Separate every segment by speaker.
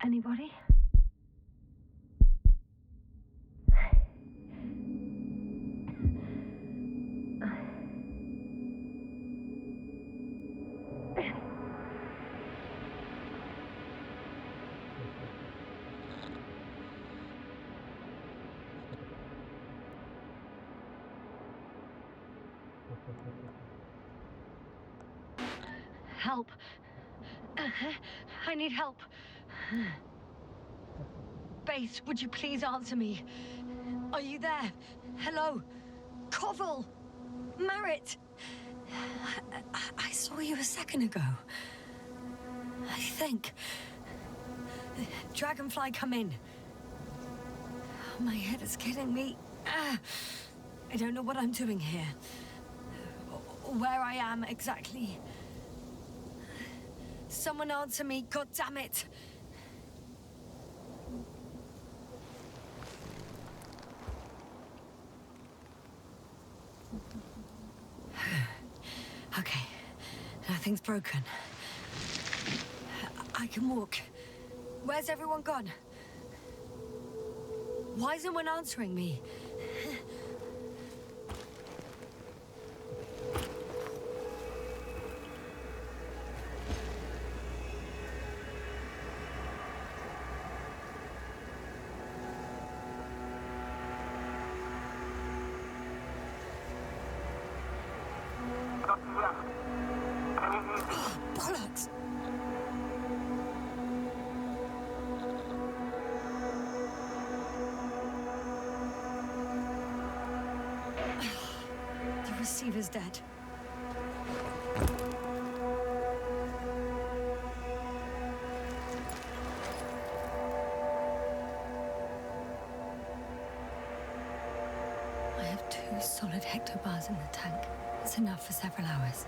Speaker 1: Anybody? Help. I need help. Base, would you please answer me? Are you there? Hello? Koval? Merritt? I saw you a second ago. I think. Dragonfly, come in. My head is killing me. I don't know what I'm doing here. Where I am exactly. Someone answer me, God damn it! Okay, nothing's broken. I can walk. Where's everyone gone? Why isn't one answering me? Bollocks! The receiver's dead. I have 2 solid hectobars in the tank. It's enough for several hours.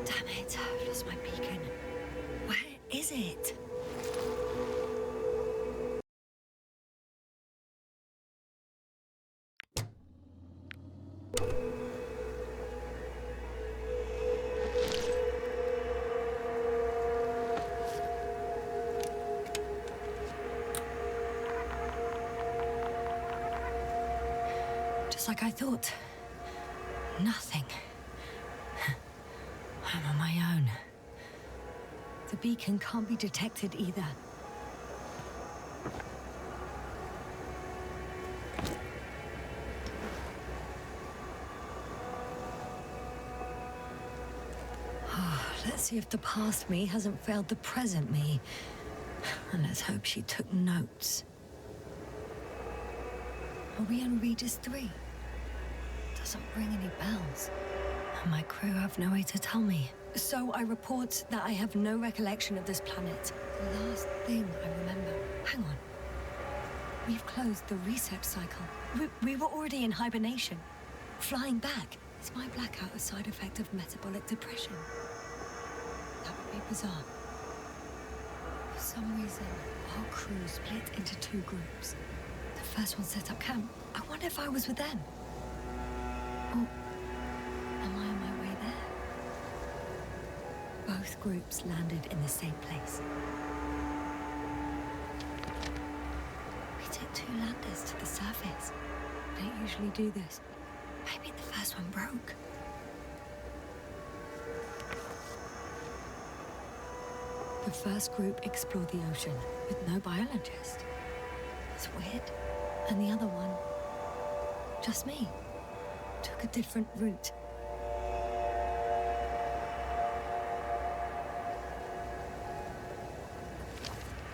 Speaker 1: Damn it, I've lost my beacon. Where is it? Just like I thought. Nothing. I'm on my own. The beacon can't be detected either. Let's see if the past me hasn't failed the present me. And let's hope she took notes. Are we on Regis 3? Doesn't ring any bells. And my crew have no way to tell me. So I report that I have no recollection of this planet. The last thing I remember... Hang on. We've closed the research cycle. We were already in hibernation. Flying back. Is my blackout a side effect of metabolic depression? That would be bizarre. For some reason, our crew split into 2 groups. The first one set up camp. I wonder if I was with them. Or am I on my way there? Both groups landed in the same place. We took 2 landers to the surface. We don't usually do this. Maybe the first one broke. The first group explored the ocean with no biologist. It's weird. And the other one, just me, took a different route.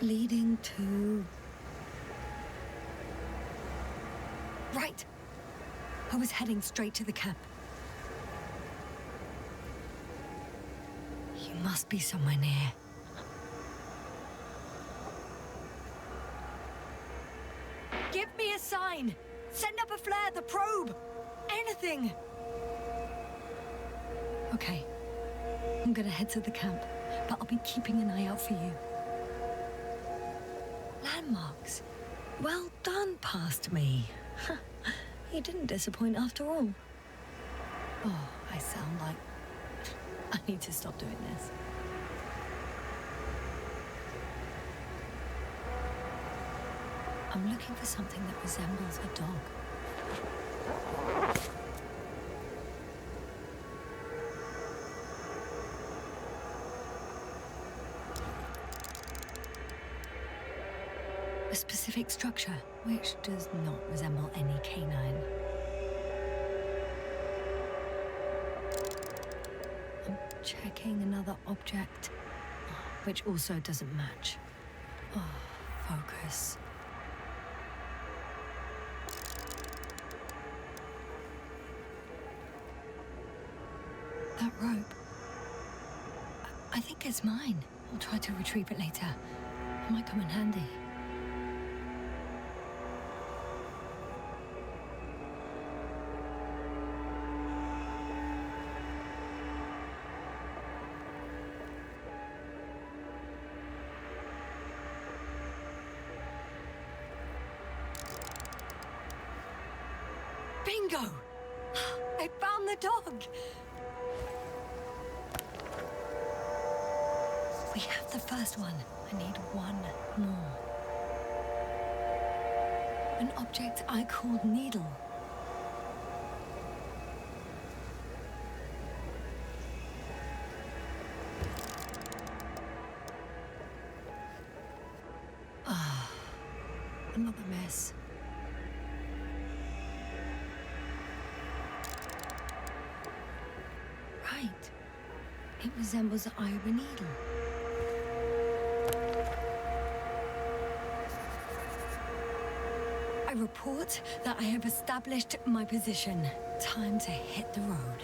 Speaker 1: Leading to... Right! I was heading straight to the camp. You must be somewhere near. Give me a sign! Send up a flare, the probe! Anything! Okay. I'm gonna head to the camp, but I'll be keeping an eye out for you. Landmarks. Well done, past me. You didn't disappoint after all. Oh, I sound like... I need to stop doing this. I'm looking for something that resembles a dog. A specific structure, which does not resemble any canine. I'm checking another object, which also doesn't match. Oh, focus. That rope. I think it's mine. I'll try to retrieve it later. It might come in handy. Bingo! I found the dog! We have the first one. I need one more. An object I called Needle. Ah, another mess. Right. It resembles the eye of a needle. I report that I have established my position. Time to hit the road.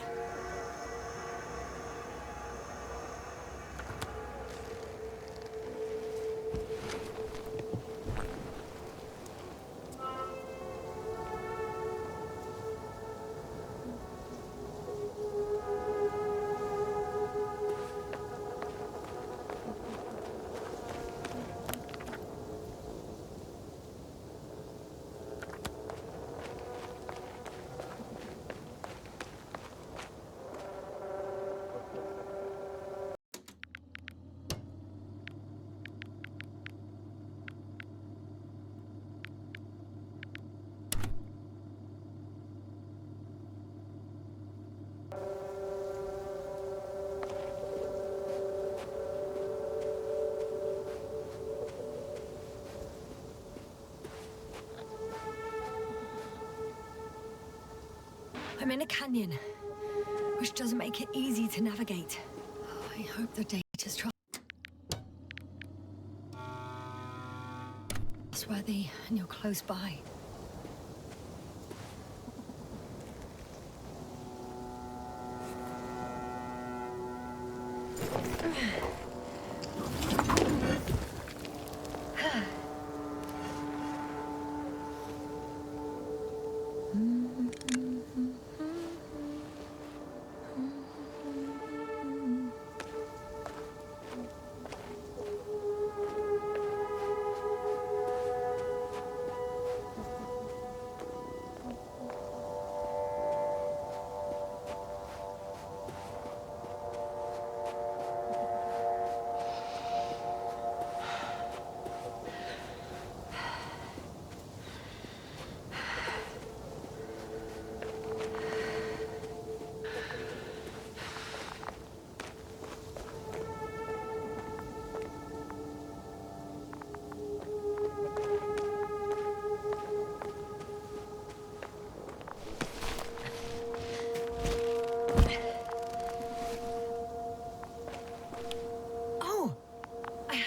Speaker 1: I'm in a canyon, which doesn't make it easy to navigate. Oh, I hope the data's trustworthy and you're close by.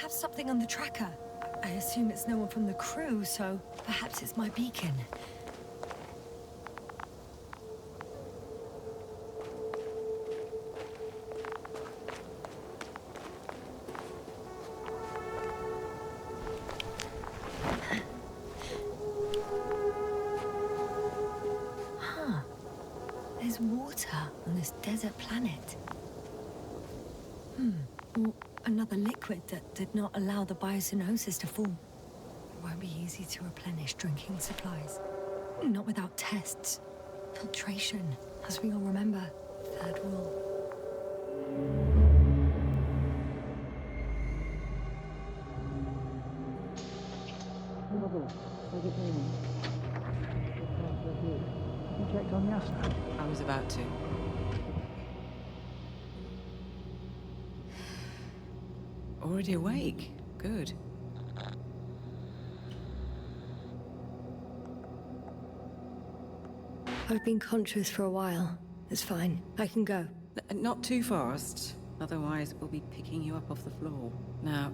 Speaker 1: Something on the tracker. I assume it's no one from the crew, so perhaps it's my beacon. on this desert planet. Or another liquid that did not allow the biocenosis to form. It won't be easy to replenish drinking supplies. Not without tests. Filtration, as we all remember. Third rule.
Speaker 2: You checked on Yasna?
Speaker 3: I was about to. Already awake. Good.
Speaker 1: I've been conscious for a while. It's fine. I can go.
Speaker 3: Not too fast, otherwise we'll be picking you up off the floor. Now,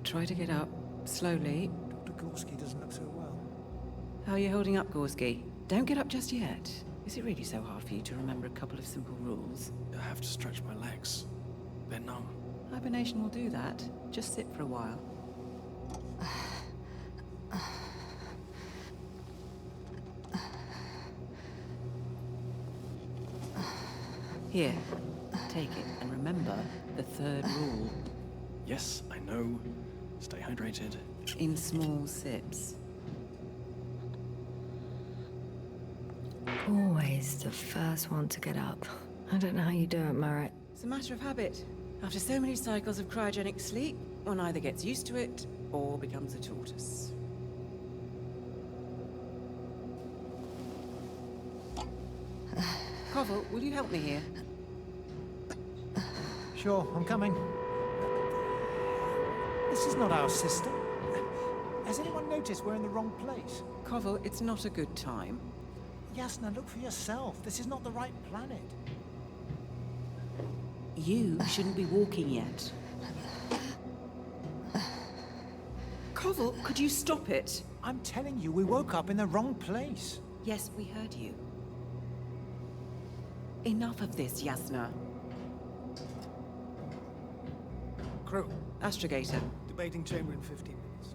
Speaker 3: try to get up slowly.
Speaker 2: Dr. Gorski doesn't look so well.
Speaker 3: How are you holding up, Gorski? Don't get up just yet. Is it really so hard for you to remember a couple of simple rules?
Speaker 2: I have to stretch my legs. They're numb.
Speaker 3: Hibernation will do that. Just sit for a while. Here, take it, and remember the third rule.
Speaker 2: Yes, I know. Stay hydrated.
Speaker 3: In small sips.
Speaker 1: Always the first one to get up. I don't know how you do it, Merritt.
Speaker 3: It's a matter of habit. After so many cycles of cryogenic sleep, one either gets used to it or becomes a tortoise. Koval, will you help me here?
Speaker 2: Sure, I'm coming. This is not our system. Has anyone noticed we're in the wrong place?
Speaker 3: Koval, it's not a good time.
Speaker 2: Yasna, look for yourself. This is not the right planet.
Speaker 3: You shouldn't be walking yet. Koval, could you stop it?
Speaker 2: I'm telling you, we woke up in the wrong place.
Speaker 3: Yes, we heard you. Enough of this, Yasna.
Speaker 2: Crew,
Speaker 3: Astrogator.
Speaker 2: debating chamber in 15 minutes.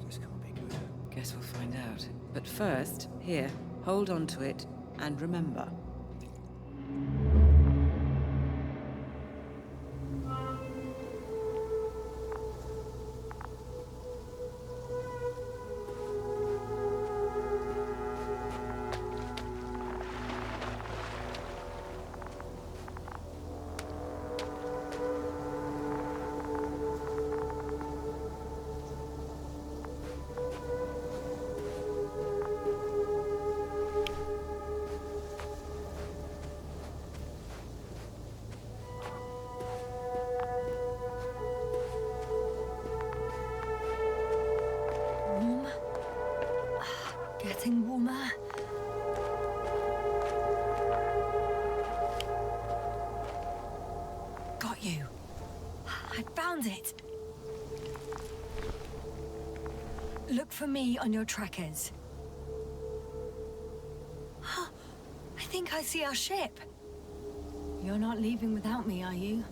Speaker 2: This can't be good.
Speaker 3: Guess we'll find out. But first, here, hold on to it, and remember.
Speaker 1: Warm. Getting warmer. Got you. I found it. Look for me on your trackers. I think I see our ship. You're not leaving without me, are you?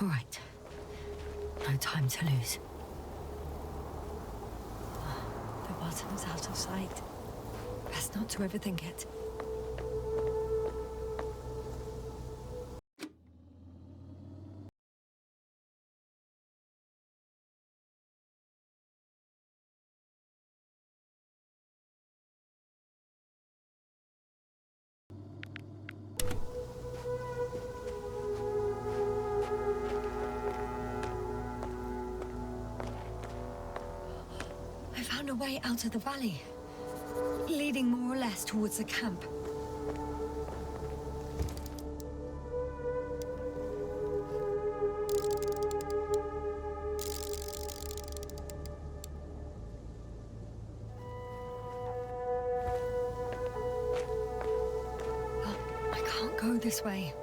Speaker 1: All right. No time to lose. The bottom's out of sight. Best not to overthink it. I found a way out of the valley, leading more or less towards the camp. But I can't go this way.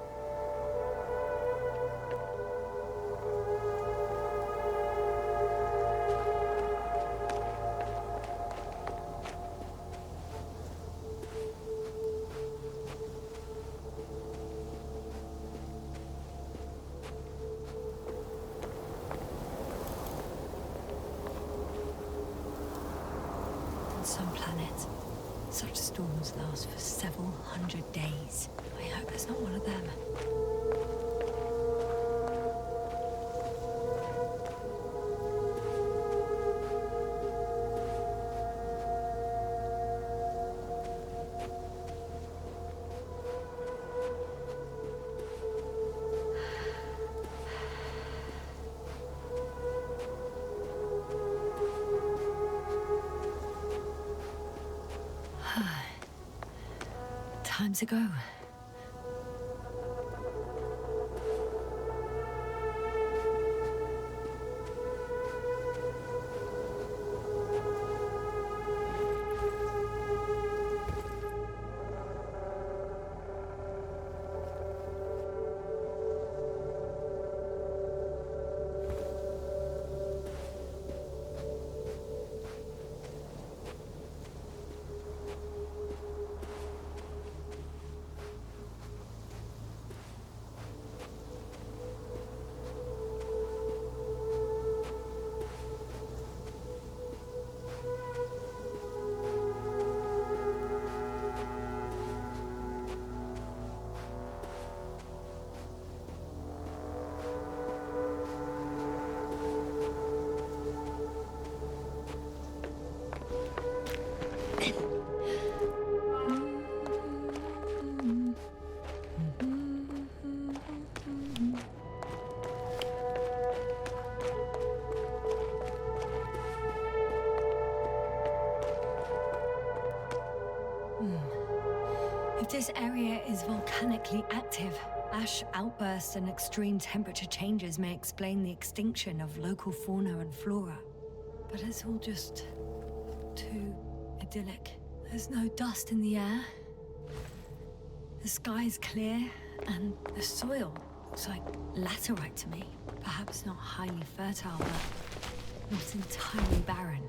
Speaker 1: On some planets, such storms last for several hundred days. I hope it's not one of them. Time to go. If this area is volcanically active, ash outbursts and extreme temperature changes may explain the extinction of local fauna and flora. But it's all just too idyllic. There's no dust in the air. The sky's clear, and the soil looks like laterite to me. Perhaps not highly fertile, but not entirely barren.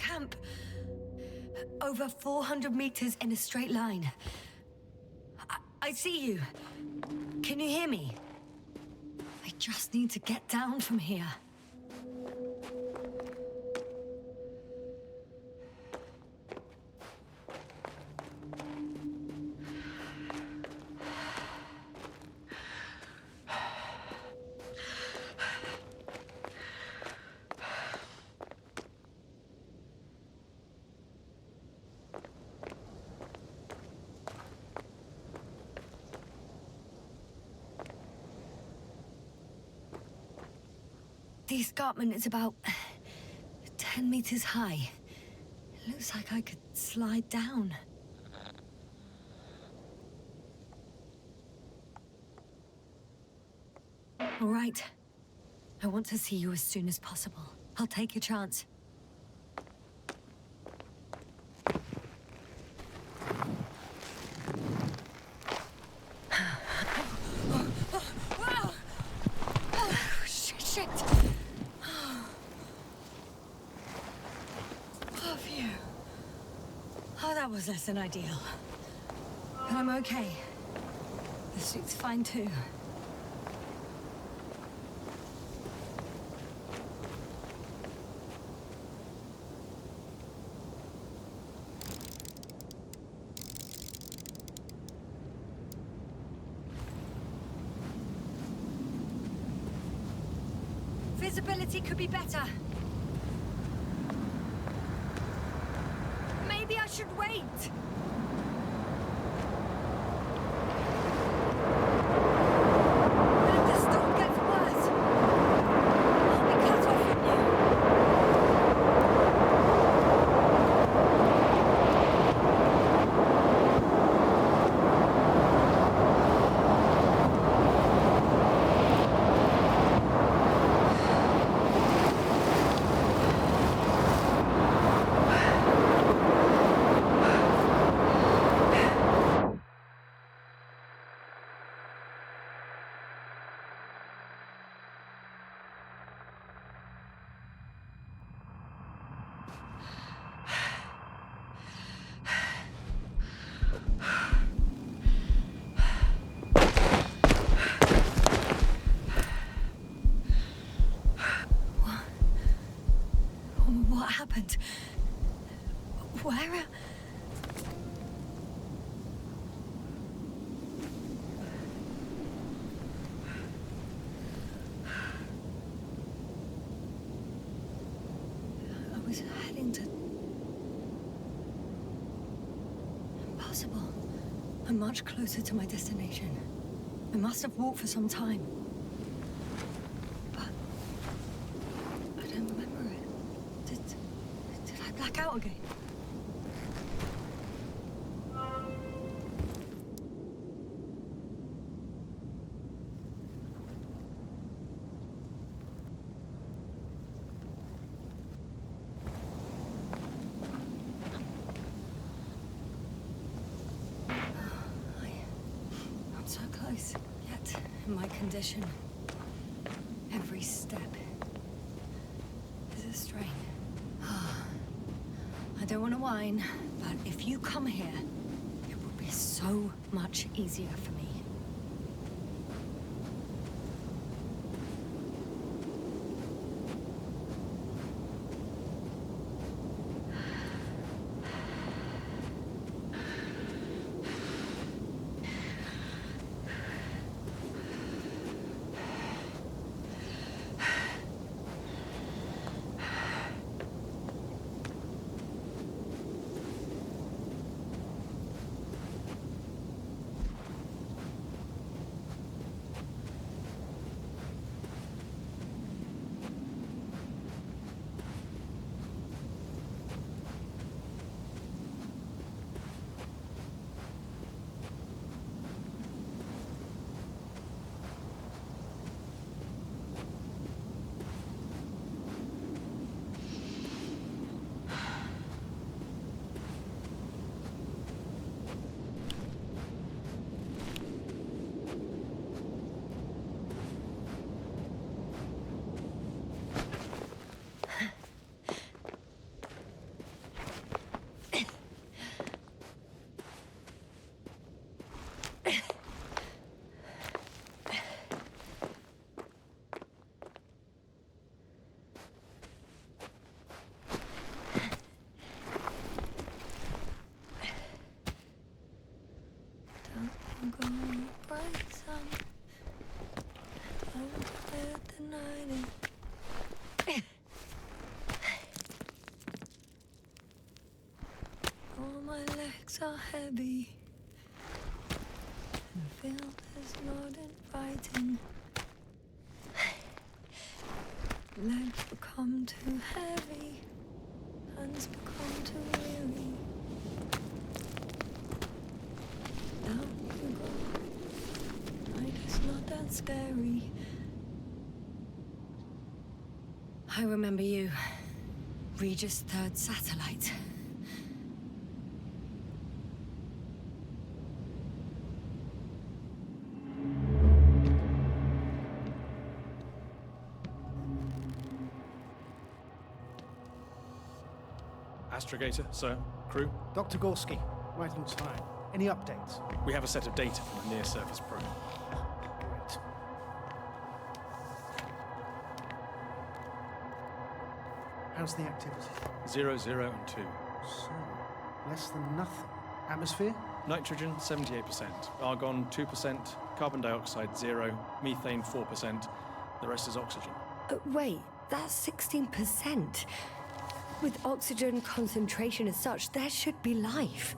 Speaker 1: camp. Over 400 meters in a straight line. I see you. Can you hear me? I just need to get down from here. The escarpment is about 10 meters high. It looks like I could slide down. All right. I want to see you as soon as possible. I'll take your chance. Shit! Oh, phew. Oh, that was less than ideal. But I'm okay. The suit's fine too. Visibility could be better. Maybe I should wait. And if the storm gets worse, I'll be cut off from you. What happened? Where? I was heading to... Impossible. I'm much closer to my destination. I must have walked for some time. But... I don't remember it. Did I black out again? I'm so close, yet in my condition, every step is a strain. I don't want to whine, but if you come here, it will be so much easier for me. go bright sun. Don't clear the night. All my legs are heavy. And feel there's not inviting. Legs become too heavy. Hands become too weary. Down you go. Night is not that scary. I remember you. Regis' third satellite.
Speaker 4: Astrogator, sir, crew.
Speaker 2: Dr. Gorski, right on time. Any updates?
Speaker 4: We have a set of data from the near-surface probe.
Speaker 2: Great. How's the activity?
Speaker 4: 0, 0, and 2.
Speaker 2: So, less than nothing. Atmosphere?
Speaker 4: Nitrogen, 78%. Argon, 2%. Carbon dioxide, 0. Methane, 4%. The rest is oxygen.
Speaker 1: Wait, that's 16%. With oxygen concentration as such, there should be life.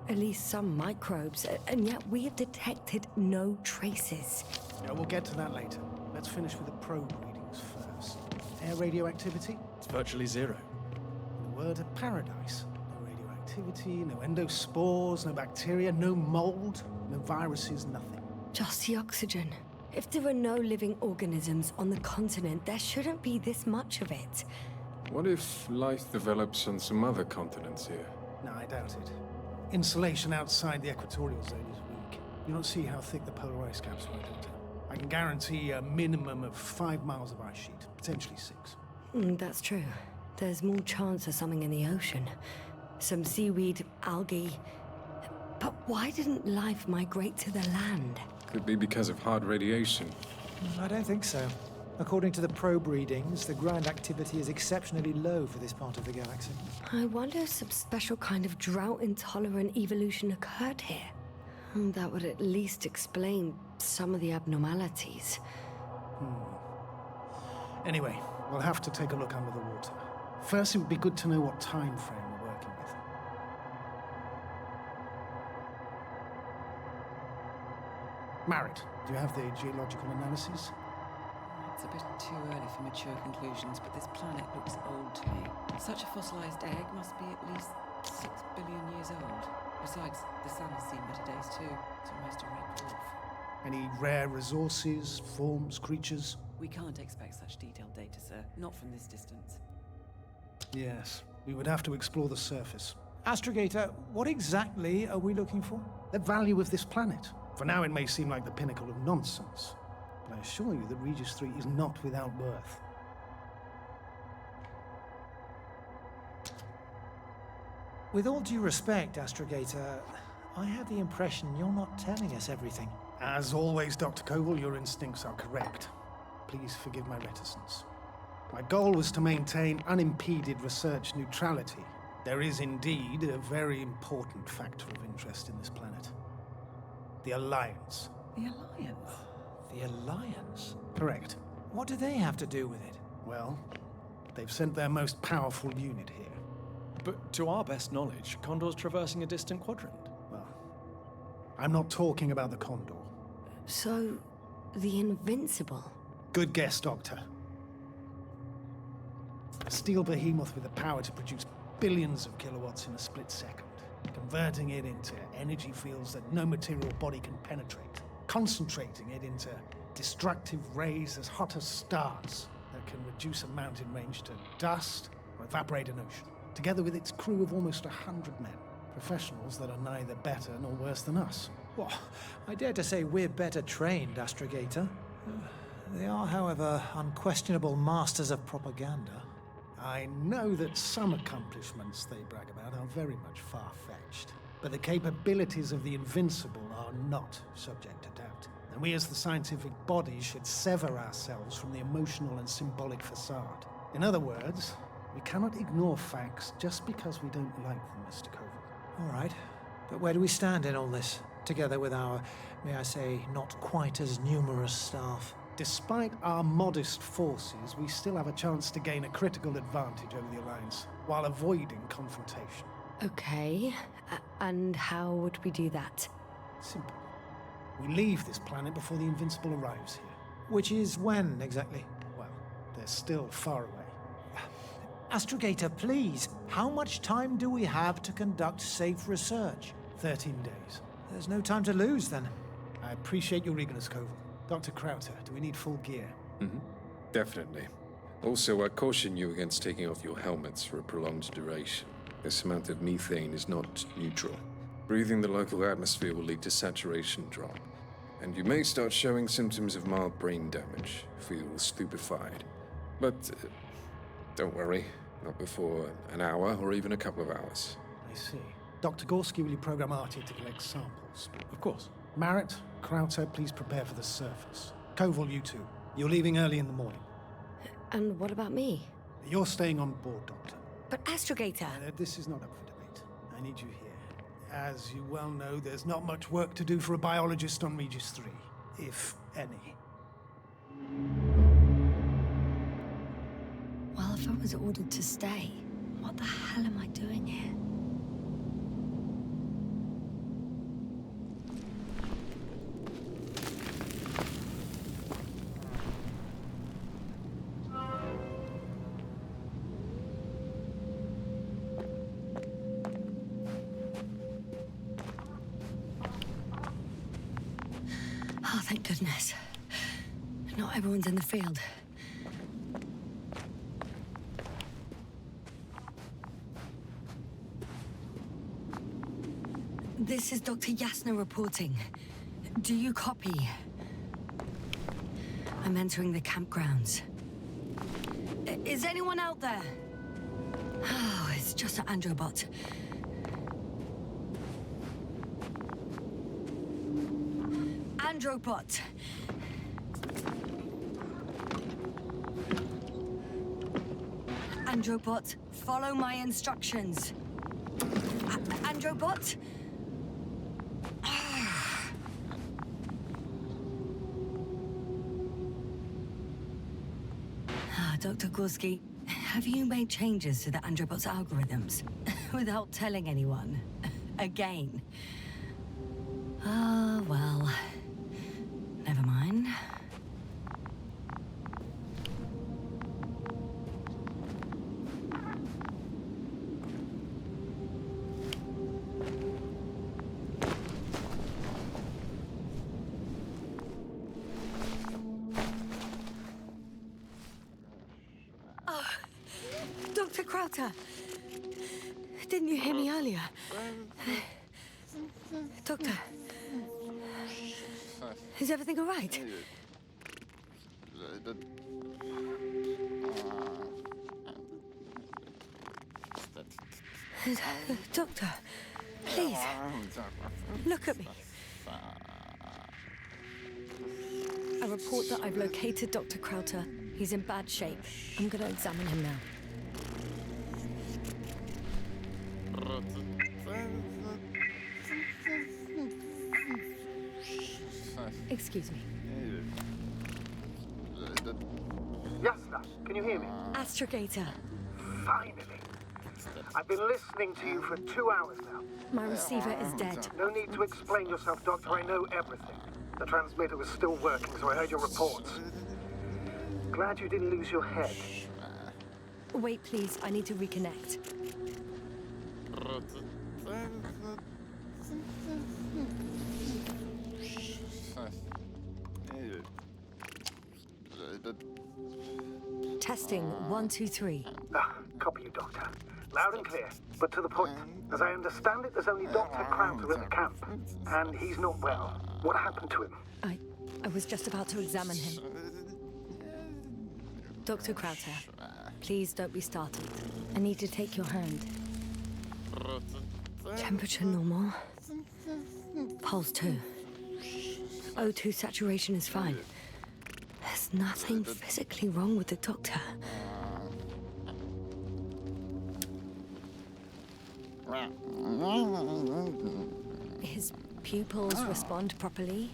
Speaker 1: At least some microbes, and yet we have detected no traces.
Speaker 2: Yeah, we'll get to that later. Let's finish with the probe readings first. Air radioactivity?
Speaker 4: It's virtually 0.
Speaker 2: The word of paradise. No radioactivity, no endospores, no bacteria, no mold, no viruses, nothing.
Speaker 1: Just the oxygen. If there are no living organisms on the continent, there shouldn't be this much of it.
Speaker 5: What if life develops on some other continents here?
Speaker 2: No, I doubt it. Insulation outside the equatorial zone is weak. You don't see how thick the polar ice caps are, Doctor. I can guarantee a minimum of 5 miles of ice sheet, potentially 6.
Speaker 1: That's true. There's more chance of something in the ocean. Some seaweed, algae. But why didn't life migrate to the land?
Speaker 5: Could be because of hard radiation.
Speaker 6: I don't think so. According to the probe readings, the ground activity is exceptionally low for this part of the galaxy.
Speaker 1: I wonder if some special kind of drought-intolerant evolution occurred here. That would at least explain some of the abnormalities.
Speaker 2: Anyway, we'll have to take a look under the water. First, it would be good to know what time frame we're working with. Marit, do you have the geological analysis?
Speaker 3: It's a bit too early for mature conclusions, but this planet looks old to me. Such a fossilized egg must be at least 6 billion years old. Besides, the sun has seen better days too. It's almost a red dwarf.
Speaker 2: Any rare resources, forms, creatures?
Speaker 3: We can't expect such detailed data, sir. Not from this distance.
Speaker 2: Yes, we would have to explore the surface.
Speaker 6: Astrogator, what exactly are we looking for?
Speaker 2: The value of this planet. For now, it may seem like the pinnacle of nonsense, but I assure you that Regis 3 is not without worth.
Speaker 6: With all due respect, Astrogator, I have the impression you're not telling us everything.
Speaker 2: As always, Dr. Koval, your instincts are correct. Please forgive my reticence. My goal was to maintain unimpeded research neutrality. There is indeed a very important factor of interest in this planet. The Alliance.
Speaker 3: The Alliance?
Speaker 6: The Alliance?
Speaker 2: Correct.
Speaker 6: What do they have to do with it?
Speaker 2: Well, they've sent their most powerful unit here.
Speaker 4: But to our best knowledge, Condor's traversing a distant quadrant.
Speaker 2: Well, I'm not talking about the Condor.
Speaker 1: So, the Invincible.
Speaker 2: Good guess, Doctor. A steel behemoth with the power to produce billions of kilowatts in a split second, converting it into energy fields that no material body can penetrate, concentrating it into destructive rays as hot as stars that can reduce a mountain range to dust or evaporate an ocean, together with its crew of almost 100 men, professionals that are neither better nor worse than us.
Speaker 6: Well, I dare to say we're better trained, Astrogator. They are, however, unquestionable masters of propaganda.
Speaker 2: I know that some accomplishments they brag about are very much far-fetched, but the capabilities of the Invincible are not subject to doubt. And we as the scientific body should sever ourselves from the emotional and symbolic facade. In other words, we cannot ignore facts just because we don't like them, Mr. Koval.
Speaker 6: All right, but where do we stand in all this? together with our, may I say, not quite as numerous staff.
Speaker 2: Despite our modest forces, we still have a chance to gain a critical advantage over the Alliance, while avoiding confrontation.
Speaker 1: Okay, and how would we do that?
Speaker 2: Simple. We leave this planet before the Invincible arrives here.
Speaker 6: Which is when, exactly?
Speaker 2: Well, they're still far away.
Speaker 6: Astrogator, please, how much time do we have to conduct safe research?
Speaker 2: 13 days.
Speaker 6: There's no time to lose, then.
Speaker 2: I appreciate your eagerness, Koval. Dr. Krauter, do we need full gear?
Speaker 5: Definitely. Also, I caution you against taking off your helmets for a prolonged duration. This amount of methane is not neutral. Breathing the local atmosphere will lead to saturation drop, and you may start showing symptoms of mild brain damage, feel stupefied. But don't worry, not before an hour or even a couple of hours.
Speaker 2: I see. Dr. Gorski, will you program Artie to collect samples?
Speaker 4: Of course.
Speaker 2: Marrett, Krauter, please prepare for the surface. Koval, you two. You're leaving early in the morning.
Speaker 1: And what about me?
Speaker 2: You're staying on board, Doctor.
Speaker 1: But Astrogator!
Speaker 2: This is not up for debate. I need you here. As you well know, there's not much work to do for a biologist on Regis 3, if any.
Speaker 1: Well, if I was ordered to stay, what the hell am I doing here? Oh, thank goodness. Not everyone's in the field. This is Dr. Yasna reporting. Do you copy? I'm entering the campgrounds. Is anyone out there? Oh, it's just an Androbot. Androbot! Androbot, follow my instructions. Androbot? Dr. Gorski, have you made changes to the Androbot's algorithms without telling anyone? Again? Ah, well, never mind. Dr. Krauter! Didn't you hear me earlier? Doctor? Is everything all right? Doctor, please, look at me. I report that I've located Dr. Krauter. He's in bad shape. I'm gonna examine him now. Excuse me.
Speaker 2: Yasna, can you hear me?
Speaker 1: Astrogator.
Speaker 2: Finally. I've been listening to you for 2 hours now.
Speaker 1: My receiver is dead.
Speaker 2: No need to explain yourself, Doctor. I know everything. The transmitter was still working, so I heard your reports. Glad you didn't lose your head.
Speaker 1: Wait, please. I need to reconnect. Testing 1, 2, 3.
Speaker 2: Copy you, Doctor. Loud and clear, but to the point. As I understand it, there's only Dr. Krauter at the camp, and he's not well. What happened to him?
Speaker 1: I was just about to examine him. Dr. Krauter, please don't be startled. I need to take your hand. Temperature normal. Pulse 2. O2 saturation is fine. There's nothing physically wrong with the doctor. His pupils respond properly.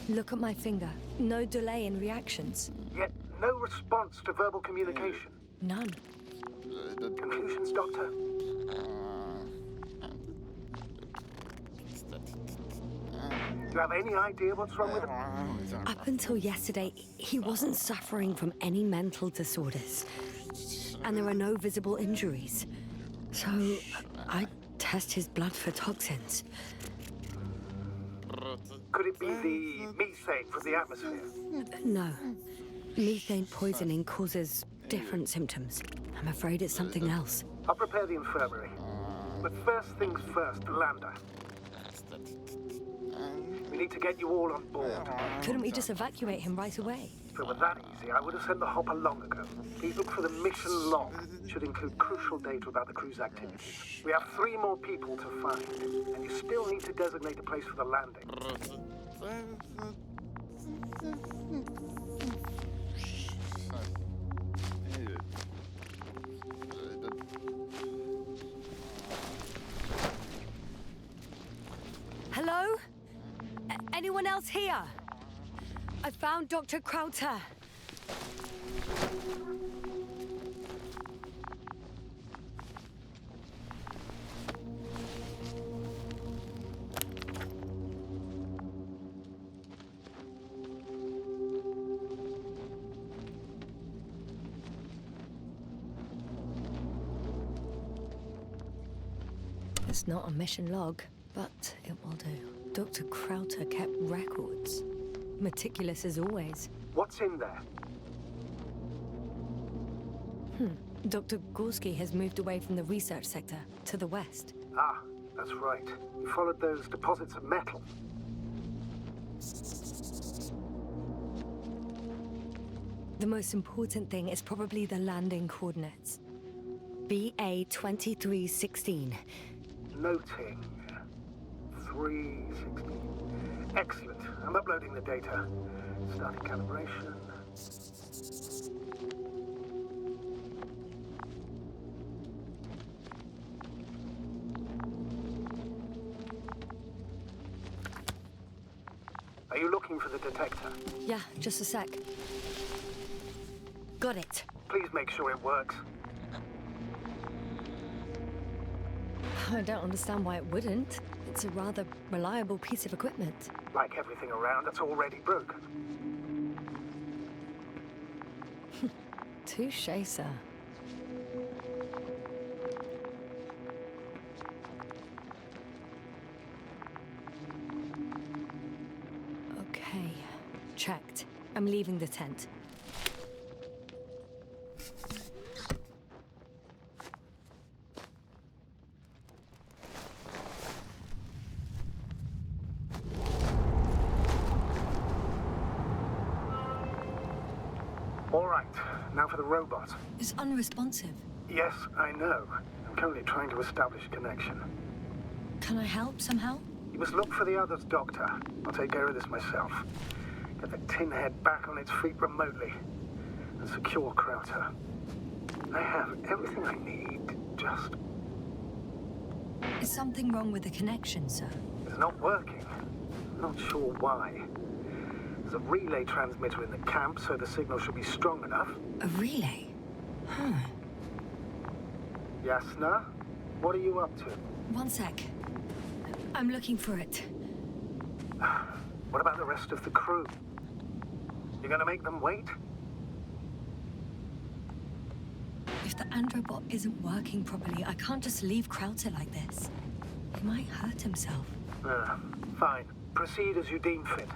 Speaker 1: Look at my finger. No delay in reactions.
Speaker 2: Yet no response to verbal communication.
Speaker 1: None.
Speaker 2: Conclusions, Doctor? Do you have any idea what's wrong with him?
Speaker 1: Up until yesterday, he wasn't suffering from any mental disorders. And there are no visible injuries. So, I test his blood for toxins.
Speaker 2: Could it be the methane from the atmosphere?
Speaker 1: No. Methane poisoning causes different symptoms. I'm afraid it's something else.
Speaker 2: I'll prepare the infirmary. But first things first, Lander. We need to get you all on board.
Speaker 1: Couldn't we just evacuate him right away?
Speaker 2: If it were that easy, I would have sent the hopper long ago. Please look for the mission log. It should include crucial data about the crew's activities. We have 3 more people to find, and you still need to designate a place for the landing.
Speaker 1: Hello? Anyone else here? I found Dr. Krauter. It's not a mission log, but it will do. Dr. Krauter kept records. Meticulous as always.
Speaker 2: What's in there?
Speaker 1: Dr. Gorski has moved away from the research sector to the west.
Speaker 2: Ah, that's right. You followed those deposits of metal.
Speaker 1: The most important thing is probably the landing coordinates. BA 2316.
Speaker 2: Noting. 316. Excellent. I'm uploading the data. Starting calibration. Are you looking for the detector?
Speaker 1: Yeah, just a sec. Got it.
Speaker 2: Please make sure it works.
Speaker 1: I don't understand why it wouldn't. It's a rather reliable piece of equipment.
Speaker 2: Like everything around that's already broken.
Speaker 1: Touche, sir. Okay, checked. I'm leaving the tent.
Speaker 2: All right, now for the robot.
Speaker 1: It's unresponsive.
Speaker 2: Yes, I know. I'm currently trying to establish a connection.
Speaker 1: Can I help somehow?
Speaker 2: You must look for the others, Doctor. I'll take care of this myself. Get the tin head back on its feet remotely. And secure Krauter. I have everything I need, just...
Speaker 1: Is something wrong with the connection, sir?
Speaker 2: It's not working. Not sure why. There's a relay transmitter in the camp, so the signal should be strong enough.
Speaker 1: A relay? Huh.
Speaker 2: Yasna, what are you up to?
Speaker 1: One sec. I'm looking for it.
Speaker 2: What about the rest of the crew? You're gonna make them wait?
Speaker 1: If the androbot isn't working properly, I can't just leave Krauter like this. He might hurt himself.
Speaker 2: Fine. Proceed as you deem fit.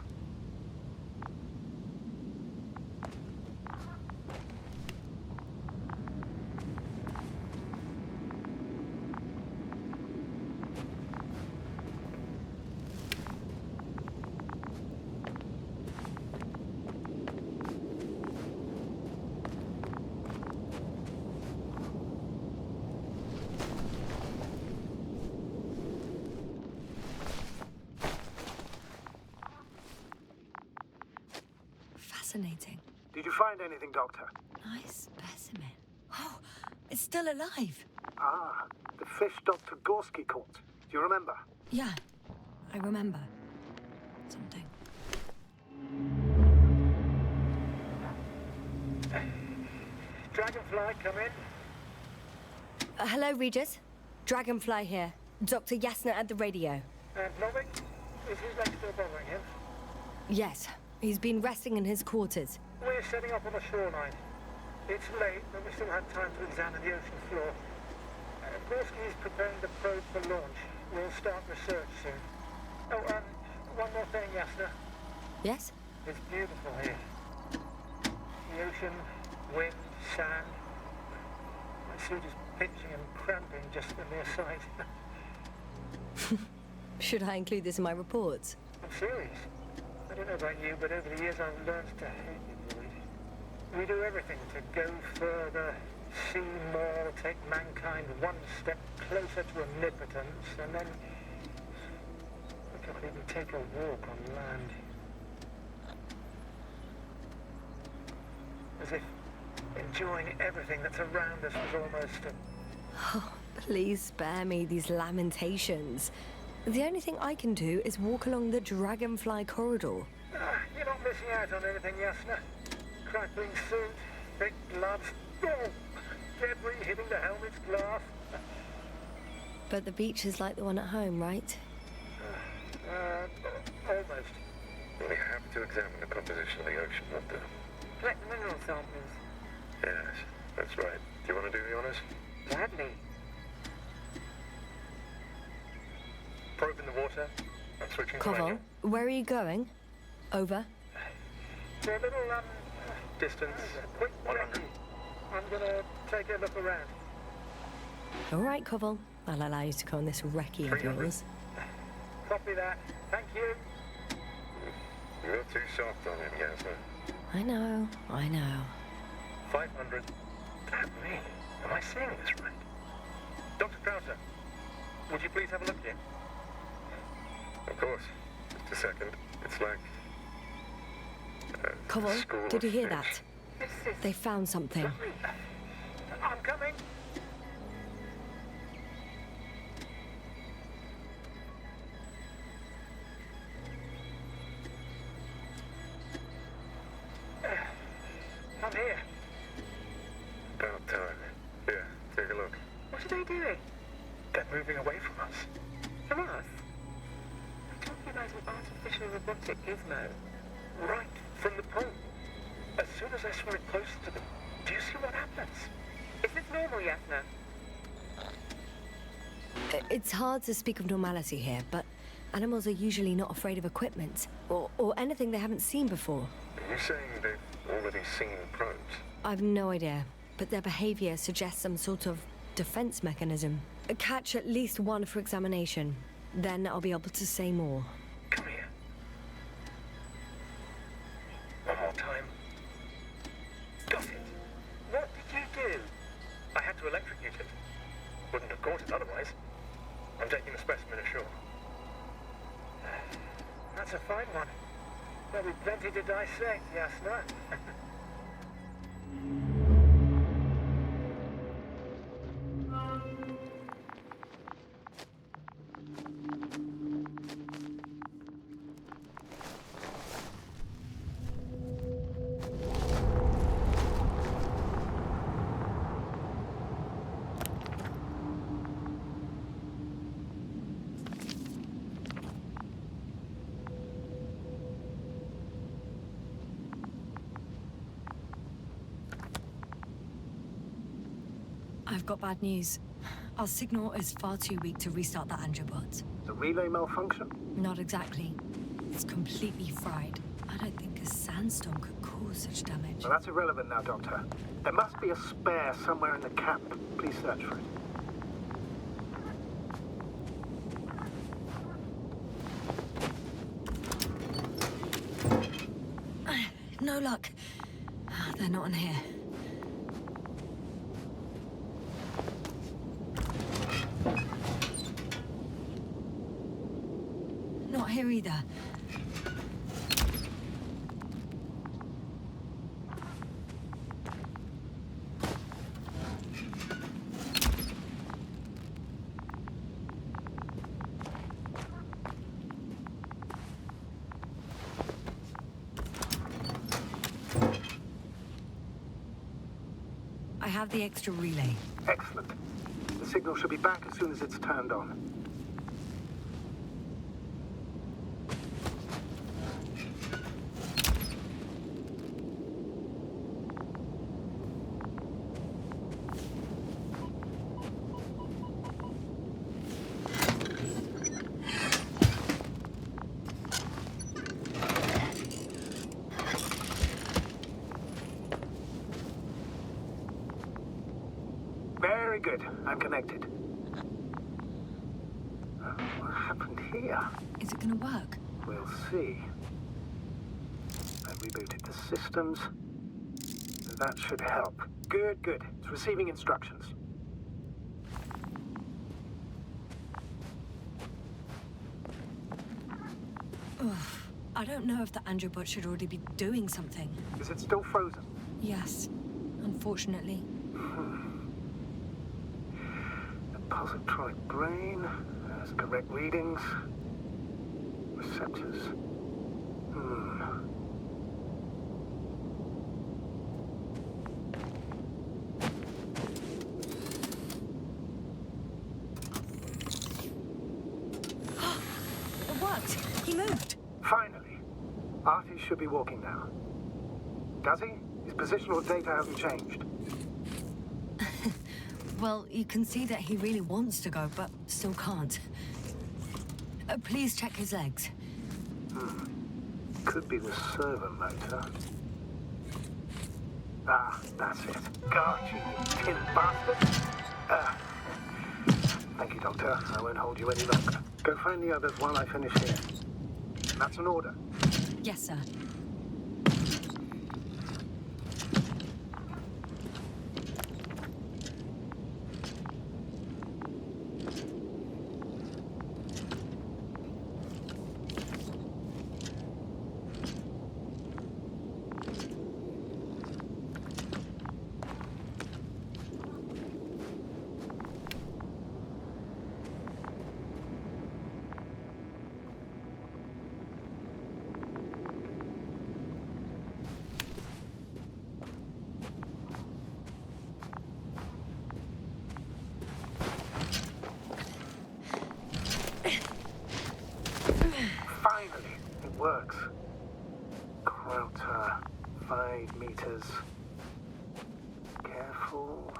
Speaker 1: Fascinating.
Speaker 2: Did you find anything, Doctor?
Speaker 1: Nice specimen. Oh, it's still alive.
Speaker 2: Ah, the fish Dr. Gorski caught. Do you remember?
Speaker 1: Yeah, I remember. something.
Speaker 7: Dragonfly, come in.
Speaker 1: Hello, Regis. Dragonfly here. Dr. Yasna at the radio.
Speaker 7: Novik, is his leg still bothering him?
Speaker 1: Yes, he's been resting in his quarters.
Speaker 7: We're setting up on the shoreline. It's late, but we still have time to examine the ocean floor. Gorski is preparing the probe for launch. We'll start research soon. Oh, one more thing, Yasna.
Speaker 1: Yes?
Speaker 7: It's beautiful here. The ocean, wind, sand. My suit is pinching and cramping just at the mere sight.
Speaker 1: Should I include this in my reports?
Speaker 7: I'm serious. I don't know about you, but over the years I've learned to hate the void. We do everything to go further, see more, take mankind one step closer to omnipotence, and then we can't even take a walk on land. As if enjoying everything that's around us was almost a...
Speaker 1: Oh, please spare me these lamentations. The only thing I can do is walk along the Dragonfly corridor.
Speaker 7: You're not missing out on anything, Yasna. Crackling suit, thick gloves, oh, debris hitting the helmet's glass.
Speaker 1: But the beach is like the one at home, right?
Speaker 7: Almost.
Speaker 5: We have to examine the composition of the ocean water.
Speaker 3: Collect the mineral samples.
Speaker 5: Yes, that's right. Do you want to do the honors?
Speaker 7: Gladly. Probe in the water. I'm switching to
Speaker 1: Koval,
Speaker 7: manual.
Speaker 1: where are you going? Over.
Speaker 7: To a little, distance. Quick 100. I'm gonna take a look around.
Speaker 1: All right, Koval. I'll allow you to go on this recce of
Speaker 7: 300.
Speaker 1: yours.
Speaker 7: Copy that. Thank you.
Speaker 5: You're too soft on him, Yasna.
Speaker 1: I know, I know.
Speaker 7: 500. Damn me. Am I saying this right? Dr. Krauser, would you please have a look here?
Speaker 5: Of course. Just a second. It's like...
Speaker 1: Koval,
Speaker 5: school
Speaker 1: did you
Speaker 5: of
Speaker 1: hear
Speaker 5: fish.
Speaker 1: that? They found something.
Speaker 7: I'm coming. I'm here.
Speaker 5: About time. Here, take a look.
Speaker 3: What are they doing?
Speaker 7: They're moving away from us.
Speaker 3: From us? I'm talking about an artificial robotic gizmo.
Speaker 7: Right from the pole. As soon as I swing it closer to them, do you see what happens?
Speaker 3: Is this normal, Yasna?
Speaker 1: It's hard to speak of normality here, but animals are usually not afraid of equipment or anything they haven't seen before.
Speaker 5: Are you saying they've already seen probes?
Speaker 1: I've no idea, but their behavior suggests some sort of defense mechanism. Catch at least one for examination. Then I'll be able to say more.
Speaker 7: Come here. One more time. Got it. What did you do? I had to electrocute it. Wouldn't have caught it otherwise. I'm taking the specimen ashore. That's a fine one. There'll be plenty to dissect, Yasna.
Speaker 1: I've got bad news. Our signal is far too weak to restart the Androbot.
Speaker 2: The relay malfunction?
Speaker 1: Not exactly. It's completely fried. I don't think a sandstorm could cause such damage.
Speaker 2: Well, that's irrelevant now, Doctor. There must be a spare somewhere in the camp. Please search for it.
Speaker 1: No luck. They're not in here. Not here either. have the extra relay.
Speaker 8: Excellent. The signal should be back as soon as it's turned on. Very good. I'm connected. What happened here?
Speaker 1: Is it gonna work?
Speaker 8: We'll see. I've rebooted the systems. That should help. Good, good. It's receiving instructions.
Speaker 1: I don't know if the Androbot should already be doing something.
Speaker 8: Is it still frozen?
Speaker 1: Yes, unfortunately.
Speaker 8: The positronic brain has correct readings. Receptors.
Speaker 1: It worked! He moved!
Speaker 8: Finally. Artie should be walking now. Does he? His positional data hasn't changed.
Speaker 1: Well, you can see that he really wants to go, but still can't. Please check his legs.
Speaker 8: Could be the servo motor. Ah, that's it. Got you, tin bastard. Thank you, Doctor. I won't hold you any longer. Go find the others while I finish here. That's an order.
Speaker 1: Yes, sir.
Speaker 8: Finally, it works. Krauter, 5 meters. Careful.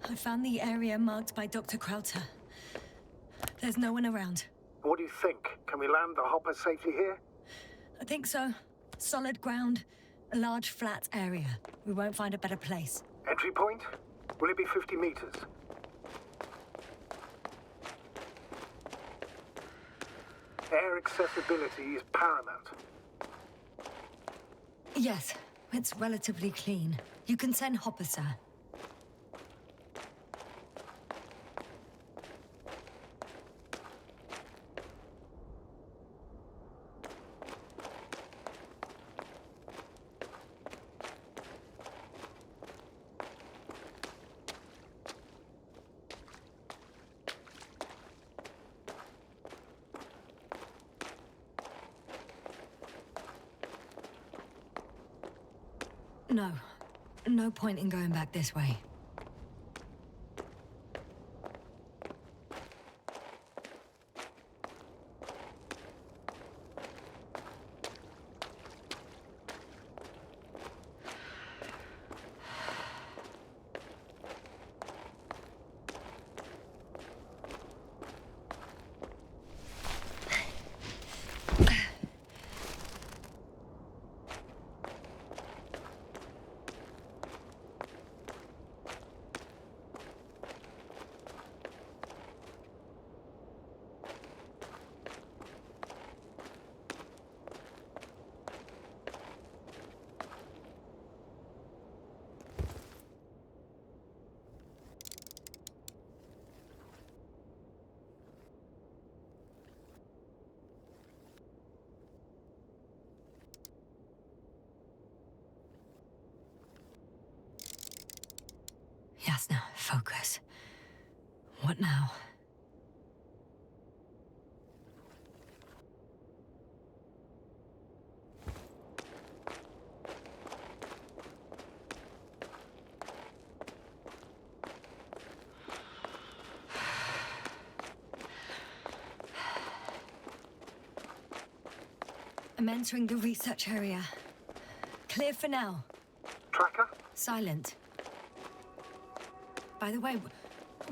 Speaker 1: I found the area marked by Dr. Krauter. There's no one around.
Speaker 8: What do you think? Can we land the hopper safely here?
Speaker 1: I think so. Solid ground, a large flat area. We won't find a better place.
Speaker 8: Entry point? Will it be 50 meters? Air accessibility is paramount.
Speaker 1: Yes, it's relatively clean. You can send Hopper, sir. No. No point in going back this way. Yasna, focus. What now? I'm entering the research area. Clear for now.
Speaker 8: Tracker?
Speaker 1: Silent. By the way,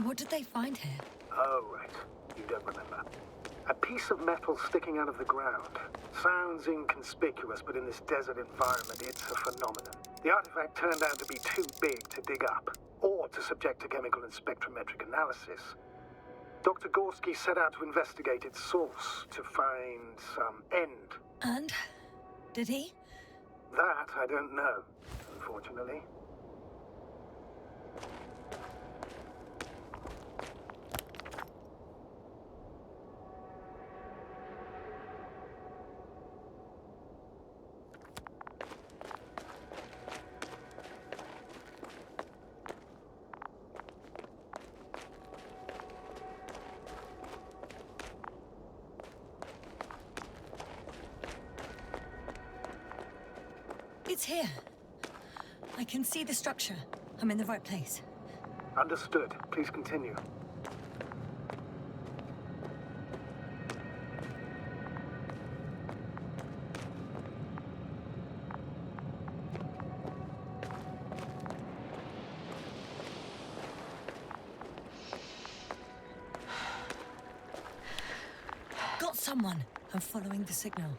Speaker 1: what did they find here?
Speaker 8: Oh, right. You don't remember. A piece of metal sticking out of the ground. Sounds inconspicuous, but in this desert environment, it's a phenomenon. The artifact turned out to be too big to dig up, or to subject to chemical and spectrometric analysis. Dr. Gorski set out to investigate its source, to find some end.
Speaker 1: And? Did he?
Speaker 8: That I don't know, unfortunately.
Speaker 1: It's here. I can see the structure. I'm in the right place.
Speaker 8: Understood. Please continue.
Speaker 1: Got someone. I'm following the signal.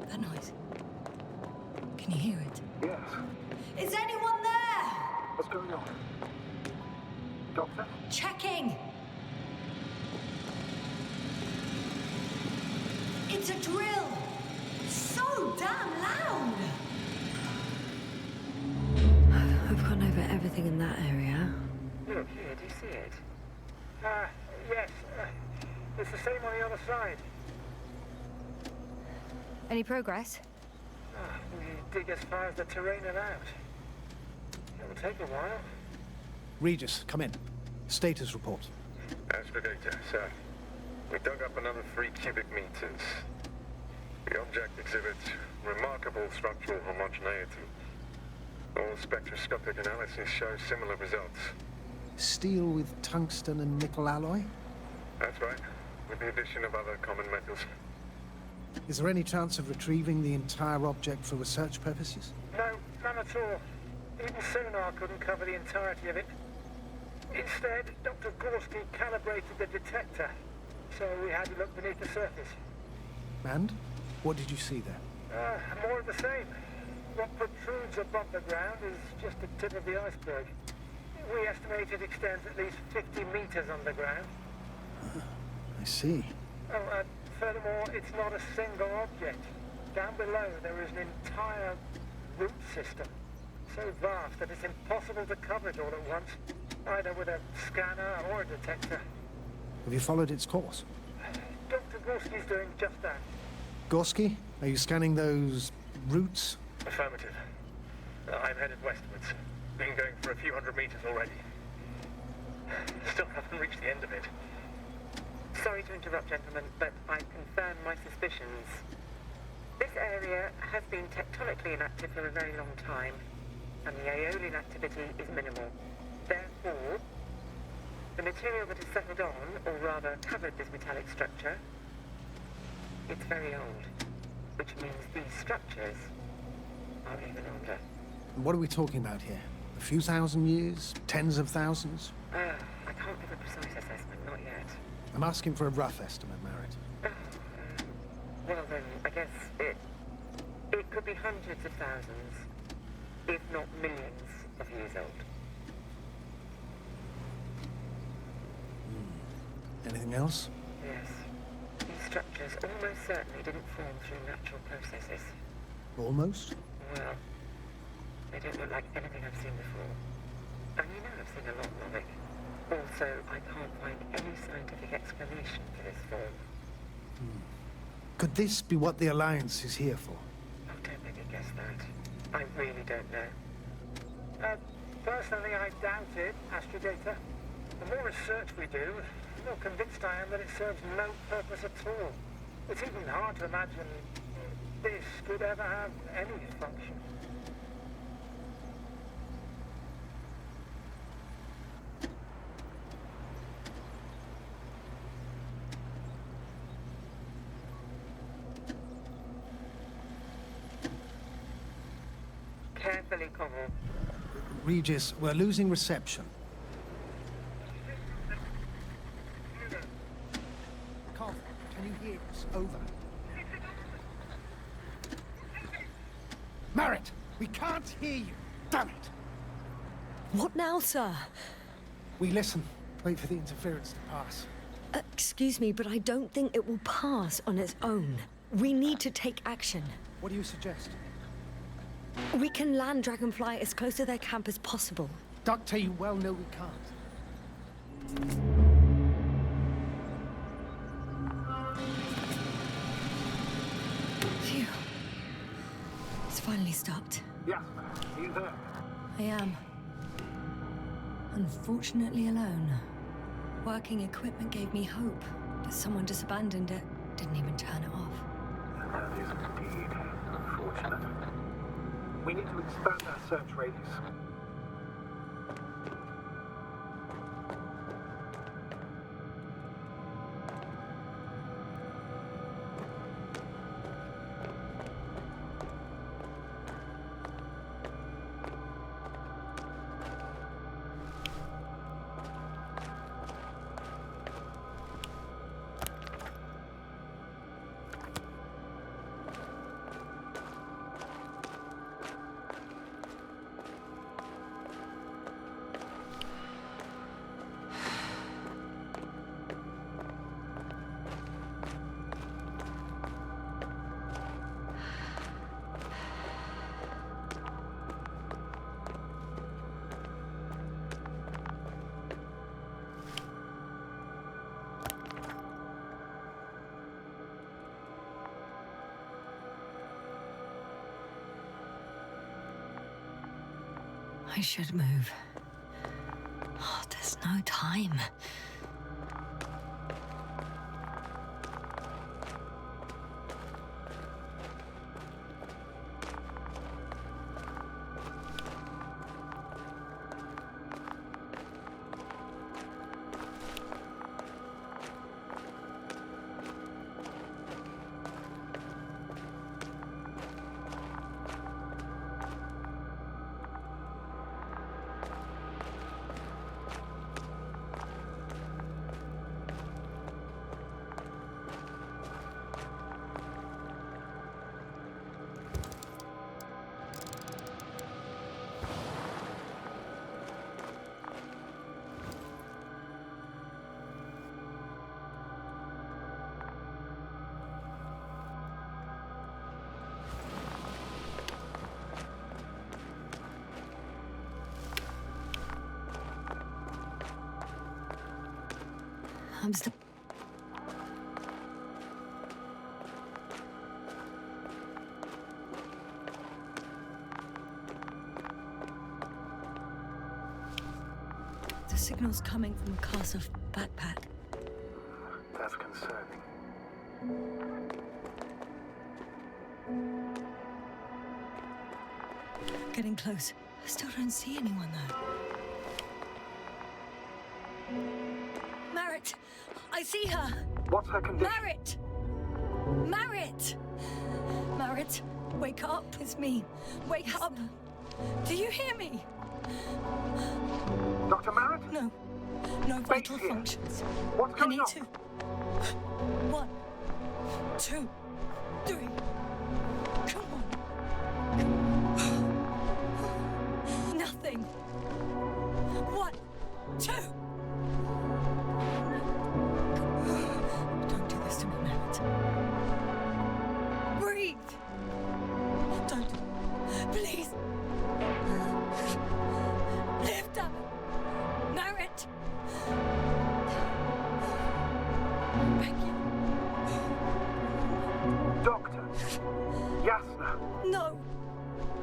Speaker 1: That noise. Can you hear it?
Speaker 8: Yes.
Speaker 1: Is anyone there?
Speaker 8: What's going on? Doctor?
Speaker 1: Checking. It's a drill. So damn loud. I've gone over everything in that area.
Speaker 7: Look here, do you see it? Yes. It's the same on the other side.
Speaker 1: Any progress?
Speaker 7: We dig as far as the terrain allowed. It'll take a while.
Speaker 2: Regis, come in. Status report.
Speaker 9: Astrogator, sir. We dug up another 3 cubic meters. The object exhibits remarkable structural homogeneity. All spectroscopic analysis shows similar results.
Speaker 2: Steel with tungsten and nickel alloy?
Speaker 9: That's right, with the addition of other common metals.
Speaker 2: Is there any chance of retrieving the entire object for research purposes?
Speaker 7: No, none at all. Even sonar couldn't cover the entirety of it. Instead, Dr. Gorski calibrated the detector, so we had to look beneath the surface.
Speaker 2: And? What did you see there?
Speaker 7: More of the same. What protrudes above the ground is just the tip of the iceberg. We estimate it extends at least 50 meters underground.
Speaker 2: I see.
Speaker 7: Oh, furthermore, it's not a single object. Down below, there is an entire root system, so vast that it's impossible to cover it all at once, either with a scanner or a detector.
Speaker 2: Have you followed its course?
Speaker 7: Dr. Gorski's doing just that.
Speaker 2: Gorski, are you scanning those roots?
Speaker 9: Affirmative. I'm headed westwards. Been going for a few hundred meters already. Still haven't reached the end of it.
Speaker 3: Sorry to interrupt, gentlemen, but I confirm my suspicions. This area has been tectonically inactive for a very long time, and the aeolian activity is minimal. Therefore, the material that has settled on, or rather covered this metallic structure, it's very old, which means these structures are even older.
Speaker 2: What are we talking about here? A few thousand years? Tens of thousands?
Speaker 3: I can't give a precise assessment, not yet.
Speaker 2: I'm asking for a rough estimate, Merritt.
Speaker 3: Well then, I guess it could be hundreds of thousands, if not millions of years old.
Speaker 2: Anything else?
Speaker 3: Yes. These structures almost certainly didn't form through natural processes.
Speaker 2: Almost?
Speaker 3: Well, they don't look like anything I've seen before. And you know I've seen a lot of it. Also, I can't find any scientific explanation for this form.
Speaker 2: Could this be what the Alliance is here for?
Speaker 3: Oh, don't make me guess that. I really don't know.
Speaker 7: Personally, I doubt it, Astrogator. The more research we do, the more convinced I am that it serves no purpose at all. It's even hard to imagine this could ever have any function.
Speaker 3: Carefully, Connell.
Speaker 2: Regis, we're losing reception. Carl, can you hear us? Over. Merritt, we can't hear you. Damn it.
Speaker 1: What now, sir?
Speaker 2: We listen. Wait for the interference to pass.
Speaker 1: Excuse me, but I don't think it will pass on its own. We need to take action.
Speaker 2: What do you suggest?
Speaker 1: We can land Dragonfly as close to their camp as possible.
Speaker 2: Doctor, you well know we can't.
Speaker 1: Phew. It's finally stopped.
Speaker 8: Yes, you there?
Speaker 1: I am. Unfortunately alone. Working equipment gave me hope, but someone just abandoned it. Didn't even turn it off.
Speaker 8: That is indeed unfortunate. We need to expand our search radius.
Speaker 1: I should move. Oh, there's no time. I'm still... The signal's coming from a cast-off backpack.
Speaker 8: That's concerning.
Speaker 1: Getting close. I still don't see anyone, though. Merritt! I see her!
Speaker 8: What's her condition?
Speaker 1: Merritt! Merritt! Merritt, wake up. It's me. Wake up. Do you hear me?
Speaker 8: Dr. Merritt?
Speaker 1: No. No vital
Speaker 8: Base here.
Speaker 1: functions.
Speaker 8: What's
Speaker 1: I
Speaker 8: going
Speaker 1: need
Speaker 8: on?
Speaker 1: to. 1, 2, 3. Come on. Nothing. 1, 2. Don't do this to me, Matt. Breathe. Don't. Please. Lift up. Merritt. Thank you.
Speaker 8: Doctor. Yasna.
Speaker 1: No.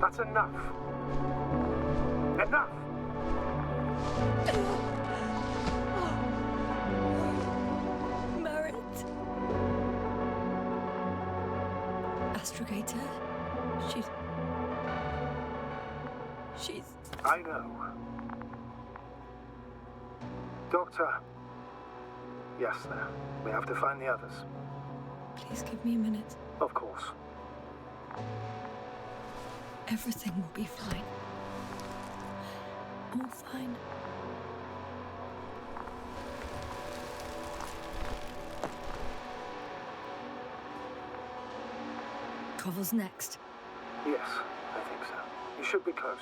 Speaker 8: That's enough. Enough!
Speaker 1: Merritt. Astrogator. She's.
Speaker 8: I know. Doctor. Yasna. We have to find the others.
Speaker 1: Please give me a minute.
Speaker 8: Of course.
Speaker 1: Everything will be fine. All fine. Koval's next.
Speaker 8: Yes, I think so. You should be close.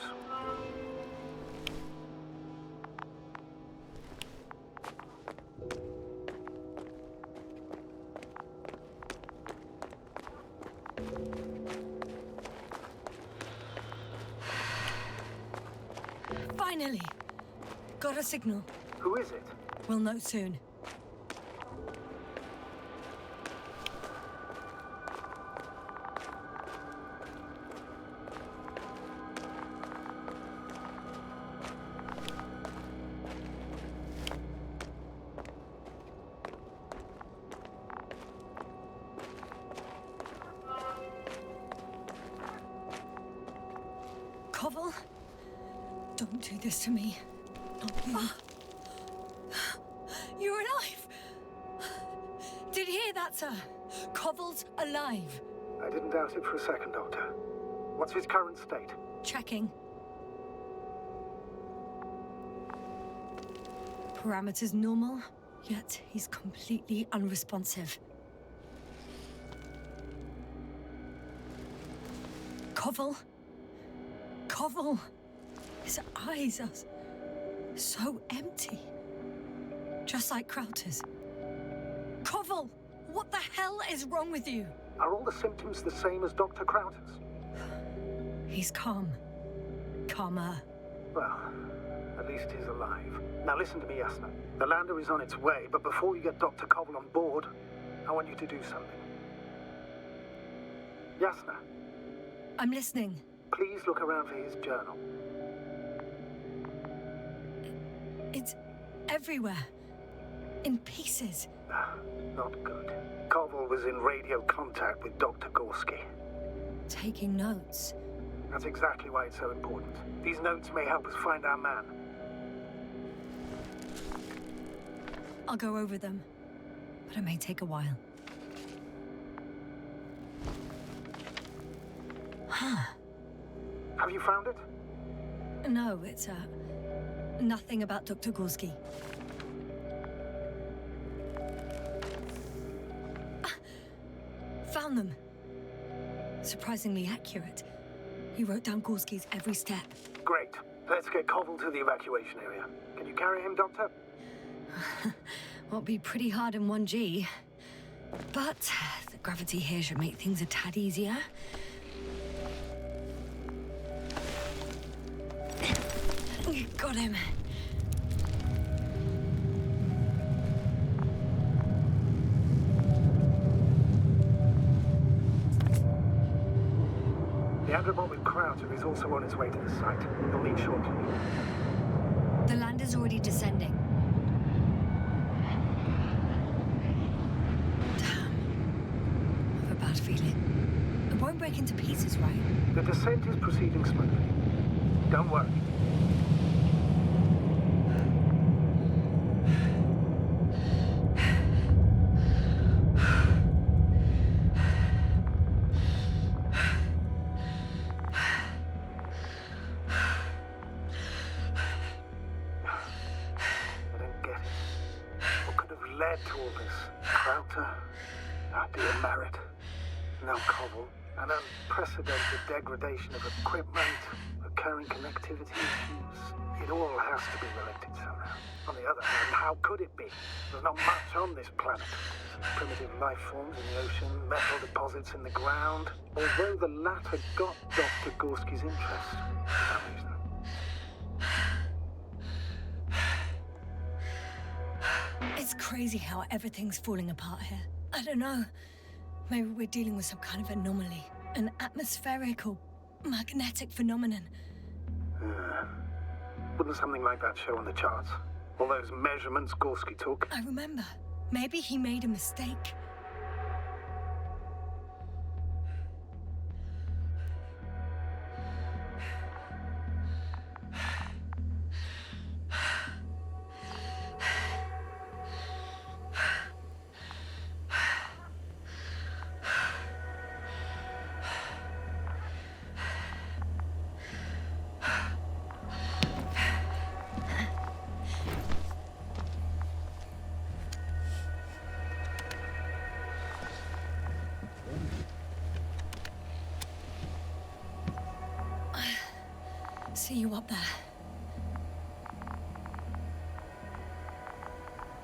Speaker 1: Finally! Got a signal.
Speaker 8: Who is it?
Speaker 1: We'll know soon. Koval? Don't do this to me. Not you. You're alive! Did you hear that, sir? Koval's alive.
Speaker 8: I didn't doubt it for a second, Doctor. What's his current state?
Speaker 1: Checking. Parameters normal, yet he's completely unresponsive. Koval? Koval! His eyes are so empty. Just like Crowter's. Koval! What the hell is wrong with you?
Speaker 8: Are all the symptoms the same as Dr. Crowter's?
Speaker 1: He's calm. Calmer.
Speaker 8: Well, at least he's alive. Now listen to me, Yasna. The lander is on its way, but before you get Dr. Koval on board, I want you to do something. Yasna,
Speaker 1: I'm listening.
Speaker 8: please look around for his journal.
Speaker 1: It's everywhere. In pieces.
Speaker 8: Not good. Koval was in radio contact with Dr. Gorski.
Speaker 1: Taking notes.
Speaker 8: That's exactly why it's so important. These notes may help us find our man.
Speaker 1: I'll go over them. But it may take a while.
Speaker 8: Have you found it?
Speaker 1: No, it's nothing about Dr. Gorski. Found them. Surprisingly accurate. He wrote down Gorski's every step.
Speaker 8: Great. Let's get Koval to the evacuation area. Can you carry him, Doctor?
Speaker 1: Won't be pretty hard in 1G. But the gravity here should make things a tad easier. Got him.
Speaker 8: The Agrabot with Crowter is also on its way to the site. He'll meet shortly.
Speaker 1: The land is already descending. Damn. I have a bad feeling. It won't break into pieces, right?
Speaker 8: The descent is proceeding smoothly. Don't worry. I don't get it. led to all this? Krauter, our dear Merritt, now Cobble, an unprecedented degradation of equipment, recurring connectivity issues. It all has to be related somehow. On the other hand, how could it be? There's not much on this planet. Primitive life forms in the ocean, metal deposits in the ground. Although the latter got Dr. Gorski's interest for some reason.
Speaker 1: It's crazy how everything's falling apart here. I don't know. Maybe we're dealing with some kind of anomaly. An atmospheric or magnetic phenomenon.
Speaker 8: Wouldn't something like that show on the charts? All those measurements Gorski took?
Speaker 1: I remember. Maybe he made a mistake. See you up there.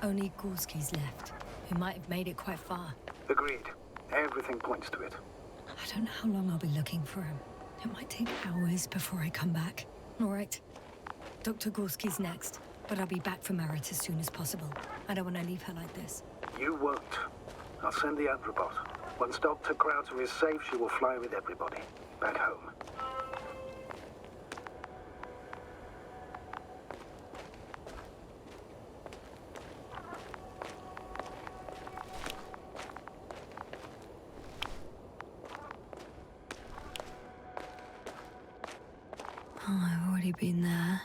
Speaker 1: Only Gorski's left. He might have made it quite far.
Speaker 8: Agreed. Everything points to it.
Speaker 1: I don't know how long I'll be looking for him. It might take hours before I come back. All right. Dr. Gorski's next, but I'll be back for Merritt as soon as possible. I don't want to leave her like this.
Speaker 8: You won't. I'll send the Androbot. Once Dr. Krauter is safe, she will fly with everybody. Back home.
Speaker 1: Oh, I've already been there.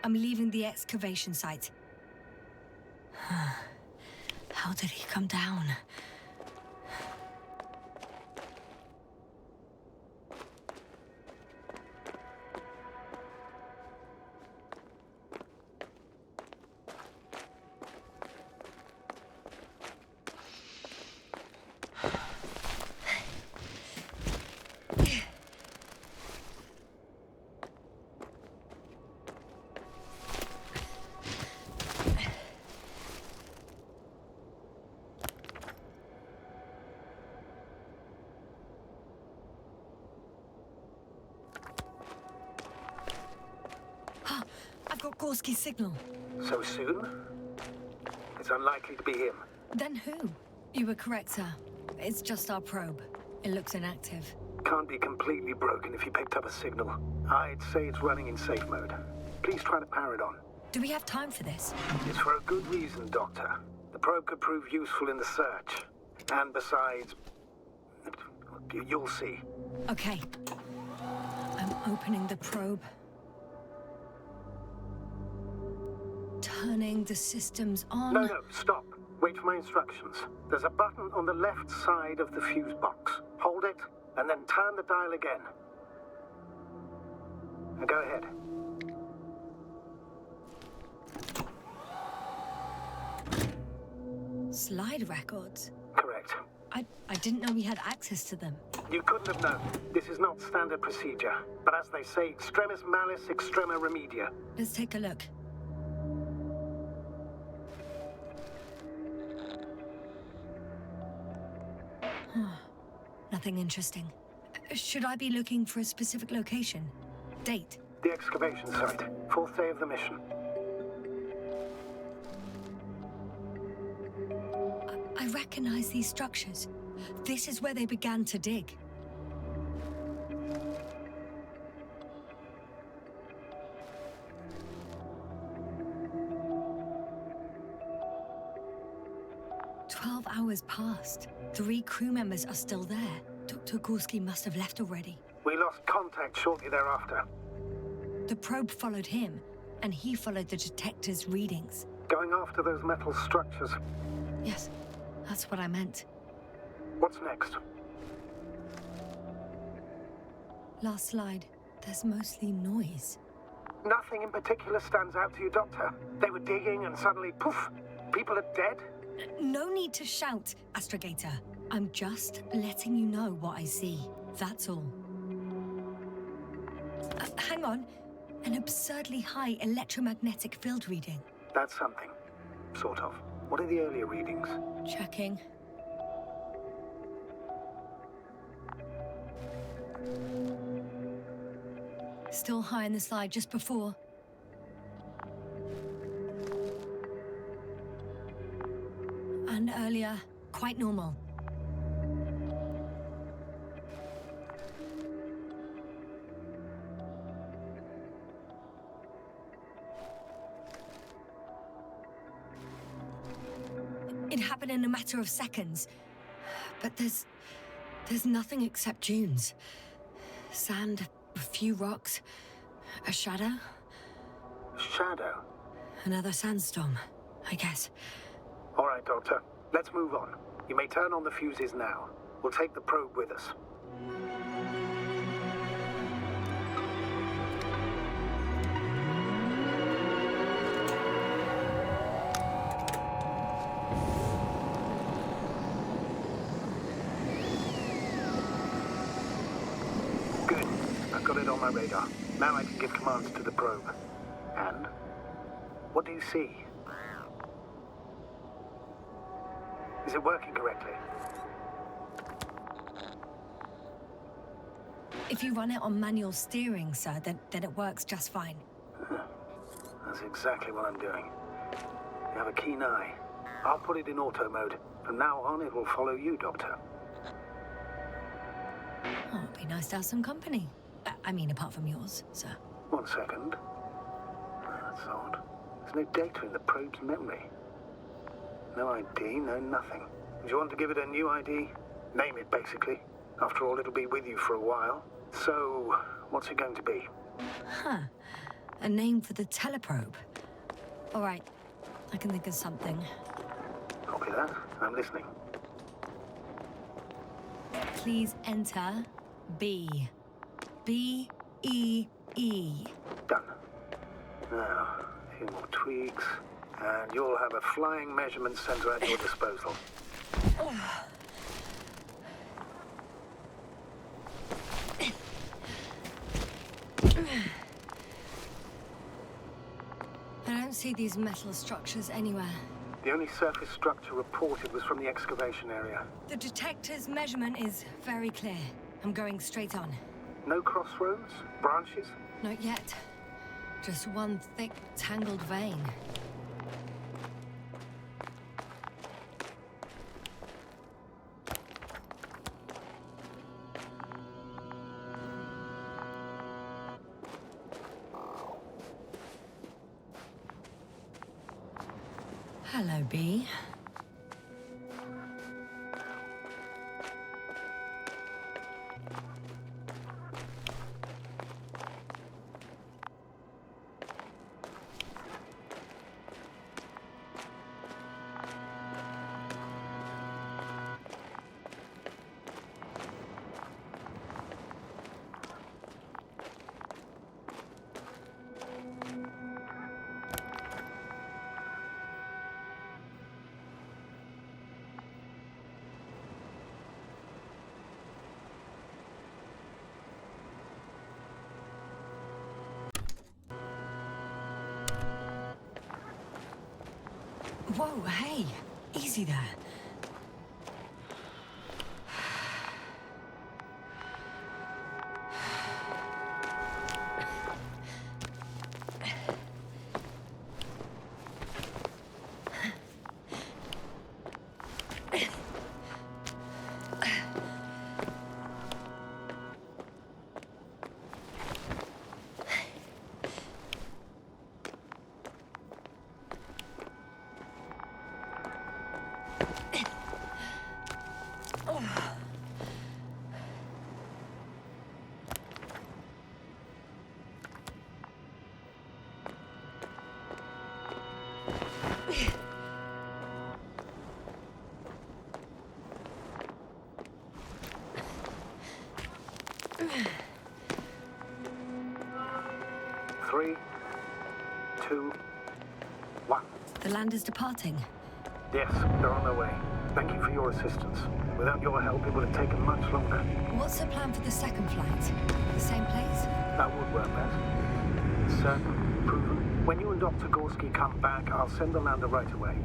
Speaker 1: I'm leaving the excavation site. How did he come down? I've got Gorski's signal.
Speaker 8: So soon? It's unlikely to be him.
Speaker 1: Then who? You were correct, sir. It's just our probe. It looks inactive.
Speaker 8: Can't be completely broken if you picked up a signal. I'd say it's running in safe mode. Please try to power it on.
Speaker 1: Do we have time for this?
Speaker 8: It's for a good reason, Doctor. The probe could prove useful in the search. And besides, you'll see.
Speaker 1: Okay. I'm opening the probe. Turning the systems on.
Speaker 8: No, stop. Wait for my instructions. There's a button on the left side of the fuse box. Hold it, and then turn the dial again. Now go ahead.
Speaker 1: Slide records?
Speaker 8: Correct.
Speaker 1: I didn't know we had access to them.
Speaker 8: You couldn't have known. This is not standard procedure. But as they say, extremis malice, extrema remedia.
Speaker 1: Let's take a look. Nothing interesting. Should I be looking for a specific location? Date?
Speaker 8: The excavation site. 4th day of the mission.
Speaker 1: I recognize these structures. This is where they began to dig. 12 hours passed. 3 crew members are still there. Dr. Gorski must have left already.
Speaker 8: We lost contact shortly thereafter.
Speaker 1: The probe followed him, and he followed the detector's readings.
Speaker 8: Going after those metal structures.
Speaker 1: Yes, that's what I meant.
Speaker 8: What's next?
Speaker 1: Last slide. There's mostly noise.
Speaker 8: Nothing in particular stands out to you, Doctor. They were digging and suddenly, poof, people are dead?
Speaker 1: No need to shout, Astrogator. I'm just letting you know what I see. That's all. Hang on. An absurdly high electromagnetic field reading.
Speaker 8: That's something. Sort of. What are the earlier readings?
Speaker 1: Checking. Still high in the slide just before. And earlier, quite normal. It happened in a matter of seconds. But there's nothing except dunes. Sand, a few rocks, a shadow.
Speaker 8: Shadow?
Speaker 1: Another sandstorm, I guess.
Speaker 8: All right, Doctor. Let's move on. You may turn on the fuses now. We'll take the probe with us. Good. I've got it on my radar. Now I can give commands to the probe. And? What do you see? Is it working correctly?
Speaker 1: If you run it on manual steering, sir, then it works just fine.
Speaker 8: That's exactly what I'm doing. You have a keen eye. I'll put it in auto mode. From now on, it will follow you, Doctor.
Speaker 1: Oh, it'd be nice to have some company. I mean, apart from yours, sir.
Speaker 8: 1 second. That's odd. There's no data in the probe's memory. No ID, no nothing. Do you want to give it a new ID? Name it, basically. After all, it'll be with you for a while. So, what's it going to be?
Speaker 1: Huh. A name for the teleprobe. All right. I can think of something.
Speaker 8: Copy that. I'm listening.
Speaker 1: Please enter B. B-E-E.
Speaker 8: Done. Now, a few more tweaks, and you'll have a flying measurement center at your disposal.
Speaker 1: I don't see these metal structures anywhere.
Speaker 8: The only surface structure reported was from the excavation area.
Speaker 1: The detector's measurement is very clear. I'm going straight on.
Speaker 8: No crossroads? Branches?
Speaker 1: Not yet. Just one thick, tangled vein. Hello, B. Whoa, hey! Easy there. The land is departing.
Speaker 8: Yes, they're on their way. Thank you for your assistance. Without your help, it would have taken much longer.
Speaker 1: What's the plan for the second flight? The same place?
Speaker 8: That would work best. Certain, proven. When you and Dr. Gorski come back, I'll send the lander right away.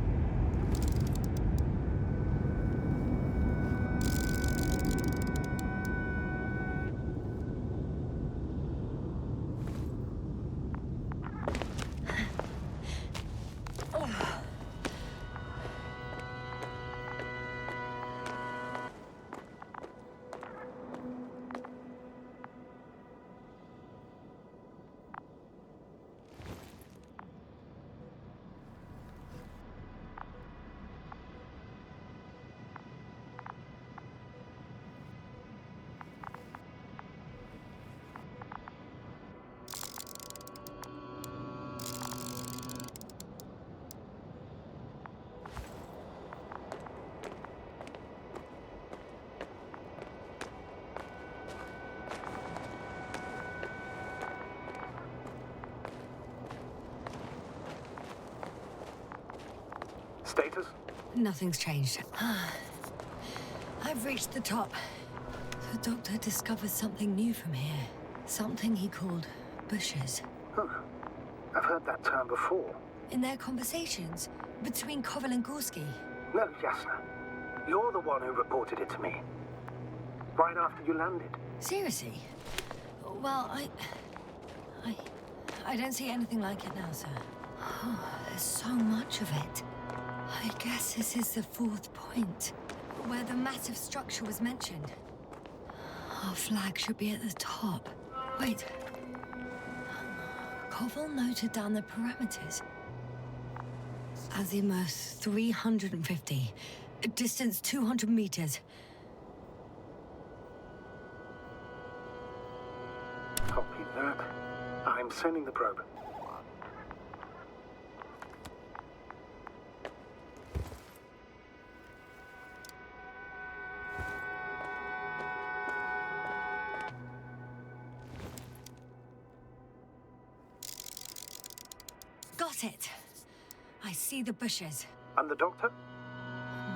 Speaker 8: Status?
Speaker 1: Nothing's changed. I've reached the top. The doctor discovered something new from here. Something he called bushes.
Speaker 8: Huh. I've heard that term before.
Speaker 1: In their conversations between Koval and Gorski.
Speaker 8: No, Jasna. You're the one who reported it to me. Right after you landed.
Speaker 1: Seriously? Well, I don't see anything like it now, sir. Oh, there's so much of it. I guess this is the fourth point, where the massive structure was mentioned. Our flag should be at the top. Wait. Koval noted down the parameters. Azimuth 350. Distance 200 meters.
Speaker 8: Copy that. I'm sending the probe.
Speaker 1: Got it. I see the bushes.
Speaker 8: And the doctor?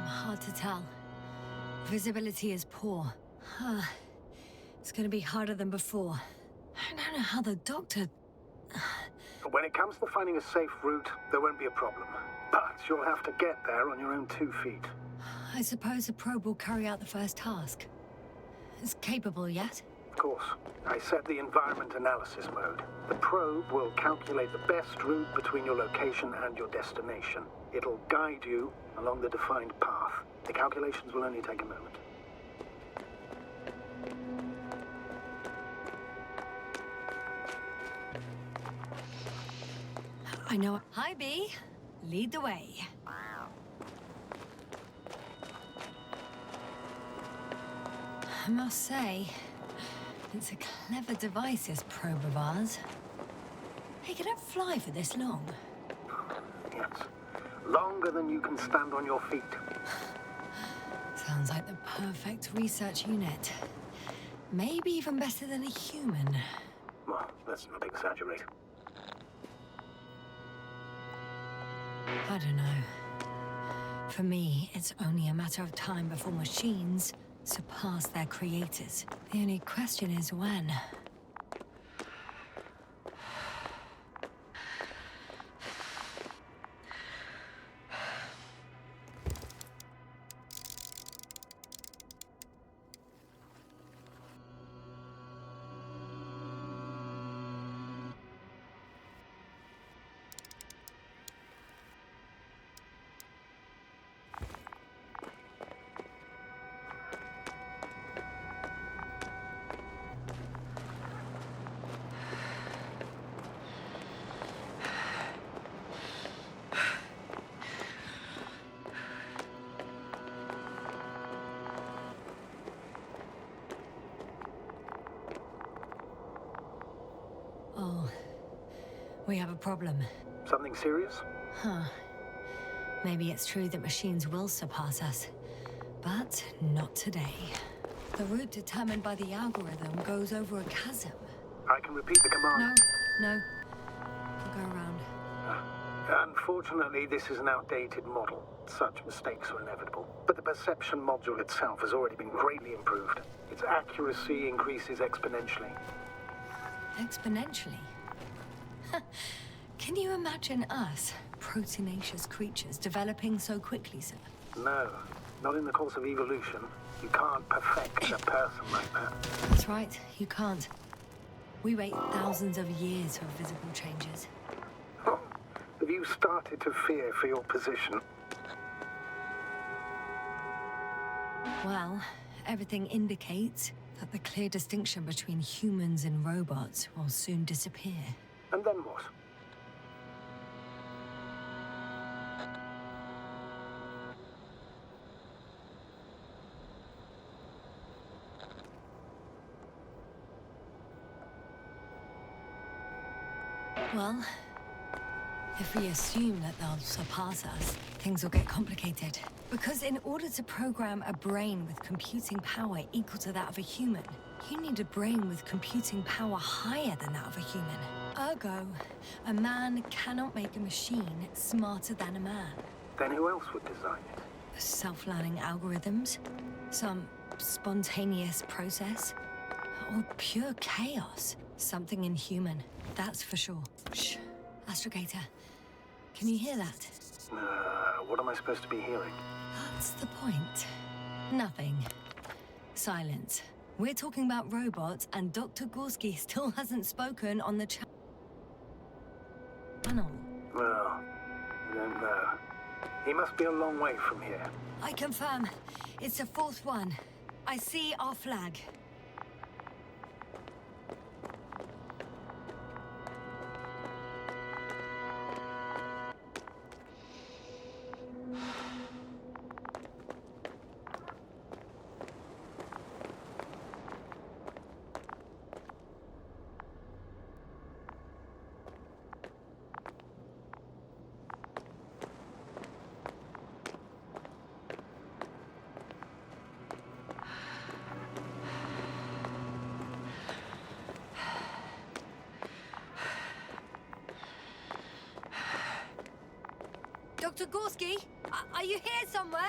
Speaker 1: Hard to tell. Visibility is poor. It's gonna be harder than before. I don't know how the doctor...
Speaker 8: When it comes to finding a safe route, there won't be a problem. But you'll have to get there on your own 2 feet.
Speaker 1: I suppose the probe will carry out the first task. It's capable yet?
Speaker 8: Of course. I set the environment analysis mode. The probe will calculate the best route between your location and your destination. It'll guide you along the defined path. The calculations will only take a moment.
Speaker 1: I know. Hi, B. Lead the way. I must say, it's a clever device, this probe of ours. Hey, can it fly for this long?
Speaker 8: Yes. Longer than you can stand on your feet.
Speaker 1: Sounds like the perfect research unit. Maybe even better than a human.
Speaker 8: Well, let's not exaggerate.
Speaker 1: I don't know. For me, it's only a matter of time before machines surpass their creators. The only question is when. Oh, we have a problem.
Speaker 8: Something serious?
Speaker 1: Huh. Maybe it's true that machines will surpass us, but not today. The route determined by the algorithm goes over a chasm.
Speaker 8: I can repeat the command.
Speaker 1: No. We'll go around.
Speaker 8: Unfortunately, this is an outdated model. Such mistakes are inevitable. But the perception module itself has already been greatly improved. Its accuracy increases exponentially.
Speaker 1: Exponentially? Can you imagine us, proteinaceous creatures, developing so quickly, sir?
Speaker 8: No, not in the course of evolution. You can't perfect a person like that.
Speaker 1: That's right, you can't. We wait thousands of years for visible changes.
Speaker 8: Oh, have you started to fear for your position?
Speaker 1: Well, everything indicates that the clear distinction between humans and robots will soon disappear.
Speaker 8: And then what?
Speaker 1: Well, if we assume that they'll surpass us, things will get complicated. Because in order to program a brain with computing power equal to that of a human, you need a brain with computing power higher than that of a human. Ergo, a man cannot make a machine smarter than a man.
Speaker 8: Then who else would design it?
Speaker 1: Self-learning algorithms? Some spontaneous process? Or pure chaos? Something inhuman, that's for sure. Shh. Astrogator, can you hear that?
Speaker 8: What am I supposed to be hearing?
Speaker 1: That's the point. Nothing. Silence. We're talking about robots, and Dr. Gorski still hasn't spoken on the channel.
Speaker 8: Well, I don't know. He must be a long way from here.
Speaker 1: I confirm. It's the fourth one. I see our flag. Dr. Gorski, are you here somewhere?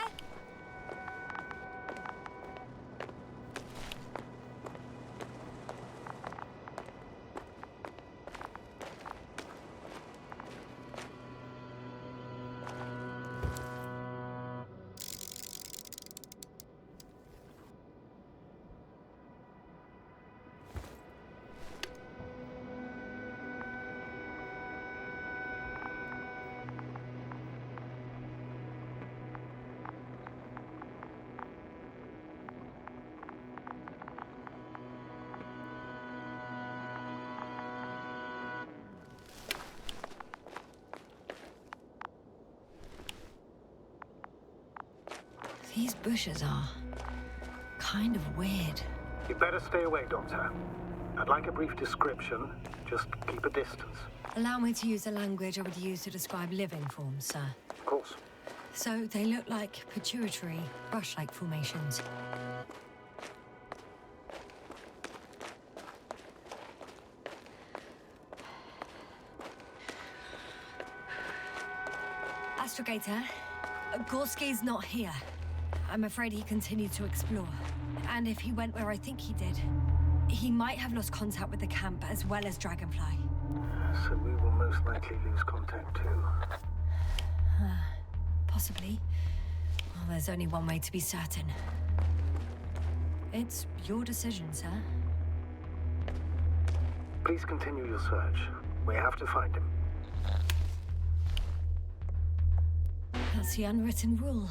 Speaker 1: These bushes are kind of weird.
Speaker 8: You'd better stay away, Doctor. I'd like a brief description. Just keep a distance.
Speaker 1: Allow me to use the language I would use to describe living forms, sir.
Speaker 8: Of course.
Speaker 1: So they look like pituitary, brush-like formations. Astrogator, Gorski's not here. I'm afraid he continued to explore. And if he went where I think he did, he might have lost contact with the camp as well as Dragonfly.
Speaker 8: So we will most likely lose contact too.
Speaker 1: Possibly. Well, there's only one way to be certain. It's your decision, sir.
Speaker 8: Please continue your search. We have to find him.
Speaker 1: That's the unwritten rule,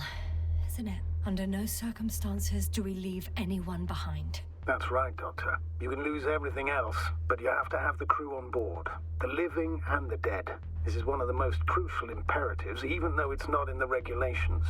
Speaker 1: isn't it? Under no circumstances do we leave anyone behind.
Speaker 8: That's right, Doctor. You can lose everything else, but you have to have the crew on board. The living and the dead. This is one of the most crucial imperatives, even though it's not in the regulations.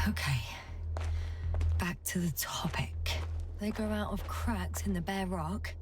Speaker 1: Okay. Back to the topic. They grow out of cracks in the bare rock.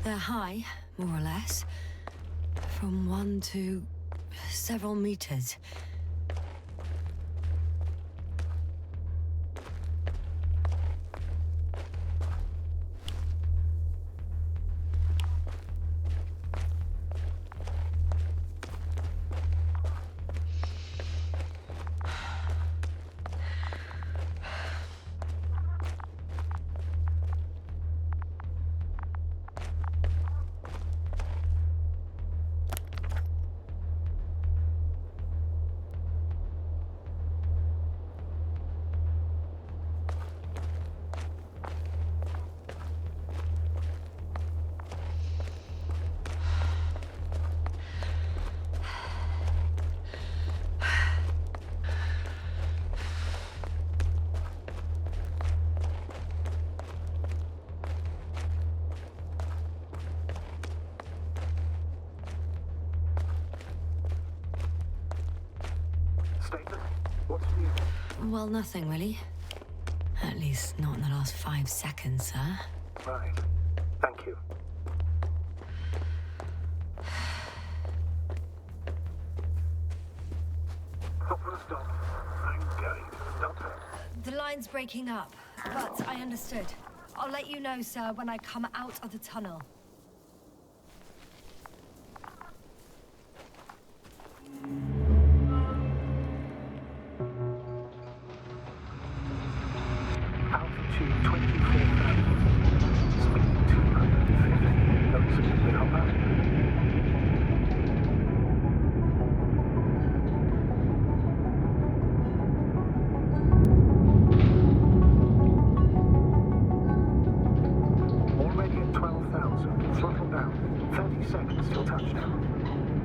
Speaker 1: They're high, more or less. From 1 to several meters.
Speaker 8: Status? What's new?
Speaker 1: Well, nothing really. At least not in the last 5 seconds, sir.
Speaker 8: Right. Thank you. Hopper, stop. I'm going. Doctor.
Speaker 1: The line's breaking up, but I understood. I'll let you know, sir, when I come out of the tunnel.
Speaker 8: Altitude 24,000. Speed 250. Noticeably, Hopper. Already at 12,000. Throttle down. 30 seconds till touchdown.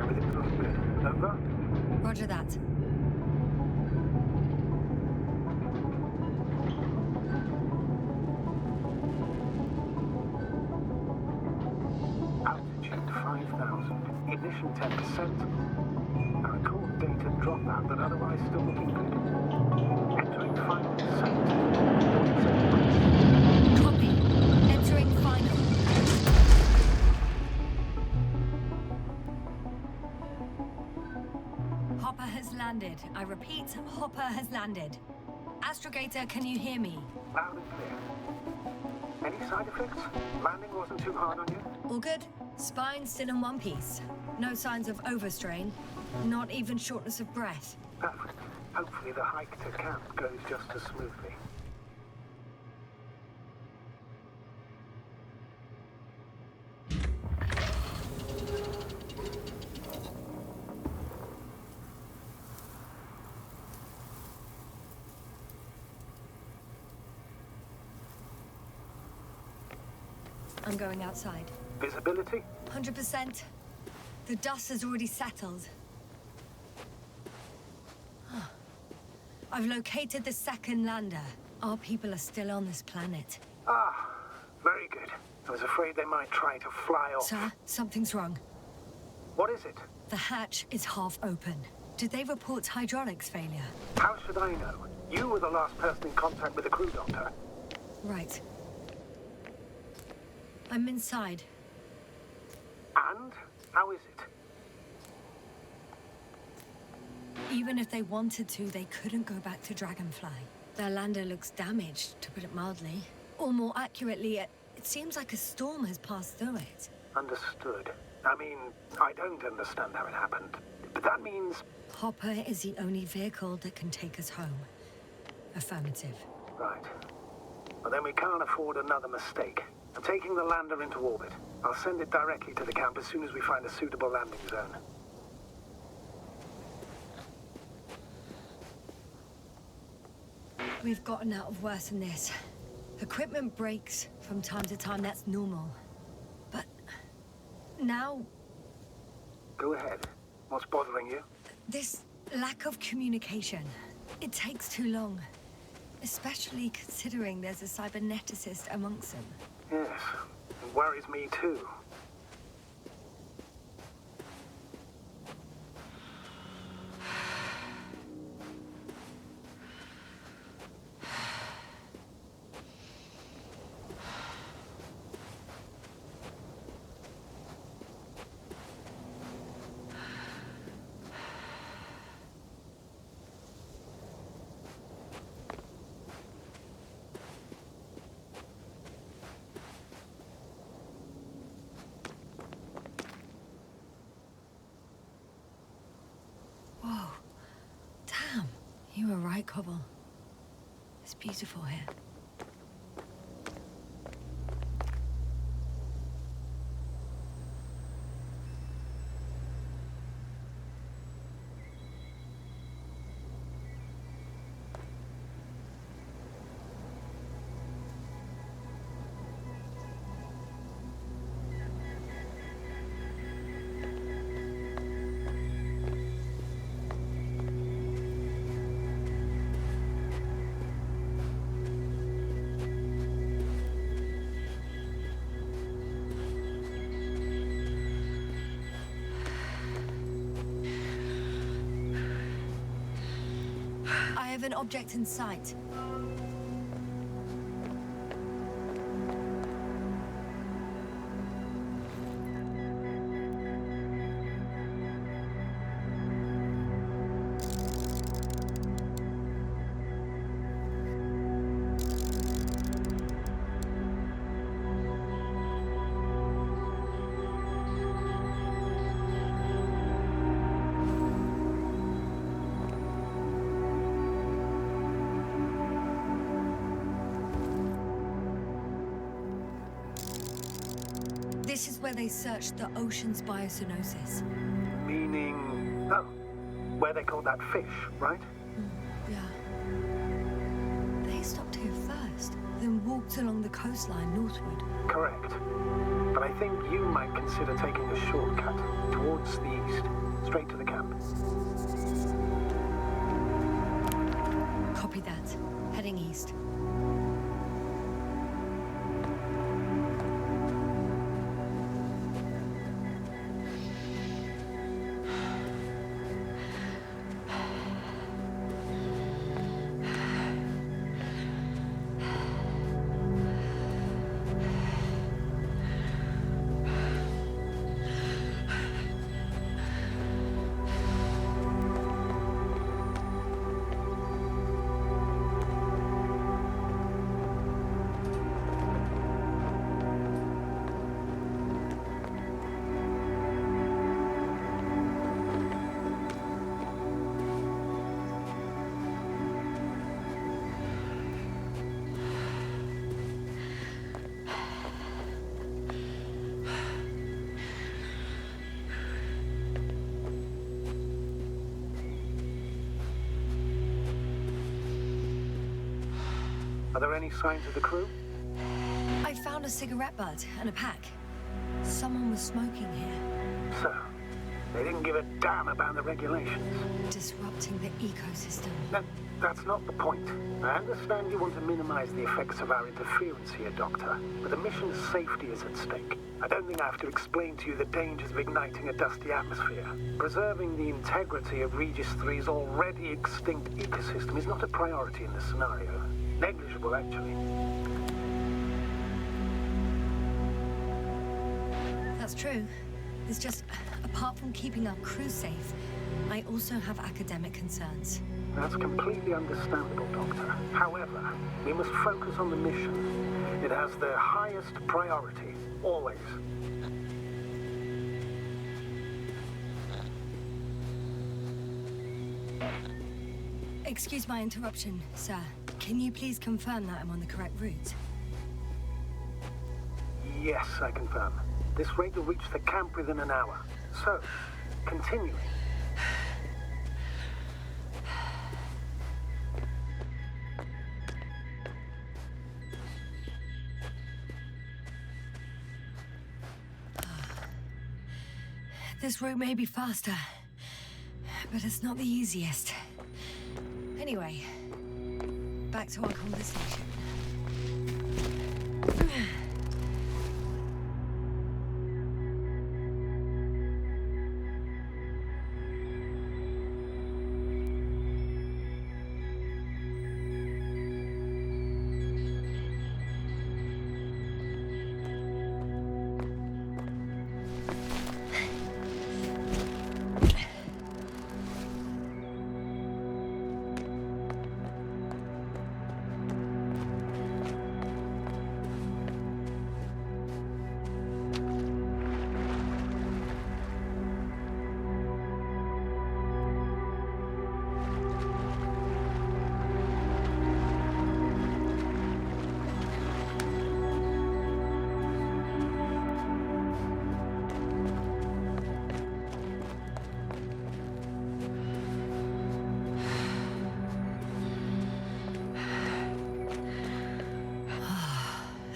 Speaker 8: Everything's looking good. Over?
Speaker 1: Roger that.
Speaker 8: Altitude 5,000. Ignition 10%. I record data dropout, but otherwise still looking good. Entering final descent.
Speaker 1: Copy. Entering final. Hopper has landed. I repeat, Hopper has landed. Astrogator, can you hear me?
Speaker 8: Loud and clear. Any side effects? Landing wasn't too hard on you?
Speaker 1: All good? Spine still in one piece. No signs of overstrain. Not even shortness of breath.
Speaker 8: Perfect. Hopefully the hike to camp goes just as smoothly.
Speaker 1: I'm going outside.
Speaker 8: Visibility?
Speaker 1: 100%. The dust has already settled. I've located the second lander. Our people are still on this planet.
Speaker 8: Ah, very good. I was afraid they might try to fly off.
Speaker 1: Sir, something's wrong.
Speaker 8: What is it?
Speaker 1: The hatch is half open. Did they report hydraulics failure?
Speaker 8: How should I know? You were the last person in contact with the crew, Doctor.
Speaker 1: Right. I'm inside.
Speaker 8: And? How is it?
Speaker 1: Even if they wanted to, they couldn't go back to Dragonfly. Their lander looks damaged, to put it mildly. Or more accurately, it seems like a storm has passed through it.
Speaker 8: Understood. I mean, I don't understand how it happened. But that means...
Speaker 1: Hopper is the only vehicle that can take us home. Affirmative.
Speaker 8: Right. Well, then we can't afford another mistake. I'm taking the lander into orbit. I'll send it directly to the camp as soon as we find a suitable landing zone.
Speaker 1: We've gotten out of worse than this. Equipment breaks from time to time, that's normal. But now...
Speaker 8: Go ahead. What's bothering you?
Speaker 1: This lack of communication. It takes too long. Especially considering there's a cyberneticist amongst them.
Speaker 8: Yes, it worries me too.
Speaker 1: Whoa. Damn. You were right, Cobble. It's beautiful here. I have an object in sight. This is where they searched the ocean's biocenosis.
Speaker 8: Meaning... Oh, where they caught that fish, right?
Speaker 1: Yeah. They stopped here first, then walked along the coastline northward.
Speaker 8: Correct. But I think you might consider taking a shortcut towards the east, straight to the camp.
Speaker 1: Copy that. Heading east.
Speaker 8: Are there any signs of the crew?
Speaker 1: I found a cigarette butt and a pack. Someone was smoking here.
Speaker 8: So, they didn't give a damn about the regulations.
Speaker 1: Disrupting the ecosystem.
Speaker 8: That's not the point. I understand you want to minimize the effects of our interference here, Doctor, but the mission's safety is at stake. I don't think I have to explain to you the dangers of igniting a dusty atmosphere. Preserving the integrity of Regis 3's already extinct ecosystem is not a priority in this scenario. Negligible, actually.
Speaker 1: That's true. It's just, apart from keeping our crew safe, I also have academic concerns.
Speaker 8: That's completely understandable, Doctor. However, we must focus on the mission. It has the highest priority, always.
Speaker 1: Excuse my interruption, sir. Can you please confirm that I'm on the correct route?
Speaker 8: Yes, I confirm. This rate will reach the camp within an hour. So, continuing.
Speaker 1: This route may be faster, but it's not the easiest. Anyway, back to our conversation.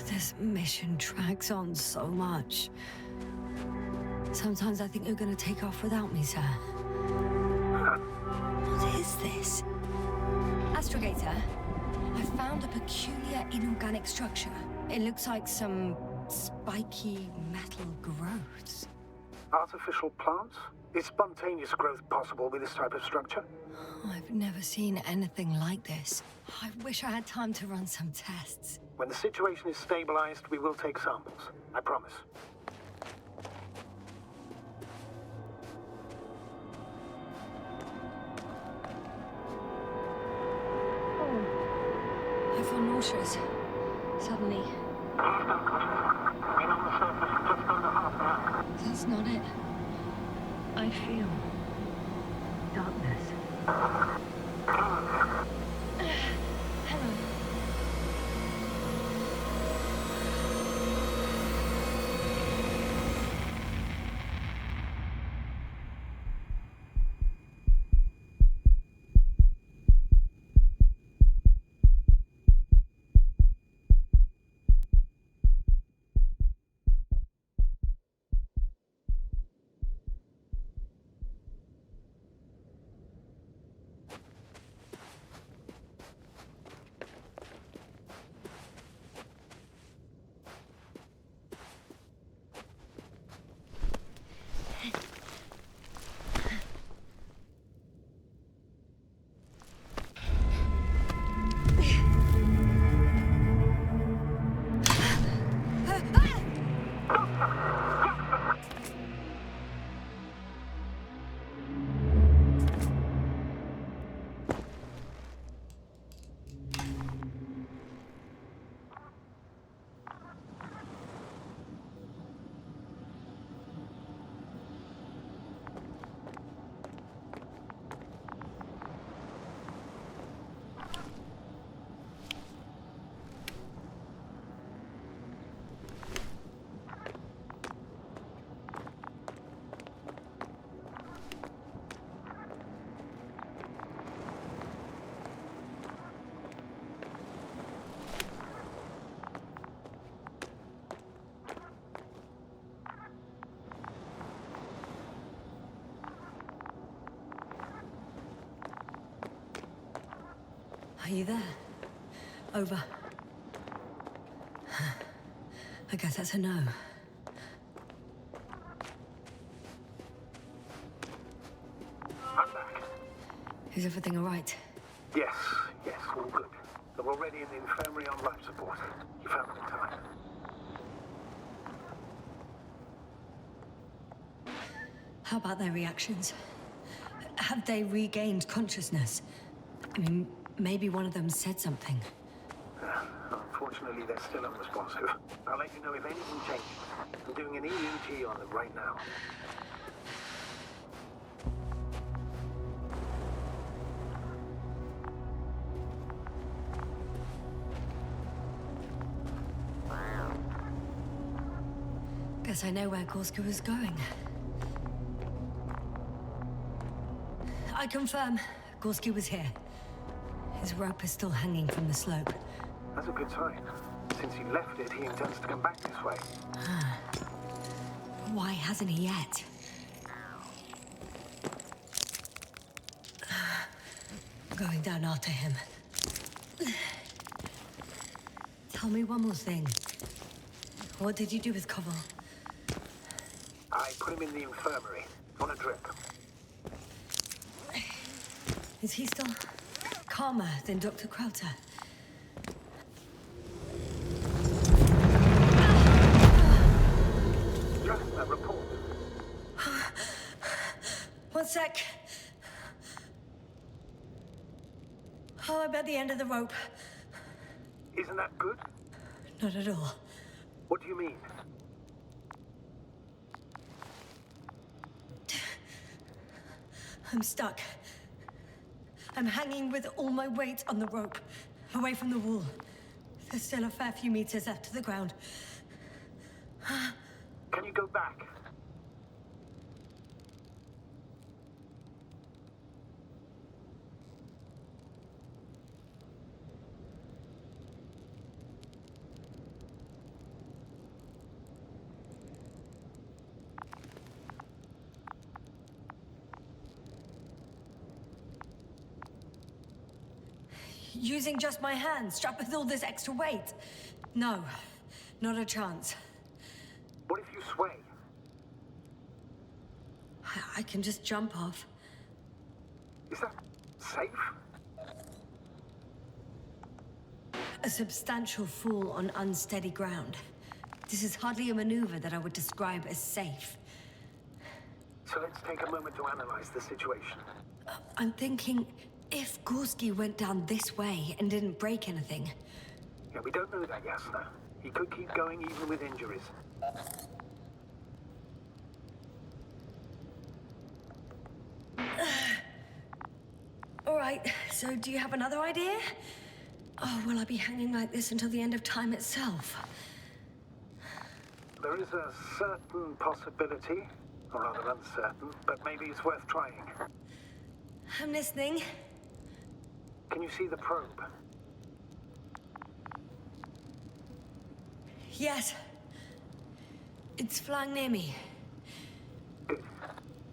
Speaker 1: This mission drags on so much. Sometimes I think you're gonna take off without me, sir. What is this? Astrogator, I found a peculiar inorganic structure. It looks like some spiky metal growths.
Speaker 8: Artificial plants? Is spontaneous growth possible with this type of structure?
Speaker 1: I've never seen anything like this. I wish I had time to run some tests.
Speaker 8: When the situation is stabilized, we will take samples. I promise.
Speaker 1: I feel nauseous. Suddenly. That's not it. I feel darkness. Hang on. Are you there? Over. I guess that's a no.
Speaker 8: I'm back.
Speaker 1: Is everything all right?
Speaker 8: Yes, all good. They're already in the infirmary on life support. You found them in time.
Speaker 1: How about their reactions? Have they regained consciousness? I mean, maybe one of them said something.
Speaker 8: Unfortunately, they're still unresponsive. I'll let you know if anything changes. I'm doing an EEG on them right now.
Speaker 1: Guess I know where Gorski was going. I confirm, Gorski was here. His rope is still hanging from the slope.
Speaker 8: That's a good sign. Since he left it, he intends to come back this way.
Speaker 1: Why hasn't he yet? Going down after him. Tell me one more thing. What did you do with Koval?
Speaker 8: I put him in the infirmary, on a drip.
Speaker 1: Is he still calmer than Dr. Krauter?
Speaker 8: Just a report.
Speaker 1: One sec. Oh, I'm at the end of the rope.
Speaker 8: Isn't that good?
Speaker 1: Not at all.
Speaker 8: What do you mean?
Speaker 1: I'm stuck. I'm hanging with all my weight on the rope, away from the wall. There's still a fair few meters left to the ground.
Speaker 8: Can you go back?
Speaker 1: Using just my hands, strapped with all this extra weight? No, not a chance.
Speaker 8: What if you sway?
Speaker 1: I can just jump off.
Speaker 8: Is that safe?
Speaker 1: A substantial fall on unsteady ground. This is hardly a maneuver that I would describe as safe.
Speaker 8: So let's take a moment to analyze the situation.
Speaker 1: I'm thinking, if Gorski went down this way and didn't break anything...
Speaker 8: Yeah, we don't know that, Yasna. He could keep going even with injuries.
Speaker 1: All right, so do you have another idea? Oh, will I be hanging like this until the end of time itself?
Speaker 8: There is a certain possibility, or rather uncertain, but maybe it's worth trying.
Speaker 1: I'm listening.
Speaker 8: Can you see the probe?
Speaker 1: Yes. It's flying near me.
Speaker 8: Good.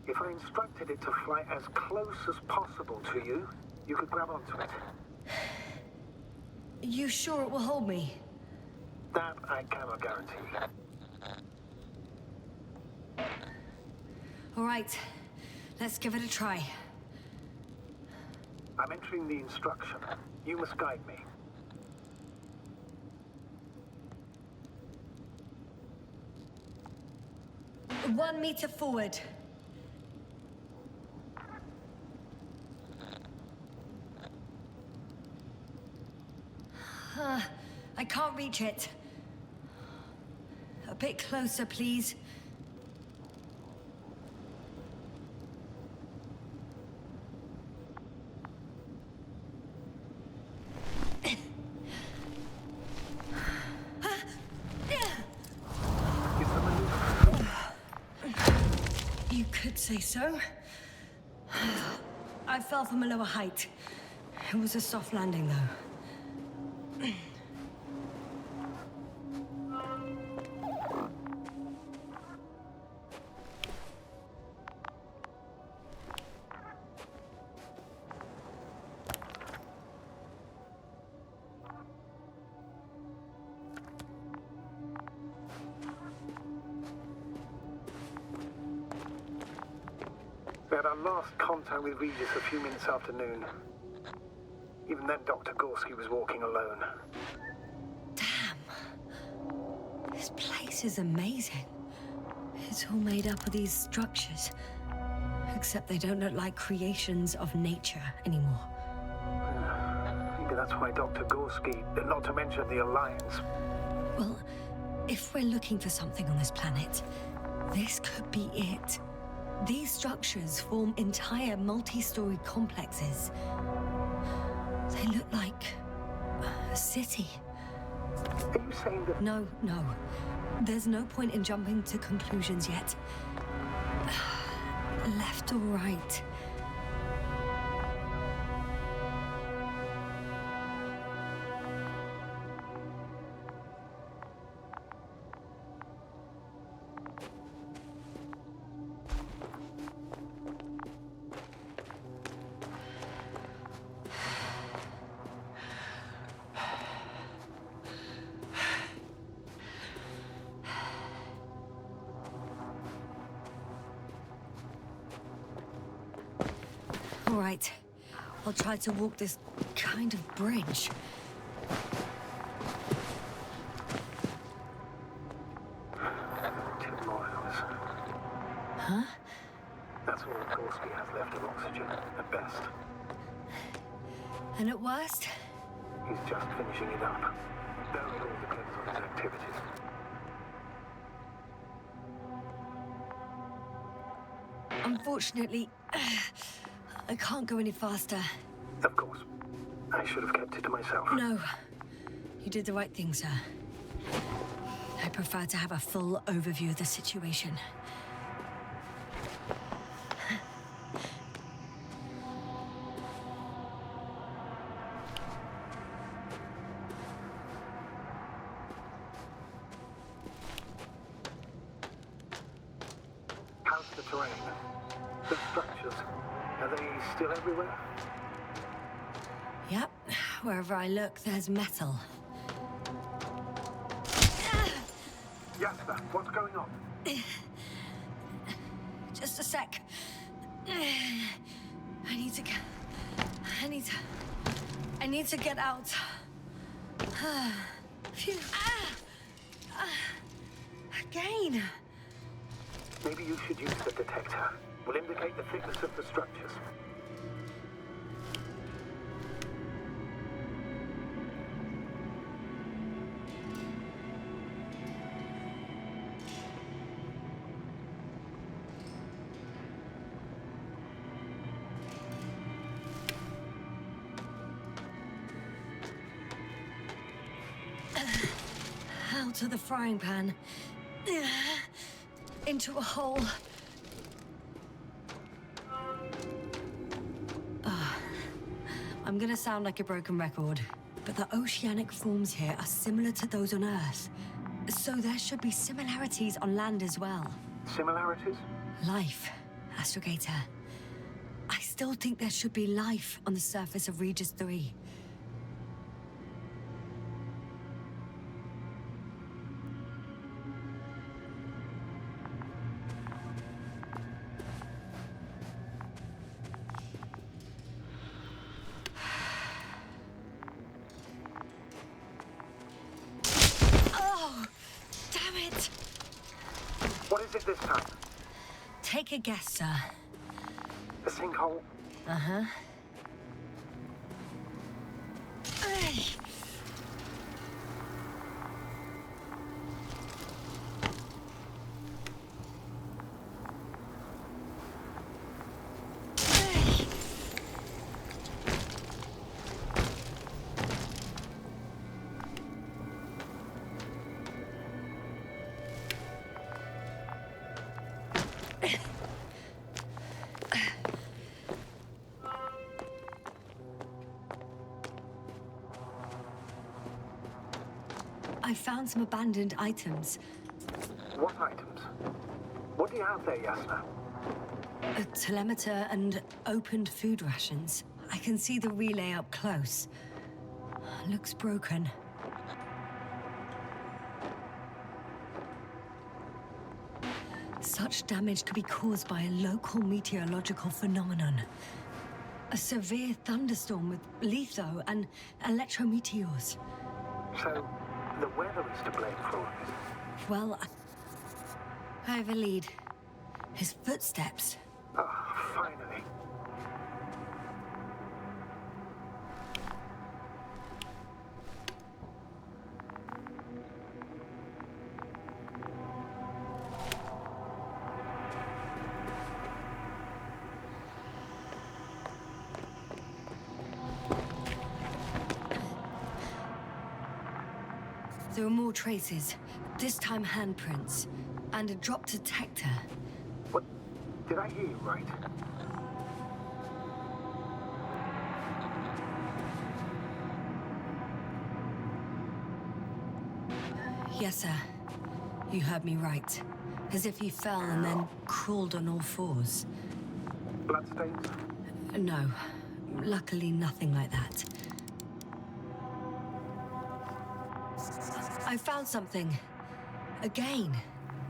Speaker 8: If I instructed it to fly as close as possible to you, you could grab onto it.
Speaker 1: You sure it will hold me?
Speaker 8: That I cannot guarantee.
Speaker 1: All right, let's give it a try.
Speaker 8: I'm entering the instruction. You must guide me.
Speaker 1: One meter forward. I can't reach it. A bit closer, please. You could say so. I fell from a lower height. It was a soft landing, though.
Speaker 8: We had our last contact with Regis a few minutes after noon. Even then, Dr. Gorski was walking alone.
Speaker 1: Damn. This place is amazing. It's all made up of these structures. Except they don't look like creations of nature anymore.
Speaker 8: Maybe that's why Dr. Gorski, not to mention the Alliance...
Speaker 1: Well, if we're looking for something on this planet, this could be it. These structures form entire multi-story complexes. They look like a city.
Speaker 8: Are you saying that...
Speaker 1: No. There's no point in jumping to conclusions yet. Left or right? All right. I'll try to walk this kind of bridge.
Speaker 8: 2 miles.
Speaker 1: Huh?
Speaker 8: That's all Gorski has left of oxygen, at best.
Speaker 1: And at worst?
Speaker 8: He's just finishing it up. Though it all depends on his activities.
Speaker 1: Unfortunately, I can't go any faster.
Speaker 8: Of course. I should have kept it to myself.
Speaker 1: No. You did the right thing, sir. I prefer to have a full overview of the situation.
Speaker 8: How's the terrain? The structures, are they still everywhere?
Speaker 1: Yep. Wherever I look, there's metal.
Speaker 8: Jasper, what's going on?
Speaker 1: Just a sec. I need to get out. Phew. Again.
Speaker 8: Maybe you should use the detector. Will indicate the thickness of the structures.
Speaker 1: Out of the frying pan. Into a hole. I'm gonna sound like a broken record, but the oceanic forms here are similar to those on Earth. So there should be similarities on land as well.
Speaker 8: Similarities?
Speaker 1: Life, Astrogator. I still think there should be life on the surface of Regis 3.
Speaker 8: What is it this time?
Speaker 1: Take a guess, sir.
Speaker 8: A sinkhole?
Speaker 1: Uh-huh. I found some abandoned items.
Speaker 8: What items? What do you have there, Yasna?
Speaker 1: A telemeter and opened food rations. I can see the relay up close. Looks broken. Such damage could be caused by a local meteorological phenomenon. A severe thunderstorm with litho and electrometeors.
Speaker 8: So, the weather is to blame for it.
Speaker 1: Well, I have a lead. His footsteps.
Speaker 8: Ah, finally.
Speaker 1: There are more traces. This time handprints. And a drop detector.
Speaker 8: What? Did I hear you right?
Speaker 1: Yes, sir. You heard me right. As if he fell and then crawled on all fours.
Speaker 8: Bloodstains?
Speaker 1: No. Luckily, nothing like that. I found something. Again.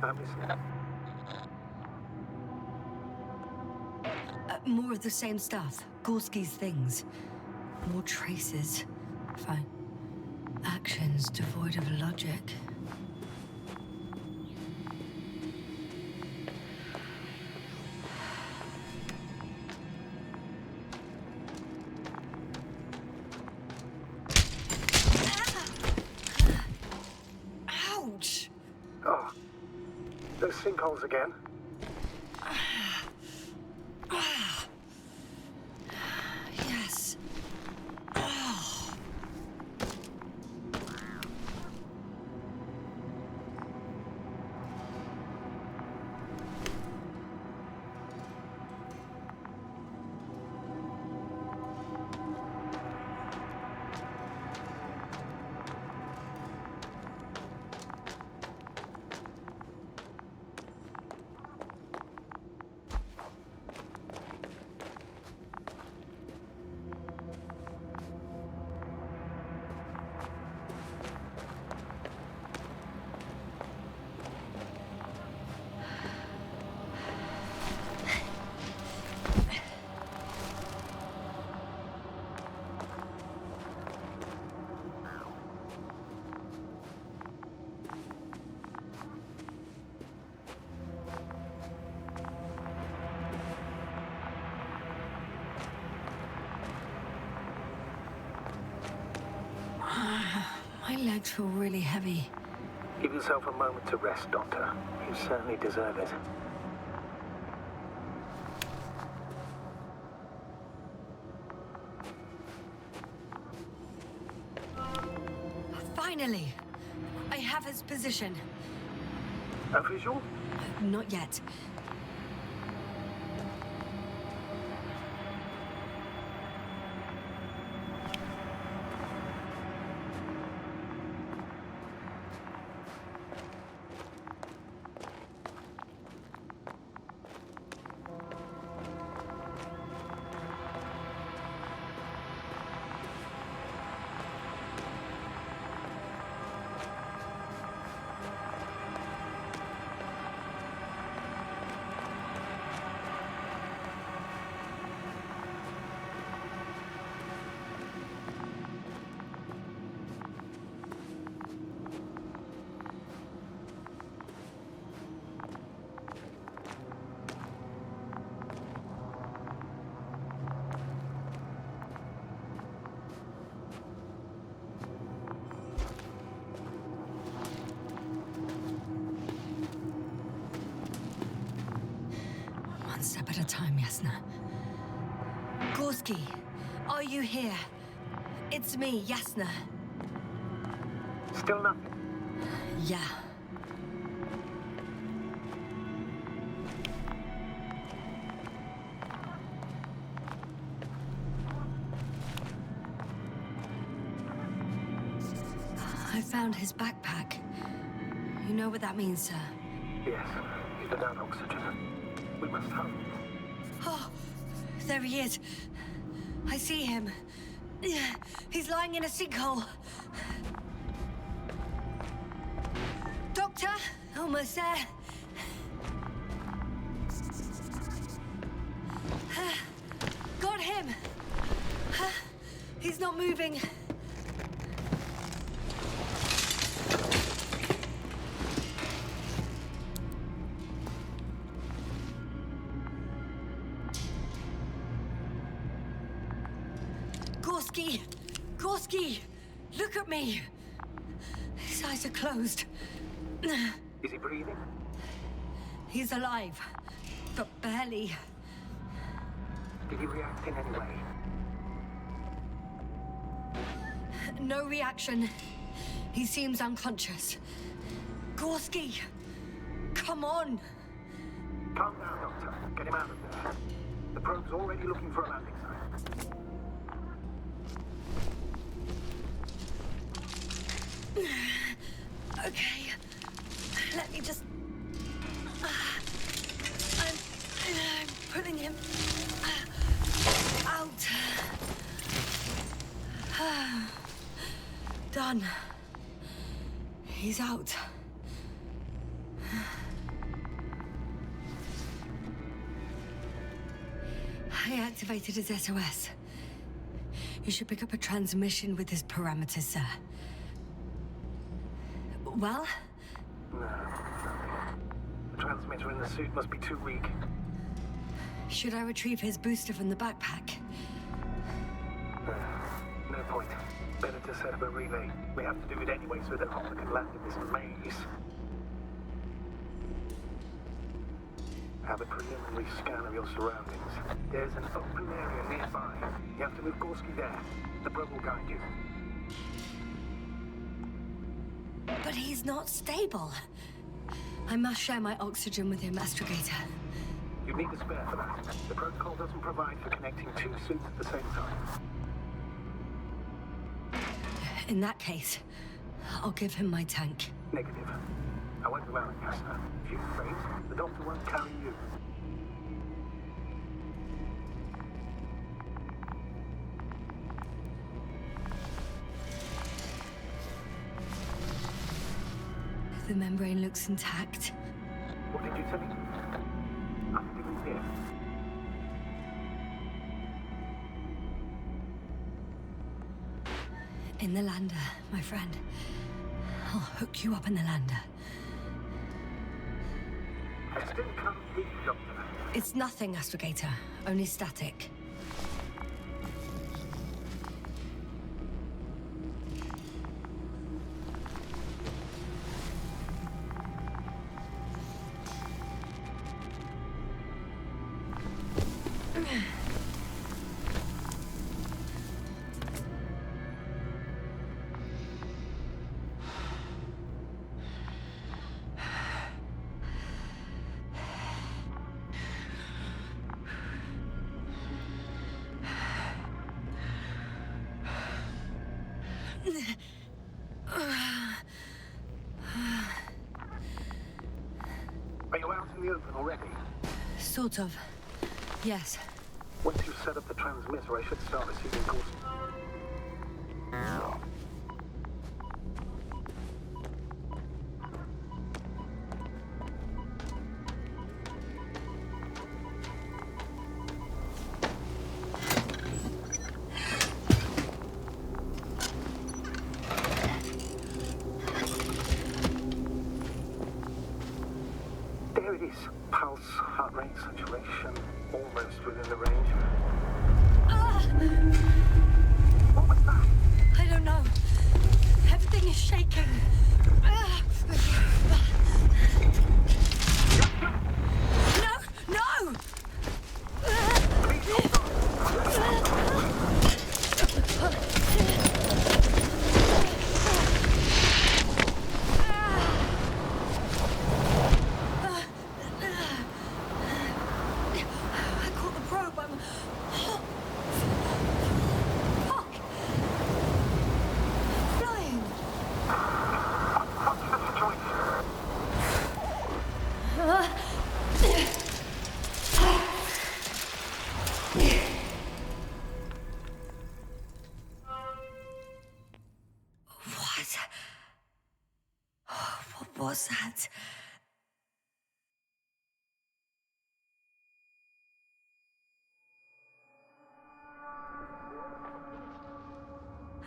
Speaker 8: I'm listening.
Speaker 1: More of the same stuff. Gorski's things. More traces. Fine. Actions devoid of logic. Ouch!
Speaker 8: Oh, those sinkholes again?
Speaker 1: Yes. My legs feel really heavy.
Speaker 8: Give yourself a moment to rest, Doctor. You certainly deserve it.
Speaker 1: Finally! I have his position.
Speaker 8: A visual?
Speaker 1: Not yet. One step at a time, Yasna. Gorski, are you here? It's me, Yasna.
Speaker 8: Still nothing.
Speaker 1: Yeah. I found his backpack. You know what that means, sir?
Speaker 8: Yes, he's without oxygen. We must hurry.
Speaker 1: Oh, there he is. I see him. He's lying in a sinkhole. Doctor, almost there. Got him. He's not moving. Gorski! Gorski! Look at me! His eyes are closed.
Speaker 8: Is he breathing?
Speaker 1: He's alive, but barely.
Speaker 8: Did he react in any way?
Speaker 1: No reaction. He seems unconscious. Gorski! Come on!
Speaker 8: Calm down, Doctor. Get him out of there. The probe's already looking for a landing site.
Speaker 1: Okay. Let me just... I'm pulling him out. Done. He's out. I activated his SOS. You should pick up a transmission with his parameters, sir. Well?
Speaker 8: No. The transmitter in the suit must be too weak.
Speaker 1: Should I retrieve his booster from the backpack?
Speaker 8: No point. Better to set up a relay. We have to do it anyway so that Hopper can land in this maze. Have a preliminary scan of your surroundings. There's an open area nearby. You have to move Gorski there. The probe will guide you.
Speaker 1: But he's not stable. I must share my oxygen with him, Astrogator.
Speaker 8: You need a spare for that. The protocol doesn't provide for connecting two suits at the same time.
Speaker 1: In that case, I'll give him my tank.
Speaker 8: Negative. I won't allow it, Casper. If you faint, the doctor won't carry you.
Speaker 1: The membrane looks intact.
Speaker 8: What did you say? I didn't hear.
Speaker 1: In the lander, my friend. I'll hook you up in the lander.
Speaker 8: I still can't hear you, Doctor.
Speaker 1: It's nothing, Astrogator. Only static.
Speaker 8: Are you out in the open already?
Speaker 1: Sort of. Yes.
Speaker 8: Once you've set up the transmitter, I should start receiving calls. There it is. Pulse, heart rate, saturation, almost within the range. What was that?
Speaker 1: I don't know. Everything is shaking. No! No! I caught the probe. I'm... Fuck! Flying!
Speaker 8: What's the situation?
Speaker 1: What was that?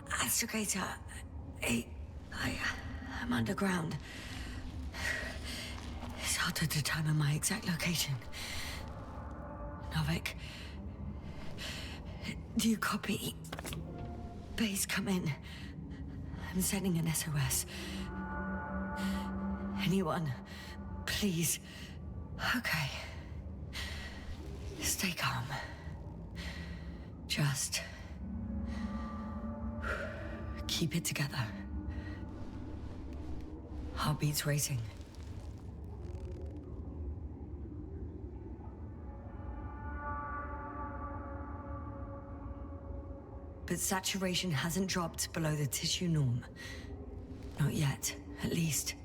Speaker 1: Astrogator, I'm underground. It's hard to determine my exact location. Novik, do you copy? Base, come in. I'm sending an SOS. Anyone, please. Okay. Stay calm. Just keep it together. Heartbeats racing. But saturation hasn't dropped below the tissue norm. Not yet, at least.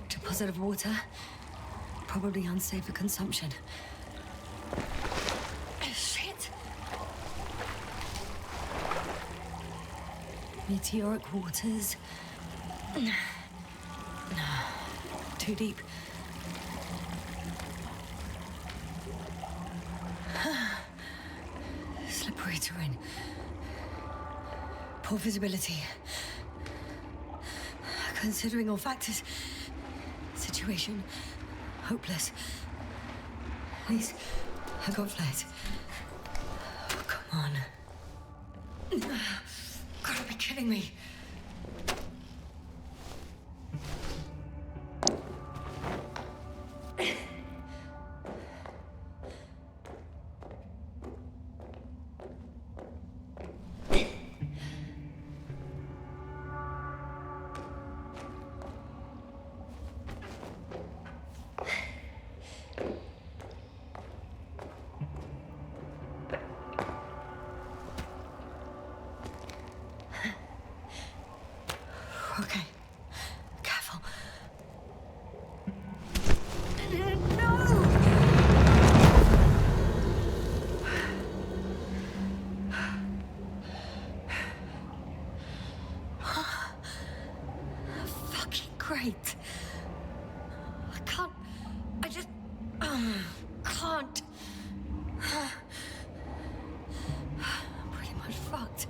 Speaker 1: Deposit of water, probably unsafe for consumption. Shit! Meteoric waters. Too deep. Slippery terrain. Poor visibility. Considering all factors, situation hopeless. At least I got flares. Oh, come on. Gotta be kidding me. Okay. Careful. No! Fucking great. I can't. I just. Can't. I'm pretty much fucked.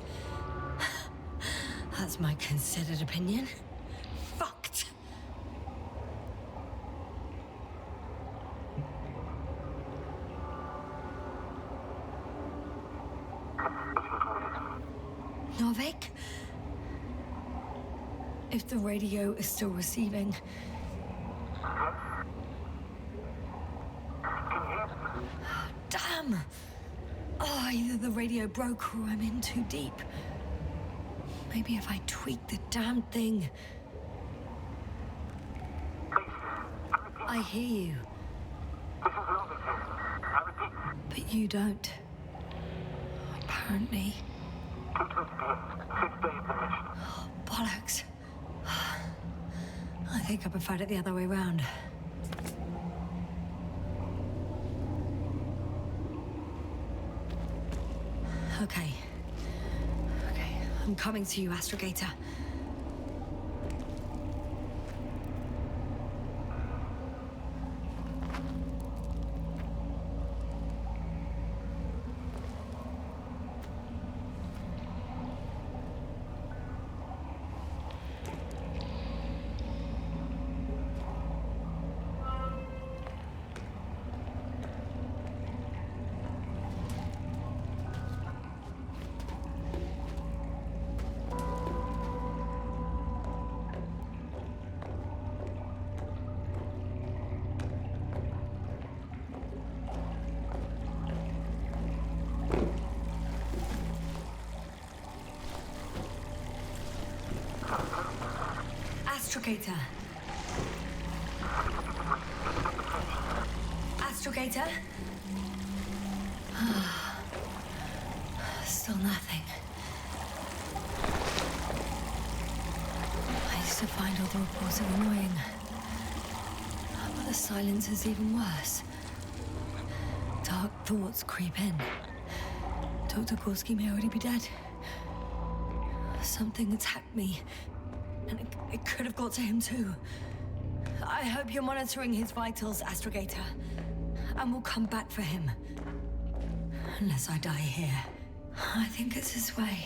Speaker 1: That's my considered opinion. Fucked. Novik? If the radio is still receiving. Damn! Oh, either the radio broke or I'm in too deep. Maybe if I tweak the damn thing. I hear you. But you don't. Apparently. Oh, bollocks. I think I preferred it the other way around. Okay. I'm coming to you, Astrogator. Astrogator. Astrogator? Still nothing. I used to find all the reports annoying. But the silence is even worse. Dark thoughts creep in. Dr. Gorski may already be dead. Something attacked me. And it could have got to him too. I hope you're monitoring his vitals, Astrogator. And we'll come back for him. Unless I die here. I think it's his way.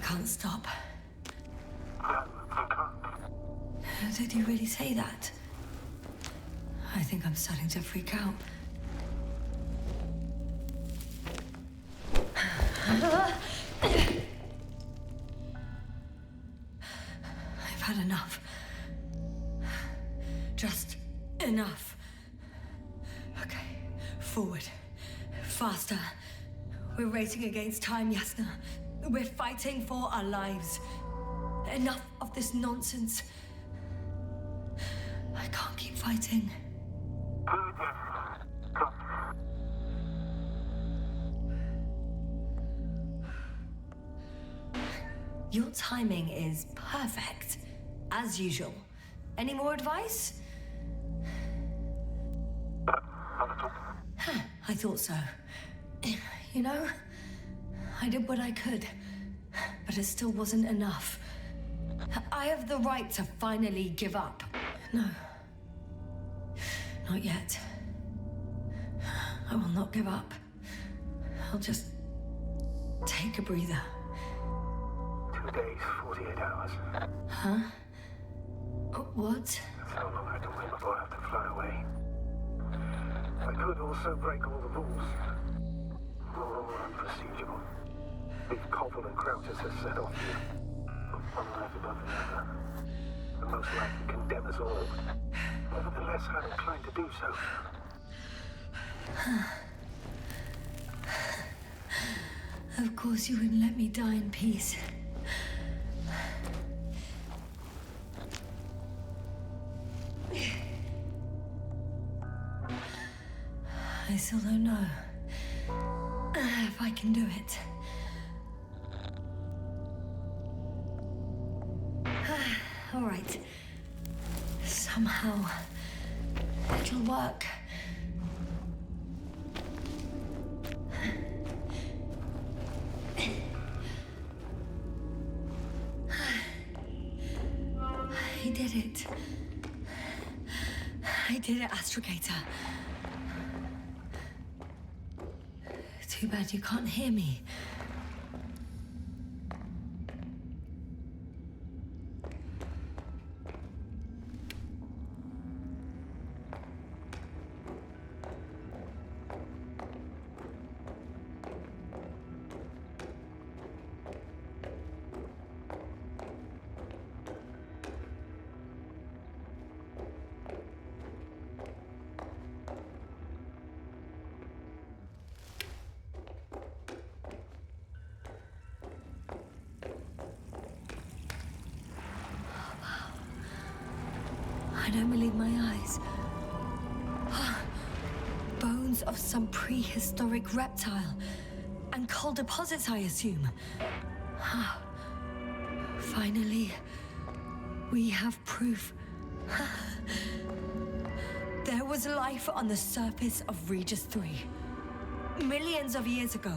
Speaker 1: can't stop.
Speaker 8: No, you can't.
Speaker 1: Did you really say that? I think I'm starting to freak out. I've had enough. Just enough. Okay, forward. Faster. We're racing against time, Yasna. We're fighting for our lives. Enough of this nonsense. I can't keep fighting. Your timing is perfect, as usual. Any more advice? I thought so. You know, I did what I could, but it still wasn't enough. I have the right to finally give up. No. Not yet. I will not give up. I'll just take a breather.
Speaker 8: 2 days, 48 hours.
Speaker 1: Huh? What?
Speaker 8: That's how long I had to wait before I have to fly away. I could also break all the rules. All unprocedural. If Koppel and Krauters has set off here, one life above another, and most likely condemn us all. Nevertheless, I'm inclined to do so.
Speaker 1: Of course you wouldn't let me die in peace. I still don't know if I can do it. All right. Somehow it'll work. I did it. I did it, Astrogator. Too bad you can't hear me. I don't believe my eyes. Bones of some prehistoric reptile. And coal deposits, I assume. Finally, we have proof. There was life on the surface of Regis 3. Millions of years ago.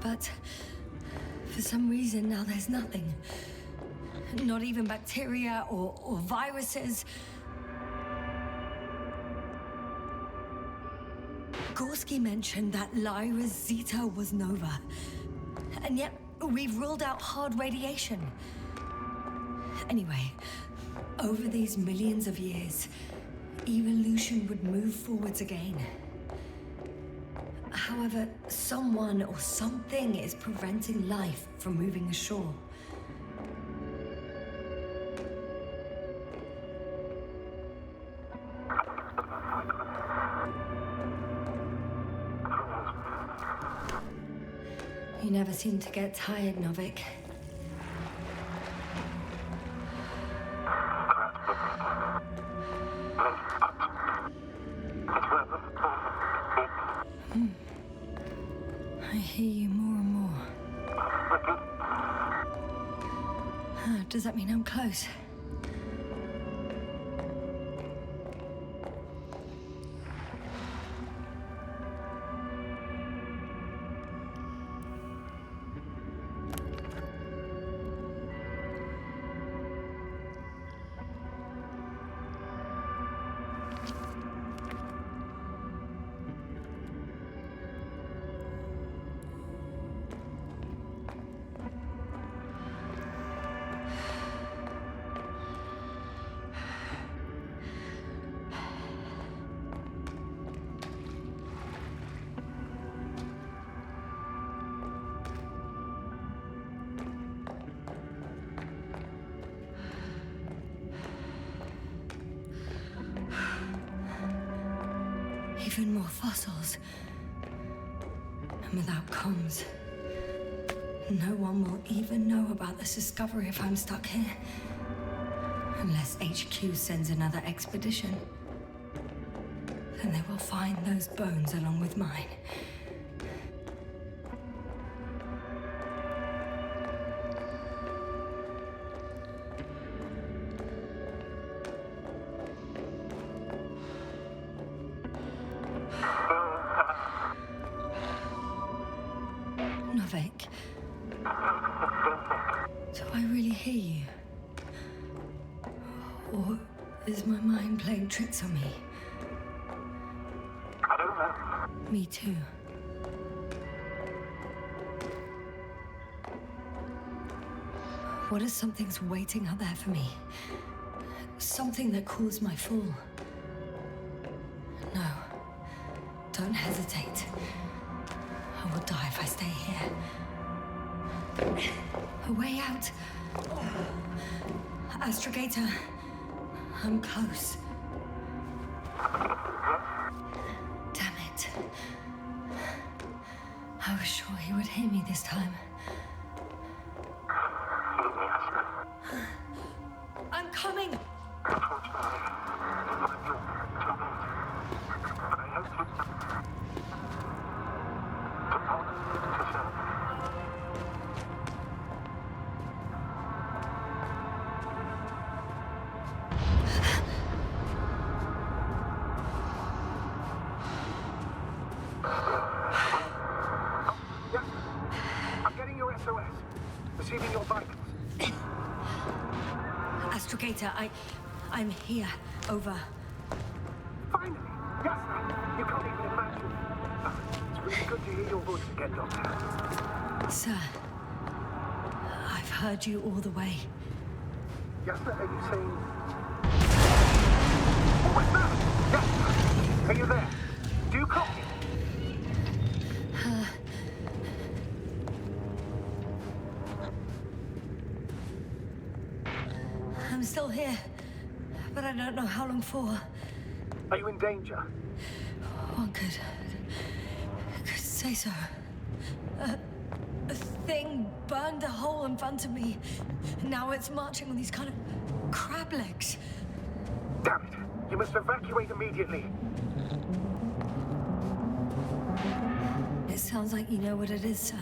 Speaker 1: But for some reason, now there's nothing. Not even bacteria or viruses. Gorski mentioned that Lyra's Zeta was nova. And yet, we've ruled out hard radiation. Anyway, over these millions of years, evolution would move forwards again. However, someone or something is preventing life from moving ashore. You never seem to get tired, Novik. I hear you more and more. Does that mean I'm close? Even more fossils. And without comms, no one will even know about this discovery if I'm stuck here. Unless HQ sends another expedition. Then they will find those bones along with mine. Novik. Do I really hear you? Or is my mind playing tricks on me?
Speaker 8: I don't know.
Speaker 1: Me too. What if something's waiting out there for me? Something that calls my full. No. Don't hesitate. I will die if I stay here. A way out. Astrogator. I'm close. Damn it. I was sure he would hear me this time. I'm coming! Astrogator, I'm here. Over.
Speaker 8: Finally! Yes, sir. You can't even imagine. It's really good to hear your voice again, Doctor.
Speaker 1: Sir, I've heard you all the way.
Speaker 8: Yes, sir. Are you saying... Oh, what's that? Yes, sir. Are you there? Do you copy?
Speaker 1: I'm still here, but I don't know how long for.
Speaker 8: Are you in danger?
Speaker 1: One could say so. A thing burned a hole in front of me. Now it's marching on these kind of crab legs.
Speaker 8: Damn it! You must evacuate immediately.
Speaker 1: It sounds like you know what it is, sir.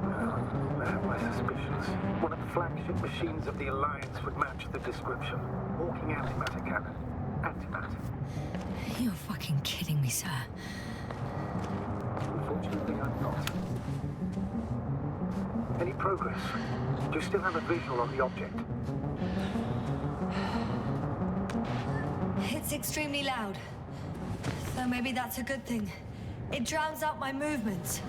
Speaker 8: I have my suspicions. One of the flagship machines of the Alliance would match the description. Walking antimatter cannon. Antimatter.
Speaker 1: You're fucking kidding me, sir.
Speaker 8: Unfortunately, I'm not. Any progress? Do you still have a visual on the object?
Speaker 1: It's extremely loud. So maybe that's a good thing. It drowns out my movements.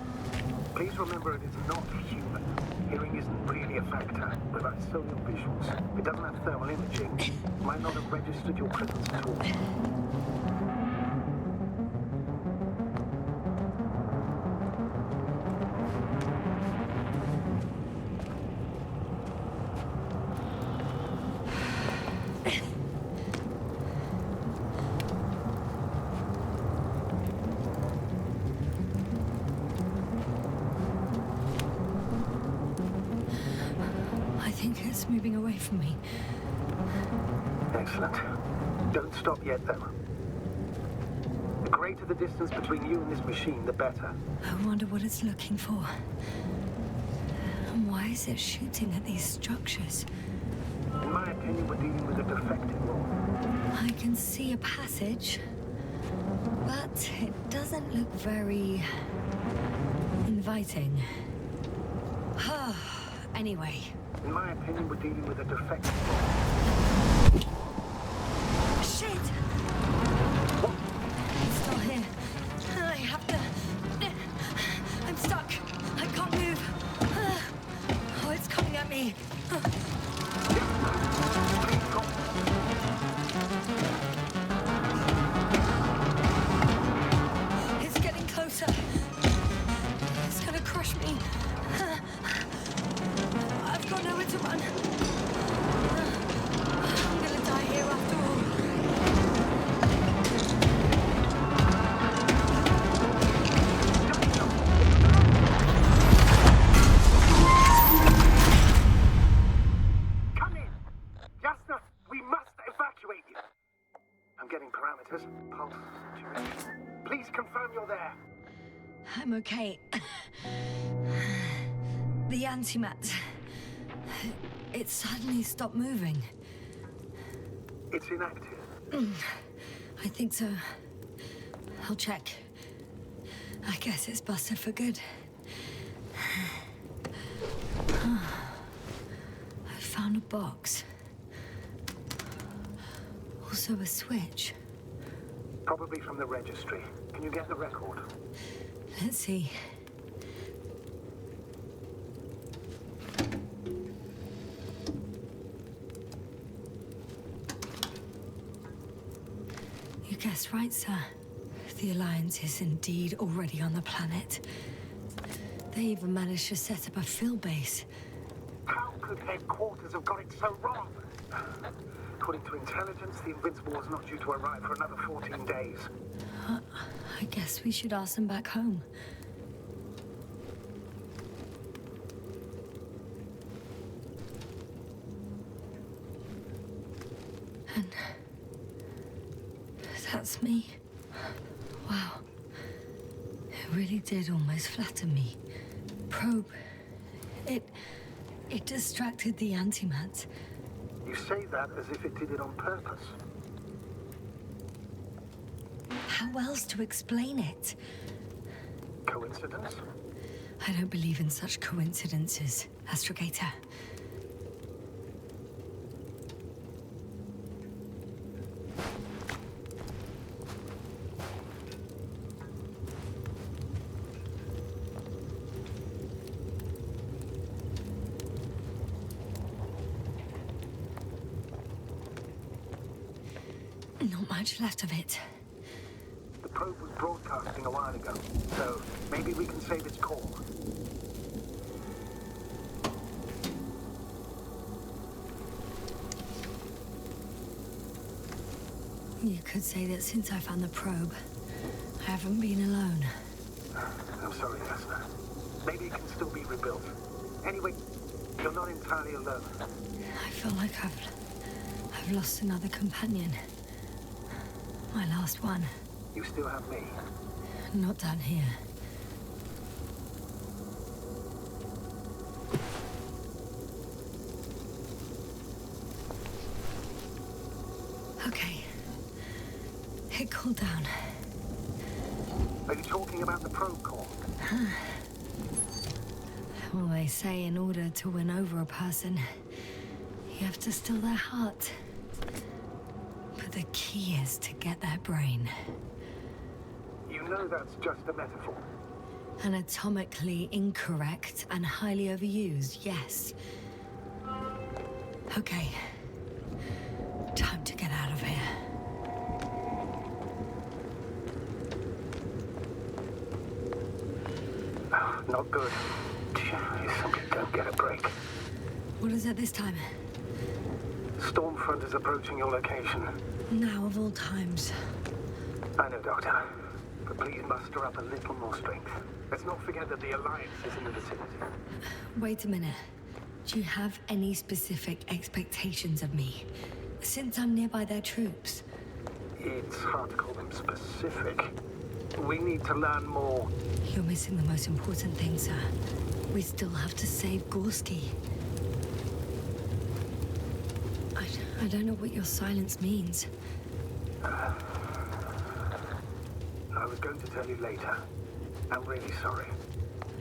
Speaker 8: Please remember it is not human. Hearing isn't really a factor. Without solar visuals, it doesn't have thermal imaging. Might not have registered your presence at all.
Speaker 1: It's moving away from me.
Speaker 8: Excellent. Don't stop yet, though. The greater the distance between you and this machine, the better.
Speaker 1: I wonder what it's looking for. And why is it shooting at these structures?
Speaker 8: In my opinion, we're dealing with a defective one.
Speaker 1: I can see a passage, but it doesn't look very inviting. Anyway.
Speaker 8: In my opinion, we're dealing with a defective one.
Speaker 1: Shit! What? It's still here. I have to... I'm stuck. I can't move. Oh, it's coming at me. It's getting closer. It's gonna crush me. I've got nowhere to run. I'm gonna die here after all. I'm okay. The antimat... It suddenly stopped moving.
Speaker 8: It's inactive.
Speaker 1: I think so. I'll check. I guess it's busted for good. I found a box. Also a switch.
Speaker 8: Probably from the registry. Can you get the record?
Speaker 1: Let's see. You guessed right, sir. The Alliance is indeed already on the planet. They even managed to set up a field base.
Speaker 8: How could headquarters have got it so wrong? According to intelligence, the Invincible was not due to arrive for another 14 days.
Speaker 1: I guess we should ask them back home. And... that's me. Wow. It really did almost flatten me. Probe. It distracted the antimat.
Speaker 8: You say that as if it did it on purpose.
Speaker 1: How else to explain it?
Speaker 8: Coincidence?
Speaker 1: I don't believe in such coincidences, Astrogator. Not much left of it.
Speaker 8: The probe was broadcasting a while ago, so maybe we can save its call.
Speaker 1: You could say that since I found the probe, I haven't been alone.
Speaker 8: I'm sorry, Esther. Maybe it can still be rebuilt. Anyway, you're not entirely alone.
Speaker 1: I feel like I've lost another companion. My last one.
Speaker 8: You still have me.
Speaker 1: Not down here. Okay. It cooled down.
Speaker 8: Are you talking about the probe call?
Speaker 1: Well, they say in order to win over a person, you have to steal their heart. But the key is to get their brain.
Speaker 8: You know that's just a metaphor.
Speaker 1: Anatomically incorrect and highly overused, yes. Okay. Time to get out of here.
Speaker 8: Not good. You simply don't get a break.
Speaker 1: What is it this time?
Speaker 8: Stormfront is approaching your location.
Speaker 1: Now of all times.
Speaker 8: I know, Doctor. But please muster up a little more strength. Let's not forget that the Alliance is in the vicinity.
Speaker 1: Wait a minute. Do you have any specific expectations of me? Since I'm nearby their troops.
Speaker 8: It's hard to call them specific. We need to learn more.
Speaker 1: You're missing the most important thing, sir. We still have to save Gorski. I don't know what your silence means.
Speaker 8: I was going to tell you later. I'm really sorry.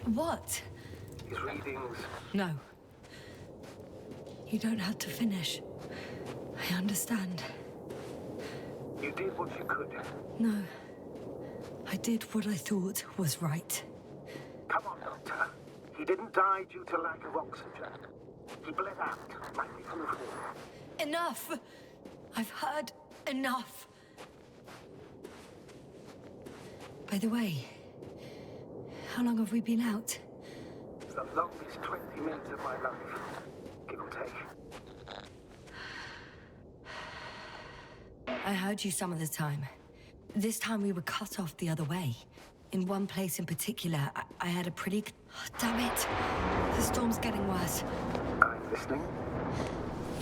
Speaker 1: What?
Speaker 8: His readings...
Speaker 1: No. You don't have to finish. I understand.
Speaker 8: You did what you could.
Speaker 1: No. I did what I thought was right.
Speaker 8: Come on, Doctor. He didn't die due to lack of oxygen. He bled out, likely from the fall.
Speaker 1: Enough! I've heard enough. By the way, how long have we been out?
Speaker 8: It's the longest 20 minutes of my life, give or take.
Speaker 1: I heard you some of the time. This time we were cut off the other way. In one place in particular, I had a pretty... Oh, damn it! The storm's getting worse.
Speaker 8: I'm listening.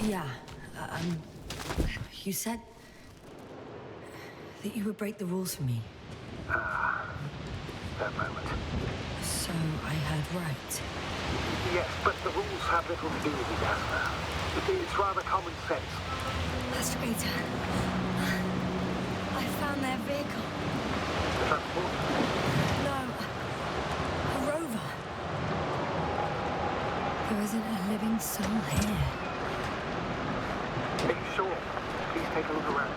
Speaker 1: Yeah, you said that you would break the rules for me.
Speaker 8: that moment.
Speaker 1: So I heard right.
Speaker 8: Yes, but the rules have little to do with it, Asper. It's rather common sense.
Speaker 1: Astrogator. I found their vehicle.
Speaker 8: The transporter.
Speaker 1: No. A rover. There isn't a living soul here.
Speaker 8: Are you sure? Please take a look around.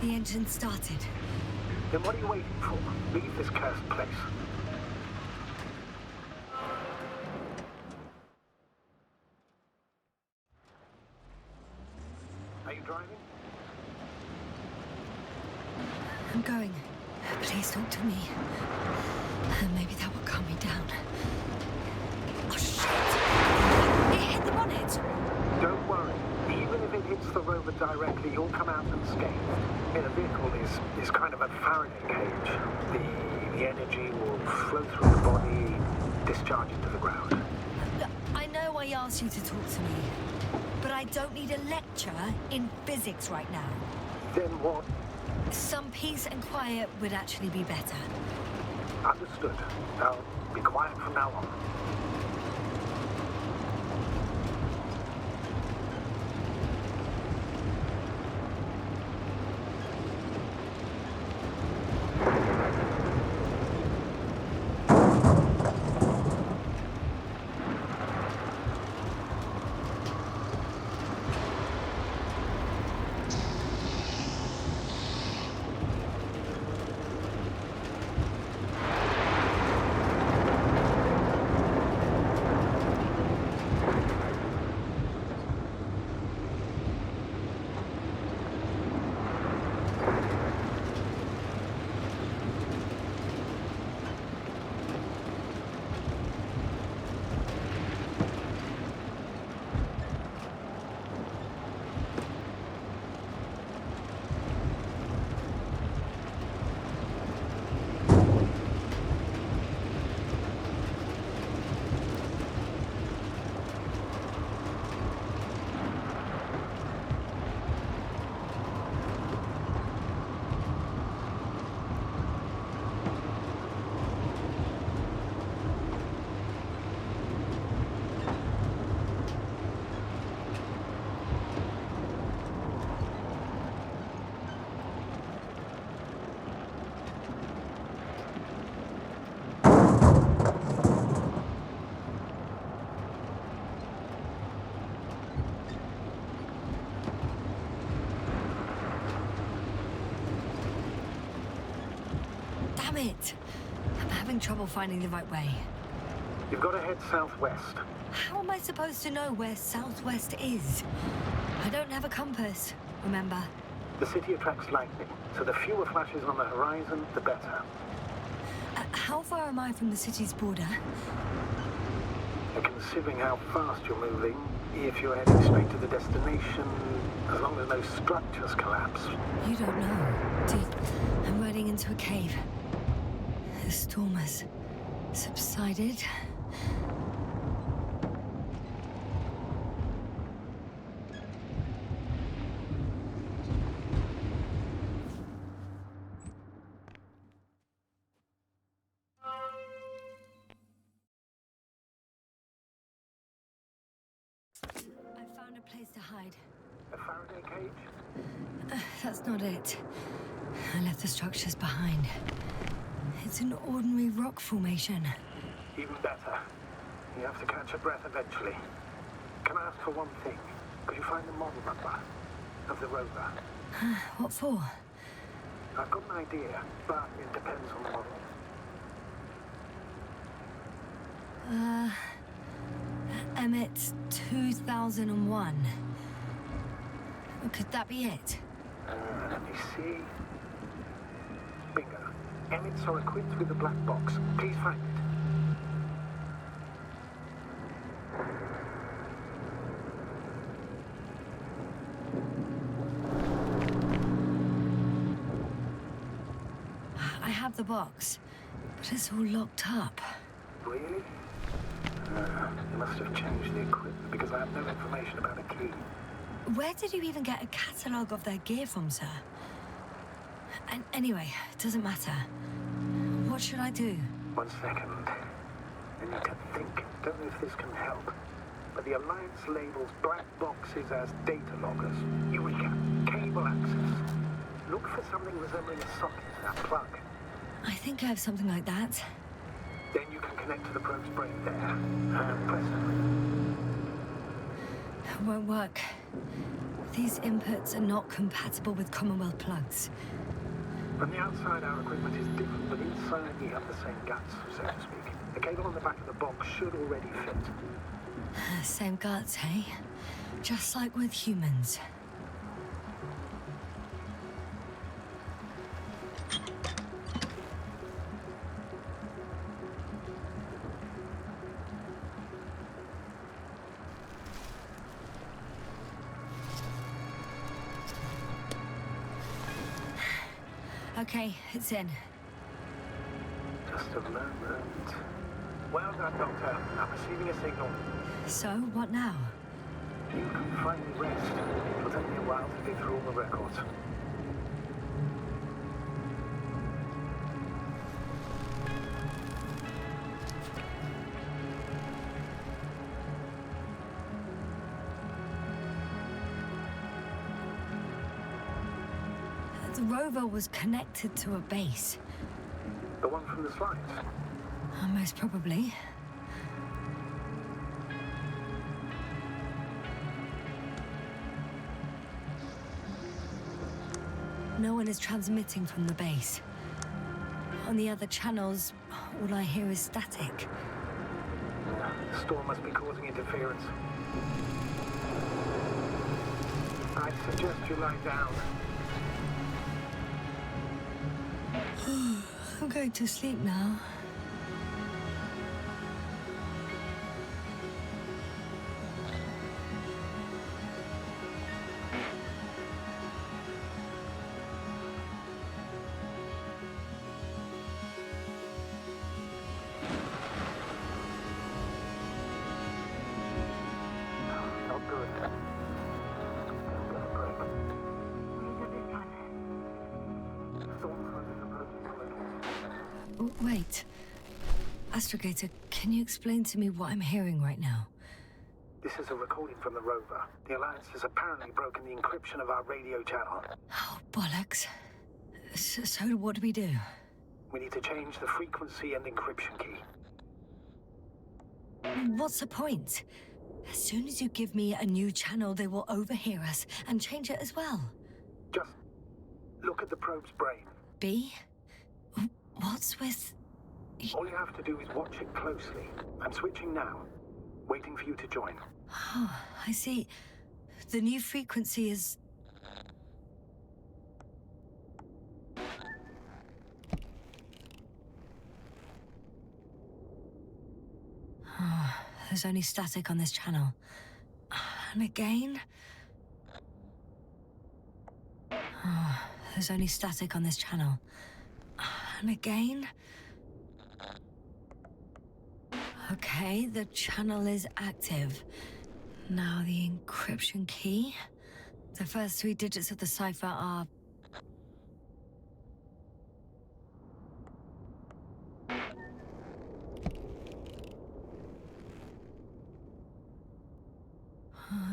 Speaker 1: The engine started.
Speaker 8: Then what are you waiting for? Leave this cursed place. Are you driving?
Speaker 1: I'm going. Please talk to me. Maybe that will calm me down. Oh, shit! It hit the bonnet!
Speaker 8: Don't worry. Even if it hits the rover directly, you'll come out unscathed. In a vehicle is kind of a Faraday cage. The energy will flow through the body, discharge into the ground.
Speaker 1: Look, I know I asked you to talk to me, but I don't need a lecture in physics right now.
Speaker 8: Then what?
Speaker 1: Some peace and quiet would actually be better.
Speaker 8: Understood. I'll be quiet from now on.
Speaker 1: Damn it! I'm having trouble finding the right way.
Speaker 8: You've got to head southwest.
Speaker 1: How am I supposed to know where southwest is? I don't have a compass, remember?
Speaker 8: The city attracts lightning, so the fewer flashes on the horizon, the better.
Speaker 1: How far am I from the city's border?
Speaker 8: And considering how fast you're moving, if you're heading straight to the destination, as long as no structures collapse.
Speaker 1: You don't know, do you? I'm riding into a cave. The storm has subsided. I found a place to hide.
Speaker 8: A Faraday cage?
Speaker 1: That's not it. I left the structures behind. It's an ordinary rock formation.
Speaker 8: Even better. You have to catch your breath eventually. Can I ask for one thing? Could you find the model number of the rover?
Speaker 1: What for?
Speaker 8: I've got an idea, but it depends on the model.
Speaker 1: Emmet 2001. Could that be it?
Speaker 8: Let me see. Bingo. Emits are equipped with a black box. Please find it.
Speaker 1: I have the box, but it's all locked up.
Speaker 8: Really? You must have changed the equipment because I have no information about a key.
Speaker 1: Where did you even get a catalogue of their gear from, sir? And anyway, it doesn't matter. What should I do?
Speaker 8: 1 second. I need to think. Don't know if this can help. But the Alliance labels black boxes as data loggers. Eureka. Cable access. Look for something resembling a socket in that plug.
Speaker 1: I think I have something like that.
Speaker 8: Then you can connect to the probe's brain there. Press
Speaker 1: It won't work. These inputs are not compatible with Commonwealth plugs.
Speaker 8: From the outside, our equipment is different, but inside we have the same guts, so to speak. The cable on the back of the box should already fit.
Speaker 1: Same guts, hey? Just like with humans. Okay, it's in.
Speaker 8: Just a moment. Well done, Doctor. I'm receiving a signal.
Speaker 1: So, what now?
Speaker 8: You can finally rest. It'll take me a while to dig through all the records.
Speaker 1: The rover was connected to a base.
Speaker 8: The one from the slides?
Speaker 1: Most probably. No one is transmitting from the base. On the other channels, all I hear is static.
Speaker 8: The storm must be causing interference. I suggest you lie down.
Speaker 1: I'm going to sleep now.
Speaker 8: Not good. Get a break. Storm front is approaching the location.
Speaker 1: Oh, wait. Astrogator, can you explain to me what I'm hearing right now?
Speaker 8: This is a recording from the rover. The Alliance has apparently broken the encryption of our radio channel.
Speaker 1: Oh, bollocks. So what do we do?
Speaker 8: We need to change the frequency and encryption key.
Speaker 1: What's the point? As soon as you give me a new channel, they will overhear us and change it as well.
Speaker 8: Just look at the probe's brain.
Speaker 1: B? What's with...
Speaker 8: All you have to do is watch it closely. I'm switching now. Waiting for you to join.
Speaker 1: Oh, I see. The new frequency is... Oh, there's only static on this channel. And again... Oh, there's only static on this channel. And again... Okay, the channel is active. Now the encryption key. The first 3 digits of the cipher are...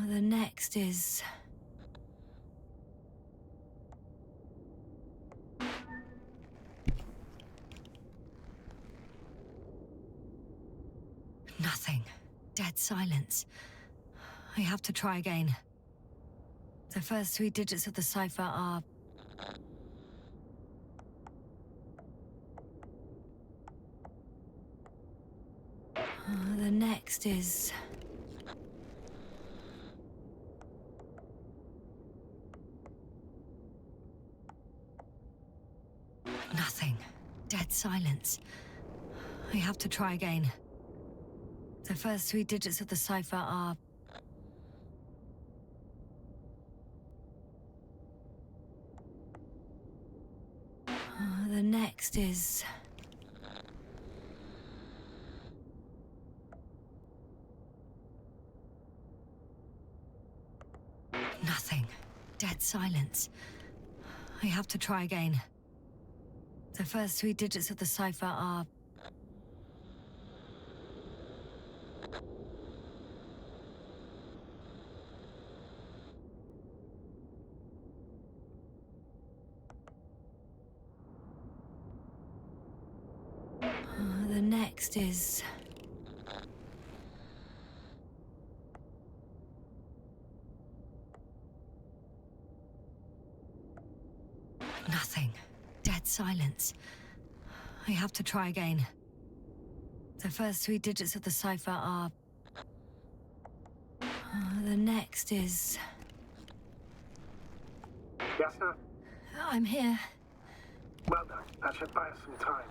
Speaker 1: The next is... Nothing. Dead silence. I have to try again. The first 3 digits of the cipher are... The next is... Nothing. Dead silence. I have to try again. The first 3 digits of the cipher are... the next is... Nothing. Dead silence. I have to try again. The first 3 digits of the cipher are... the next is... Nothing. Dead silence. I have to try again. The first 3 digits of the cipher are... the next is...
Speaker 8: Yes, sir?
Speaker 1: I'm here.
Speaker 8: Well done. That should buy us some time.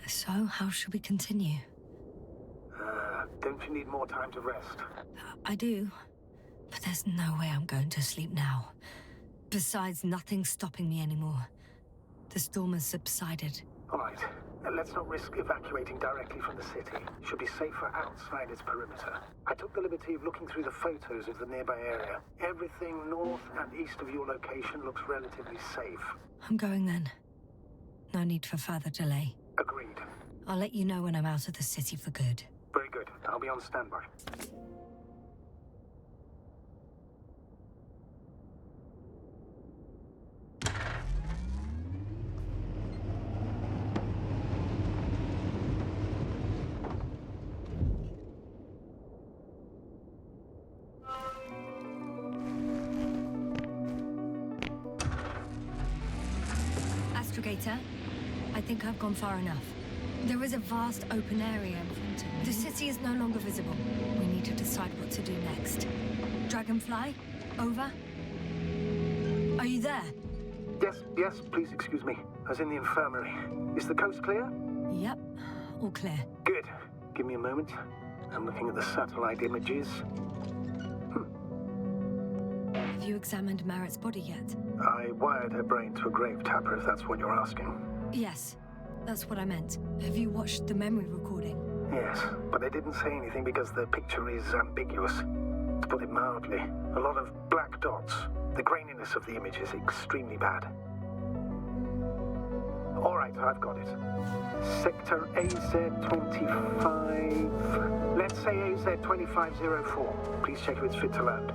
Speaker 1: So, how should we continue?
Speaker 8: Don't you need more time to rest?
Speaker 1: I do. But there's no way I'm going to sleep now. Besides, nothing's stopping me anymore. The storm has subsided.
Speaker 8: All right. Let's not risk evacuating directly from the city. Should be safer outside its perimeter. I took the liberty of looking through the photos of the nearby area. Everything north and east of your location looks relatively safe.
Speaker 1: I'm going then. No need for further delay.
Speaker 8: Agreed.
Speaker 1: I'll let you know when I'm out of the city for good.
Speaker 8: Very good. I'll be on standby.
Speaker 1: Astrogator, I think I've gone far enough. There is a vast open area in front of me. The city is no longer visible. We need to decide what to do next. Dragonfly, over? Are you there?
Speaker 8: Yes, please excuse me. I was in the infirmary. Is the coast clear?
Speaker 1: Yep, all clear.
Speaker 8: Good. Give me a moment. I'm looking at the satellite images.
Speaker 1: Have you examined Merritt's body yet?
Speaker 8: I wired her brain to a grave tapper, if that's what you're asking.
Speaker 1: Yes, that's what I meant. Have you watched the memory recording?
Speaker 8: Yes, but I didn't say anything because the picture is ambiguous. To put it mildly, a lot of black dots. The graininess of the image is extremely bad. All right, I've got it. Sector AZ-25... Let's say AZ-2504. Please check if it's fit to land.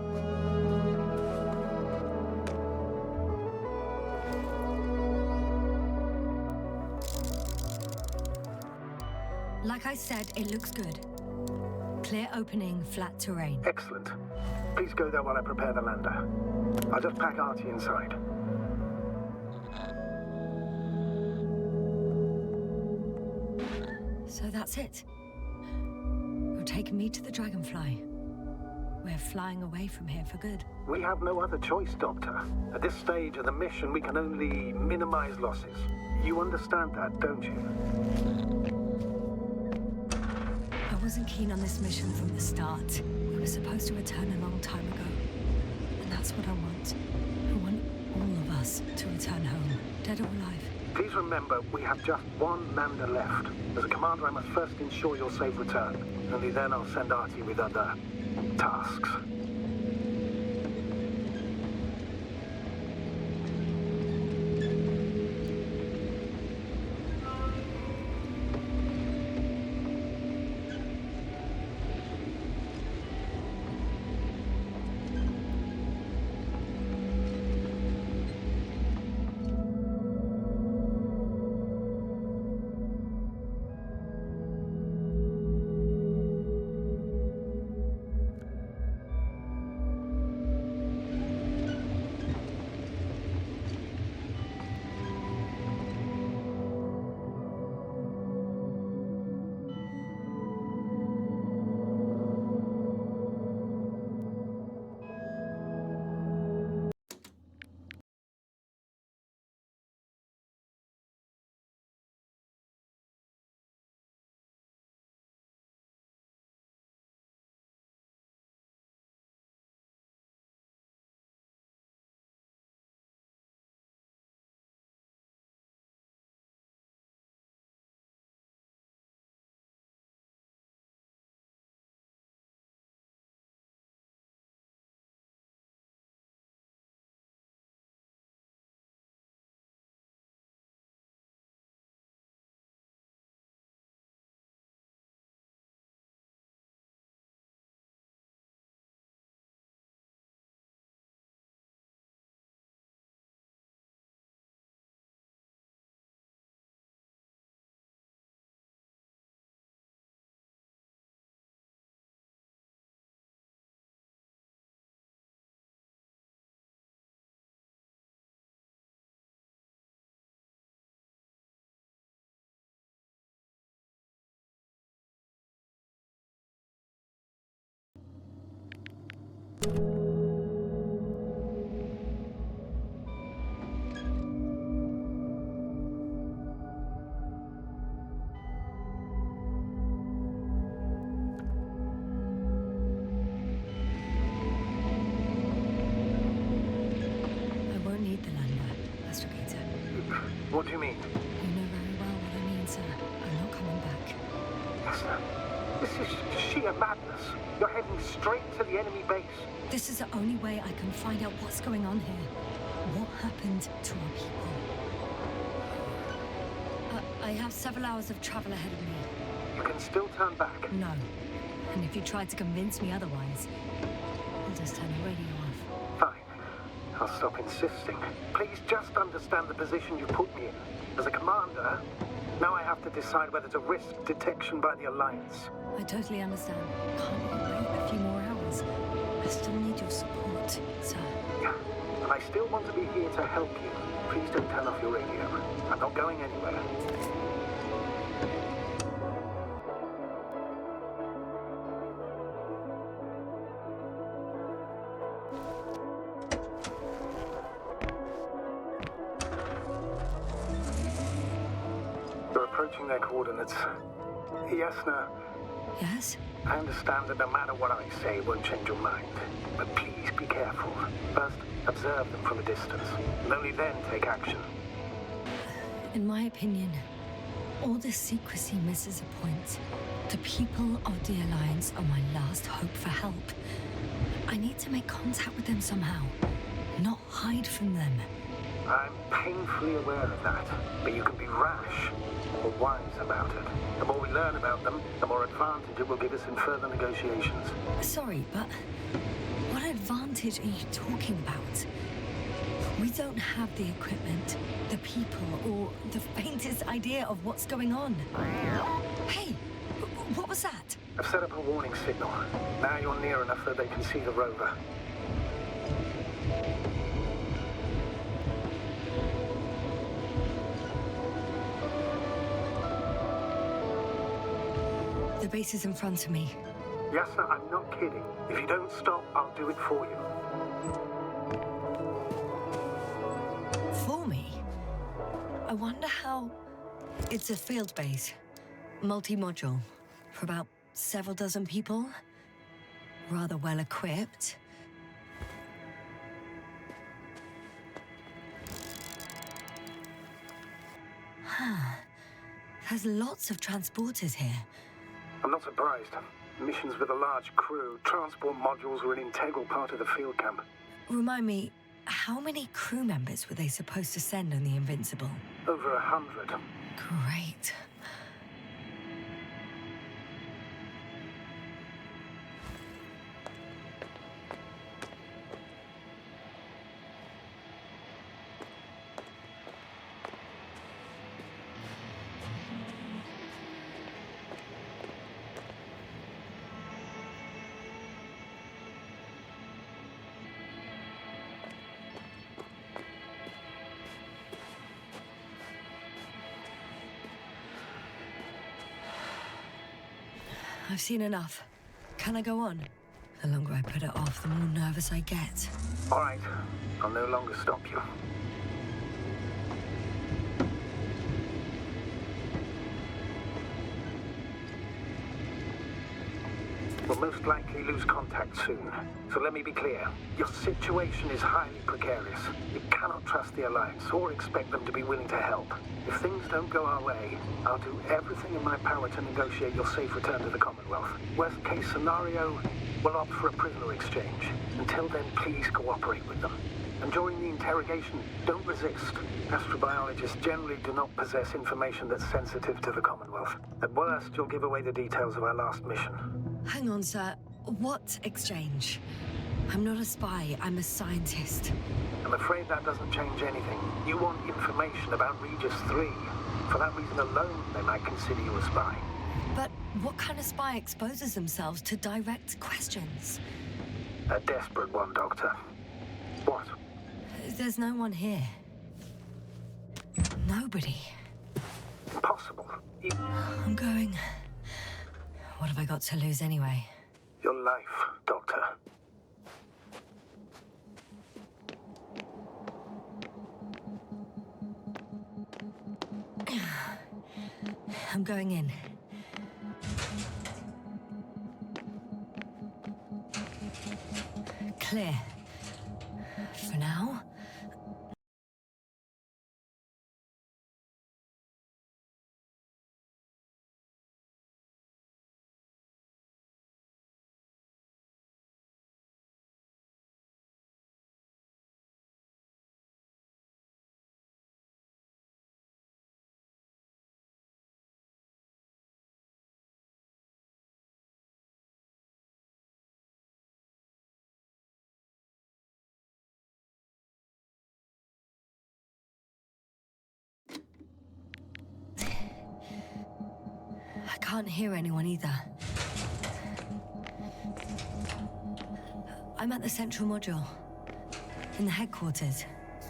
Speaker 1: Like I said, it looks good. Clear opening, flat terrain.
Speaker 8: Excellent. Please go there while I prepare the lander. I'll just pack Artie inside.
Speaker 1: So that's it. You're taking me to the Dragonfly. We're flying away from here for good.
Speaker 8: We have no other choice, Doctor. At this stage of the mission, we can only minimize losses. You understand that, don't you?
Speaker 1: I wasn't keen on this mission from the start. We were supposed to return a long time ago. And that's what I want. I want all of us to return home, dead or alive.
Speaker 8: Please remember, we have just one lander left. As a commander, I must first ensure your safe return. Only then I'll send Artie with other tasks.
Speaker 1: I won't need the lander, Astrogator.
Speaker 8: What do you mean?
Speaker 1: You know very well what I mean, sir. I'm not coming back.
Speaker 8: Yes, sir. This is sheer madness. You're heading straight to the enemy base.
Speaker 1: This is the only way I can find out what's going on here. What happened to our people? I have several hours of travel ahead of me.
Speaker 8: You can still turn back.
Speaker 1: No. And if you try to convince me otherwise, I'll just turn the radio off.
Speaker 8: Fine. I'll stop insisting. Please just understand the position you put me in. As a commander, now I have to decide whether to risk detection by the Alliance.
Speaker 1: I totally understand. Can't you wait a few more hours? I still need your support, sir.
Speaker 8: Yeah, and I still want to be here to help you. Please don't turn off your radio. I'm not going anywhere. They're approaching their coordinates. Yes, no.
Speaker 1: Yes?
Speaker 8: I understand that no matter what I say, it won't change your mind. But please be careful. First, observe them from a distance, and only then take action.
Speaker 1: In my opinion, all this secrecy misses a point. The people of the Alliance are my last hope for help. I need to make contact with them somehow, not hide from them.
Speaker 8: I'm painfully aware of that, but you can be rash or wise about it. The more we learn about them, the more advantage it will give us in further negotiations.
Speaker 1: Sorry, but what advantage are you talking about? We don't have the equipment, the people, or the faintest idea of what's going on. Hey, what was that?
Speaker 8: I've set up a warning signal. Now you're near enough that they can see the rover.
Speaker 1: The base is in front of me.
Speaker 8: Yes, sir, I'm not kidding. If you don't stop, I'll do it for you.
Speaker 1: For me? I wonder how... It's a field base. Multi-module. For about several dozen people. Rather well equipped. There's lots of transporters here.
Speaker 8: I'm not surprised. Missions with a large crew, transport modules were an integral part of the field camp.
Speaker 1: Remind me, how many crew members were they supposed to send on the Invincible?
Speaker 8: Over 100.
Speaker 1: Great. I've seen enough. Can I go on? The longer I put it off, the more nervous I get.
Speaker 8: All right. I'll no longer stop you. We'll most likely lose contact soon. So let me be clear. Your situation is highly precarious. You cannot trust the Alliance or expect them to be willing to help. If things don't go our way, I'll do everything in my power to negotiate your safe return to the Commonwealth. Worst case scenario, we'll opt for a prisoner exchange. Until then, please cooperate with them. And during the interrogation, don't resist. Astrobiologists generally do not possess information that's sensitive to the Commonwealth. At worst, you'll give away the details of our last mission.
Speaker 1: Hang on, sir. What exchange? I'm not a spy, I'm a scientist.
Speaker 8: I'm afraid that doesn't change anything. You want information about Regis 3. For that reason alone, they might consider you a spy.
Speaker 1: But what kind of spy exposes themselves to direct questions?
Speaker 8: A desperate one, Doctor. What?
Speaker 1: There's no one here. Nobody.
Speaker 8: Impossible.
Speaker 1: I'm going. What have I got to lose anyway?
Speaker 8: Your life, Doctor.
Speaker 1: I'm going in. Clear. For now. I can't hear anyone either. I'm at the central module. In the headquarters.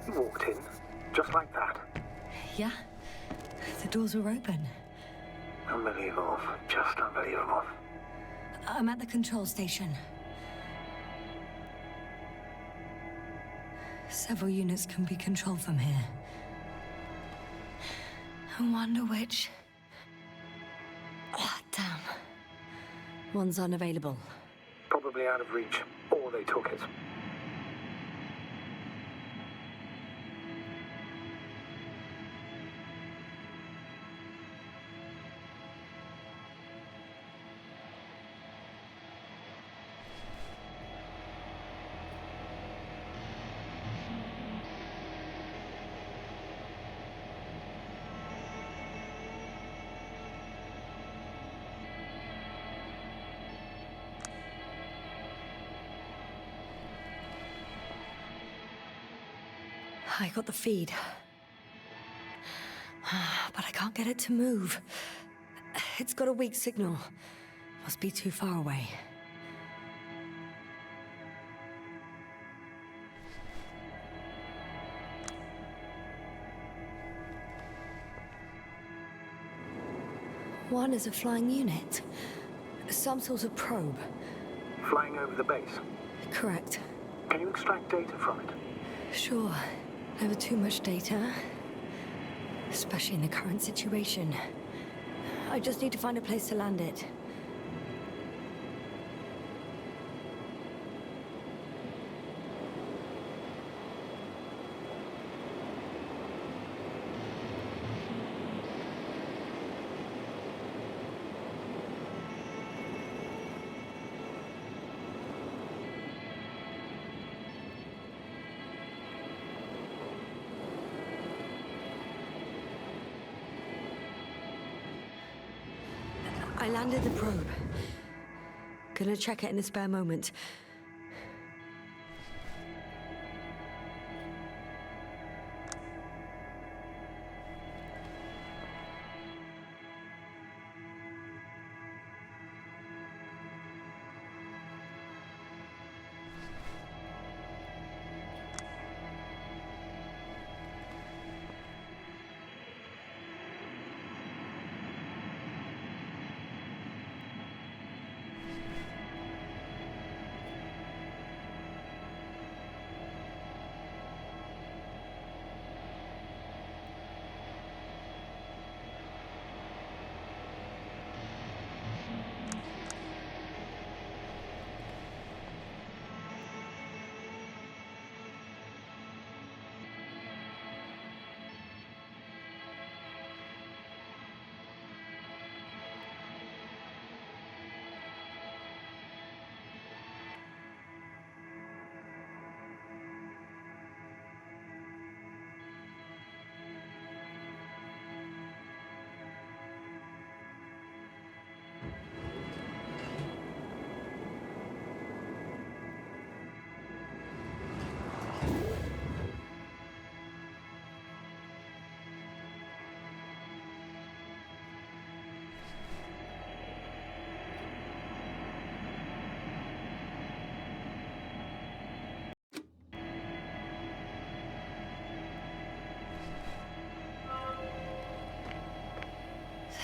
Speaker 8: You walked in, just like that.
Speaker 1: Yeah? The doors were open.
Speaker 8: Unbelievable. Just unbelievable.
Speaker 1: I'm at the control station. Several units can be controlled from here. I wonder which... Oh, damn. One's unavailable.
Speaker 8: Probably out of reach, or they took it.
Speaker 1: I got the feed. But I can't get it to move. It's got a weak signal. Must be too far away. One is a flying unit. Some sort of probe.
Speaker 8: Flying over the base.
Speaker 1: Correct.
Speaker 8: Can you extract data from it?
Speaker 1: Sure. Never too much data. Especially in the current situation. I just need to find a place to land it. I landed the probe. Gonna check it in a spare moment.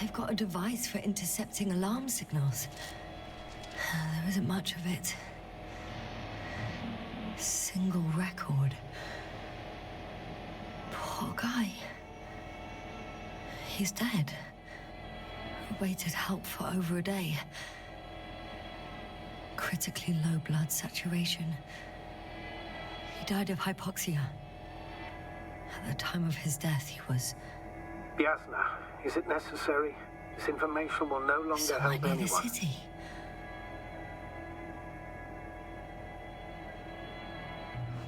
Speaker 1: They've got a device for intercepting alarm signals. There isn't much of it. Single record. Poor guy. He's dead. Awaited help for over a day. Critically low blood saturation. He died of hypoxia. At the time of his death, he was...
Speaker 8: Yasna, is it necessary? This information will no longer
Speaker 1: somewhere
Speaker 8: help
Speaker 1: near
Speaker 8: anyone.
Speaker 1: the city.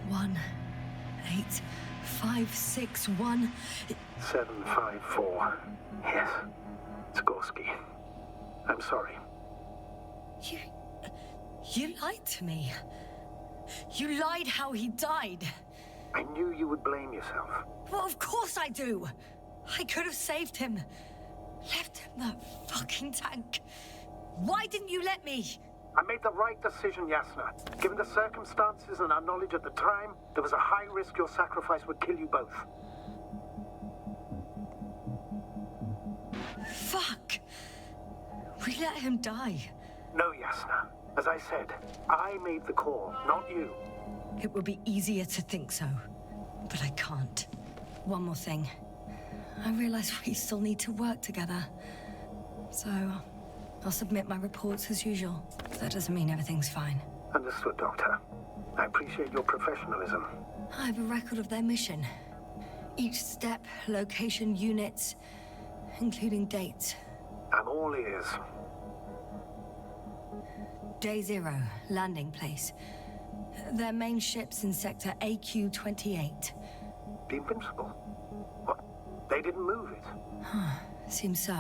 Speaker 1: One, 8, 5, 6, 1...
Speaker 8: 754. Yes. Skorsky. I'm sorry.
Speaker 1: You lied to me. You lied how he died.
Speaker 8: I knew you would blame yourself.
Speaker 1: Well, of course I do. I could have saved him. Left him that fucking tank. Why didn't you let me?
Speaker 8: I made the right decision, Yasna. Given the circumstances and our knowledge at the time, there was a high risk your sacrifice would kill you both.
Speaker 1: Fuck. We let him die.
Speaker 8: No, Yasna. As I said, I made the call, not you.
Speaker 1: It would be easier to think so, but I can't. One more thing. I realize we still need to work together. So, I'll submit my reports as usual. That doesn't mean everything's fine.
Speaker 8: Understood, Doctor. I appreciate your professionalism.
Speaker 1: I have a record of their mission. Each step, location, units, including dates.
Speaker 8: I'm all ears.
Speaker 1: Day 0, landing place. Their main ship's in sector AQ-28.
Speaker 8: The Invincible? What? They didn't move it?
Speaker 1: Seems so.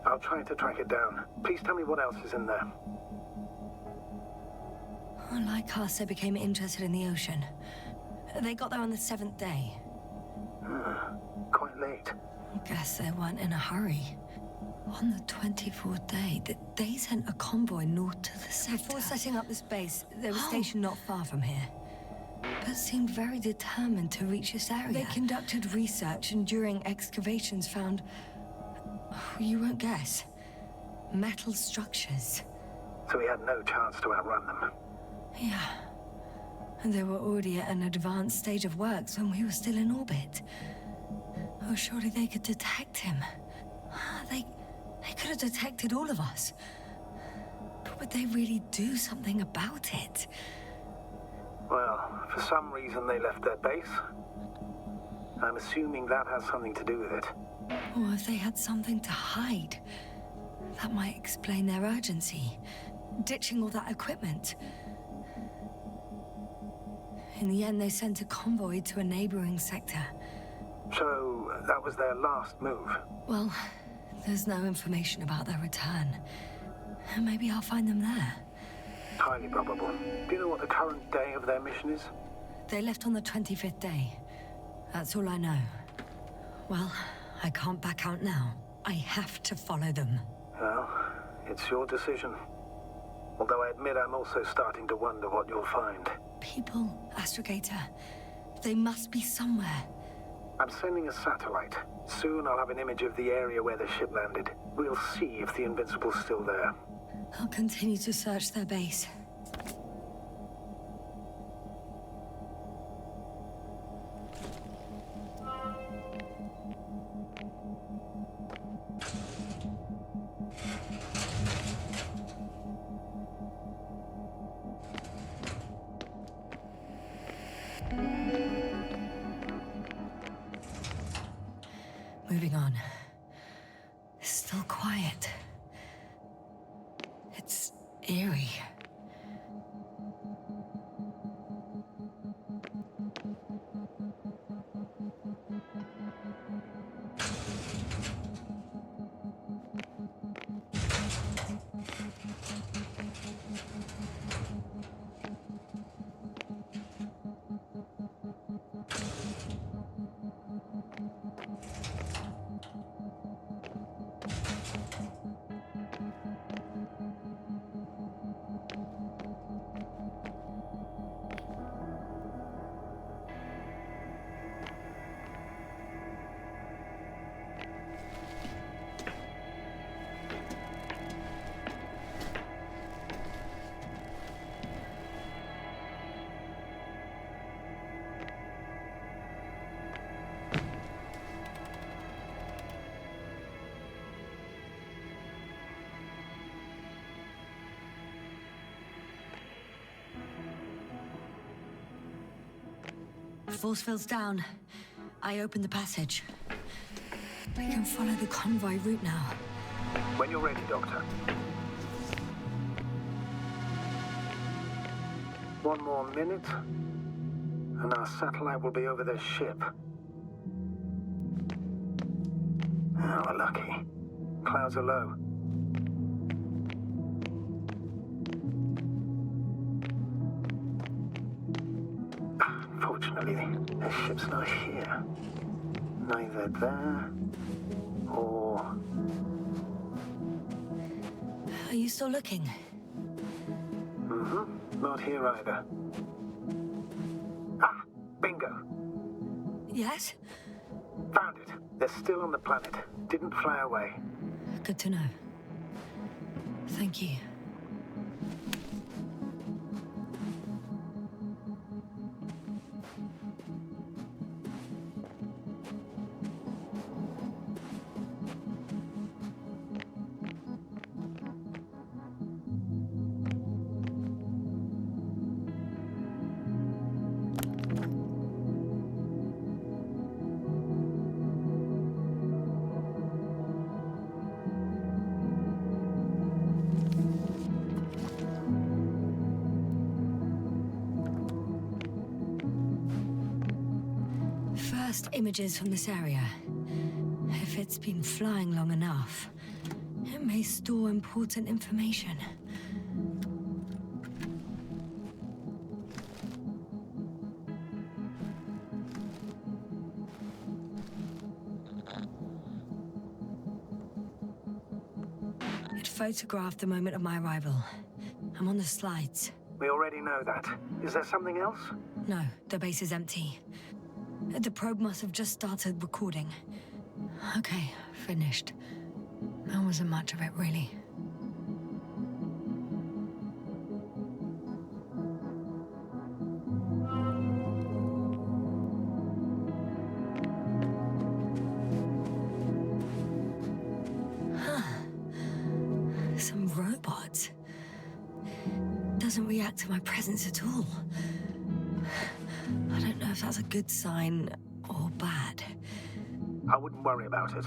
Speaker 8: I'll try to track it down. Please tell me what else is in there.
Speaker 1: Like us, they became interested in the ocean. They got there on the 7th day.
Speaker 8: Quite late.
Speaker 1: Guess they weren't in a hurry. On the 24th day, they sent a convoy north to the sector. Before setting up this base, they were stationed not far from here. But seemed very determined to reach this area. They conducted research and during excavations found... you won't guess. Metal structures.
Speaker 8: So we had no chance to outrun them.
Speaker 1: Yeah. And they were already at an advanced stage of works when we were still in orbit. Oh, surely they could detect him. They could have detected all of us. But would they really do something about it?
Speaker 8: Well, for some reason they left their base. I'm assuming that has something to do with it.
Speaker 1: Or if they had something to hide. That might explain their urgency. Ditching all that equipment. In the end, they sent a convoy to a neighboring sector.
Speaker 8: So, that was their last move?
Speaker 1: Well, there's no information about their return. Maybe I'll find them there.
Speaker 8: Highly probable. Do you know what the current day of their mission is?
Speaker 1: They left on the 25th day. That's all I know. Well, I can't back out now. I have to follow them.
Speaker 8: Well, it's your decision. Although I admit I'm also starting to wonder what you'll find.
Speaker 1: People, Astrogator. They must be somewhere.
Speaker 8: I'm sending a satellite. Soon I'll have an image of the area where the ship landed. We'll see if the Invincible's still there.
Speaker 1: I'll continue to search their base. Moving on. Still quiet. It's eerie. Force field's down. I opened the passage. We can follow the convoy route now.
Speaker 8: When you're ready, Doctor. One more minute, and our satellite will be over their ship. Oh, we're lucky. Clouds are low. Fortunately, their ship's not here. Neither there, or...
Speaker 1: Are you still looking?
Speaker 8: Mm-hmm. Not here either. Ah, bingo.
Speaker 1: Yes?
Speaker 8: Found it. They're still on the planet. Didn't fly away.
Speaker 1: Good to know. Thank you. First images from this area. If it's been flying long enough, it may store important information. It photographed the moment of my arrival. I'm on the slides.
Speaker 8: We already know that. Is there something else?
Speaker 1: No, the base is empty. The probe must have just started recording. Okay, finished. There wasn't much of it, really. Some robots. Doesn't react to my presence at all. I don't know if that's a good sign or bad.
Speaker 8: I wouldn't worry about it.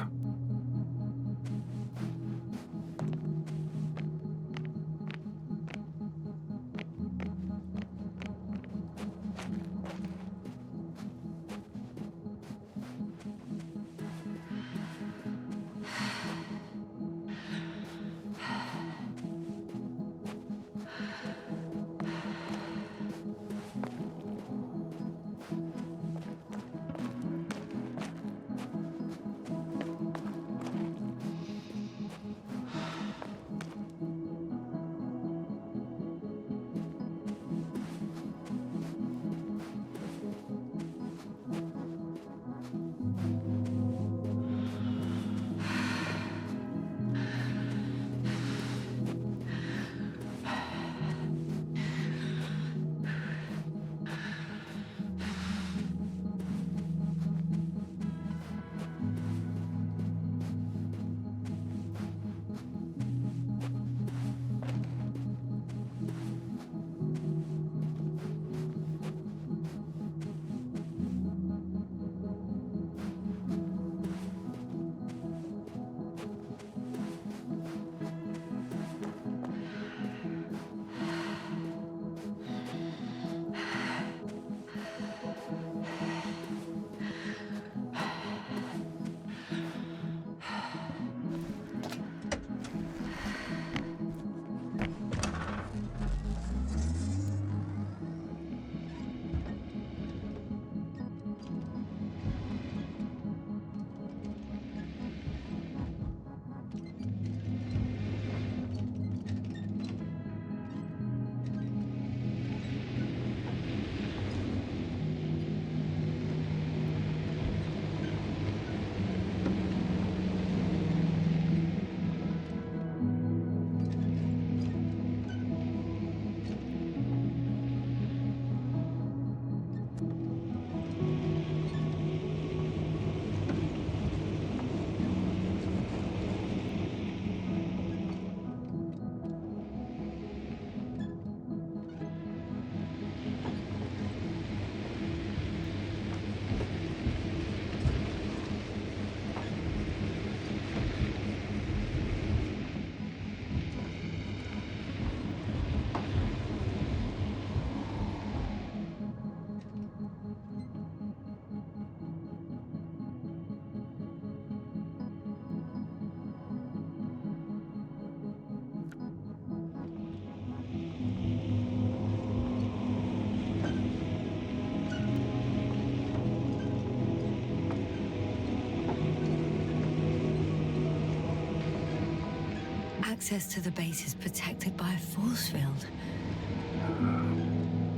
Speaker 1: Access to the base is protected by a force field.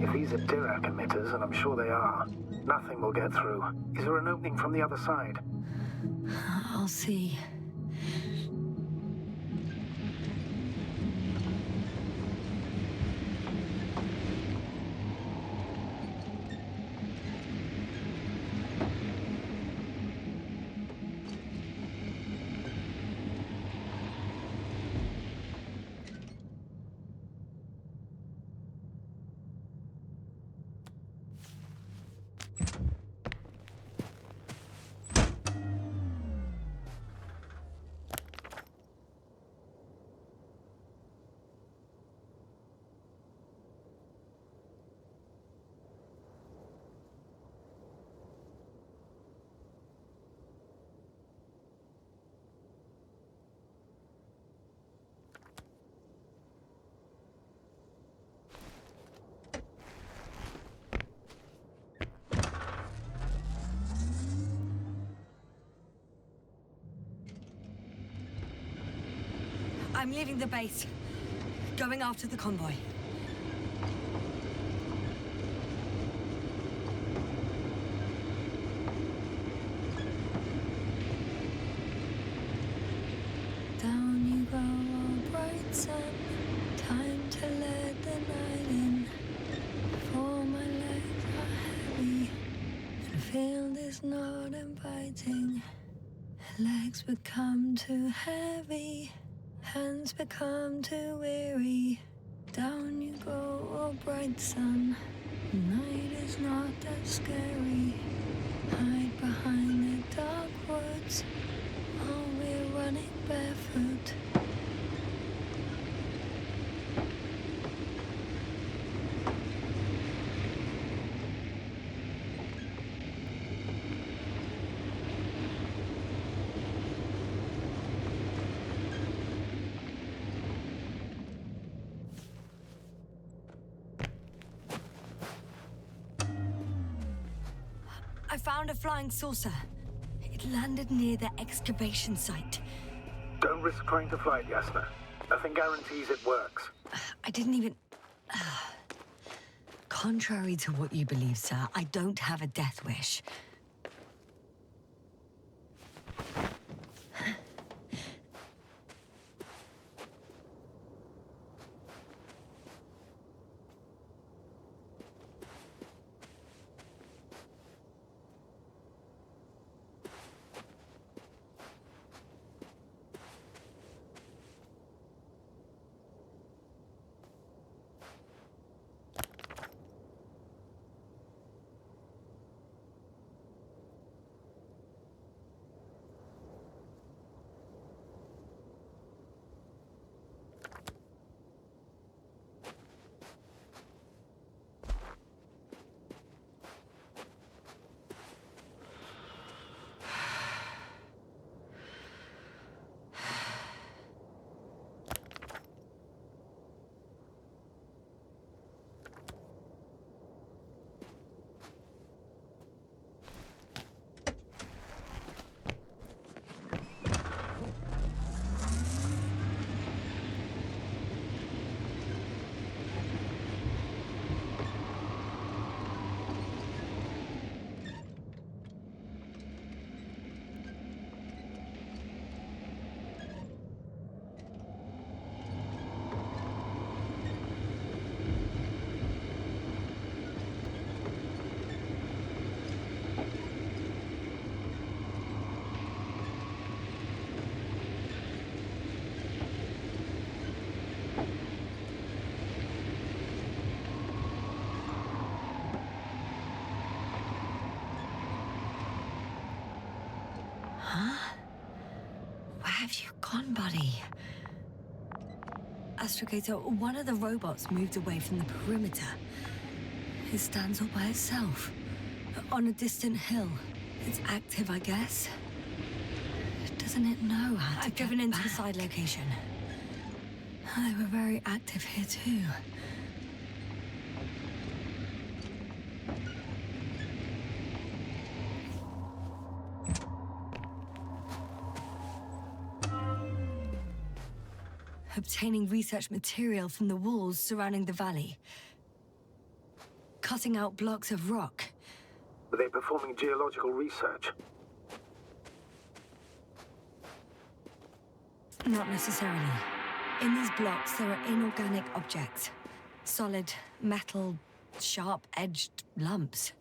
Speaker 8: If these are Dirac emitters, and I'm sure they are, nothing will get through. Is there an opening from the other side?
Speaker 1: I'll see. I'm leaving the base. Going after the convoy. Down you go, oh bright sun. Time to let the night in. For my legs are heavy. The field is not inviting. Legs become too heavy. Hands become too weary. Down you go, oh bright sun. Night is not that scary. Hide behind the dark woods while we're running barefoot. I found a flying saucer. It landed near the excavation site.
Speaker 8: Don't risk trying to fly it, Yasna. Nothing guarantees it works.
Speaker 1: I didn't even... Contrary to what you believe, sir, I don't have a death wish. Where have you gone, buddy? Astrogator, one of the robots moved away from the perimeter. It stands all by itself, on a distant hill. It's active, I guess. Doesn't it know how to I've driven into the side location. They were very active here, too. obtaining research material from the walls surrounding the valley, cutting out blocks of rock.
Speaker 8: Were they performing geological research?
Speaker 1: Not necessarily. In these blocks, there are inorganic objects. Solid, metal, sharp-edged lumps.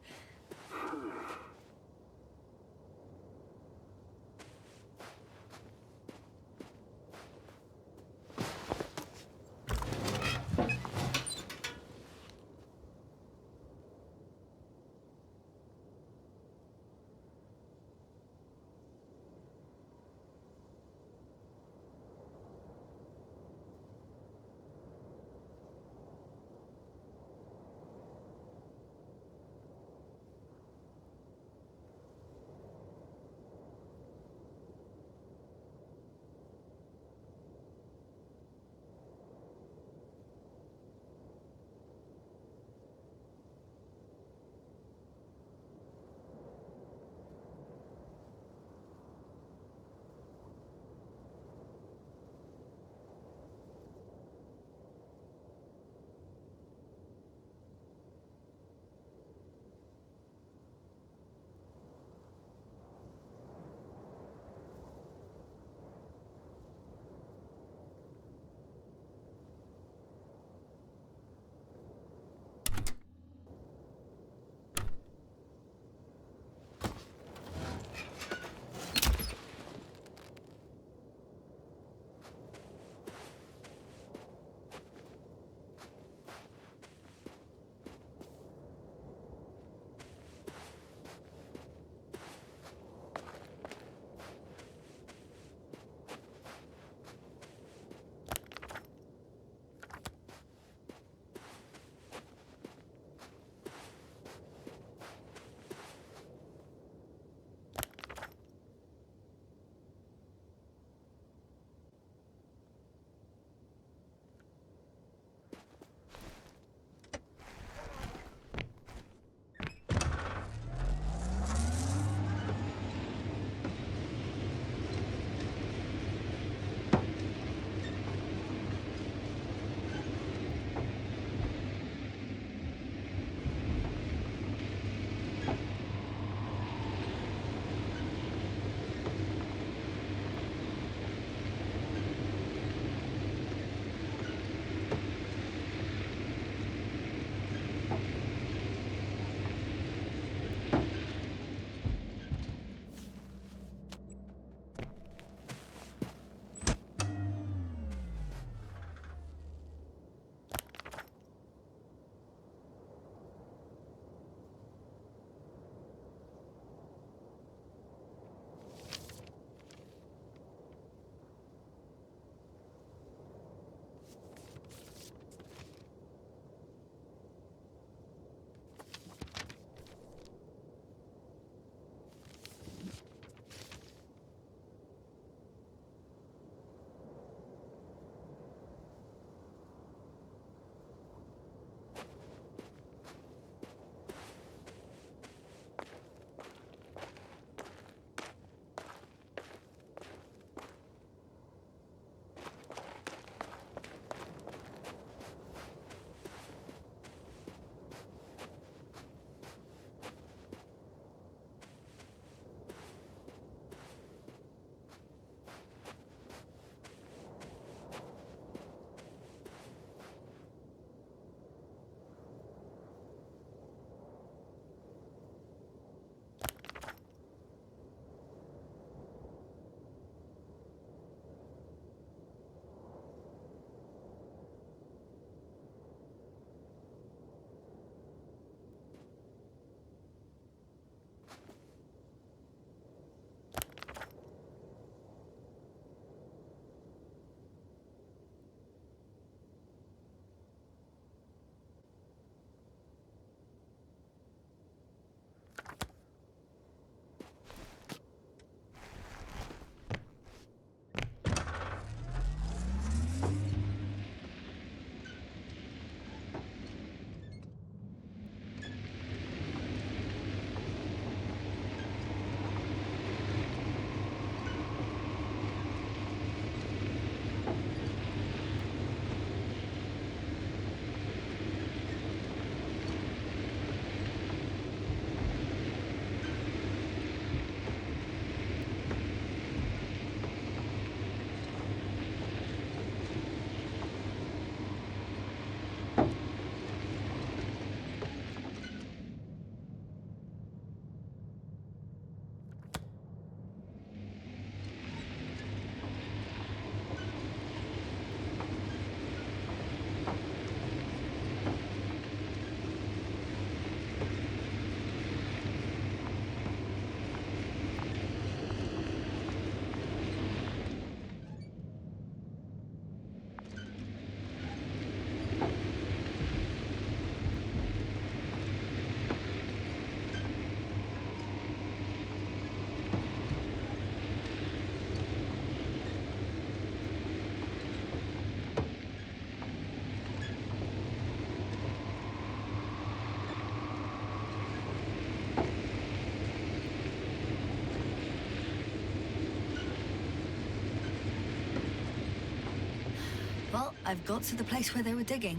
Speaker 1: Well, I've got to the place where they were digging.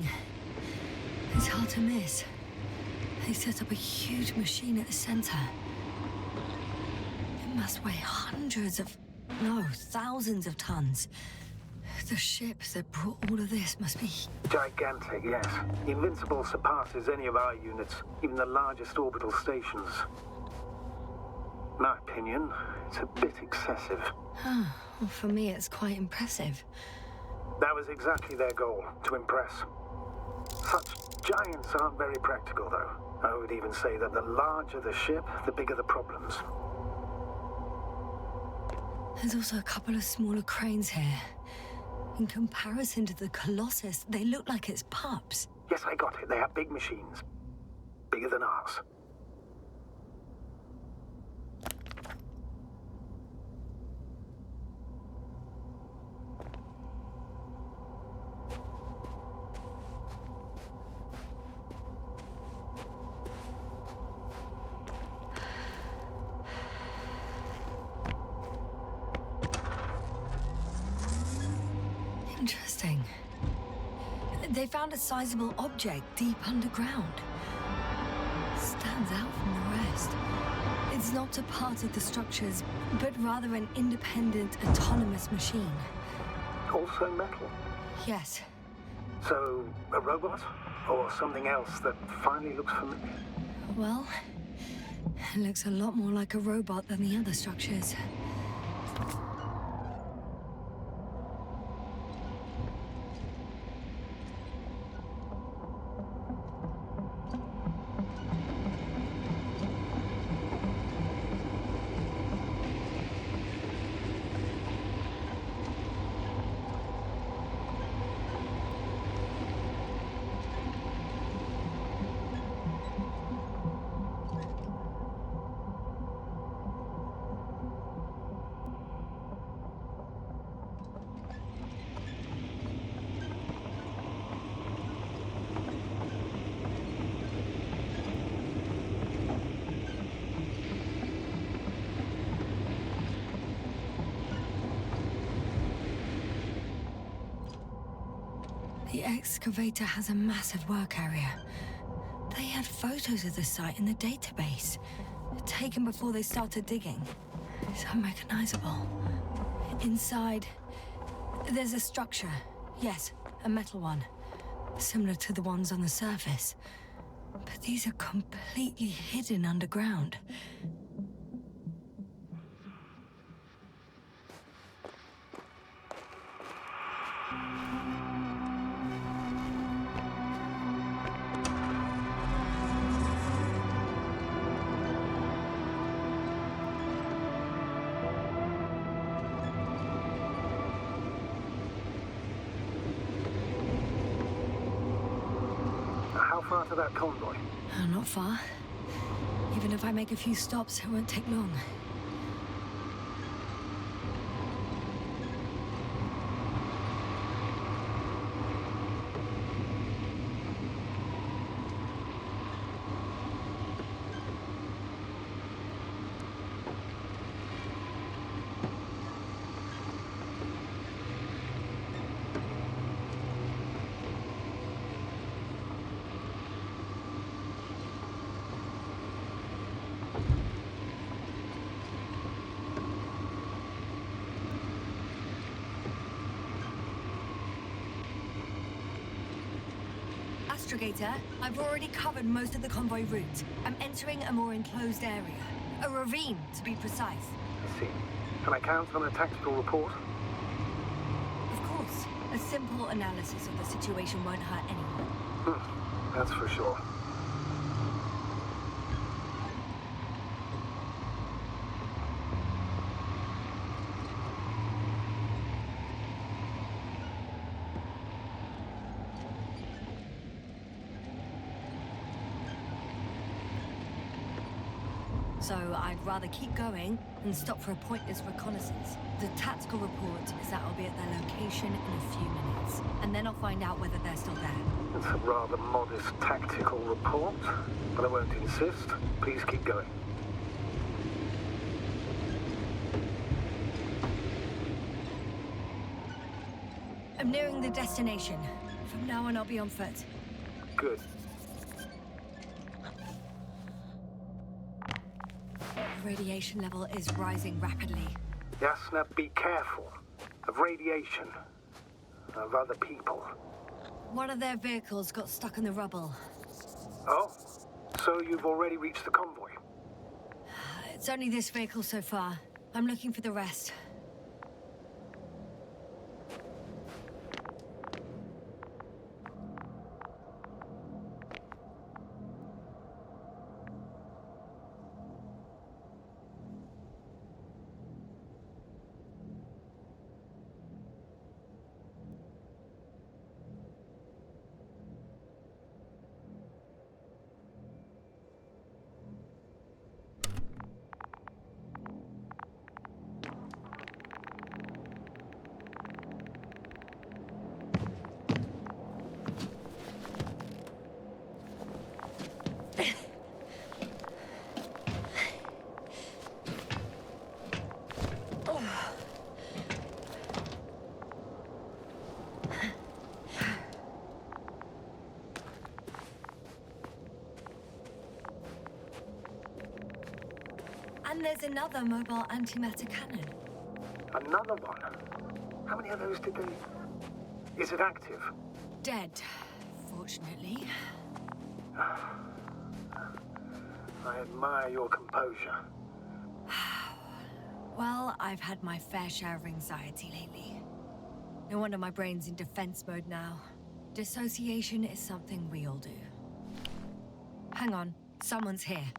Speaker 1: It's hard to miss. They set up a huge machine at the center. It must weigh hundreds of, no, thousands of tons. The ship that brought all of this must be...
Speaker 8: Gigantic, yes. The Invincible surpasses any of our units, even the largest orbital stations. My opinion, it's a bit excessive.
Speaker 1: Well, for me, it's quite impressive.
Speaker 8: That was exactly their goal, to impress. Such giants aren't very practical, though. I would even say that the larger the ship, the bigger the problems.
Speaker 1: There's also a couple of smaller cranes here. In comparison to the Colossus, they look like it's pups.
Speaker 8: Yes, I got it. They have big machines. Bigger than ours.
Speaker 1: Interesting. They found a sizable object deep underground. Stands out from the rest. It's not a part of the structures, but rather an independent, autonomous machine.
Speaker 8: Also metal?
Speaker 1: Yes.
Speaker 8: So, a robot? Or something else that finally looks familiar?
Speaker 1: Well, it looks a lot more like a robot than the other structures. The excavator has a massive work area. They had photos of the site in the database, taken before they started digging. It's unrecognizable. Inside, there's a structure. Yes, a metal one, similar to the ones on the surface. But these are completely hidden underground.
Speaker 8: How far to that convoy?
Speaker 1: Not far. Even if I make a few stops, it won't take long. Astrogator, I've already covered most of the convoy route. I'm entering a more enclosed area. A ravine, to be precise.
Speaker 8: I see. Can I count on a tactical report?
Speaker 1: Of course. A simple analysis of the situation won't hurt anyone.
Speaker 8: That's for sure.
Speaker 1: So I'd rather keep going and stop for a pointless reconnaissance. The tactical report is that I'll be at their location in a few minutes, and then I'll find out whether they're still there.
Speaker 8: It's a rather modest tactical report, but I won't insist. Please keep going.
Speaker 1: I'm nearing the destination. From now on, I'll be on foot.
Speaker 8: Good.
Speaker 1: The radiation level is rising rapidly.
Speaker 8: Yasna, be careful. Of radiation. Of other people.
Speaker 1: One of their vehicles got stuck in the rubble.
Speaker 8: Oh? So you've already reached the convoy?
Speaker 1: It's only this vehicle so far. I'm looking for the rest. And there's another mobile antimatter cannon.
Speaker 8: Another one? How many of those did they... Is it active?
Speaker 1: Dead, fortunately.
Speaker 8: I admire your composure.
Speaker 1: Well, I've had my fair share of anxiety lately. No wonder my brain's in defense mode now. Dissociation is something we all do. Hang on, someone's here.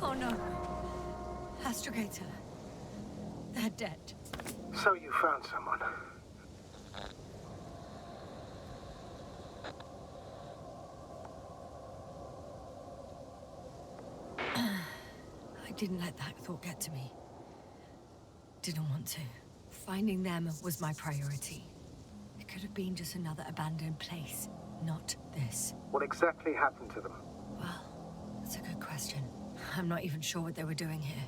Speaker 1: Oh no. Astrogator. They're dead.
Speaker 8: So you found someone.
Speaker 1: I didn't let that thought get to me. Didn't want to. Finding them was my priority. It could have been just another abandoned place, not this.
Speaker 8: What exactly happened to them?
Speaker 1: Well, that's a good question. I'm not even sure what they were doing here.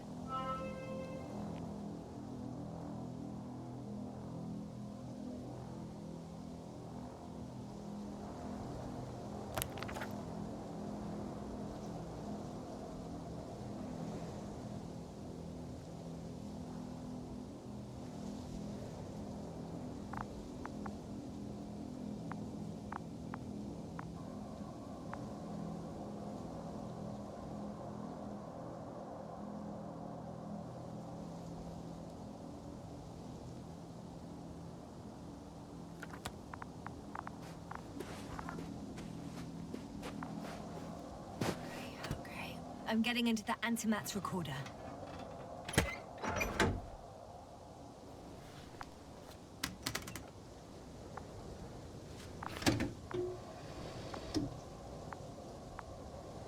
Speaker 1: I'm getting into the antimat's recorder.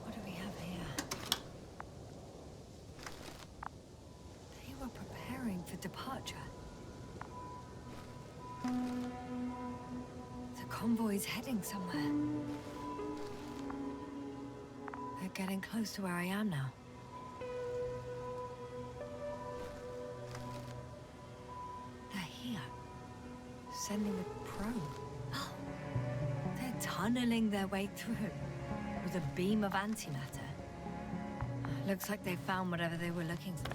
Speaker 1: What do we have here? They were preparing for departure. convoy's heading somewhere. They're getting close to where I am now. They're here. Sending a probe. Oh, they're tunneling their way through with a beam of antimatter. Looks like they found whatever they were looking for.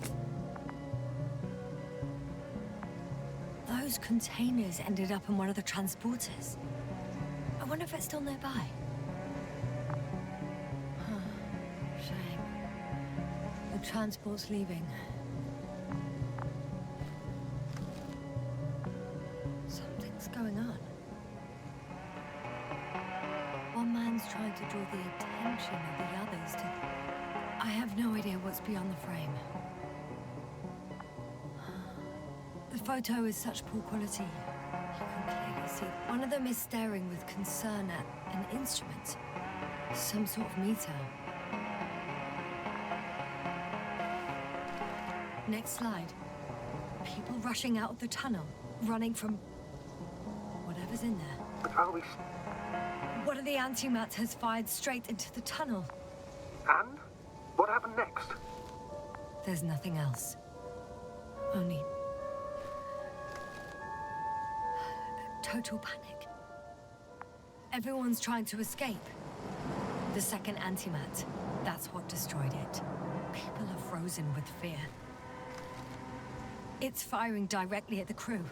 Speaker 1: Those containers ended up in one of the transporters. I wonder if it's still nearby. Shame. The transport's leaving. Something's going on. One man's trying to draw the attention of the others to... I have no idea what's beyond the frame. The photo is such poor quality. You can clearly see one of them is staring with concern at an instrument. Some sort of meter. Next slide. People rushing out of the tunnel, running from whatever's in there.
Speaker 8: But are we...
Speaker 1: One of the antimats has fired straight into the tunnel.
Speaker 8: And? What happened next?
Speaker 1: There's nothing else. Only... total panic. Everyone's trying to escape. The second antimat, that's what destroyed it. People are frozen with fear. It's firing directly at the crew.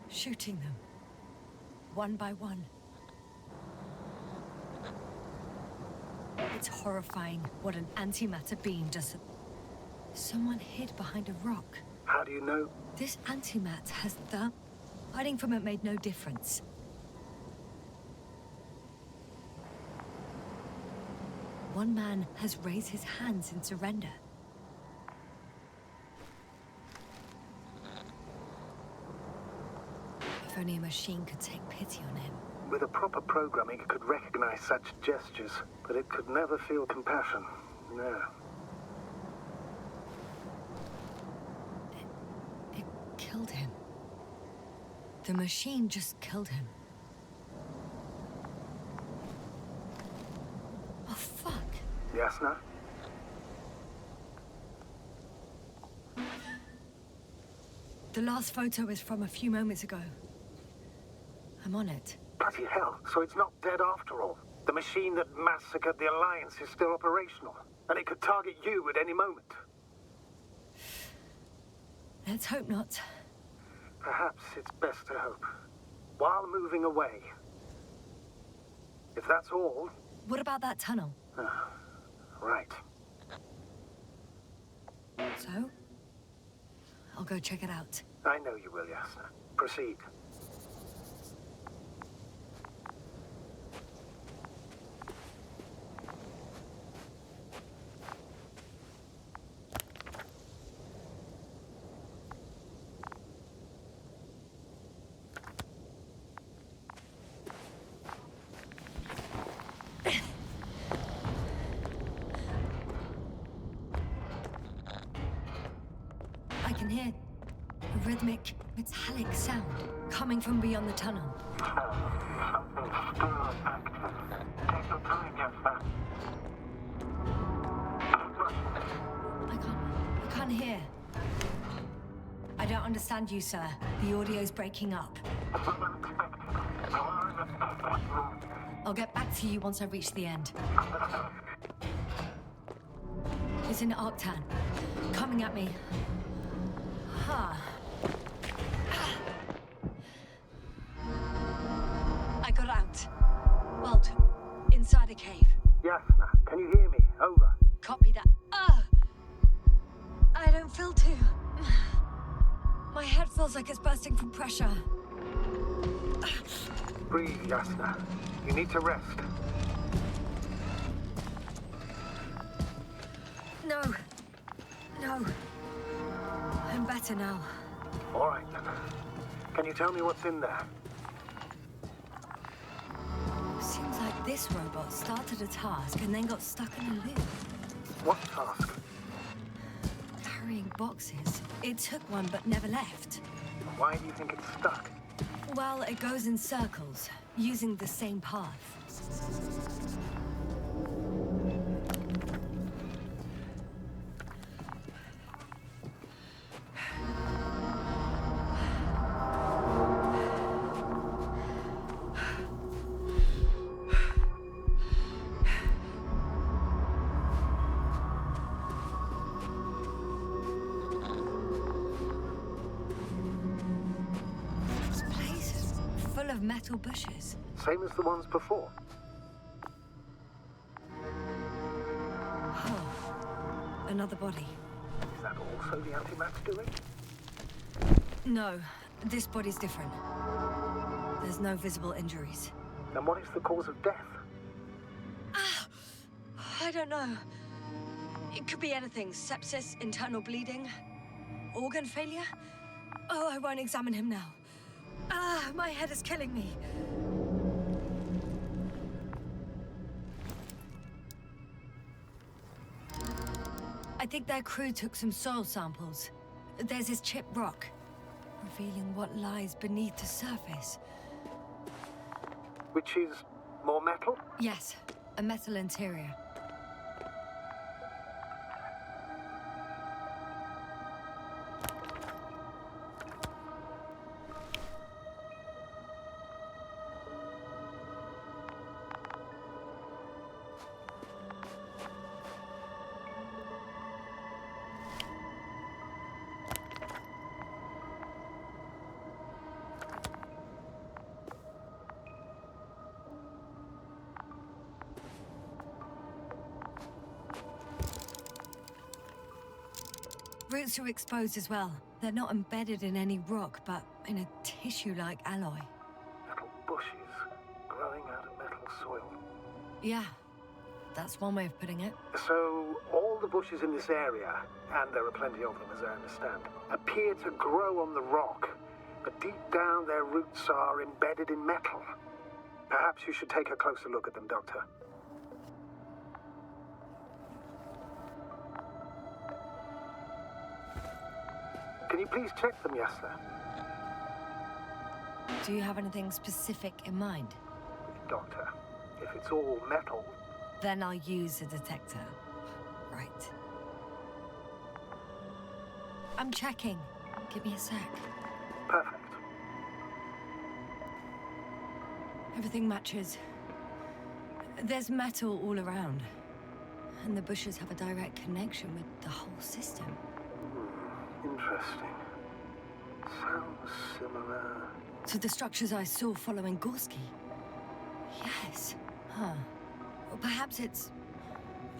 Speaker 1: Shooting them. One by one. It's horrifying what an antimatter beam does. Someone hid behind a rock.
Speaker 8: How do you know?
Speaker 1: This antimat has the... Hiding from it made no difference. One man has raised his hands in surrender. If only a machine could take pity on him.
Speaker 8: With a proper programming, it could recognize such gestures, but it could never feel compassion. No.
Speaker 1: It killed him. The machine just killed him. Oh, fuck.
Speaker 8: Yasna?
Speaker 1: The last photo is from a few moments ago. I'm on it.
Speaker 8: Bloody hell, so it's not dead after all. The machine that massacred the Alliance is still operational, and it could target you at any moment.
Speaker 1: Let's hope not.
Speaker 8: Perhaps it's best to hope. While moving away. If that's all...
Speaker 1: What about that tunnel?
Speaker 8: Right.
Speaker 1: So? I'll go check it out.
Speaker 8: I know you will, Yasna. Proceed.
Speaker 1: I can hear a rhythmic, metallic sound coming from beyond the tunnel.
Speaker 8: Something's still active. Take your time, Yasna.
Speaker 1: I can't hear. I don't understand you, sir. The audio's breaking up. I'll get back to you once I reach the end. It's in Arctan. Coming at me. I got out. Well, inside a cave.
Speaker 8: Yasna, can you hear me? Over.
Speaker 1: Copy that. I don't feel too... My head feels like it's bursting from pressure.
Speaker 8: Breathe, Yasna. You need to rest.
Speaker 1: No. I'm better now.
Speaker 8: All right, then. Can you tell me what's in there?
Speaker 1: Seems like this robot started a task and then got stuck in a loop.
Speaker 8: What task?
Speaker 1: Carrying boxes. It took one but never left.
Speaker 8: Why do you think it's stuck?
Speaker 1: Well, it goes in circles, using the same path. Of metal bushes.
Speaker 8: Same as the ones before.
Speaker 1: Oh, another body.
Speaker 8: Is that also the antimatter doing?
Speaker 1: No, this body's different. There's no visible injuries.
Speaker 8: Then what is the cause of death?
Speaker 1: I don't know. It could be anything. Sepsis, internal bleeding, organ failure. Oh, I won't examine him now. My head is killing me. I think their crew took some soil samples. There's this chipped rock, revealing what lies beneath the surface.
Speaker 8: Which is more metal?
Speaker 1: Yes, a metal interior. Roots are exposed as well. They're not embedded in any rock, but in a tissue-like alloy.
Speaker 8: Metal bushes growing out of metal soil.
Speaker 1: Yeah, that's one way of putting it.
Speaker 8: So, all the bushes in this area, and there are plenty of them as I understand, appear to grow on the rock, but deep down their roots are embedded in metal. Perhaps you should take a closer look at them, Doctor. Can you please check them, yes, sir?
Speaker 1: Do you have anything specific in mind?
Speaker 8: Doctor, if it's all metal...
Speaker 1: Then I'll use a detector. Right. I'm checking. Give me a sec.
Speaker 8: Perfect.
Speaker 1: Everything matches. There's metal all around. And the bushes have a direct connection with the whole system.
Speaker 8: Interesting. Sounds similar...
Speaker 1: To the structures I saw following Gorski. Yes. Huh. Or perhaps it's...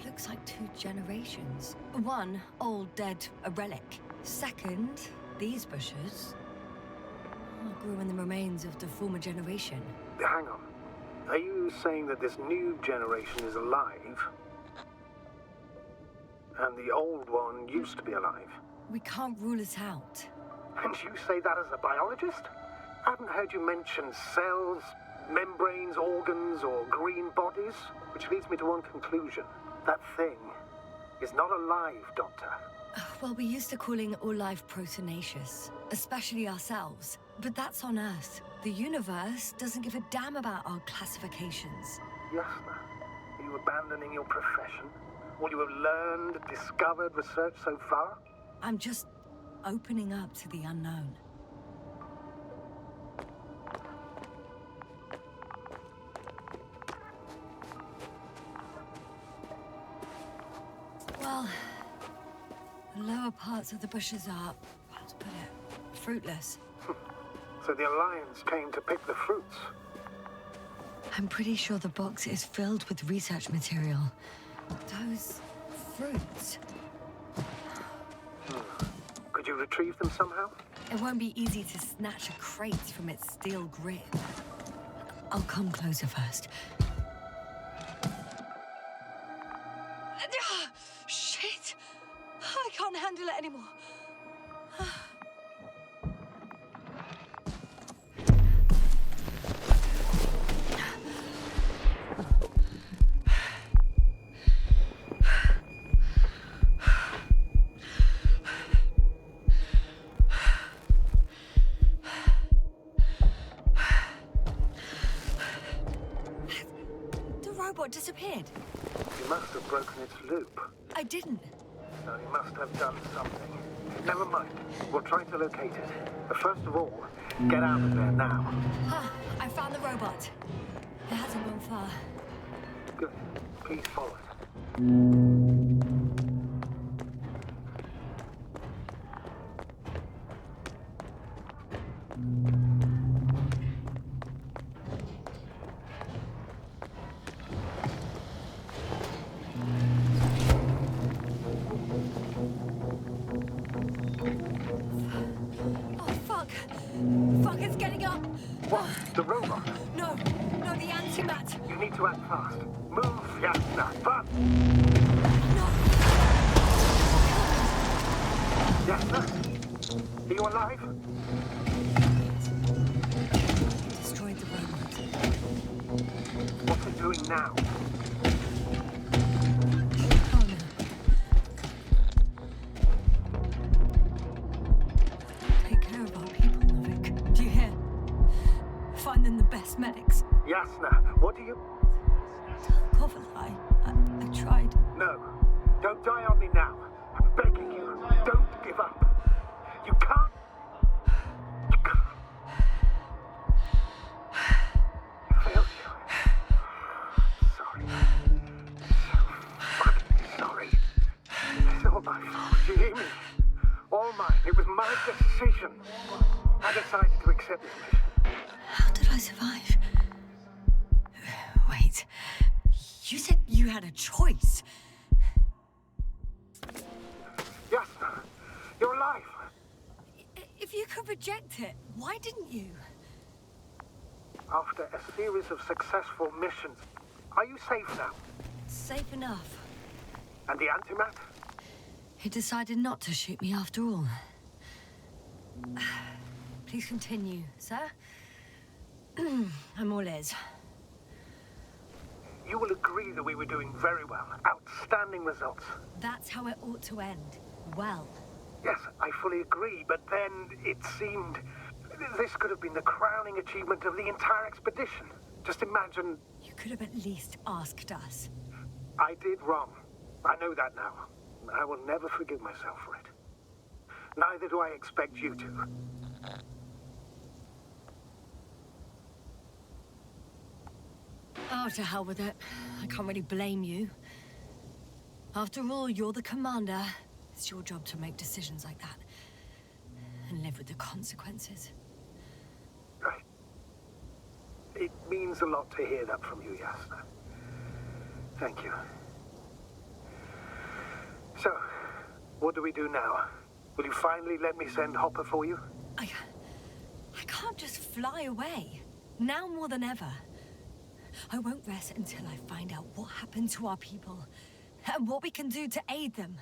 Speaker 1: looks like 2 generations. One, old, dead, a relic. Second, these bushes... grew in the remains of the former generation.
Speaker 8: Hang on. Are you saying that this new generation is alive? And the old one used to be alive?
Speaker 1: We can't rule it out.
Speaker 8: And you say that as a biologist? I haven't heard you mention cells, membranes, organs, or green bodies, which leads me to one conclusion. That thing is not alive, Doctor.
Speaker 1: Well, we used to calling all life proteinaceous, especially ourselves. But that's on Earth. The universe doesn't give a damn about our classifications.
Speaker 8: Yes, sir. Are you abandoning your profession? All you have learned, discovered, researched so far?
Speaker 1: I'm just opening up to the unknown. Well, the lower parts of the bushes are, how to put it, fruitless.
Speaker 8: So the Alliance came to pick the fruits?
Speaker 1: I'm pretty sure the box is filled with research material. Those fruits.
Speaker 8: Could you retrieve them somehow?
Speaker 1: It won't be easy to snatch a crate from its steel grip. I'll come closer first. Shit! I can't handle it anymore. robot disappeared.
Speaker 8: You must have broken its loop.
Speaker 1: I didn't.
Speaker 8: No, you must have done something. Never mind. We'll try to locate it. But first of all, get out of there now.
Speaker 1: I found the robot. It hasn't gone far.
Speaker 8: Good. Please follow it.
Speaker 1: Oh, fuck. Fuck, it's getting up.
Speaker 8: What? The robot?
Speaker 1: No, the antimat.
Speaker 8: You need to act fast. Move, Yasna. Fast!
Speaker 1: No.
Speaker 8: Yasna? Are you alive?
Speaker 1: Destroyed the robot.
Speaker 8: What's it doing now?
Speaker 1: Oh, no. Take care of our people, Novik. Do you hear? Find them the best medics.
Speaker 8: Yasna, what do you...
Speaker 1: Cover lie. I tried.
Speaker 8: No. Don't die on me now. I'm begging you. Don't give up. You can't. You can't. I failed you. Sorry. So fucking sorry. It's all my fault. You hear me? All mine. It was my decision. I decided to accept this mission.
Speaker 1: How did I survive? Wait. You said you had a choice.
Speaker 8: Yasna, you're alive.
Speaker 1: If you could reject it, why didn't you?
Speaker 8: After a series of successful missions, are you safe now?
Speaker 1: Safe enough.
Speaker 8: And the antimat?
Speaker 1: He decided not to shoot me after all. Please continue, sir. I'm all ears.
Speaker 8: You will agree that we were doing very well. Outstanding results.
Speaker 1: That's how it ought to end. Well.
Speaker 8: Yes, I fully agree, but then it seemed... This could have been the crowning achievement of the entire expedition. Just imagine...
Speaker 1: You could have at least asked us.
Speaker 8: I did wrong. I know that now. I will never forgive myself for it. Neither do I expect you to.
Speaker 1: Oh, to hell with it. I can't really blame you. After all, you're the commander. It's your job to make decisions like that. And live with the consequences.
Speaker 8: Right. It means a lot to hear that from you, Yasna. Thank you. So, what do we do now? Will you finally let me send Hopper for you?
Speaker 1: I can't just fly away. Now more than ever. I won't rest until I find out what happened to our people. And what we can do to aid them.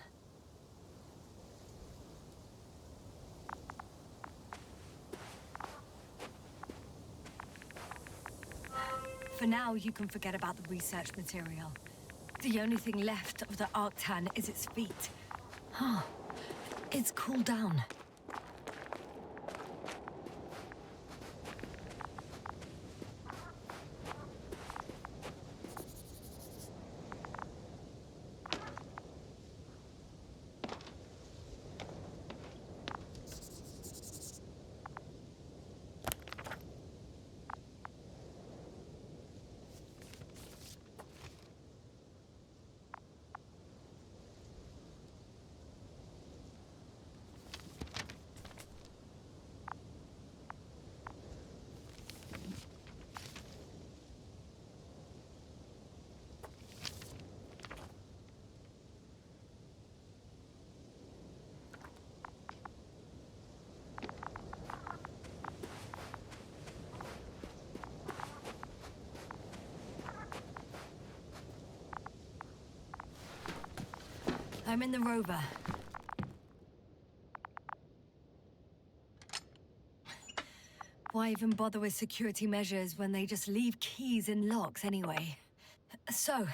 Speaker 1: For now, you can forget about the research material. The only thing left of the Arctan is its feet. Huh. It's cooled down. I'm in the rover. Why even bother with security measures when they just leave keys in locks anyway? So,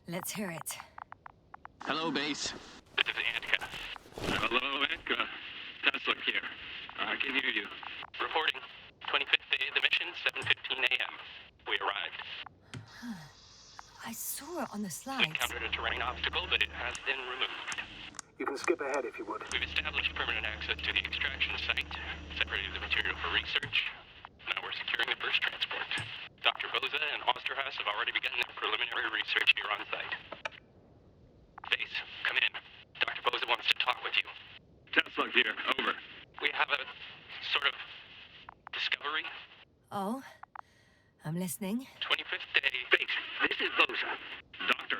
Speaker 1: let's hear it.
Speaker 10: Hello, base. This is Antka. Hello, Antka. Tesla here. I can hear you. Reporting. 25th day of the mission, 7:15 a.m. We arrived.
Speaker 1: the
Speaker 10: We
Speaker 1: slides.
Speaker 10: encountered a terrain obstacle, but it has been removed.
Speaker 8: You can skip ahead if you would.
Speaker 10: We've established permanent access to the extraction site, separated the material for research. Now we're securing the first transport. Dr. Boza and Osterhaus have already begun their preliminary research here on site. Base, come in. Dr. Boza wants to talk with you. Tesla here, over. We have a sort of discovery.
Speaker 1: Oh, I'm listening.
Speaker 10: 25th day. Base, this is Boza. Doctor,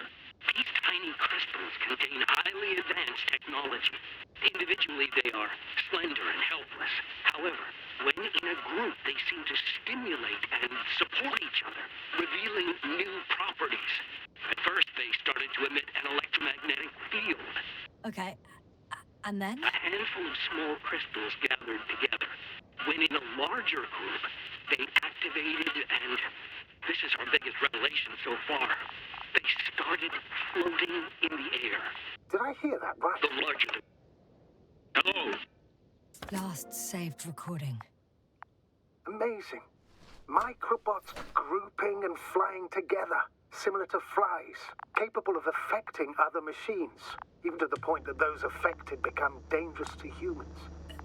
Speaker 10: these tiny crystals contain highly advanced technology. Individually, they are slender and helpless. However, when in a group, they seem to stimulate and support each other, revealing new properties. At first, they started to emit an electromagnetic field.
Speaker 1: Okay, and then?
Speaker 10: A handful of small crystals gathered together. When in a larger group, they activated and, this is our biggest revelation so far, they started floating in the air.
Speaker 8: Did I hear that right?
Speaker 10: The larger the... Hello?
Speaker 1: Last saved recording.
Speaker 8: Amazing. Microbots grouping and flying together, similar to flies, capable of affecting other machines, even to the point that those affected become dangerous to humans.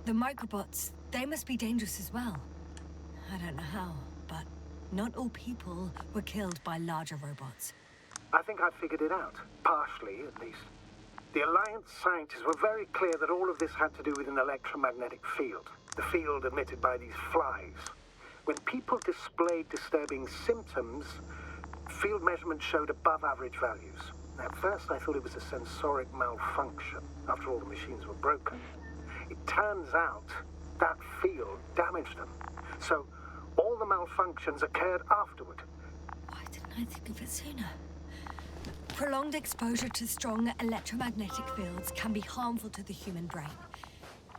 Speaker 1: The microbots, they must be dangerous as well. I don't know how, but not all people were killed by larger robots.
Speaker 8: I think I figured it out, partially at least. The Alliance scientists were very clear that all of this had to do with an electromagnetic field, the field emitted by these flies. When people displayed disturbing symptoms, field measurements showed above average values. At first I thought it was a sensoric malfunction, after all the machines were broken. It turns out that field damaged them. So all the malfunctions occurred afterward.
Speaker 1: Why didn't I think of it sooner? Prolonged exposure to strong electromagnetic fields can be harmful to the human brain.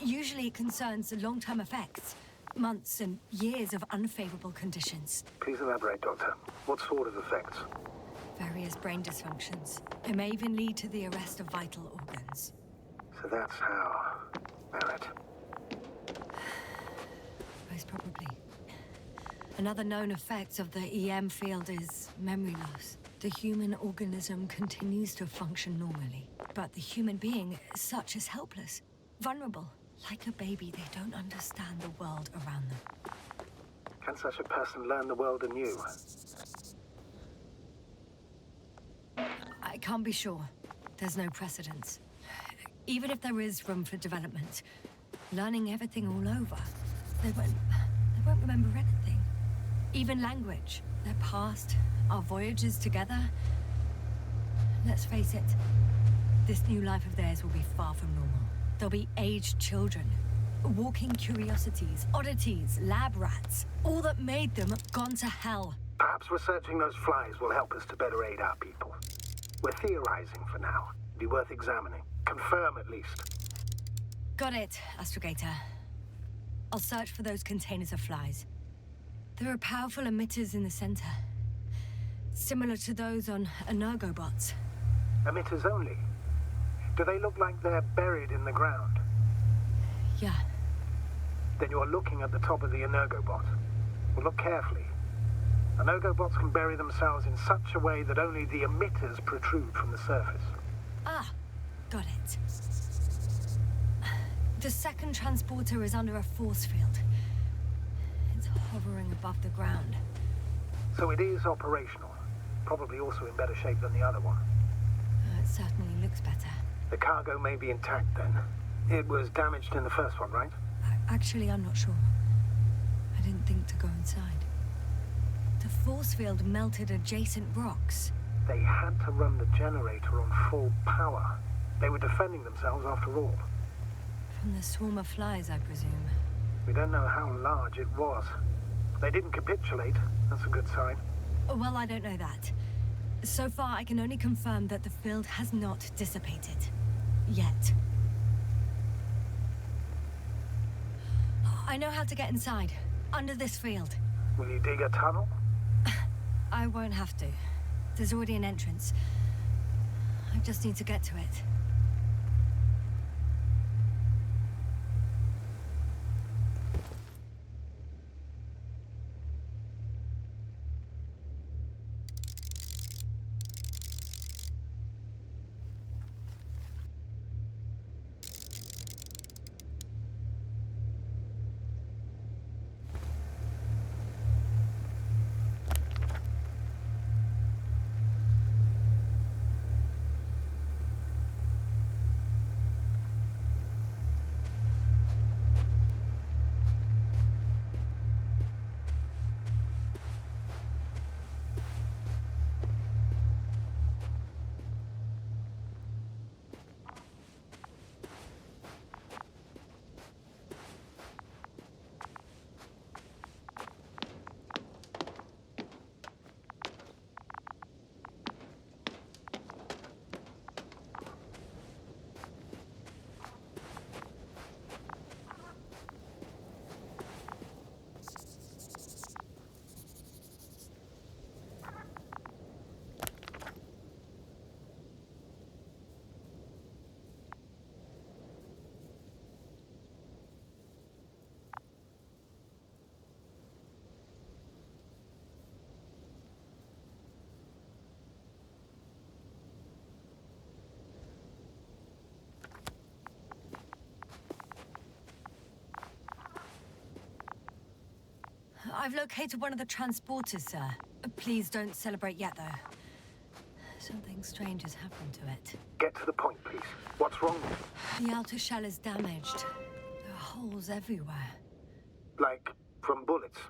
Speaker 1: Usually it concerns the long-term effects, months and years of unfavorable conditions.
Speaker 8: Please elaborate, Doctor. What sort of effects?
Speaker 1: Various brain dysfunctions. It may even lead to the arrest of vital organs.
Speaker 8: So that's how... Barrett.
Speaker 1: Most probably. Another known effect of the EM field is memory loss. The human organism continues to function normally, but the human being as such is helpless, vulnerable. Like a baby, they don't understand the world around them.
Speaker 8: Can such a person learn the world anew?
Speaker 1: I can't be sure. There's no precedence. Even if there is room for development, learning everything all over, they won't remember anything. Even language, their past, our voyages together. Let's face it, this new life of theirs will be far from normal. They'll be aged children, walking curiosities, oddities, lab rats. All that made them gone to hell.
Speaker 8: Perhaps researching those flies will help us to better aid our people. We're theorizing for now. It'd be worth examining. Confirm at least.
Speaker 1: Got it, Astrogator. I'll search for those containers of flies. There are powerful emitters in the center. Similar to those on Energobots.
Speaker 8: Emitters only? Do they look like they're buried in the ground?
Speaker 1: Yeah.
Speaker 8: Then you're looking at the top of the Energobot. Well, look carefully. Energobots can bury themselves in such a way that only the emitters protrude from the surface.
Speaker 1: Ah, got it. The second transporter is under a force field. It's hovering above the ground.
Speaker 8: So it is operational. Probably also in better shape than the other one.
Speaker 1: It certainly looks better.
Speaker 8: The cargo may be intact then. It was damaged in the first one, right?
Speaker 1: Actually, I'm not sure. I didn't think to go inside. The force field melted adjacent rocks.
Speaker 8: They had to run the generator on full power. They were defending themselves after all.
Speaker 1: From the swarm of flies, I presume.
Speaker 8: We don't know how large it was. They didn't capitulate. That's a good sign.
Speaker 1: Well, I don't know that. So far, I can only confirm that the field has not dissipated. Yet. I know how to get inside. Under this field.
Speaker 8: Will you dig a tunnel?
Speaker 1: I won't have to. There's already an entrance. I just need to get to it. I've located one of the transporters, sir. Please don't celebrate yet, though. Something strange has happened to it.
Speaker 8: Get to the point, please. What's wrong?
Speaker 1: The outer shell is damaged. There are holes everywhere.
Speaker 8: Like from bullets?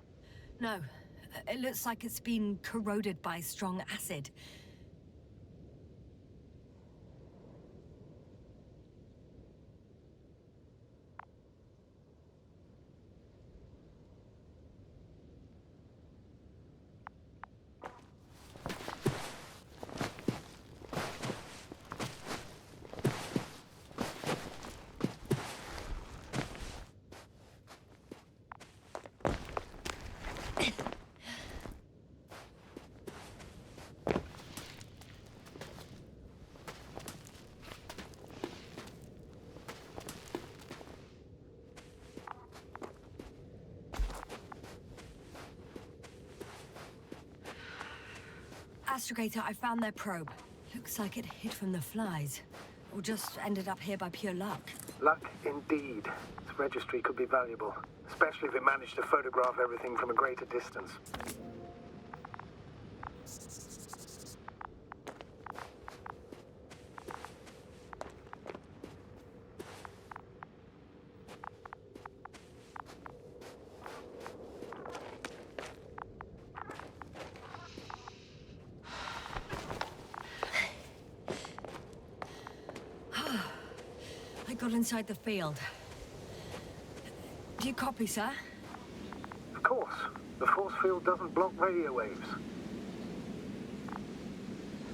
Speaker 1: No, it looks like it's been corroded by strong acid. Astrogator, I found their probe. Looks like it hid from the flies. Or just ended up here by pure luck.
Speaker 8: Luck indeed. Its registry could be valuable, especially if it managed to photograph everything from a greater distance.
Speaker 1: I got inside the field. Do you copy, sir?
Speaker 8: Of course. The force field doesn't block radio waves.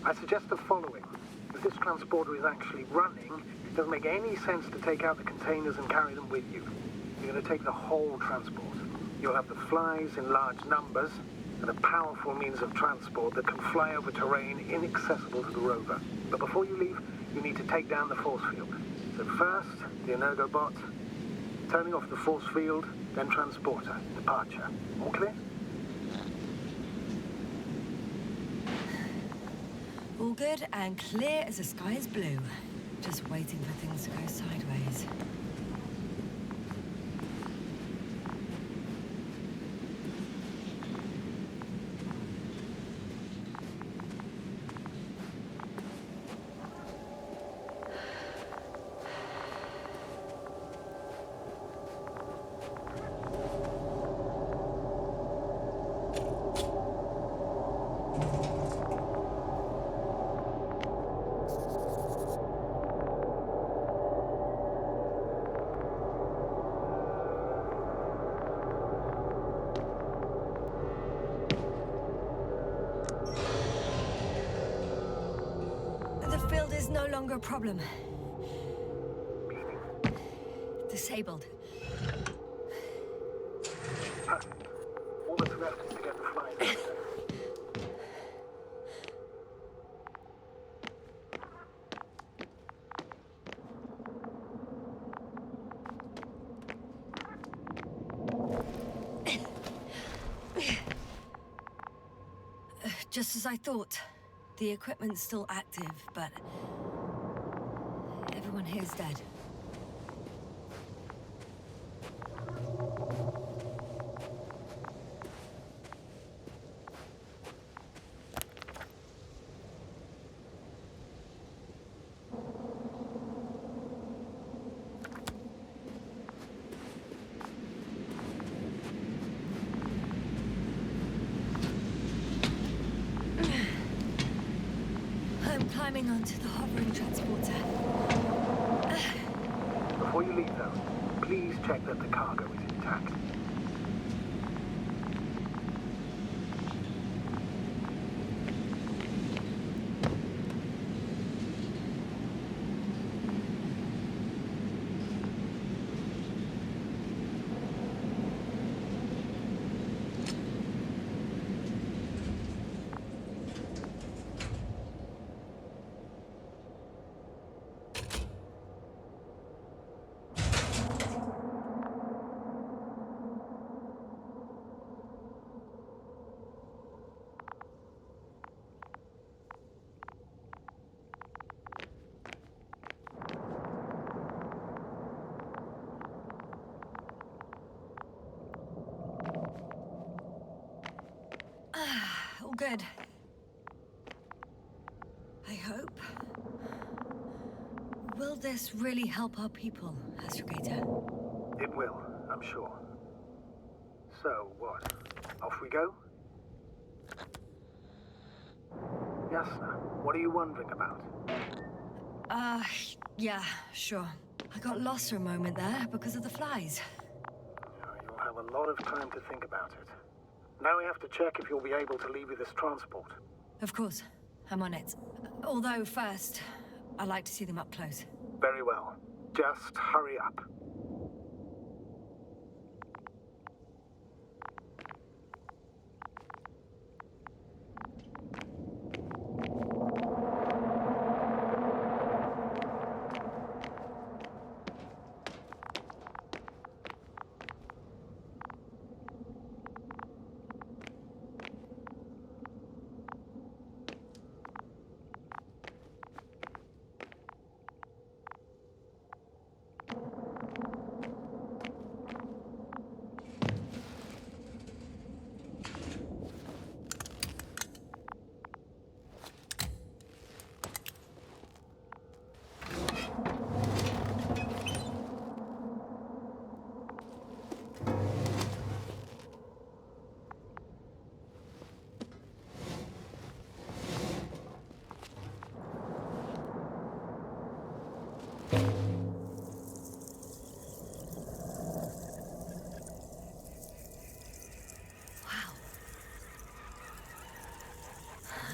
Speaker 8: I suggest the following. If this transporter is actually running, it doesn't make any sense to take out the containers and carry them with you. You're going to take the whole transport. You'll have the flies in large numbers, and a powerful means of transport that can fly over terrain inaccessible to the rover. But before you leave, you need to take down the force field. So first, the Energobot, turning off the force field, then transporter, departure. All clear?
Speaker 1: All good and clear as the sky is blue. Just waiting for things to go sideways. The field is no longer a problem. Disabled.
Speaker 8: Perfect. All that's left is to get the flies out.
Speaker 1: Just as I thought. The equipment's still active, but everyone here's dead. I'm climbing onto the hovering transporter.
Speaker 8: Before you leave, though, please check that the cargo is intact.
Speaker 1: all good. I hope. Will this really help our people, Astrogator?
Speaker 8: It will, I'm sure. So, what? Off we go? Yes, sir. What are you wondering about?
Speaker 1: Yeah, sure. I got lost for a moment there because of the flies.
Speaker 8: You'll have a lot of time to think about it. Now we have to check if you'll be able to leave with this transport.
Speaker 1: Of course. I'm on it. Although, first, I'd like to see them up close.
Speaker 8: Very well. Just hurry up.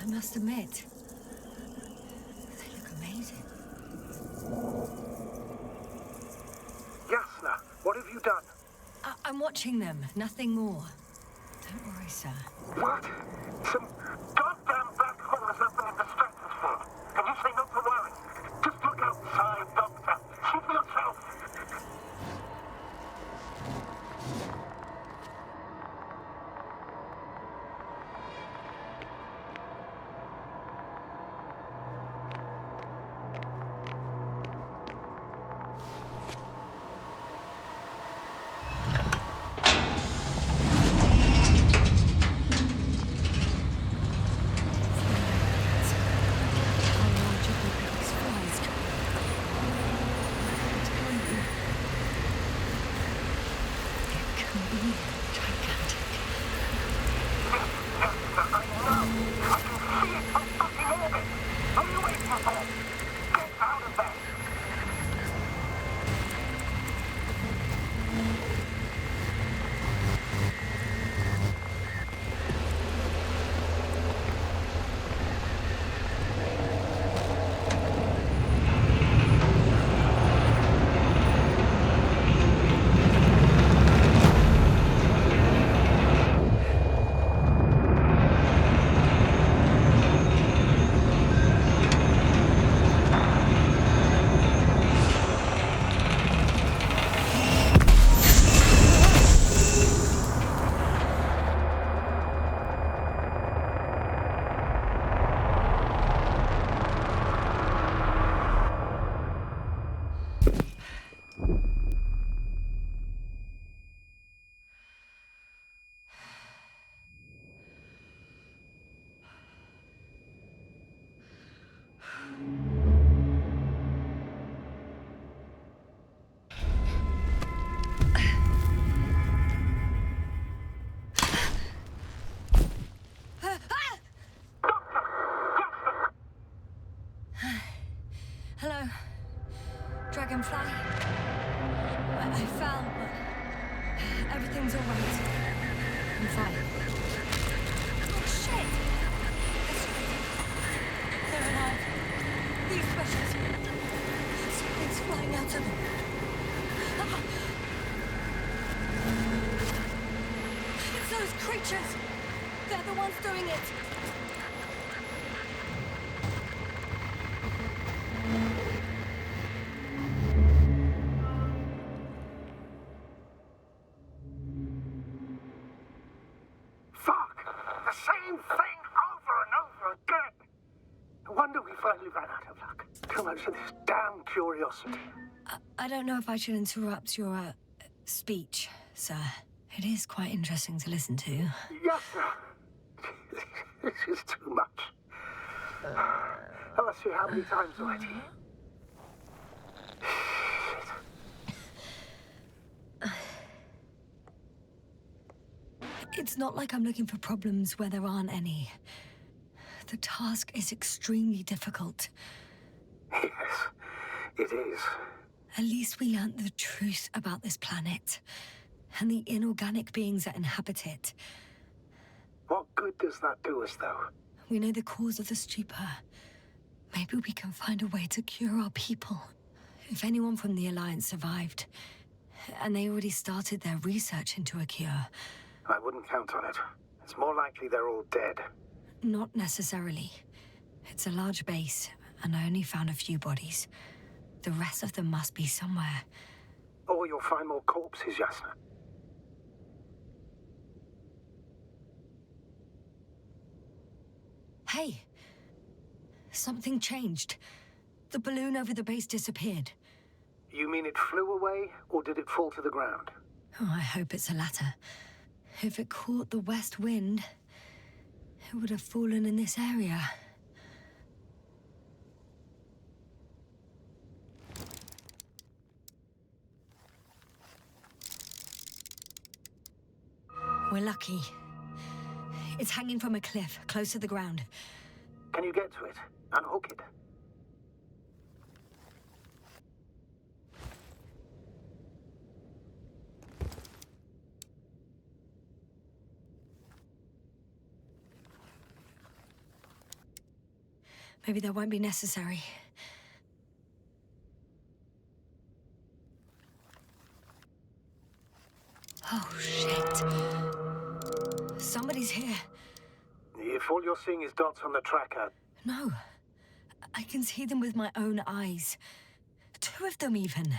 Speaker 1: I must admit, they look amazing.
Speaker 8: Yasna, what have you done?
Speaker 1: I'm watching them, nothing more. Don't worry, sir.
Speaker 8: What? Some goddamn black hole has opened in the stratosphere. And you say not to worry. Just look outside, Doctor. See for yourself.
Speaker 1: Hello, Dragonfly. I fell, but everything's all right. I'm fine. Oh, shit! They're alive. These pressures. Something's flying out of them. It's those creatures. They're the ones doing it.
Speaker 8: To this damn curiosity.
Speaker 1: I don't know if I should interrupt your speech, sir. It is quite interesting to listen to.
Speaker 8: Yes, sir. This is too much. I've asked you how many times already?
Speaker 1: It's not like I'm looking for problems where there aren't any. The task is extremely difficult.
Speaker 8: Yes, it is.
Speaker 1: At least we learned the truth about this planet and the inorganic beings that inhabit it.
Speaker 8: What good does that do us, though?
Speaker 1: We know the cause of the stupor. Maybe we can find a way to cure our people. If anyone from the Alliance survived, and they already started their research into a cure.
Speaker 8: I wouldn't count on it. It's more likely they're all dead.
Speaker 1: Not necessarily. It's a large base, and I only found a few bodies. The rest of them must be somewhere.
Speaker 8: Or you'll find more corpses, Yasna.
Speaker 1: Hey! Something changed. The balloon over the base disappeared.
Speaker 8: You mean it flew away, or did it fall to the ground?
Speaker 1: Oh, I hope it's the latter. If it caught the west wind, it would have fallen in this area. We're lucky. It's hanging from a cliff, close to the ground.
Speaker 8: Can you get to it? Unhook it?
Speaker 1: Maybe that won't be necessary. Oh, shit. Somebody's here.
Speaker 8: If all you're seeing is dots on the tracker...
Speaker 1: No. I can see them with my own eyes. 2 of them, even.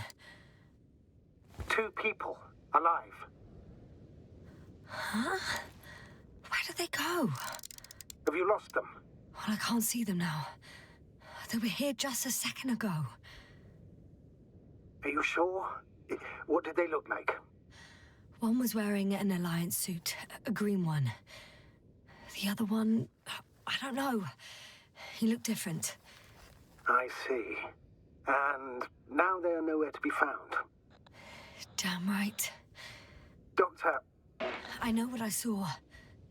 Speaker 8: 2 people. Alive.
Speaker 1: Huh? Where did they go?
Speaker 8: Have you lost them?
Speaker 1: Well, I can't see them now. They were here just a second ago.
Speaker 8: Are you sure? What did they look like?
Speaker 1: One was wearing an Alliance suit, a green one. The other one, I don't know. He looked different.
Speaker 8: I see. And now they are nowhere to be found.
Speaker 1: Damn right.
Speaker 8: Doctor...
Speaker 1: I know what I saw.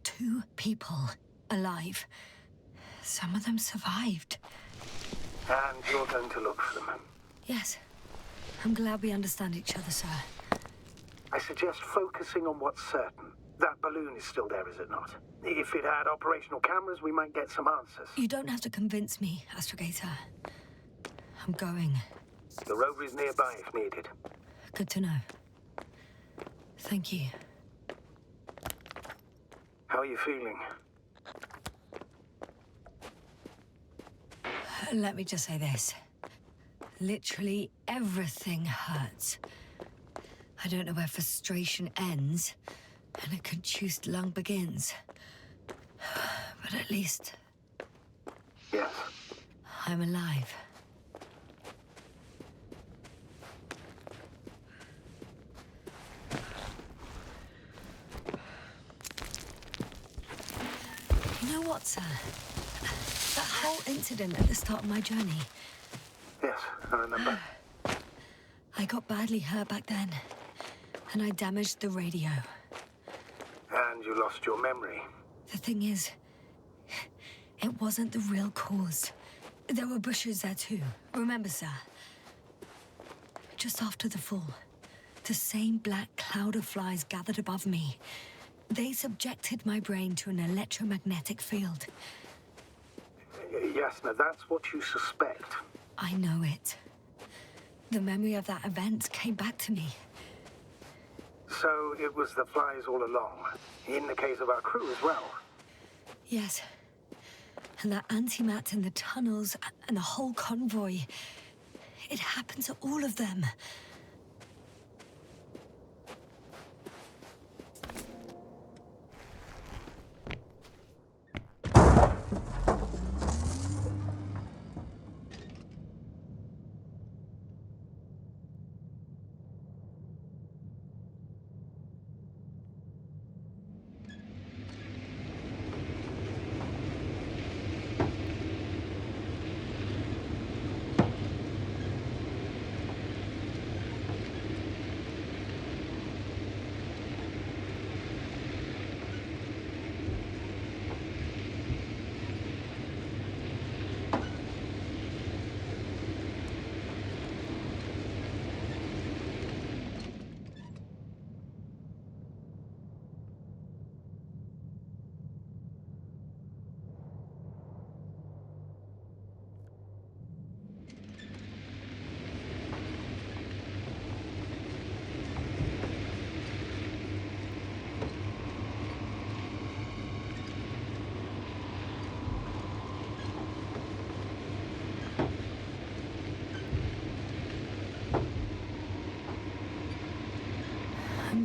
Speaker 1: 2 people alive. Some of them survived.
Speaker 8: And you're going to look for them?
Speaker 1: Yes. I'm glad we understand each other, sir.
Speaker 8: I suggest focusing on what's certain. That balloon is still there, is it not? If it had operational cameras, we might get some answers.
Speaker 1: You don't have to convince me, Astrogator. I'm going.
Speaker 8: The rover is nearby if needed.
Speaker 1: Good to know. Thank you.
Speaker 8: How are you feeling?
Speaker 1: Let me just say this. Literally everything hurts. I don't know where frustration ends and a contused lung begins. But at least...
Speaker 8: Yes.
Speaker 1: I'm alive. You know what, sir? That whole incident at the start of my journey.
Speaker 8: Yes, I remember.
Speaker 1: I got badly hurt back then, and I damaged the radio.
Speaker 8: And you lost your memory.
Speaker 1: The thing is, it wasn't the real cause. There were bushes there too. Remember, sir? Just after the fall, the same black cloud of flies gathered above me. They subjected my brain to an electromagnetic field.
Speaker 8: Yasna, that's what you suspect.
Speaker 1: I know it. The memory of that event came back to me.
Speaker 8: So it was the flies all along, in the case of our crew as well.
Speaker 1: Yes. And that antimat in the tunnels and the whole convoy. It happened to all of them.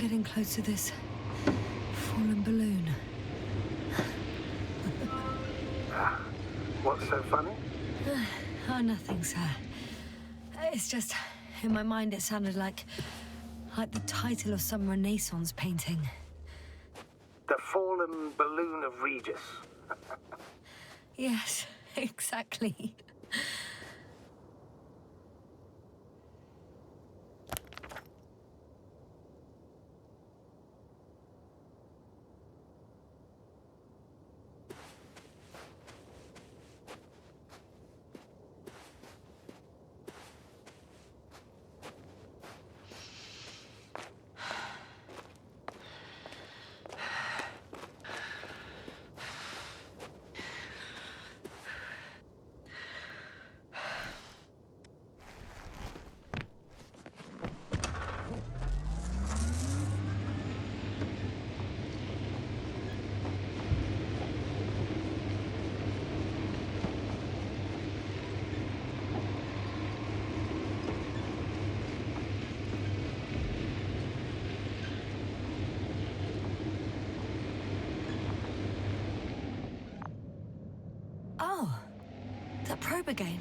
Speaker 1: getting close to this fallen balloon.
Speaker 8: What's so funny?
Speaker 1: Oh, nothing, sir. It's just, in my mind it sounded like the title of some Renaissance painting.
Speaker 8: The Fallen Balloon of Regis.
Speaker 1: Yes, exactly. Oh, the probe again.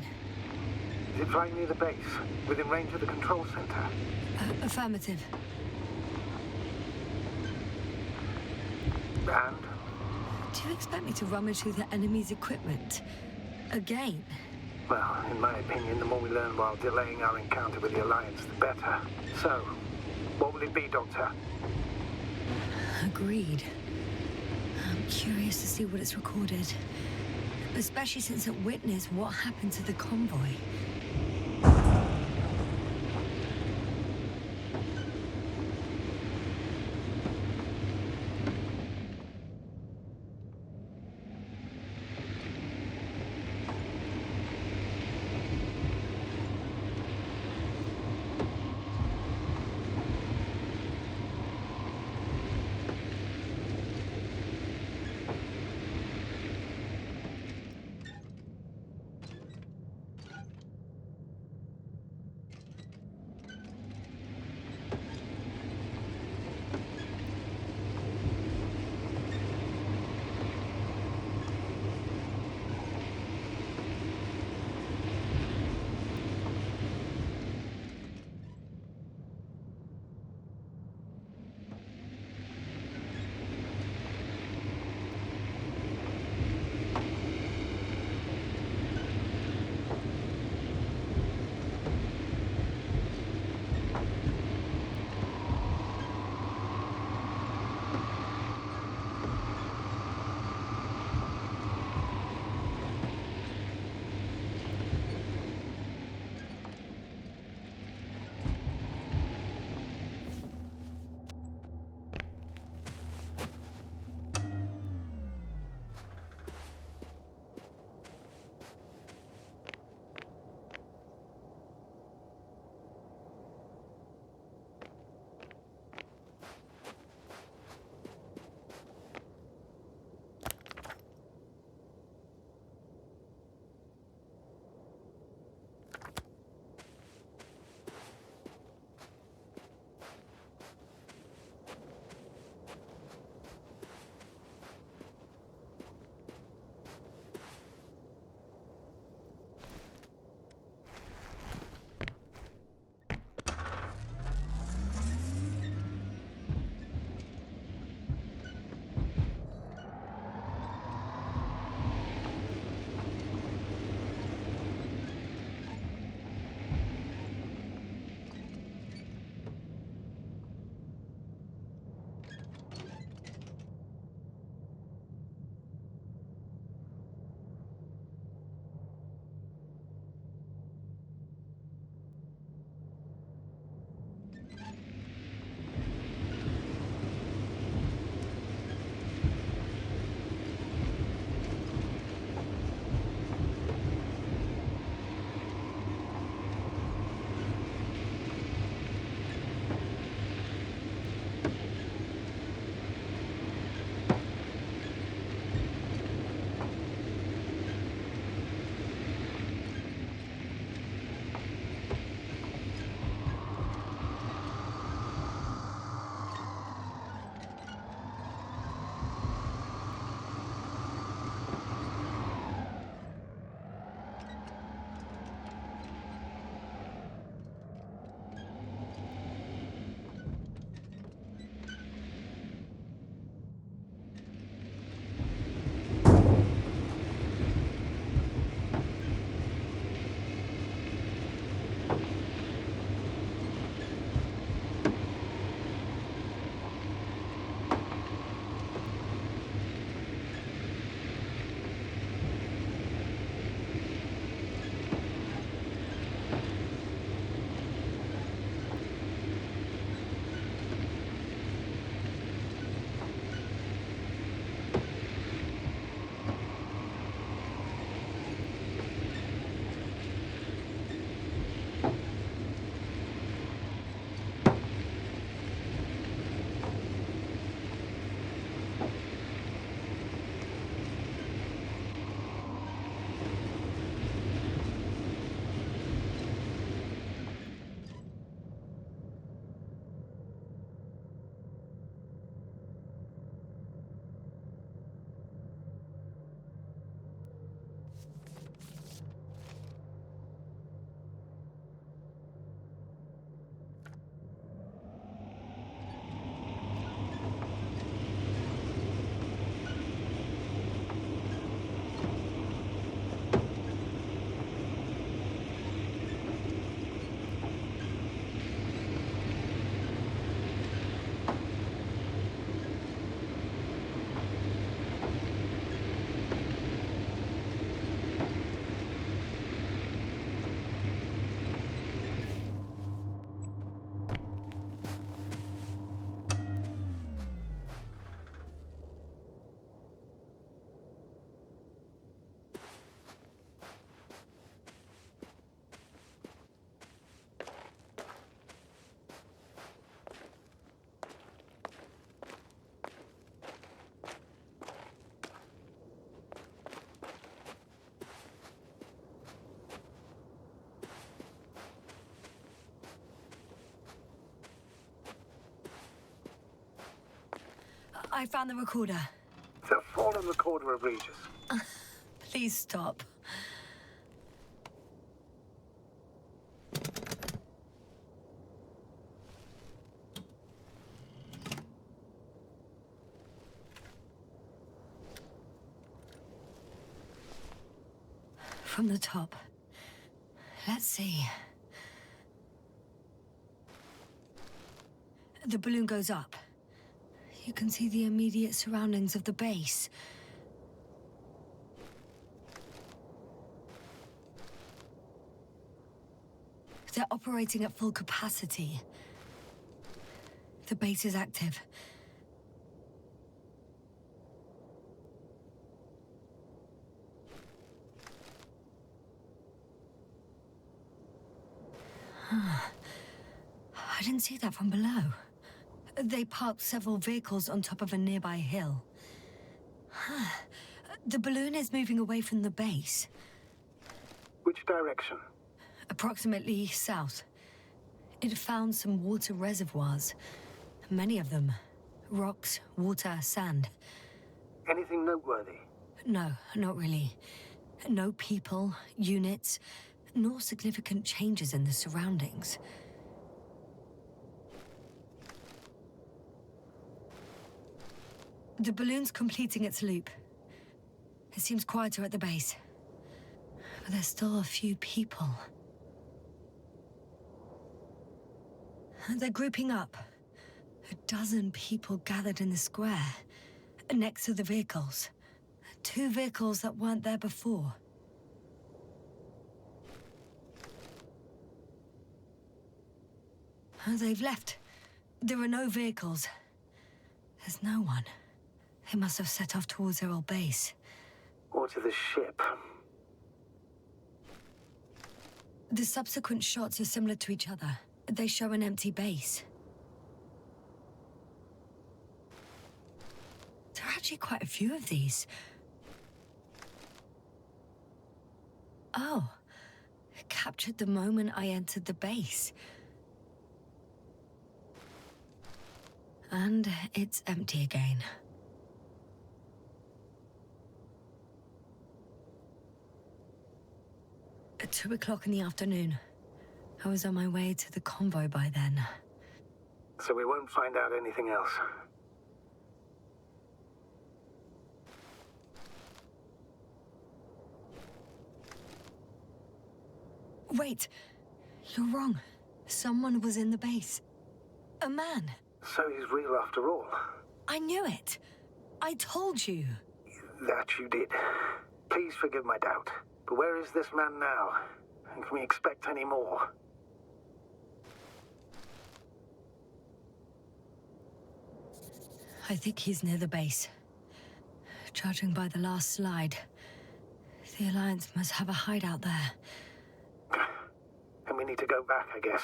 Speaker 8: Is it right near the base, within range of the control center?
Speaker 1: Affirmative.
Speaker 8: And?
Speaker 1: Do you expect me to rummage through the enemy's equipment? Again?
Speaker 8: Well, in my opinion, the more we learn while delaying our encounter with the Alliance, the better. So, what will it be, Doctor?
Speaker 1: Agreed. I'm curious to see what it's recorded. Especially since it witnessed what happened to the convoy. I found the recorder.
Speaker 8: The fallen recorder of Regis.
Speaker 1: Please stop. From the top. Let's see. The balloon goes up. You can see the immediate surroundings of the base. They're operating at full capacity. The base is active. I didn't see that from below. They parked several vehicles on top of a nearby hill. The balloon is moving away from the base.
Speaker 8: Which direction?
Speaker 1: Approximately south. It found some water reservoirs. Many of them. Rocks, water, sand.
Speaker 8: Anything noteworthy?
Speaker 1: No, not really. No people, units, nor significant changes in the surroundings. The balloon's completing its loop. It seems quieter at the base. But there's still a few people. They're grouping up. 12 people gathered in the square, next to the vehicles. 2 vehicles that weren't there before. They've left. There are no vehicles. There's no one. They must have set off towards their old base.
Speaker 8: Or to the ship.
Speaker 1: The subsequent shots are similar to each other. They show an empty base. There are actually quite a few of these. Oh, it captured the moment I entered the base. And it's empty again. At 2 o'clock in the afternoon. I was on my way to the convoy by then.
Speaker 8: So we won't find out anything else.
Speaker 1: Wait, you're wrong. Someone was in the base. A man.
Speaker 8: So he's real after all.
Speaker 1: I knew it. I told you.
Speaker 8: That you did. Please forgive my doubt. But where is this man now? And can we expect any more?
Speaker 1: I think he's near the base. Judging by the last slide, the Alliance must have a hideout there.
Speaker 8: And we need to go back, I guess.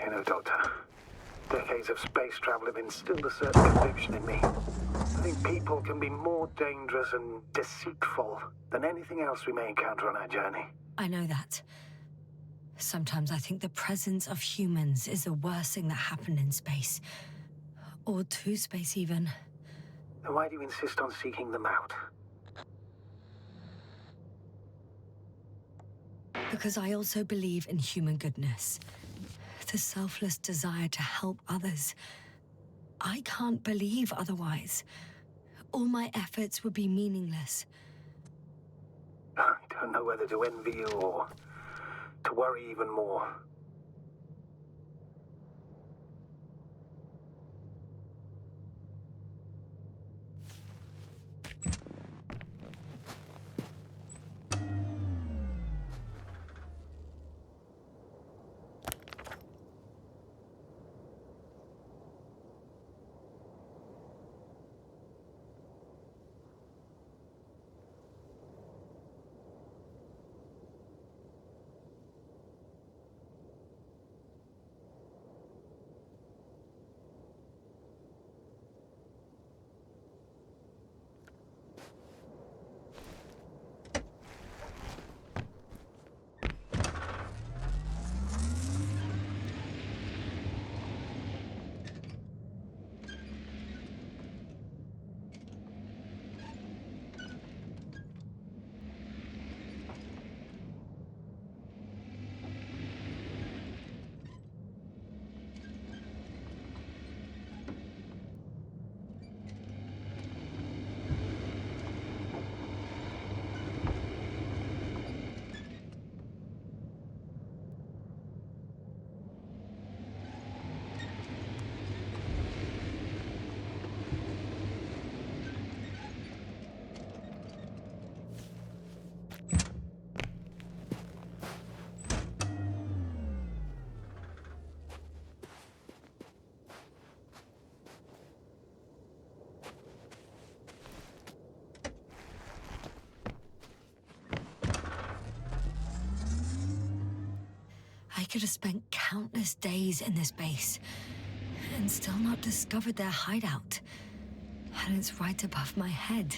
Speaker 8: You know, Doctor, decades of space travel have instilled a certain conviction in me. I think people can be more dangerous and deceitful than anything else we may encounter on our journey.
Speaker 1: I know that. Sometimes I think the presence of humans is the worst thing that happened in space. Or to space, even.
Speaker 8: Then why do you insist on seeking them out?
Speaker 1: Because I also believe in human goodness. The selfless desire to help others. I can't believe otherwise. All my efforts would be meaningless.
Speaker 8: I don't know whether to envy you or to worry even more.
Speaker 1: could have spent countless days in this base and still not discovered their hideout. And it's right above my head.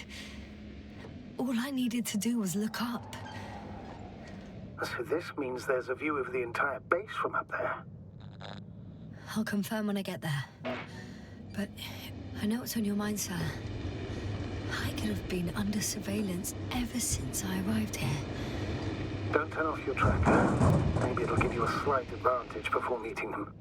Speaker 1: All I needed to do was look up.
Speaker 8: So this means there's a view of the entire base from up there.
Speaker 1: I'll confirm when I get there. But I know what's on your mind, sir. I could have been under surveillance ever since I arrived here.
Speaker 8: Don't turn off your tracker. Maybe it'll give you a slight advantage before meeting them.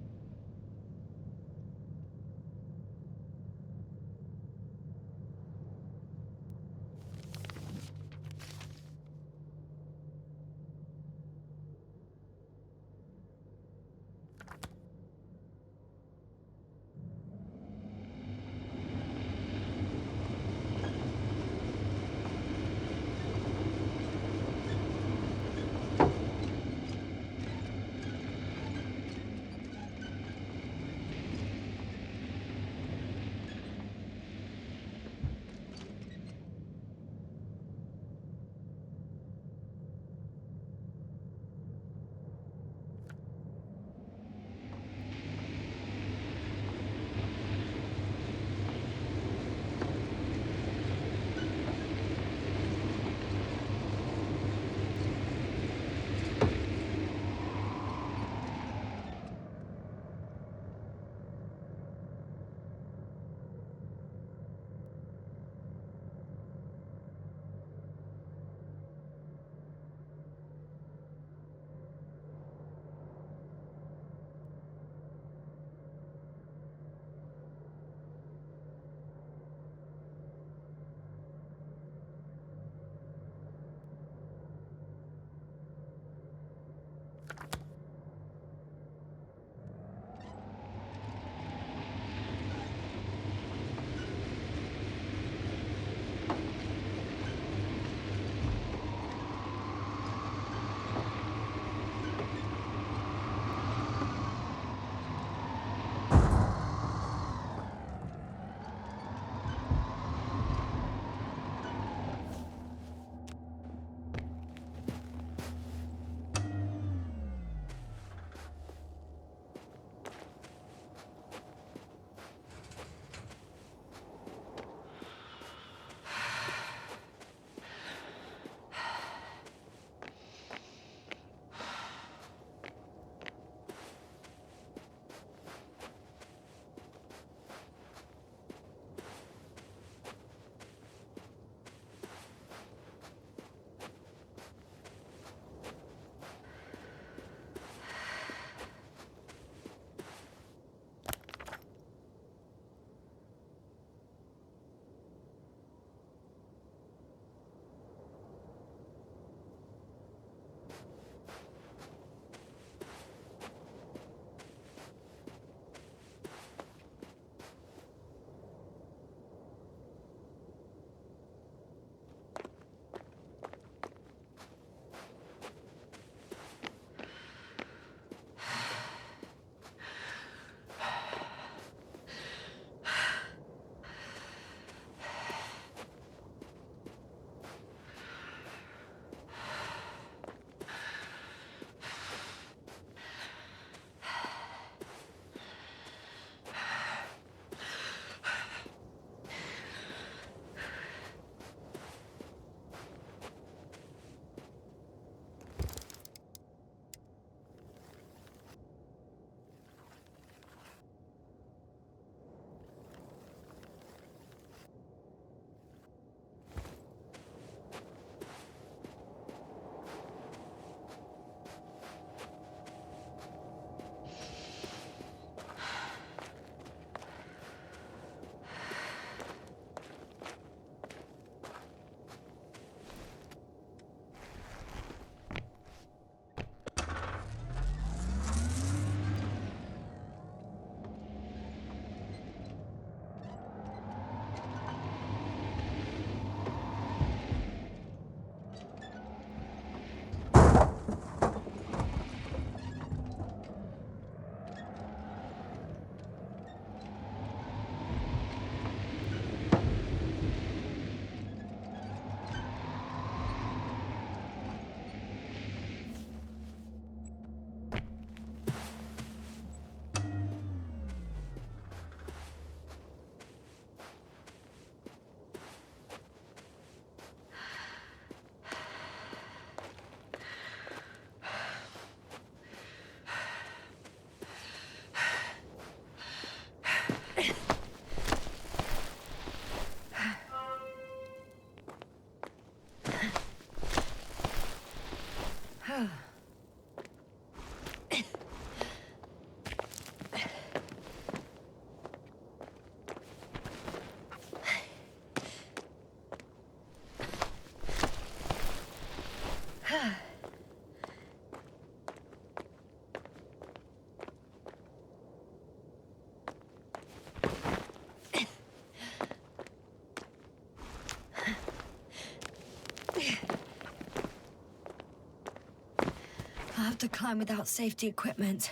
Speaker 1: to climb without safety equipment.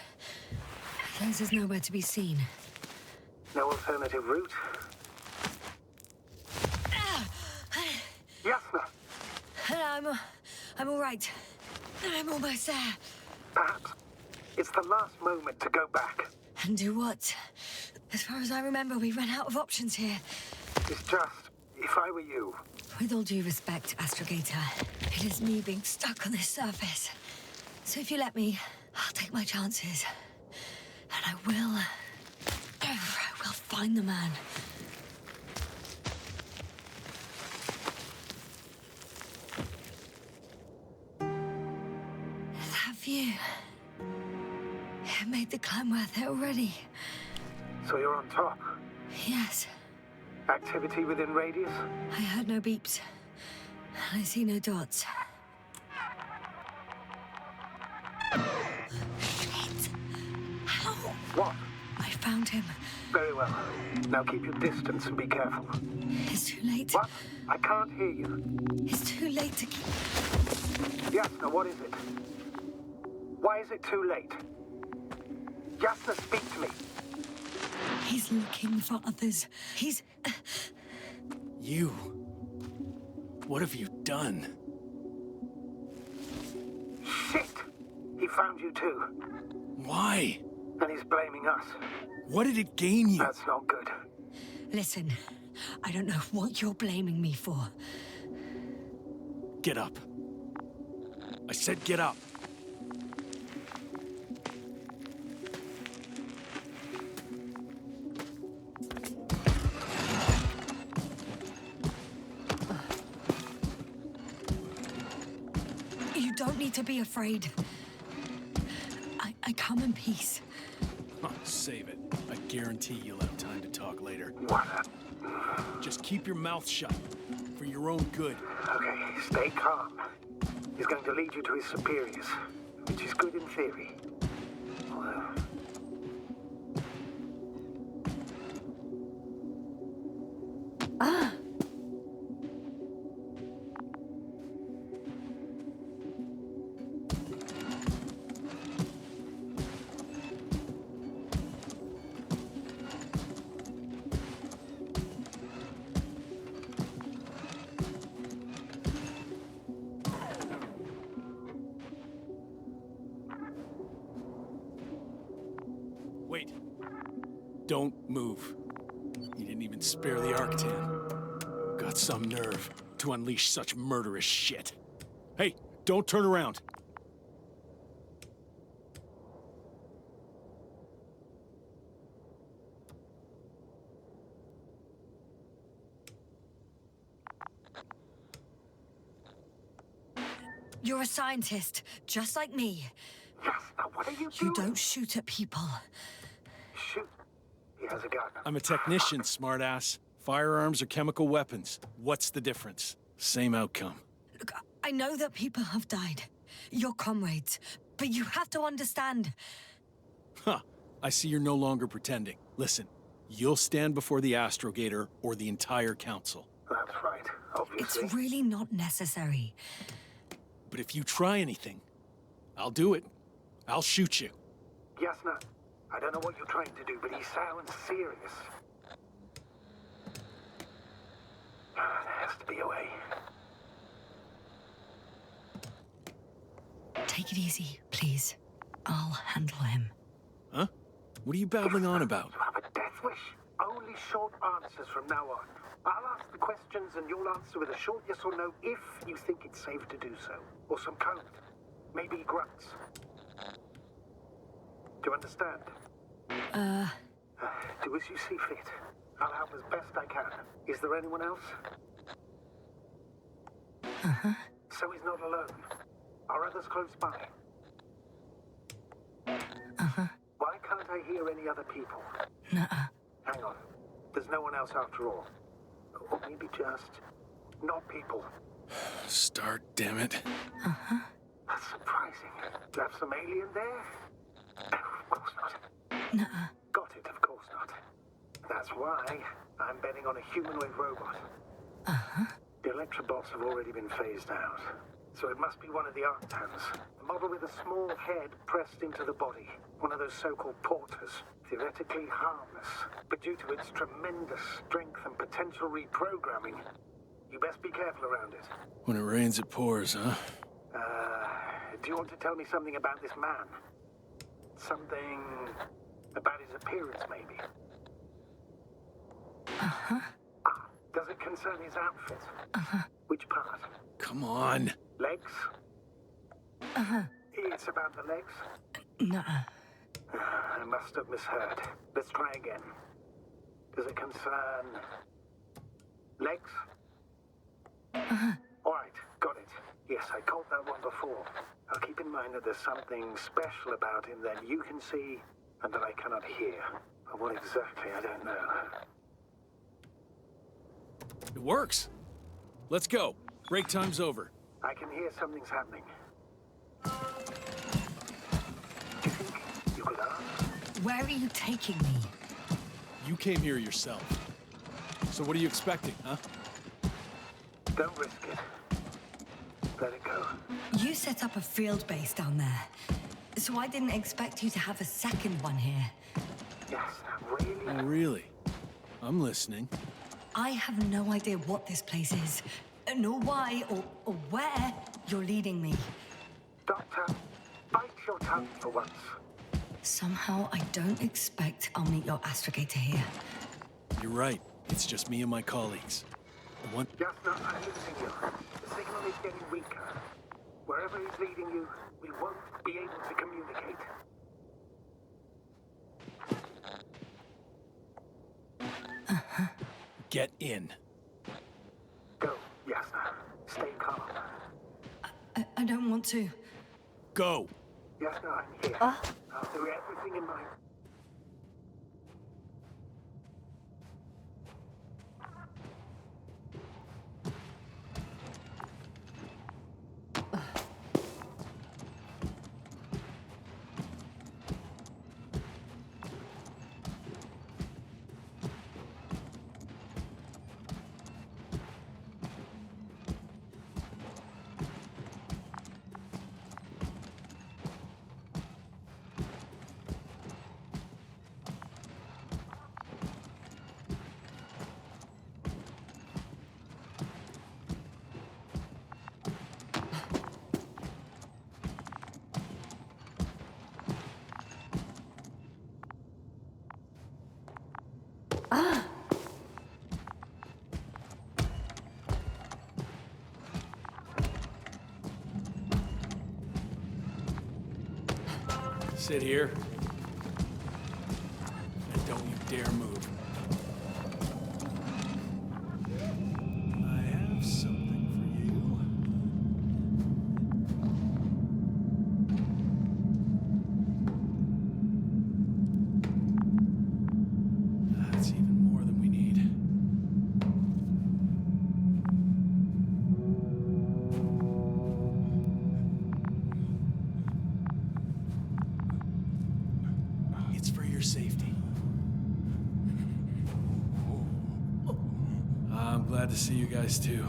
Speaker 1: There's nowhere to be seen.
Speaker 8: No alternative route? Yasna!
Speaker 1: I'm all right. I'm almost there.
Speaker 8: Perhaps it's the last moment to go back.
Speaker 1: And do what? As far as I remember, we ran out of options here.
Speaker 8: It's just, if I were you...
Speaker 1: With all due respect, Astrogator, it is me being stuck on this surface. So if you let me, I'll take my chances. And I will find the man. That view. It made the climb worth it already.
Speaker 8: So you're on top?
Speaker 1: Yes.
Speaker 8: Activity within radius?
Speaker 1: I heard no beeps. I see no dots. Shit! How?
Speaker 8: What?
Speaker 1: I found him.
Speaker 8: Very well. Now keep your distance and be careful.
Speaker 1: It's too late.
Speaker 8: What? I can't hear you.
Speaker 1: It's too late to keep...
Speaker 8: Yasna, what is it? Why is it too late? Yasna, speak to me.
Speaker 1: He's looking for others. He's...
Speaker 4: You... What have you done?
Speaker 8: Shit! He found you too.
Speaker 4: Why?
Speaker 8: And he's blaming us.
Speaker 4: What did it gain you?
Speaker 8: That's not good.
Speaker 1: Listen, I don't know what you're blaming me for.
Speaker 4: Get up. I said get up.
Speaker 1: You don't need to be afraid. I come in peace.
Speaker 4: Oh, save it. I guarantee you'll have time to talk later.
Speaker 8: What?
Speaker 4: Just keep your mouth shut. For your own good.
Speaker 8: Okay, stay calm. He's going to lead you to his superiors, which is good in theory. Although...
Speaker 4: Wait. Don't move. You didn't even spare the Arctan. Got some nerve to unleash such murderous shit. Hey, don't turn around.
Speaker 1: You're a scientist, just like me.
Speaker 8: Yasna, what are you doing?
Speaker 1: You don't shoot at people.
Speaker 8: Shoot. He has a gun.
Speaker 4: I'm a technician, smartass. Firearms or chemical weapons. What's the difference? Same outcome.
Speaker 1: Look, I know that people have died. Your comrades. But you have to understand.
Speaker 4: Huh. I see you're no longer pretending. Listen, you'll stand before the Astrogator or the entire council.
Speaker 8: That's right, obviously.
Speaker 1: It's really not necessary.
Speaker 4: But if you try anything, I'll do it. I'll shoot you.
Speaker 8: Yasna, I don't know what you're trying to do, but he sounds serious. There has to be a way.
Speaker 1: Take it easy, please. I'll handle him.
Speaker 4: Huh? What are you babbling on about?
Speaker 8: You have a death wish? Only short answers from now on. I'll ask the questions and you'll answer with a short yes or no if you think it's safe to do so. Or some code. Maybe grunts. Do you understand? Do as you see fit. I'll help as best I can. Is there anyone else?
Speaker 1: Uh-huh.
Speaker 8: So he's not alone. Are others close by?
Speaker 1: Uh-huh.
Speaker 8: Why can't I hear any other people?
Speaker 1: Nuh-uh.
Speaker 8: Hang on. There's no one else after all. Or maybe just... not people.
Speaker 4: Start, damn it.
Speaker 1: Uh-huh.
Speaker 8: That's surprising. Do you have some alien there? Of course not.
Speaker 1: Nuh-uh.
Speaker 8: Got it, of course not. That's why I'm betting on a humanoid robot.
Speaker 1: Uh-huh.
Speaker 8: The Electrobots have already been phased out. So it must be one of the Arctans. model with a small head pressed into the body. One of those so-called porters. Theoretically harmless, but due to its tremendous strength and potential reprogramming, you best be careful around it.
Speaker 4: When it rains, it pours, huh?
Speaker 8: Do you want to tell me something about this man? Something about his appearance, maybe?
Speaker 1: Uh-huh.
Speaker 8: Does it concern his outfit?
Speaker 1: Uh-huh.
Speaker 8: Which part?
Speaker 4: Come on.
Speaker 8: Legs?
Speaker 1: Uh-huh.
Speaker 8: It's about the legs?
Speaker 1: Nuh-uh.
Speaker 8: I must have misheard. Let's try again. Does it concern legs?
Speaker 1: Uh-huh.
Speaker 8: All right, got it. Yes, I caught that one before. I'll keep in mind that there's something special about him that you can see and that I cannot hear. But what exactly, I don't know.
Speaker 4: It works. Let's go. Break time's over.
Speaker 8: I can hear something's happening. Do you think you could ask?
Speaker 1: Where are you taking me?
Speaker 4: You came here yourself. So what are you expecting, huh?
Speaker 8: Don't risk it. Let it go.
Speaker 1: You set up a field base down there, so I didn't expect you to have a second one here.
Speaker 8: Yes, really?
Speaker 4: Oh, really? I'm listening.
Speaker 1: I have no idea what this place is, nor why or where you're leading me.
Speaker 8: Doctor, bite your tongue for once.
Speaker 1: Somehow I don't expect I'll meet your astrogator here.
Speaker 4: You're right. It's just me and my colleagues. The one...
Speaker 8: Jasna, I'm losing you. The signal is getting weaker. Wherever he's leading you, we won't be able to communicate.
Speaker 1: Uh-huh.
Speaker 4: Get in.
Speaker 8: Go, Jasna. Stay calm.
Speaker 1: I don't want to.
Speaker 4: Go.
Speaker 8: Jasna, I'm here. I'll do everything in my...
Speaker 4: Sit here. And don't you dare move. I have something for you. That's even more than we need. It's for your safety. I'm glad to see you guys too.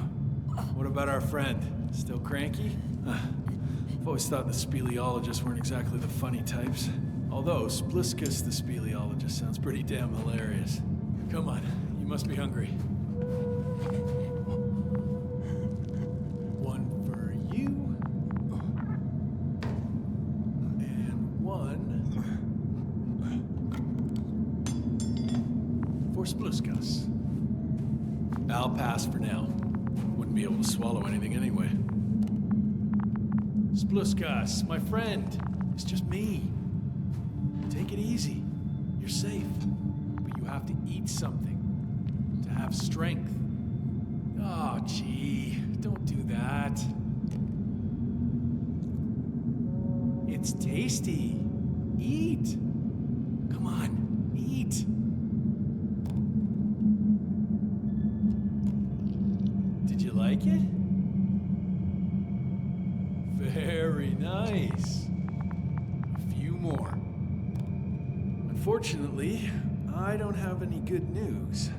Speaker 4: What about our friend? Still cranky? I've always thought the speleologists weren't exactly the funny types. Although Spliskus the speleologist sounds pretty damn hilarious. Come on, you must be hungry. One for you. And one for Spluskas. I'll pass for now. Wouldn't be able to swallow anything anyway. Spluskas, my friend. It's just me. Take it easy. You're safe. But you have to eat something. To have strength. Oh, gee. Don't do that. It's tasty. Eat. Come on, eat. Did you like it? Very nice. A few more. Unfortunately, I don't have any good news.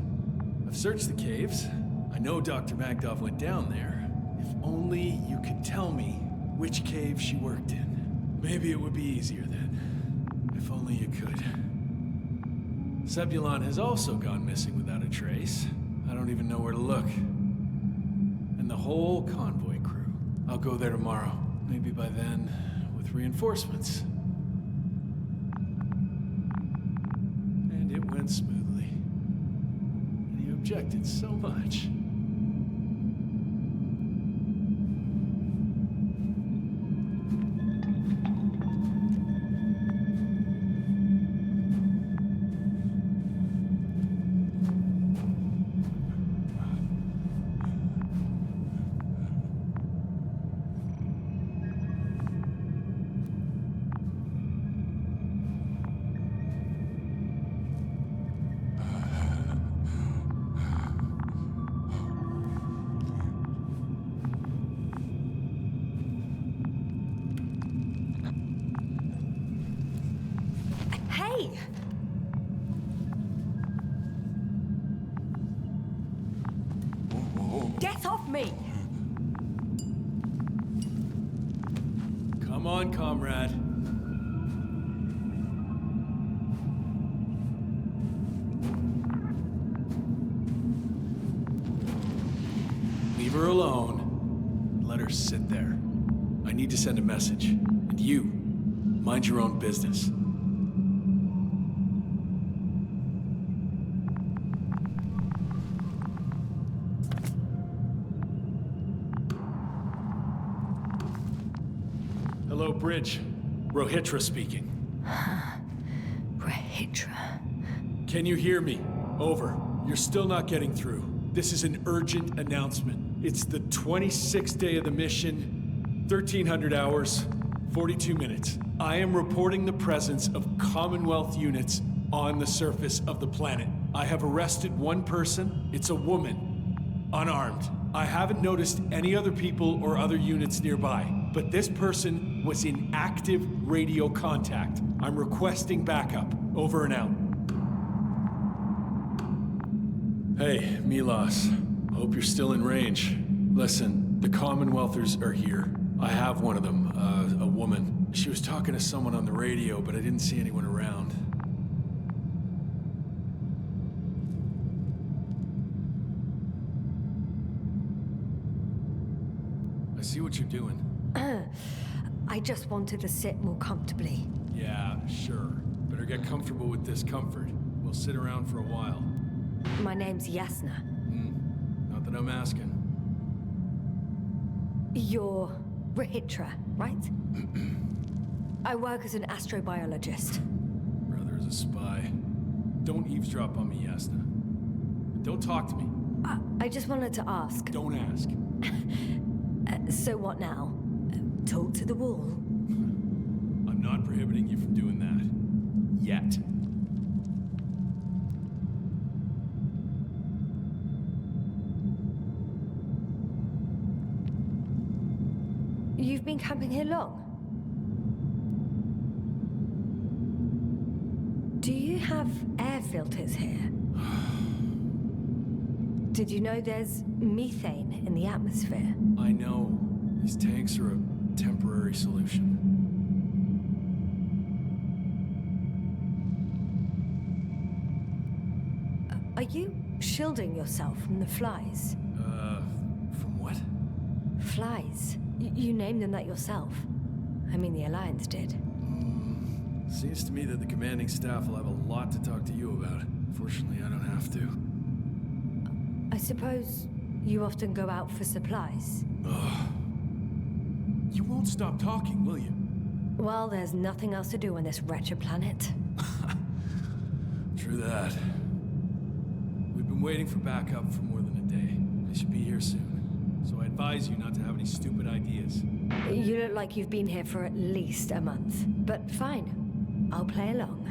Speaker 4: I've searched the caves. I know Dr. Magdov went down there. If only you could tell me which cave she worked in. Maybe it would be easier then. If only you could. Zebulon has also gone missing without a trace. I don't even know where to look. And the whole convoy crew. I'll go there tomorrow. Maybe by then, with reinforcements. And it went smoothly. And you objected so much.
Speaker 1: Hey! Get off me!
Speaker 4: Come on, comrade. Leave her alone. Let her sit there. I need to send a message. And you, mind your own business. Hello, Bridge. Rohitra speaking.
Speaker 1: Rohitra.
Speaker 4: Can you hear me? Over. You're still not getting through. This is an urgent announcement. It's the 26th day of the mission, 1300 hours, 42 minutes. I am reporting the presence of Commonwealth units on the surface of the planet. I have arrested one person. It's a woman, unarmed. I haven't noticed any other people or other units nearby, but this person was in active radio contact. I'm requesting backup. Over and out. Hey, Milos. Hope you're still in range. Listen, the Commonwealthers are here. I have one of them, a woman. She was talking to someone on the radio, but I didn't see anyone around. I see what you're doing.
Speaker 1: I just wanted to sit more comfortably.
Speaker 4: Yeah, sure. Better get comfortable with discomfort. We'll sit around for a while.
Speaker 1: My name's Yasna.
Speaker 4: Not that I'm asking.
Speaker 1: You're Rohitra, right? I work as an astrobiologist.
Speaker 4: Brother is a spy. Don't eavesdrop on me, Yasna. Don't talk to me.
Speaker 1: I just wanted to ask.
Speaker 4: Don't ask.
Speaker 1: So what now? Talk to the wall?
Speaker 4: I'm not prohibiting you from doing that. Yet.
Speaker 1: You've been camping here long? Do you have air filters here? Did you know there's methane in the atmosphere?
Speaker 4: I know. These tanks are a temporary solution.
Speaker 1: Are you shielding yourself from the flies?
Speaker 4: From what?
Speaker 1: Flies. You named them that yourself. I mean, the Alliance did.
Speaker 4: Seems to me that the commanding staff will have a lot to talk to you about. Fortunately, I don't have to.
Speaker 1: I suppose you often go out for supplies?
Speaker 4: You won't stop talking, will you?
Speaker 1: Well, there's nothing else to do on this wretched planet.
Speaker 4: True that. We've been waiting for backup for more than a day. They should be here soon. So I advise you not to have any stupid ideas.
Speaker 1: You look like you've been here for at least a month. But fine. I'll play along.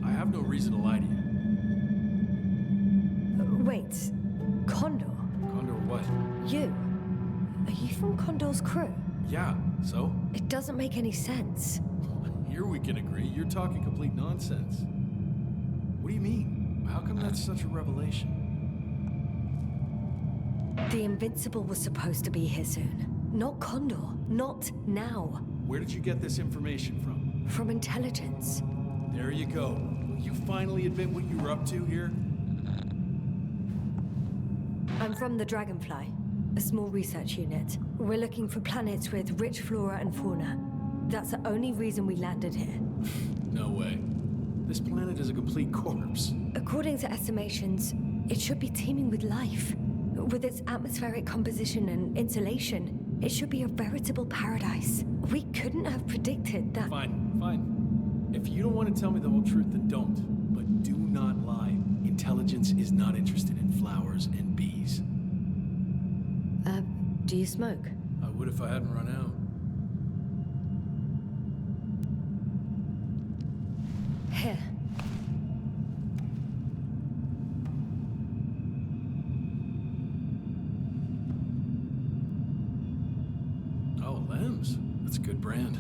Speaker 4: I have no reason to lie to you.
Speaker 1: Wait. Condor?
Speaker 4: Condor what?
Speaker 1: You? Are you from Condor's crew?
Speaker 4: Yeah, so?
Speaker 1: It doesn't make any sense.
Speaker 4: Here we can agree. You're talking complete nonsense. What do you mean? How come that's such a revelation?
Speaker 1: The Invincible was supposed to be here soon. Not Condor. Not now.
Speaker 4: Where did you get this information from?
Speaker 1: From intelligence.
Speaker 4: There you go. Will you finally admit what you were up to here?
Speaker 1: I'm from the Dragonfly, a small research unit. We're looking for planets with rich flora and fauna. That's the only reason we landed here.
Speaker 4: No way. This planet is a complete corpse.
Speaker 1: According to estimations, it should be teeming with life. With its atmospheric composition and insulation, it should be a veritable paradise. We couldn't have predicted that.
Speaker 4: Fine, fine. If you don't want to tell me the whole truth, then don't. But do not lie. Intelligence is not interested in flowers and bees.
Speaker 1: Do you smoke?
Speaker 4: I would if I hadn't run out.
Speaker 1: Here.
Speaker 4: Oh, Lambs. That's a good brand.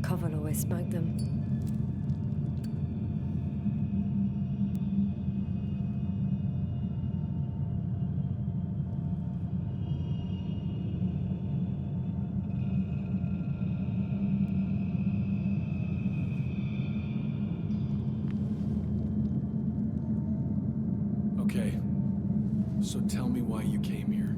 Speaker 1: Coven always smoked them.
Speaker 4: Okay. So tell me why you came here.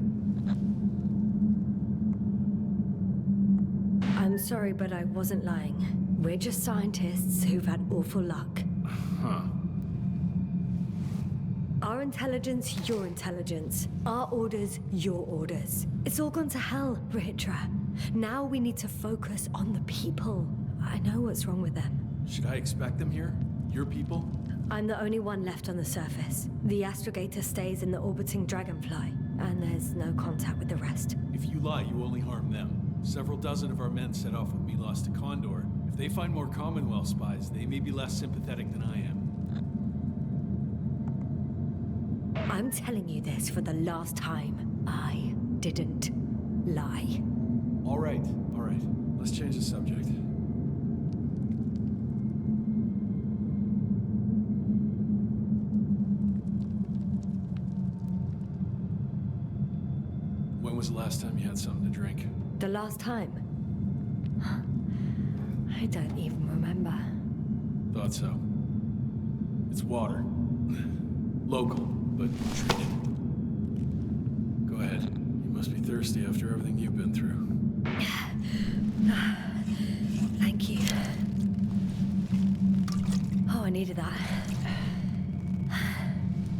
Speaker 1: I'm sorry, but I wasn't lying. We're just scientists who've had awful luck.
Speaker 4: Huh.
Speaker 1: Our intelligence, your intelligence. Our orders, your orders. It's all gone to hell, Ritra. Now we need to focus on the people. I know what's wrong with them.
Speaker 4: Should I expect them here? Your people?
Speaker 1: I'm the only one left on the surface. The astrogator stays in the orbiting Dragonfly, and there's no contact with the rest.
Speaker 4: If you lie, you only harm them. Several dozen of our men set off with Milos to Condor. If they find more Commonwealth spies, they may be less sympathetic than I am.
Speaker 1: I'm telling you this for the last time. I didn't lie.
Speaker 4: All right. Let's change the subject. When was the last time you had something to drink?
Speaker 1: The last time? I don't even remember.
Speaker 4: Thought so. It's water. Local, but treated. Go ahead. You must be thirsty after everything you've been through.
Speaker 1: Thank you. Oh, I needed that.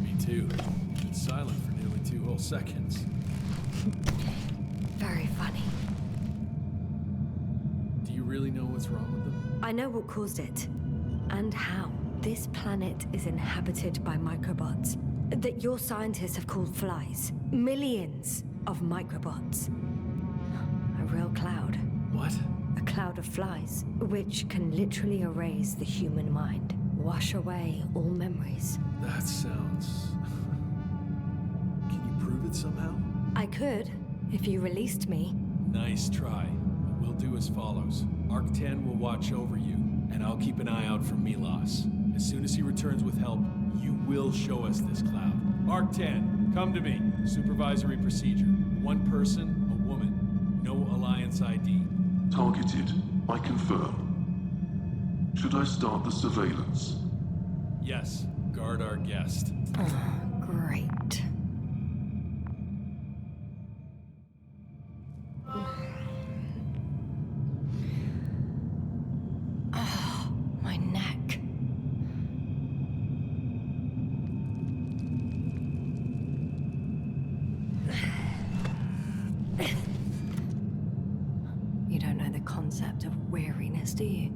Speaker 4: Me too. Been silent for nearly 2 whole seconds.
Speaker 1: Very funny.
Speaker 4: Do you really know what's wrong with them?
Speaker 1: I know what caused it. And how. This planet is inhabited by microbots that your scientists have called flies. Millions of microbots. A real cloud.
Speaker 4: What?
Speaker 1: A cloud of flies, which can literally erase the human mind. Wash away all memories.
Speaker 4: That sounds... Can you prove it somehow?
Speaker 1: I could, if you released me.
Speaker 4: Nice try. But we'll do as follows. Arc-10 will watch over you, and I'll keep an eye out for Milos. As soon as he returns with help, you will show us this cloud. Arc-10, come to me. Supervisory procedure. One person, a woman. No Alliance ID.
Speaker 11: Targeted. I confirm. Should I start the surveillance?
Speaker 4: Yes. Guard our guest.
Speaker 1: Oh, great. Oh, my neck. You don't know the concept of weariness, do you?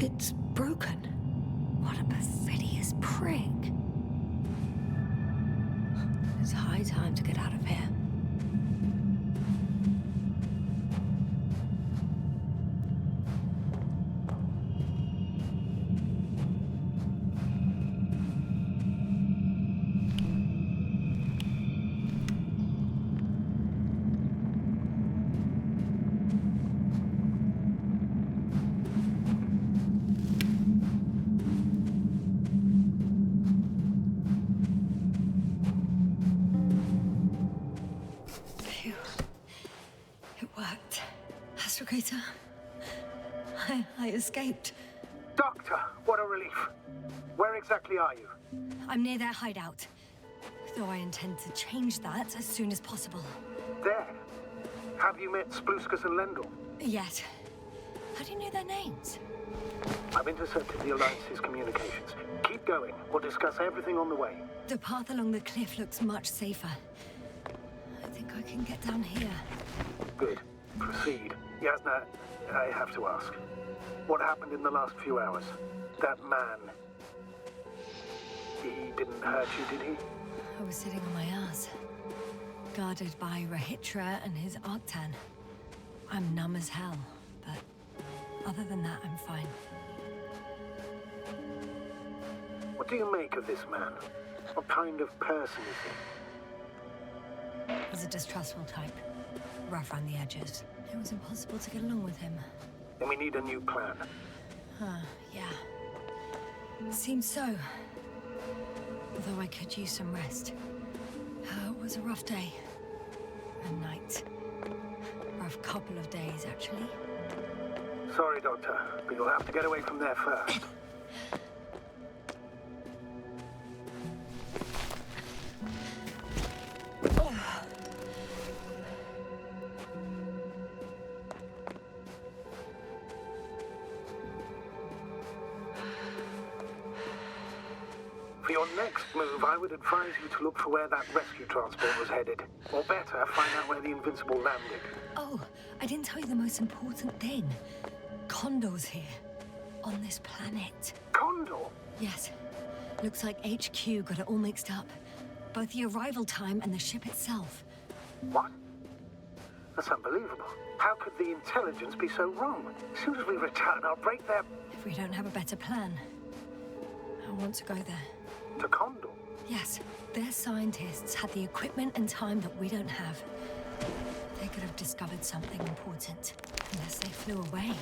Speaker 1: It's broken. What a perfidious prick. It's high time to get out of here. Phew. It worked. Astrogator. I escaped.
Speaker 8: Doctor, what a relief. Where exactly are you?
Speaker 1: I'm near their hideout. Though I intend to change that as soon as possible.
Speaker 8: There. Have you met Spluskus and Lendl?
Speaker 1: Yet. How do you know their names?
Speaker 8: I've intercepted the Alliance's communications. Keep going. We'll discuss everything on the way.
Speaker 1: The path along the cliff looks much safer. I think I can get down here.
Speaker 8: Good. Proceed. Yasna, I have to ask. What happened in the last few hours? That man... He didn't hurt you, did he?
Speaker 1: I was sitting on my ass, guarded by Rahitra and his Arctan. I'm numb as hell, but other than that, I'm fine.
Speaker 8: What do you make of this man? What kind of person is he?
Speaker 1: He's a distrustful type, rough around the edges. It was impossible to get along with him.
Speaker 8: Then we need a new plan.
Speaker 1: Yeah. Seems so. Although I could use some rest. It was a rough day. A night. Rough couple of days, actually.
Speaker 8: Sorry, Doctor, but you'll have to get away from there first. For your next move, I would advise you to look for where that rescue transport was headed. Or better, find out where the Invincible landed.
Speaker 1: Oh, I didn't tell you the most important thing. Condor's here. On this planet.
Speaker 8: Condor?
Speaker 1: Yes. Looks like HQ got it all mixed up. Both the arrival time and the ship itself.
Speaker 8: What? That's unbelievable. How could the intelligence be so wrong? As soon as we return, I'll break their...
Speaker 1: If we don't have a better plan, I want to go there.
Speaker 8: To Condor?
Speaker 1: Yes. Their scientists had the equipment and time that we don't have. They could have discovered something important, unless they flew away.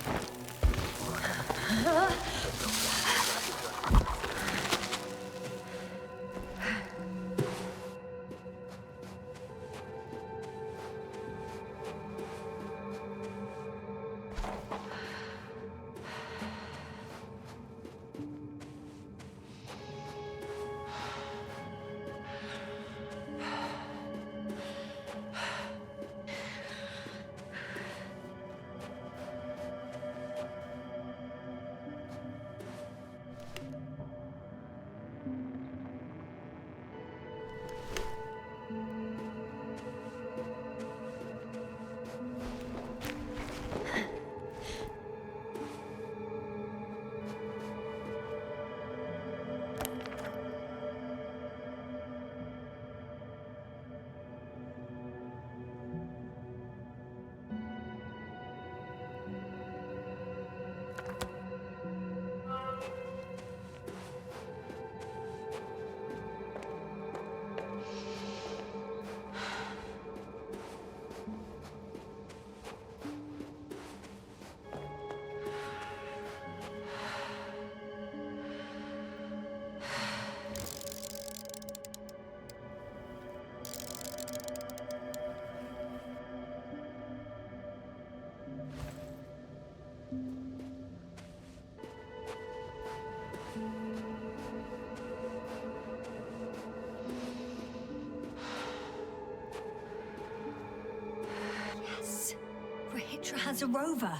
Speaker 1: Rahitra has a rover.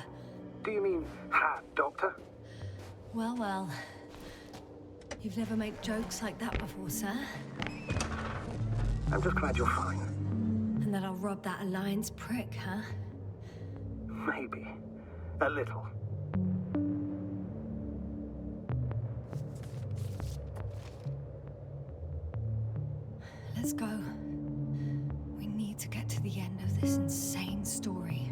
Speaker 8: Do you mean had, Doctor?
Speaker 1: Well, well. You've never made jokes like that before, sir.
Speaker 8: I'm just glad you're fine.
Speaker 1: And that I'll rob that Alliance prick, huh?
Speaker 8: Maybe. A little.
Speaker 1: Let's go. We need to get to the end of this insane story.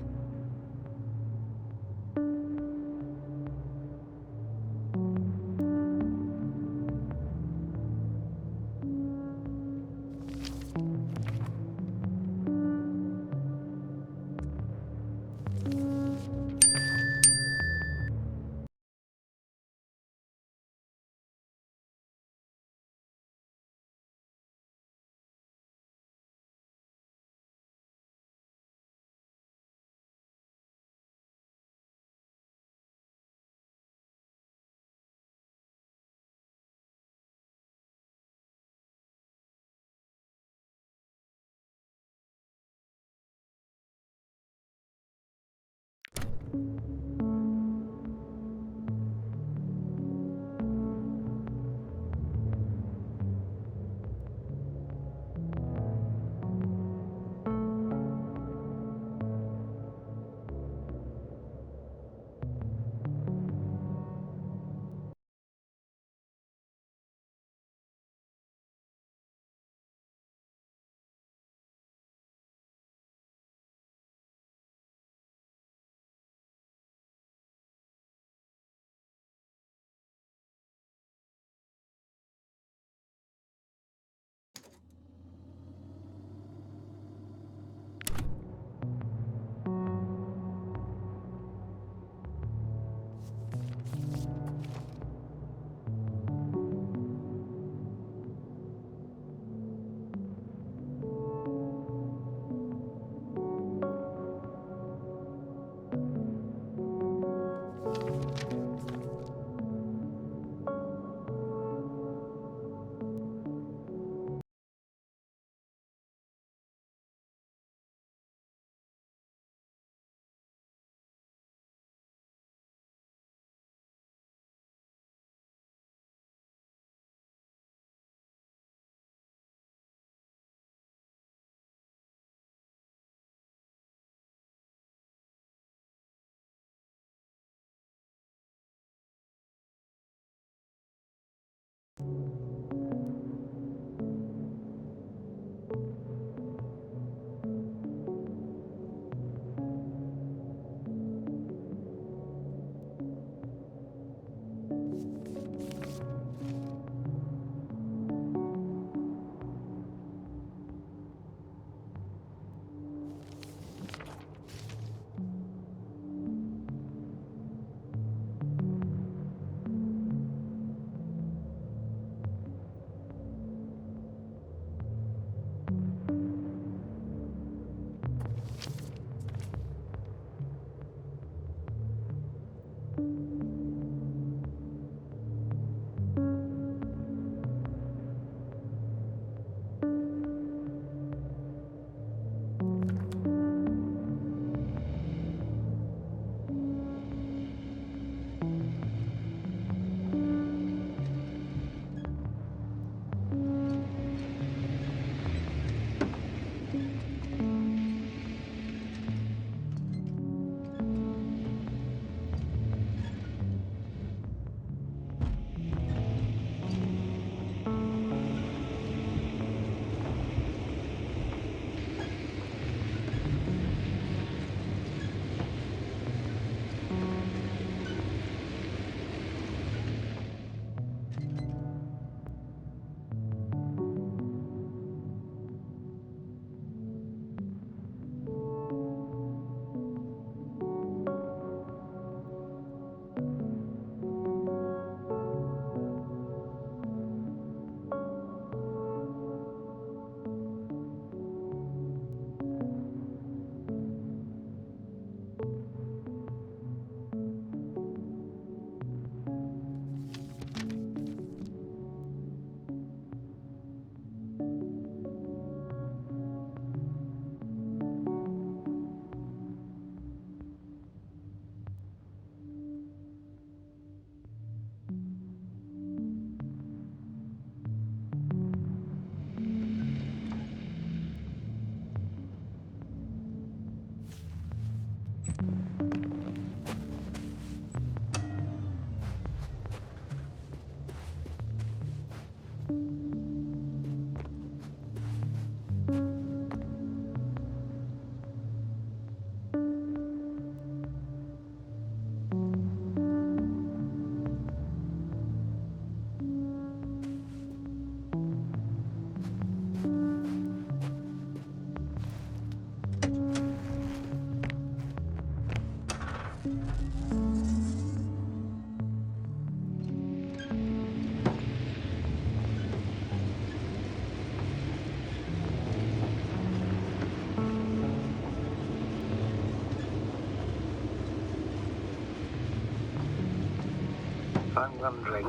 Speaker 8: I'm wondering,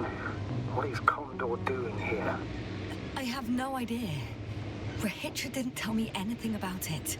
Speaker 8: what is Condor doing here?
Speaker 1: I have no idea. Rahitra didn't tell me anything about it.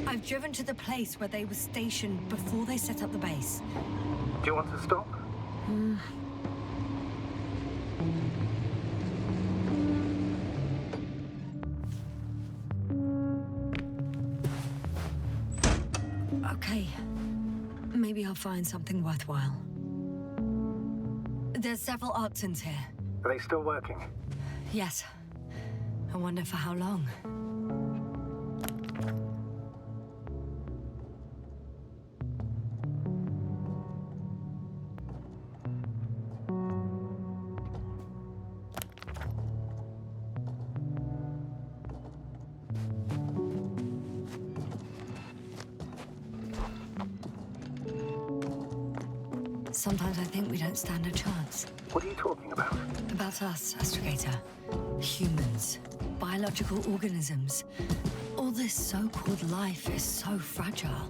Speaker 1: I've driven to the place where they were stationed before they set up the base.
Speaker 8: Do you want to stop?
Speaker 1: Okay. Maybe I'll find something worthwhile. There's several Arctons here.
Speaker 8: Are they still working?
Speaker 1: Yes. I wonder for how long. Sometimes I think we don't stand a chance.
Speaker 8: What are you talking about?
Speaker 1: About us, Astrogator. Humans. Biological organisms. All this so-called life is so fragile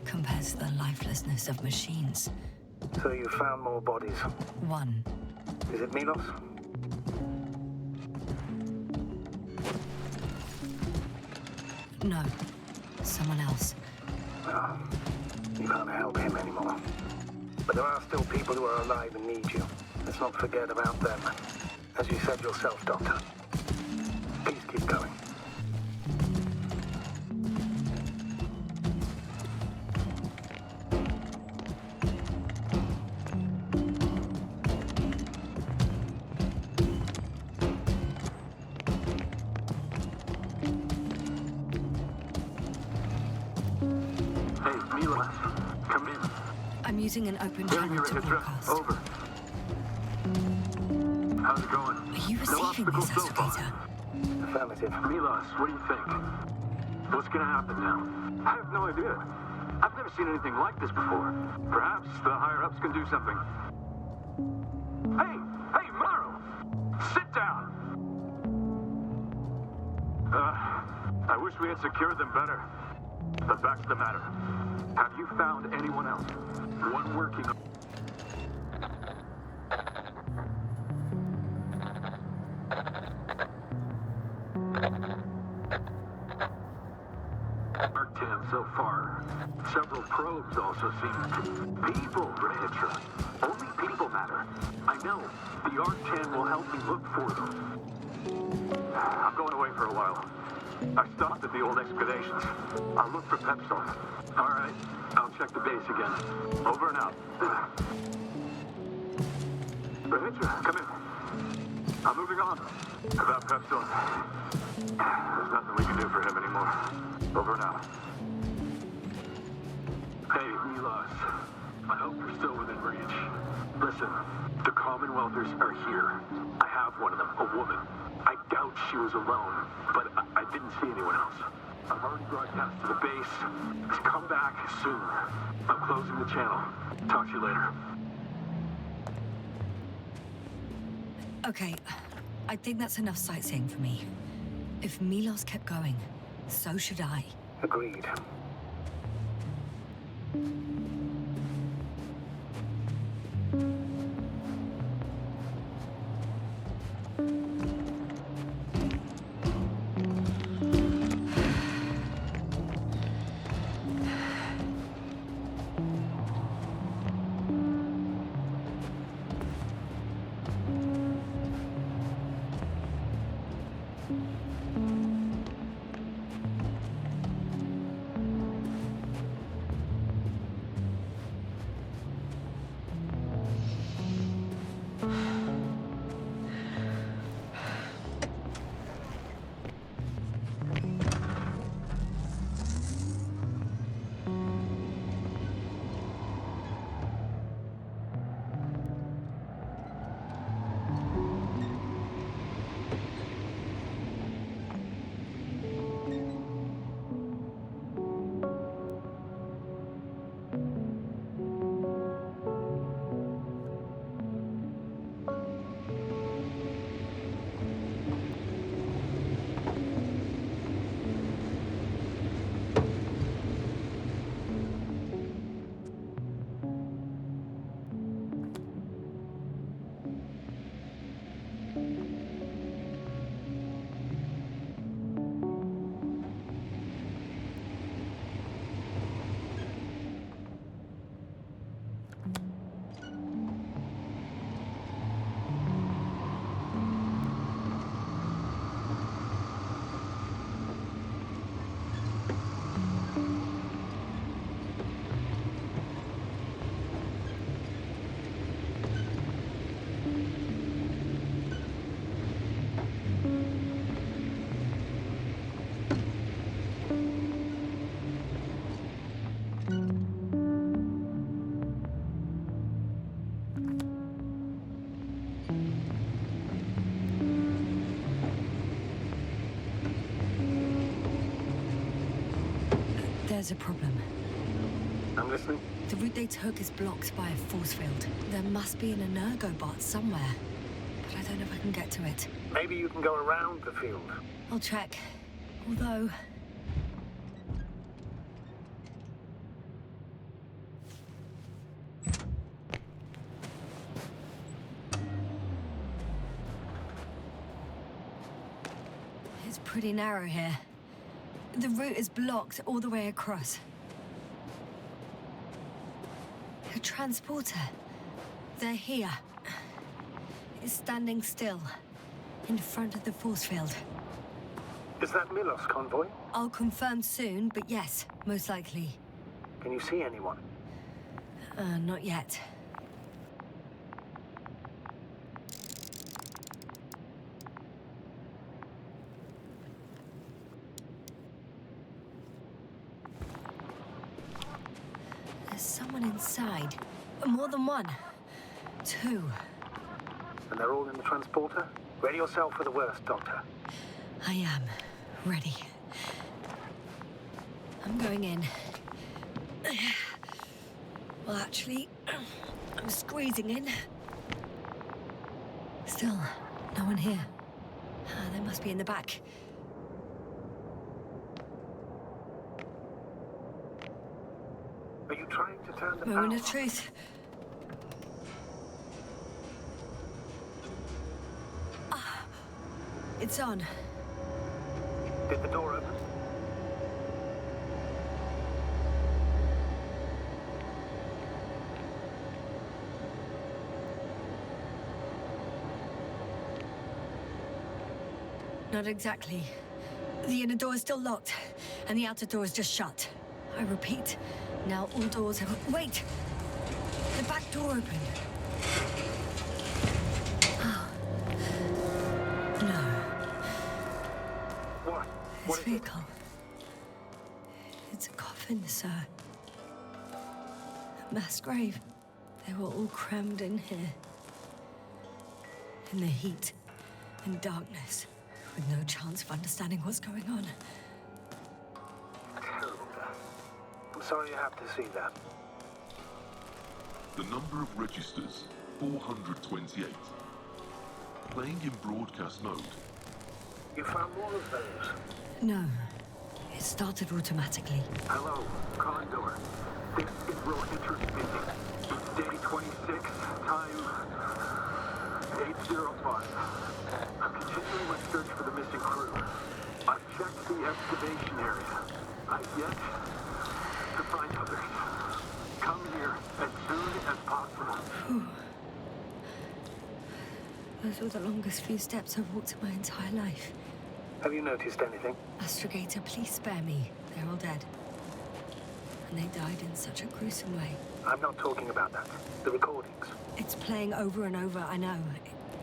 Speaker 1: compared to the lifelessness of machines.
Speaker 8: So you found more bodies.
Speaker 1: One.
Speaker 8: Is it Milos?
Speaker 1: No. Someone else.
Speaker 8: Well, you can't help him anymore. But there are still people who are alive and need you. Let's not forget about them. As you said yourself, Doctor. Please keep going.
Speaker 9: Hey, Milos, come in.
Speaker 1: I'm using an open channel to broadcast.
Speaker 9: Over.
Speaker 12: How's it going?
Speaker 1: Are you
Speaker 12: No
Speaker 1: receiving this,
Speaker 12: obstacles so far.
Speaker 1: Astrogator?
Speaker 8: Affirmative.
Speaker 12: Milos, what do you think? What's gonna happen now? I have no idea. I've never seen anything like this before. Perhaps the higher-ups can do something. Hey, Morrow! Sit down! I wish we had secured them better. But back to the matter. Have you found anyone else? One working on... Mark 10 so far. Several probes also seem to... People, Rahitra. Only people matter. I know. The Arc-10 will help me look for them. I'm going away for a while. I stopped at the old excavations. I'll look for Pepsol. All right. I'll check the base again. Over and out. Rahitra, come in. I'm moving on. About Pepsol. There's nothing we can do for him anymore. Over and out. Hey, Milos. I hope you're still within reach. Listen, the Commonwealthers are here. I have one of them, a woman. I doubt she was alone, but I didn't see anyone else. I've already broadcast to the base. Come back soon. I'm closing the channel. Talk to you later.
Speaker 1: Okay, I think that's enough sightseeing for me. If Milos kept going, so should I.
Speaker 8: Agreed.
Speaker 1: There's a problem.
Speaker 8: I'm listening.
Speaker 1: The route they took is blocked by a force field. There must be an energobot somewhere, but I don't know if I can get to it.
Speaker 8: Maybe you can go around the field.
Speaker 1: I'll check. Although... it's pretty narrow here. The route is blocked all the way across. A transporter. They're here. It's standing still, in front of the force field.
Speaker 8: Is that Milos convoy?
Speaker 1: I'll confirm soon, but yes, most likely.
Speaker 8: Can you see anyone?
Speaker 1: Not yet. There's someone inside. More than one. Two.
Speaker 8: And they're all in the transporter? Ready yourself for the worst, Doctor.
Speaker 1: I am ready. I'm going in. Well, actually, I'm squeezing in. Still, no one here. They must be in the back.
Speaker 8: Are you trying to turn the
Speaker 1: Moment
Speaker 8: power
Speaker 1: of truth. Ah, it's on.
Speaker 8: Did the door open?
Speaker 1: Not exactly. The inner door is still locked, and the outer door is just shut. I repeat, now all doors have... Wait! The back door opened. Oh. No.
Speaker 8: What?
Speaker 1: This
Speaker 8: What is it?
Speaker 1: vehicle. It's a coffin, sir. A mass grave. They were all crammed in here. In the heat and darkness, with no chance of understanding what's going on.
Speaker 8: Terrible death. I'm sorry you have to see that.
Speaker 11: The number of registers, 428. Playing in broadcast mode.
Speaker 8: You found more of those?
Speaker 1: No. It started automatically.
Speaker 12: Hello, Condor. This is Rohitra speaking. It's day 26, time 8:05. I'm continuing my search for the missing crew. I've checked the excavation area. I've yet to find others. Come here as soon as possible.
Speaker 1: Those were the longest few steps I've walked in my entire life.
Speaker 8: Have you noticed anything?
Speaker 1: Astrogator, please spare me. They're all dead. And they died in such a gruesome way.
Speaker 8: I'm not talking about that. The recordings.
Speaker 1: It's playing over and over, I know.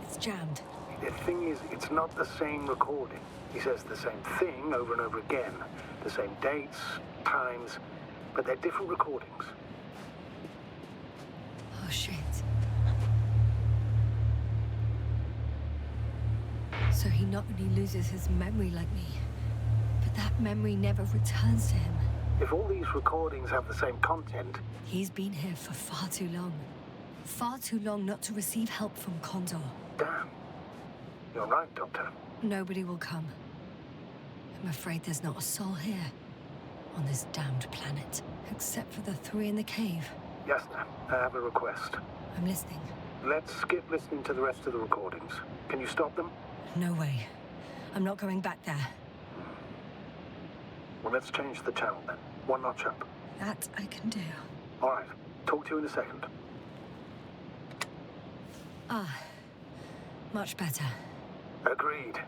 Speaker 1: It's jammed.
Speaker 8: The thing is, it's not the same recording. He says the same thing over and over again. The same dates, times, but they're different recordings.
Speaker 1: Oh, shit. So he not only loses his memory like me, but that memory never returns to him.
Speaker 8: If all these recordings have the same content...
Speaker 1: He's been here for far too long. Far too long not to receive help from Condor.
Speaker 8: Damn. You're right, Doctor.
Speaker 1: Nobody will come. I'm afraid there's not a soul here. On this damned planet. Except for the three in the cave.
Speaker 8: Yes, ma'am. I have a request.
Speaker 1: I'm listening.
Speaker 8: Let's skip listening to the rest of the recordings. Can you stop them?
Speaker 1: No way. I'm not going back there.
Speaker 8: Well, let's change the channel then. One notch up.
Speaker 1: That I can do.
Speaker 8: All right. Talk to you in a second.
Speaker 1: Ah. Much better.
Speaker 8: Agreed.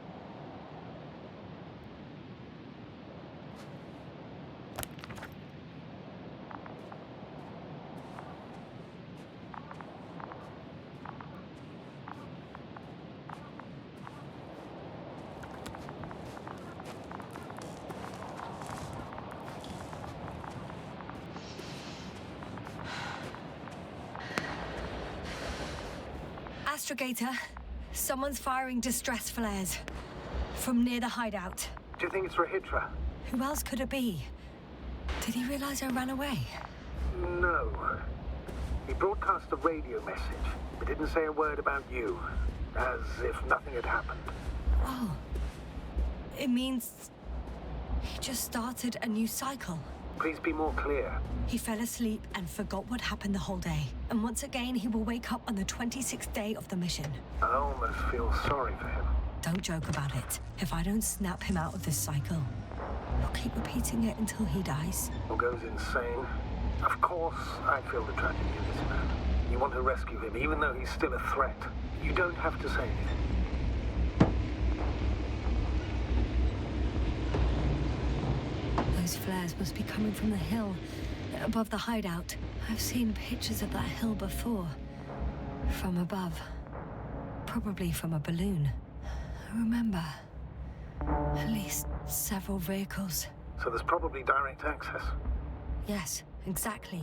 Speaker 1: Astrogator, someone's firing distress flares. From near the hideout.
Speaker 8: Do you think it's Rohitra?
Speaker 1: Who else could it be? Did he realize I ran away?
Speaker 8: No. He broadcast a radio message, but didn't say a word about you. As if nothing had happened.
Speaker 1: Oh. It means... he just started a new cycle.
Speaker 8: Please be more clear.
Speaker 1: He fell asleep and forgot what happened the whole day. And once again, he will wake up on the 26th day of the mission.
Speaker 8: I almost feel sorry for him.
Speaker 1: Don't joke about it. If I don't snap him out of this cycle, he'll keep repeating it until he dies.
Speaker 8: Or goes insane. Of course, I feel the tragedy of this man. You want to rescue him, even though he's still a threat. You don't have to say anything.
Speaker 1: Those flares must be coming from the hill, above the hideout. I've seen pictures of that hill before. From above. Probably from a balloon. I remember. At least several vehicles.
Speaker 8: So there's probably direct access.
Speaker 1: Yes, exactly.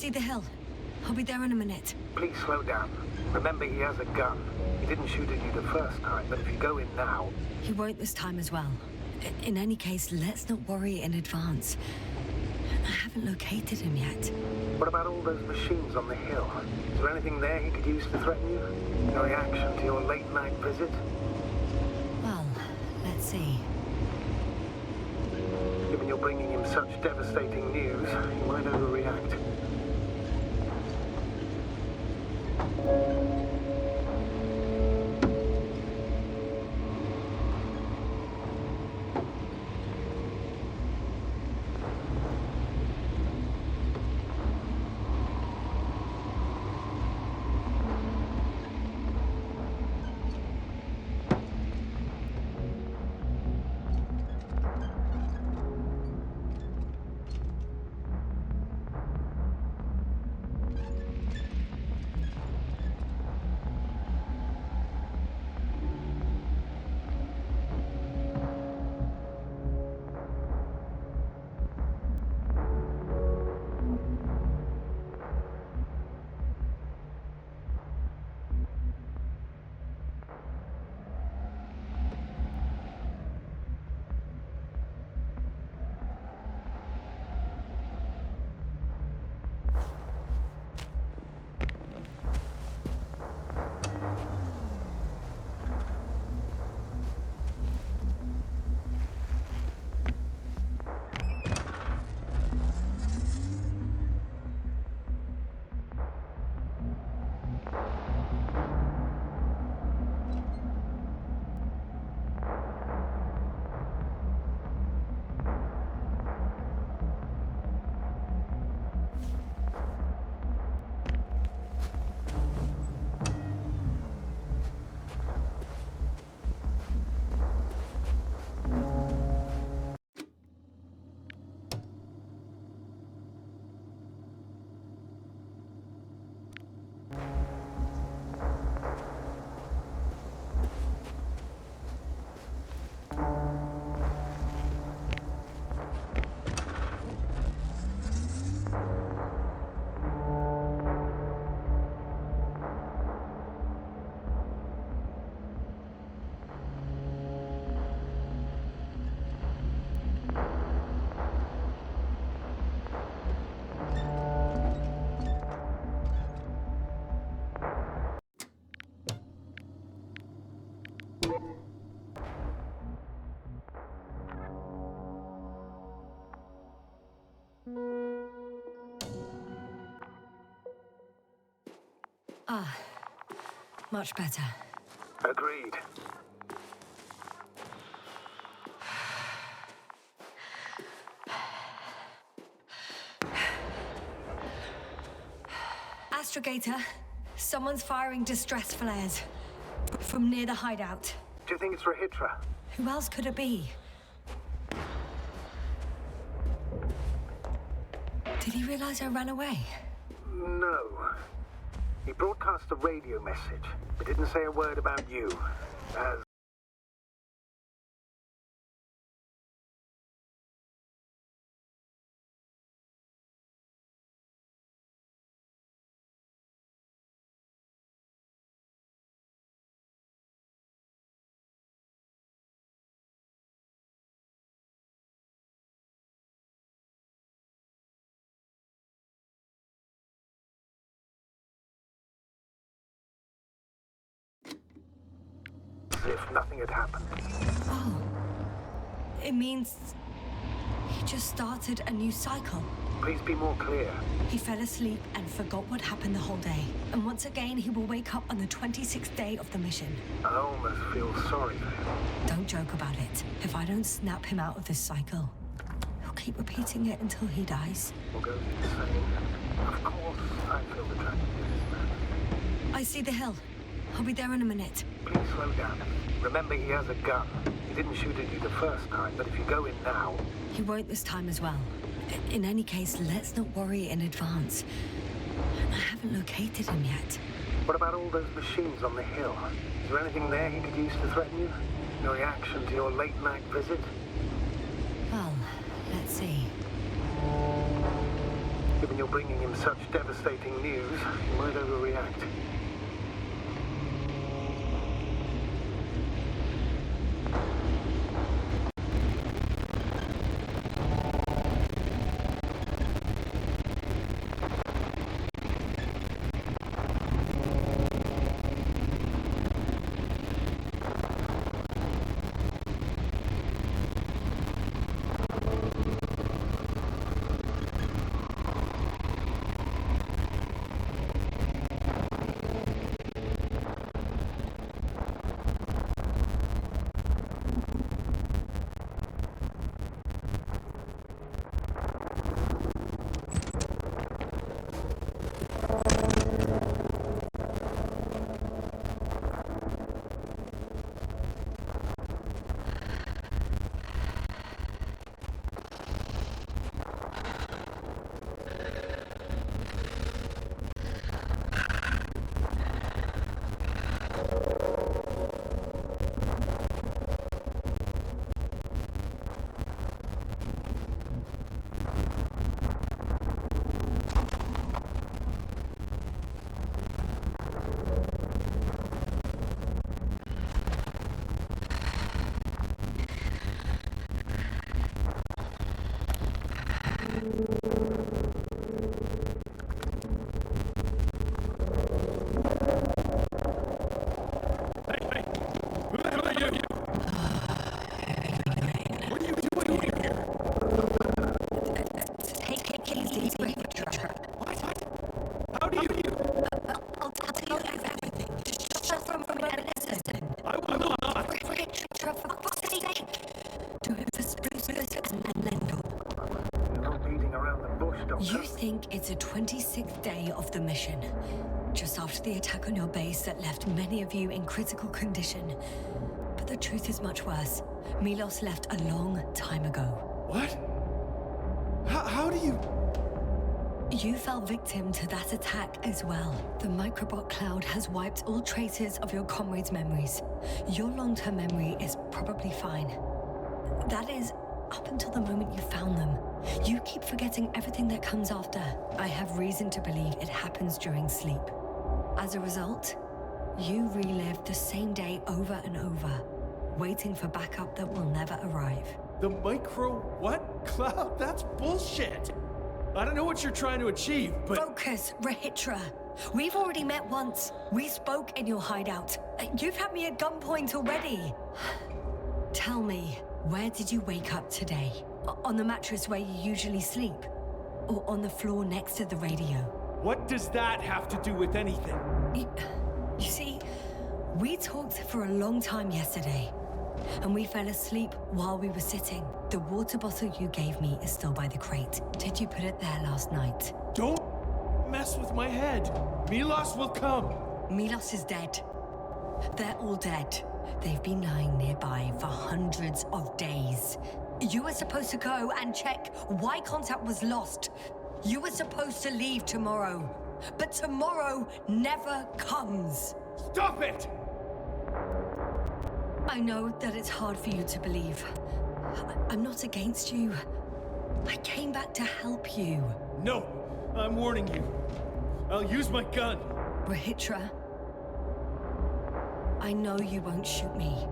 Speaker 1: see the hill. I'll be there in a minute.
Speaker 8: Please slow down. Remember, he has a gun. He didn't shoot at you the first time, but if you go in now...
Speaker 1: He won't this time as well. In any case, let's not worry in advance. I haven't located him yet.
Speaker 8: What about all those machines on the hill? Is there anything there he could use to threaten you? No reaction to your late-night visit?
Speaker 1: Well, let's see.
Speaker 8: Given you're bringing him such devastating news, he might overreact.
Speaker 1: Ah, much better.
Speaker 8: Agreed.
Speaker 1: Astrogator, someone's firing distress flares from near the hideout.
Speaker 8: Do you think it's Rahitra?
Speaker 1: Who else could it be? Did he realize I ran away?
Speaker 8: No. He broadcast a radio message, but didn't say a word about you. As if nothing had happened.
Speaker 1: Oh. It means he just started a new cycle.
Speaker 8: Please be more clear.
Speaker 1: He fell asleep and forgot what happened the whole day. And once again, he will wake up on the 26th day of the mission.
Speaker 8: I almost feel sorry for him.
Speaker 1: Don't joke about it. If I don't snap him out of this cycle, he'll keep repeating it until he dies.
Speaker 8: Or goes insane. Of course, I feel the tragedy of this man.
Speaker 1: I see the hill. I'll be there in a minute.
Speaker 8: Please slow down. Remember, he has a gun. He didn't shoot at you the first time, but if you go in now...
Speaker 1: He won't this time as well. In any case, let's not worry in advance. I haven't located him yet.
Speaker 8: What about all those machines on the hill? Is there anything there he could use to threaten you? No reaction to your late-night visit?
Speaker 1: Well, let's see.
Speaker 8: Given you're bringing him such devastating news, he might overreact.
Speaker 1: You think it's the 26th day of the mission, just after the attack on your base that left many of you in critical condition. But the truth is much worse. Milos left a long time ago.
Speaker 4: What? How do you...
Speaker 1: You fell victim to that attack as well. The microbot cloud has wiped all traces of your comrades' memories. Your long-term memory is probably fine. That is, up until the moment you found them. You keep forgetting everything that comes after. I have reason to believe it happens during sleep. As a result, you relive the same day over and over, waiting for backup that will never arrive.
Speaker 4: The micro what? Cloud? That's bullshit! I don't know what you're trying to achieve, but...
Speaker 1: Focus, Rahitra. We've already met once. We spoke in your hideout. You've had me at gunpoint already. Tell me, where did you wake up today? On the mattress where you usually sleep? Or on the floor next to the radio?
Speaker 4: What does that have to do with anything?
Speaker 1: You see, we talked for a long time yesterday, and we fell asleep while we were sitting. The water bottle you gave me is still by the crate. Did you put it there last night?
Speaker 4: Don't mess with my head. Milos will come.
Speaker 1: Milos is dead. They're all dead. They've been lying nearby for hundreds of days. You were supposed to go and check why contact was lost. You were supposed to leave tomorrow. But tomorrow never comes.
Speaker 4: Stop it!
Speaker 1: I know that it's hard for you to believe. I'm not against you. I came back to help you.
Speaker 4: No, I'm warning you. I'll use my gun.
Speaker 1: Rahitra, I know you won't shoot me.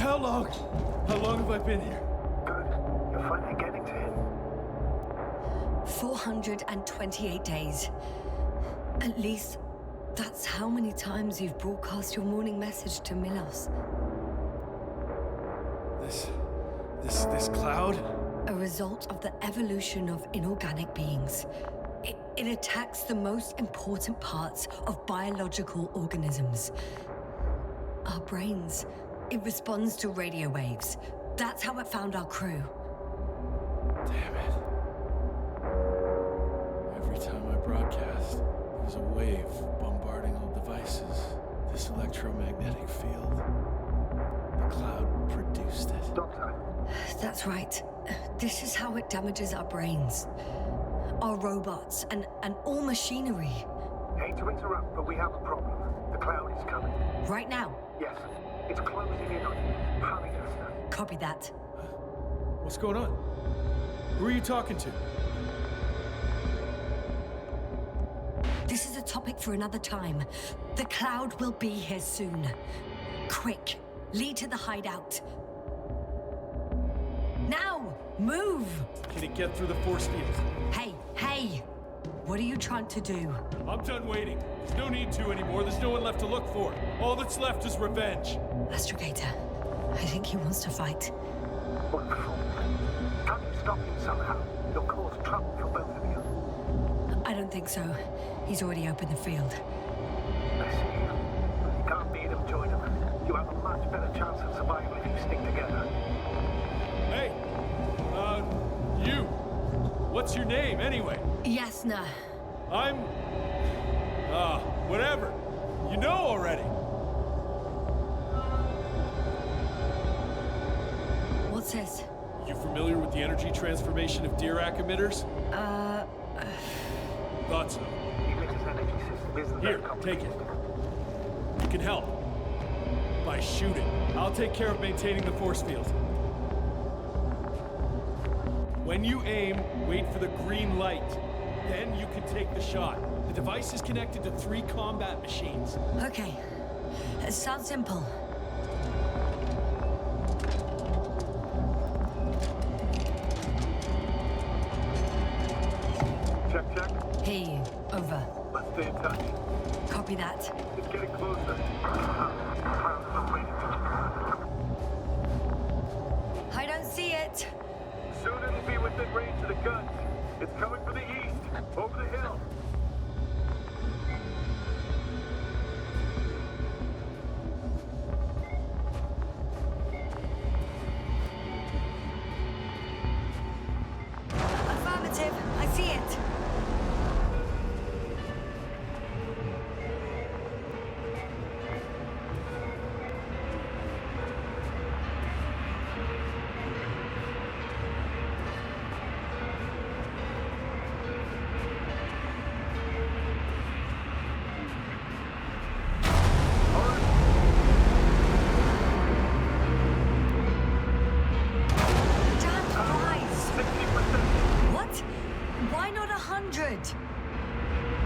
Speaker 4: How long have I been here?
Speaker 8: Good. You're finally getting to him.
Speaker 1: 428 days. At least, that's how many times you've broadcast your morning message to Milos.
Speaker 4: This cloud?
Speaker 1: A result of the evolution of inorganic beings. It attacks the most important parts of biological organisms. Our brains, It responds to radio waves. That's how it found our crew.
Speaker 4: Damn it. Every time I broadcast, there was a wave bombarding all devices. This electromagnetic field. The cloud produced it.
Speaker 8: Doctor,
Speaker 1: That's right. This is how it damages our brains, our robots, and all machinery.
Speaker 8: hate to interrupt, but we have a problem. The cloud is coming.
Speaker 1: Right now.
Speaker 8: Yes, it's closing in on you. Hurry, Esther.
Speaker 1: Copy that.
Speaker 4: What's going on? Who are you talking to?
Speaker 1: This is a topic for another time. The cloud will be here soon. Quick, lead to the hideout. Now, move!
Speaker 4: Can it get through the force field?
Speaker 1: Hey! What are you trying to do?
Speaker 4: I'm done waiting. There's no need to anymore. There's no one left to look for. All that's left is revenge.
Speaker 1: Astrogator, I think he wants to fight.
Speaker 8: Wonderful. Can't you stop him somehow? You'll cause trouble for both of you.
Speaker 1: I don't think so. He's already opened the field.
Speaker 8: I see. You can't beat him, join him. You have a much better chance of survival if you stick together.
Speaker 4: Hey! You! What's your name, anyway?
Speaker 1: Yasna.
Speaker 4: I'm... whatever. You know already.
Speaker 1: What's this?
Speaker 4: You familiar with the energy transformation of Dirac emitters? Thought so.
Speaker 8: Emitters' energy system isn't
Speaker 4: Here,
Speaker 8: very
Speaker 4: take
Speaker 8: complicated.
Speaker 4: it. You can help. By shooting. I'll take care of maintaining the force field. When you aim, wait for the green light. Then you can take the shot. The device is connected to 3 combat machines.
Speaker 1: Okay. It sounds simple.
Speaker 8: Check.
Speaker 1: Hear you. Over.
Speaker 8: Let's stay in touch.
Speaker 1: Copy that.
Speaker 8: It's getting closer. Cloud's not waiting.
Speaker 1: I don't see it.
Speaker 8: Soon it'll be within range of the guns. It's coming from the east, over the hill.
Speaker 1: Affirmative. I see it. Damn flies.
Speaker 8: 60%.
Speaker 1: What? Why not 100?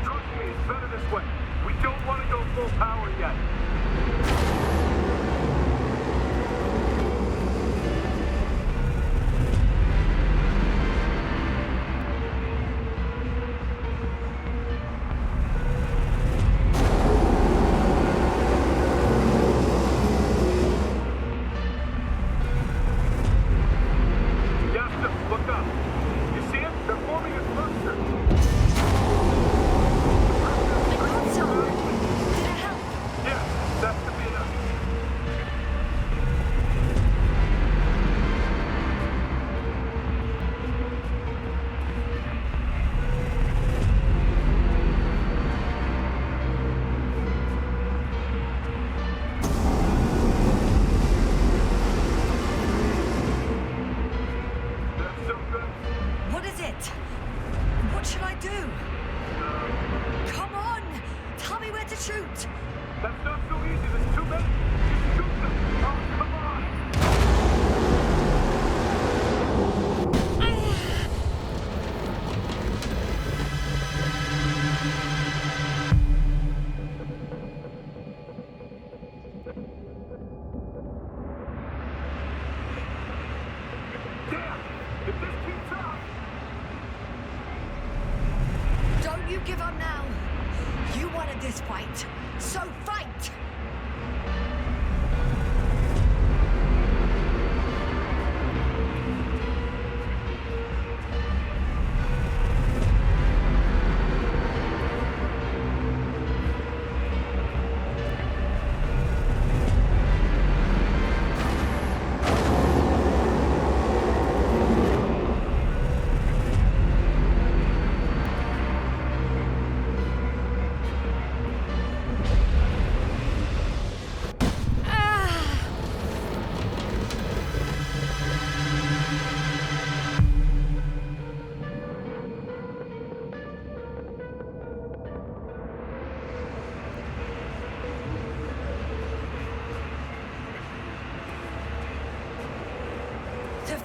Speaker 8: Trust me, it's better this way. We don't want to go full power yet. Yasta, look up. You see it? They're forming a cluster.
Speaker 1: I got some. Did it help?
Speaker 8: Yeah, that could be enough. That's so good.
Speaker 1: What is it? What should I do? Come on! Tell me where to shoot!
Speaker 8: That's not so easy. There's too many. Just shoot them. Oh, come on. Damn! If this keeps up,
Speaker 1: Don't you give up now! You wanted this fight, so fight!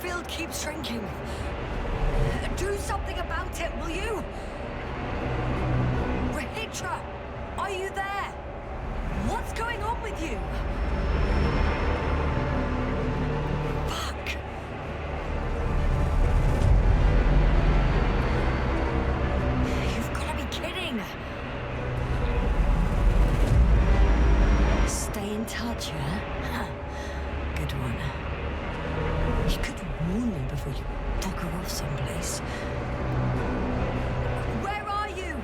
Speaker 1: field keeps shrinking. Do something about it, will you? Rahitra, are you there? What's going on with you? Fuck. You've got to be kidding. Stay in touch, yeah? Good one. You could warn me before you bugger off someplace. Where are you?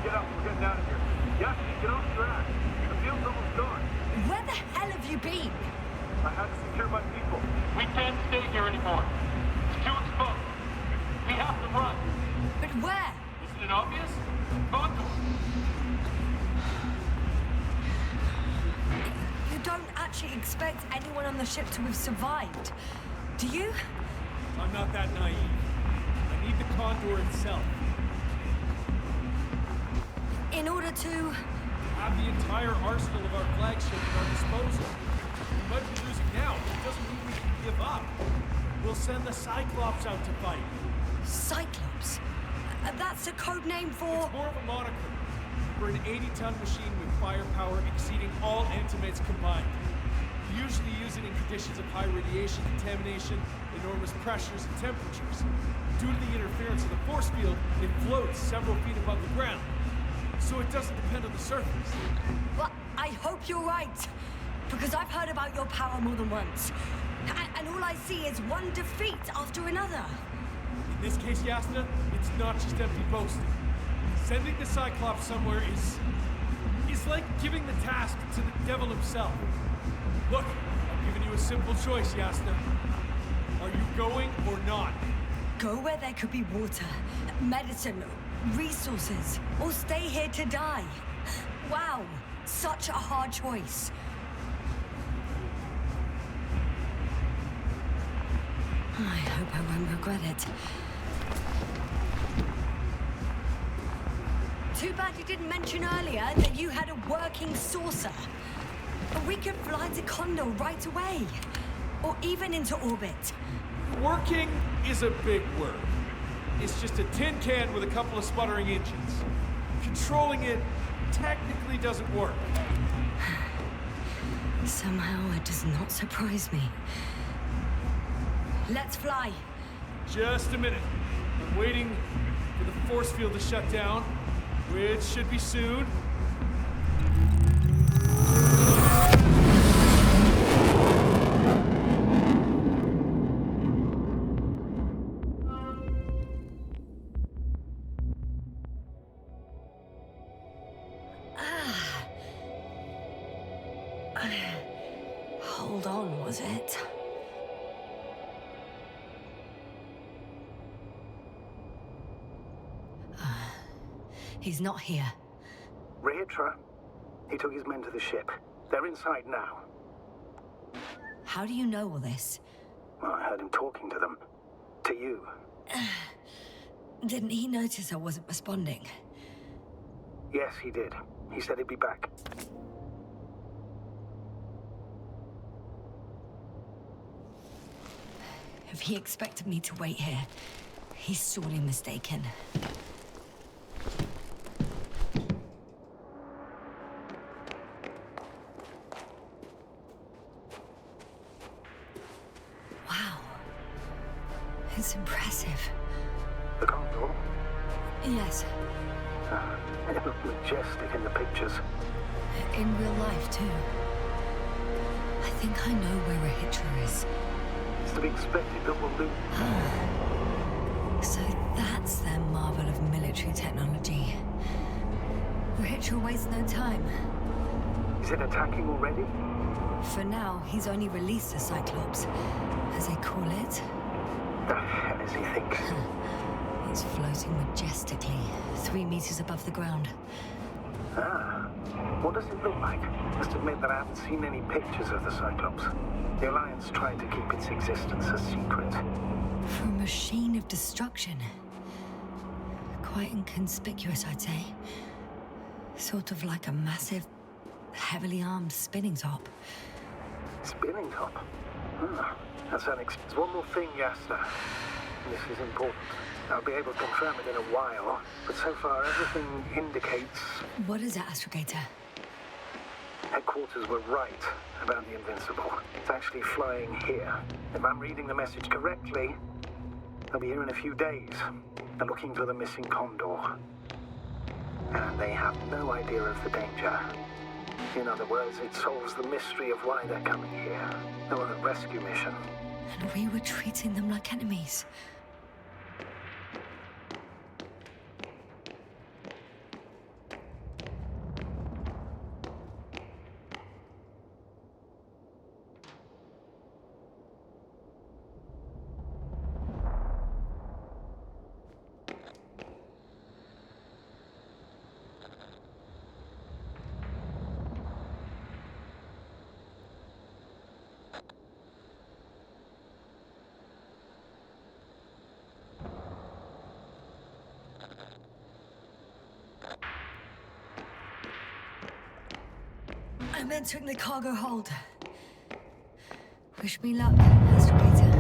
Speaker 12: Get up, we're getting out of here. Yes, get off your ass. The field's almost gone.
Speaker 1: Where the hell have you been?
Speaker 12: I had to secure my people.
Speaker 13: We can't stay here anymore. It's too exposed. We have to run.
Speaker 1: But where?
Speaker 13: Isn't it obvious? Condor.
Speaker 1: You don't actually expect anyone on the ship to have survived, do you?
Speaker 4: I'm not that naive. I need the Condor itself.
Speaker 1: In order to...
Speaker 4: Have the entire arsenal of our flagship at our disposal. We might be losing now, but it doesn't mean we can give up. We'll send the Cyclops out to fight.
Speaker 1: Cyclops? That's a code name for...
Speaker 4: It's more of a moniker. For an 80-ton machine with firepower exceeding all Antimates combined. We usually use it in conditions of high radiation contamination, enormous pressures and temperatures. Due to the interference of the force field, it floats several feet above the ground. So it doesn't depend on the surface.
Speaker 1: Well, I hope you're right. Because I've heard about your power more than once. And all I see is one defeat after another.
Speaker 4: In this case, Yasna, it's not just empty boasting. Sending the Cyclops somewhere is like giving the task to the devil himself. Look, I'm giving you a simple choice, Yasna. Are you going or not?
Speaker 1: Go where there could be water, medicine, resources, or stay here to die. Wow, such a hard choice. I hope I won't regret it. Too bad you didn't mention earlier that you had a working saucer. We could fly to Condor right away. Or even into orbit.
Speaker 4: Working is a big word. It's just a tin can with a couple of sputtering engines. Controlling it technically doesn't work.
Speaker 1: Somehow it does not surprise me. Let's fly.
Speaker 4: Just a minute. I'm waiting for the force field to shut down, which should be soon.
Speaker 1: Hold on, was it? He's not here.
Speaker 8: Rahitra, he took his men to the ship. They're inside now.
Speaker 1: How do you know all this?
Speaker 8: Well, I heard him talking to them. To you.
Speaker 1: Didn't he notice I wasn't responding?
Speaker 8: Yes, he did. He said he'd be back.
Speaker 1: If he expected me to wait here, he's sorely mistaken. Wow. It's impressive.
Speaker 8: The Condor?
Speaker 1: Yes.
Speaker 8: It looked majestic in the pictures.
Speaker 1: In real life, too. I think I know where Rahitra is.
Speaker 8: It's to be expected that we'll lose.
Speaker 1: So that's their marvel of military technology. Rahitra wastes no time.
Speaker 8: Is it attacking already?
Speaker 1: For now, he's only released a Cyclops, as they call it.
Speaker 8: The hell is he thinking?
Speaker 1: It's floating majestically, 3 meters above the ground.
Speaker 8: Ah, what does it look like? Must admit that I haven't seen any pictures of the Cyclops. The Alliance tried to keep its existence a secret.
Speaker 1: For a machine of destruction. Quite inconspicuous, I'd say. Sort of like a massive, heavily armed spinning top.
Speaker 8: Spinning top? That's unexpected. There's one more thing, Yasta. This is important. I'll be able to confirm it in a while, but so far everything indicates...
Speaker 1: What is it, Astrogator?
Speaker 8: Headquarters were right about the Invincible. It's actually flying here. If I'm reading the message correctly, they'll be here in a few days. They're looking for the missing Condor. And they have no idea of the danger. In other words, it solves the mystery of why they're coming here. No other rescue mission.
Speaker 1: And we were treating them like enemies. I'm entering the cargo hold. Wish me luck, Astrogator.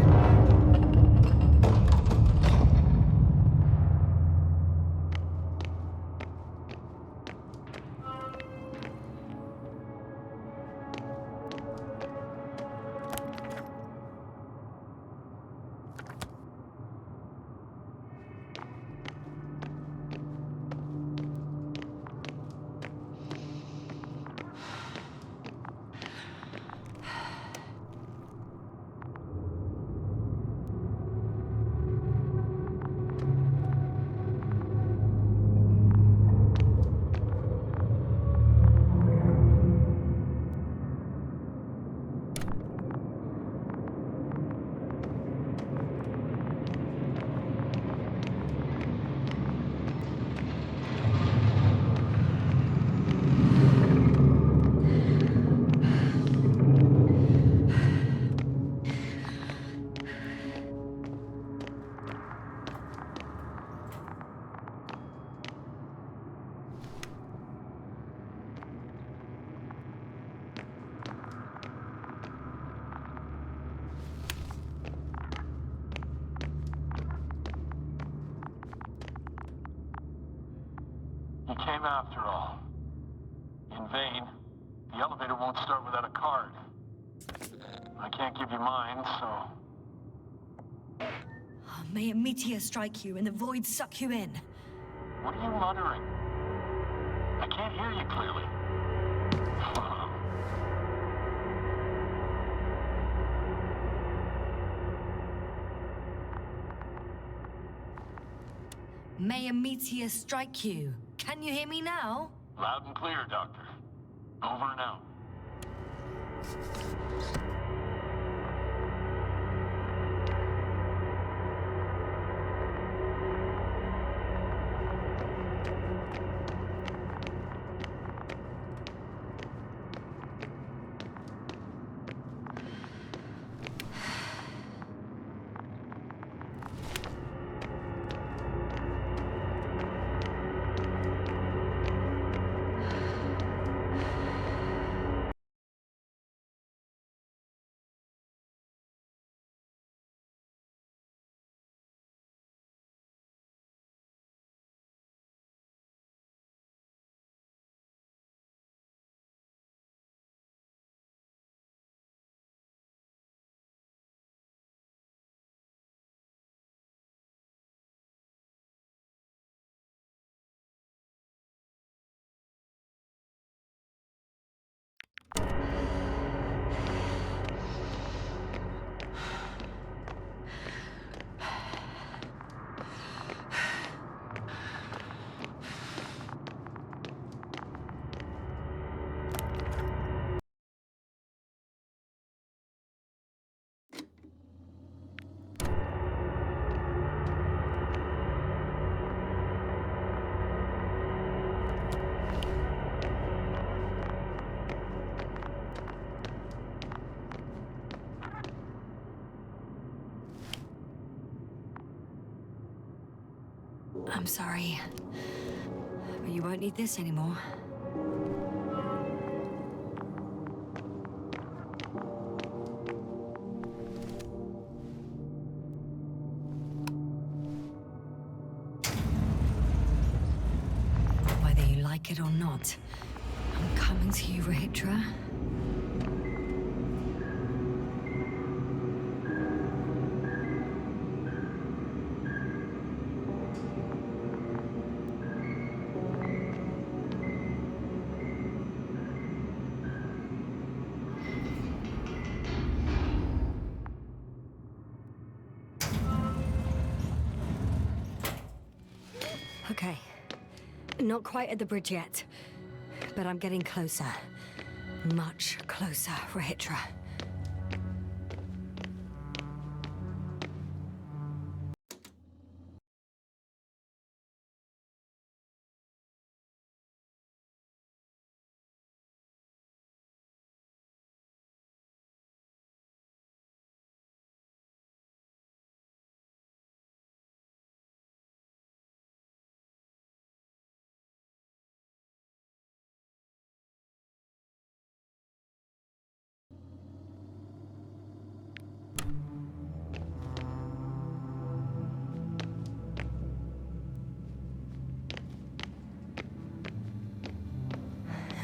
Speaker 14: You came after all. In vain. The elevator won't start without a card. I can't give you mine, so...
Speaker 1: Oh, may a meteor strike you and the void suck you in.
Speaker 14: What are you muttering? I can't hear you clearly.
Speaker 1: May a meteor strike you. Can you hear me now?
Speaker 14: Loud and clear, Doctor. Over and out.
Speaker 1: I'm sorry. But you won't need this anymore. Whether you like it or not, I'm coming to you, Rahitra. Okay. Not quite at the bridge yet, but I'm getting closer. Much closer, Rahitra.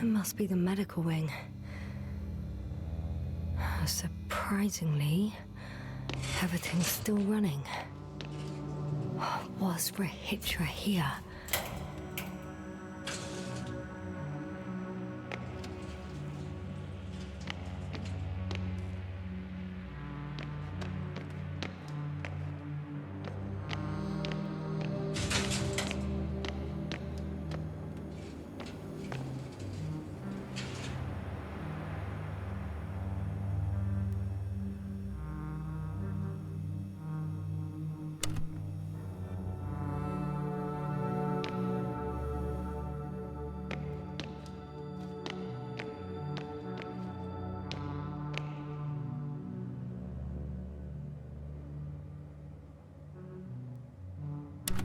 Speaker 1: It must be the medical wing. Surprisingly, everything's still running. Was Rahitra here?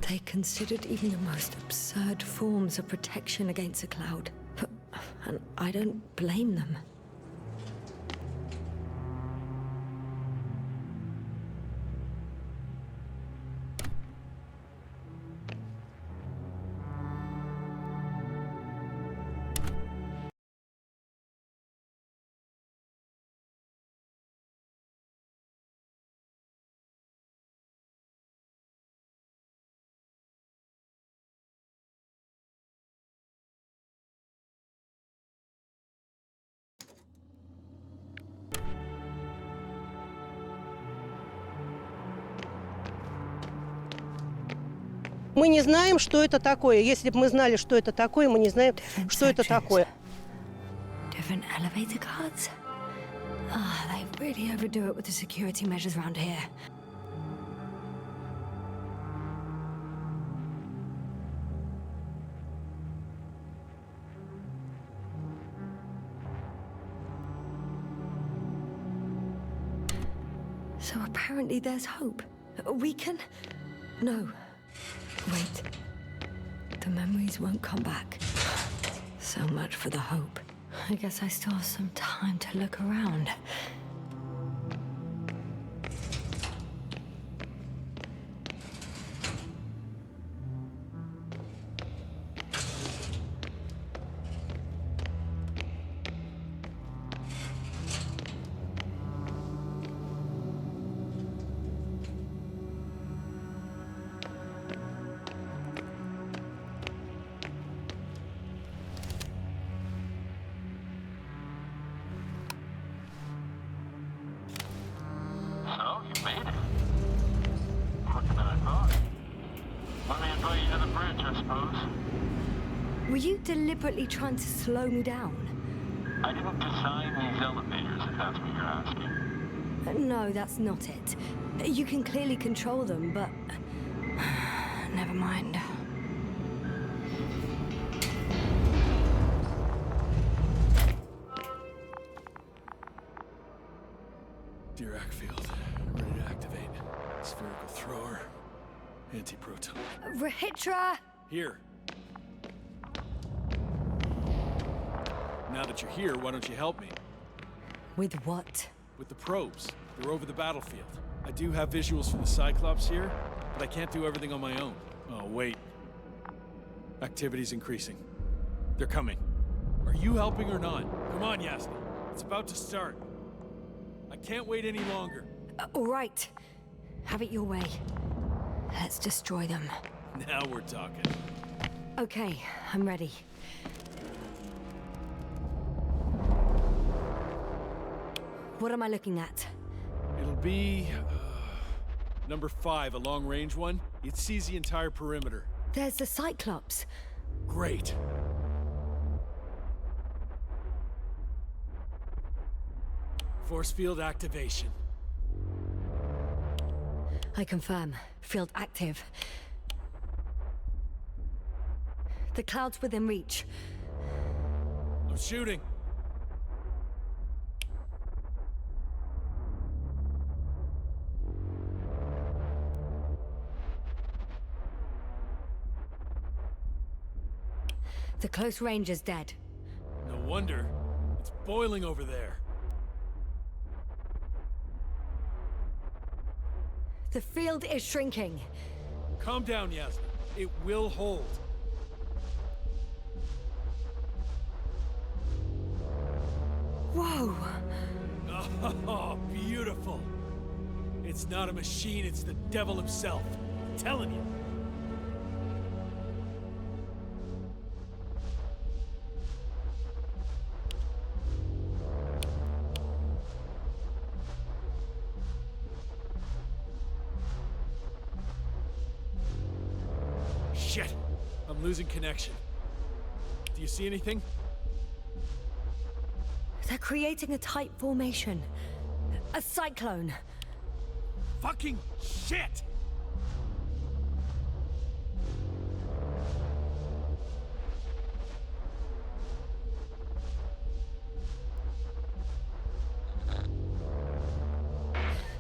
Speaker 1: They considered even the most absurd forms of protection against a cloud. And I don't blame them.
Speaker 15: Мы не знаем, что это такое. Если бы мы знали, что это такое, мы не знаем, что это такое.
Speaker 1: Different elevator cards? They really overdo it with the security measures around here. So apparently there's hope. We can... No. Wait. The memories won't come back. So much for the hope. I guess I still have some time to look around.
Speaker 14: So, you made it. Quicker than I thought. Let me invite you to the bridge, I suppose.
Speaker 1: Were you deliberately trying to slow me down?
Speaker 14: I didn't design these elevators, if that's what you're asking.
Speaker 1: No, that's not it. You can clearly control them, but... Never mind.
Speaker 4: Dirac field, ready to activate. Spherical thrower. Anti-proton.
Speaker 1: Rahitra!
Speaker 4: Here. Now that you're here, why don't you help me?
Speaker 1: With what?
Speaker 4: With the probes. They're over the battlefield. I do have visuals from the Cyclops here, but I can't do everything on my own. Oh, wait. Activity's increasing. They're coming. Are you helping or not? Come on, Yasna. It's about to start. I can't wait any longer.
Speaker 1: All right. Have it your way. Let's destroy them.
Speaker 4: Now we're talking.
Speaker 1: Okay, I'm ready. What am I looking at?
Speaker 4: It'll be... number 5, a long-range one. It sees the entire perimeter.
Speaker 1: There's the Cyclops.
Speaker 4: Great. Force field activation.
Speaker 1: I confirm. Field active. The cloud's within reach.
Speaker 4: I'm shooting.
Speaker 1: The close range is dead.
Speaker 4: No wonder. It's boiling over there.
Speaker 1: The field is shrinking.
Speaker 4: Calm down, Yasna. It will hold.
Speaker 1: Whoa!
Speaker 4: Oh, beautiful. It's not a machine, it's the devil himself. I'm telling you. Shit! I'm losing connection. Do you see anything?
Speaker 1: They're creating a tight formation. A cyclone.
Speaker 4: Fucking shit!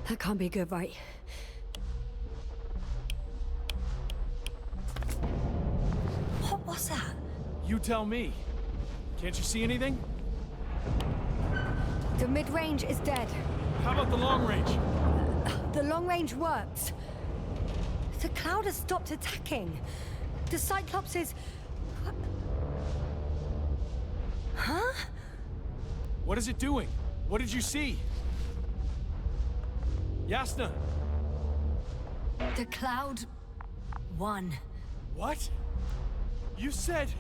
Speaker 1: That can't be good, right? What was that?
Speaker 4: You tell me. Can't you see anything?
Speaker 1: The mid-range is dead.
Speaker 4: How about the long range?
Speaker 1: The long range works. The cloud has stopped attacking. The Cyclops is... Huh?
Speaker 4: What is it doing? What did you see? Yasna!
Speaker 1: The cloud won.
Speaker 4: What? You said...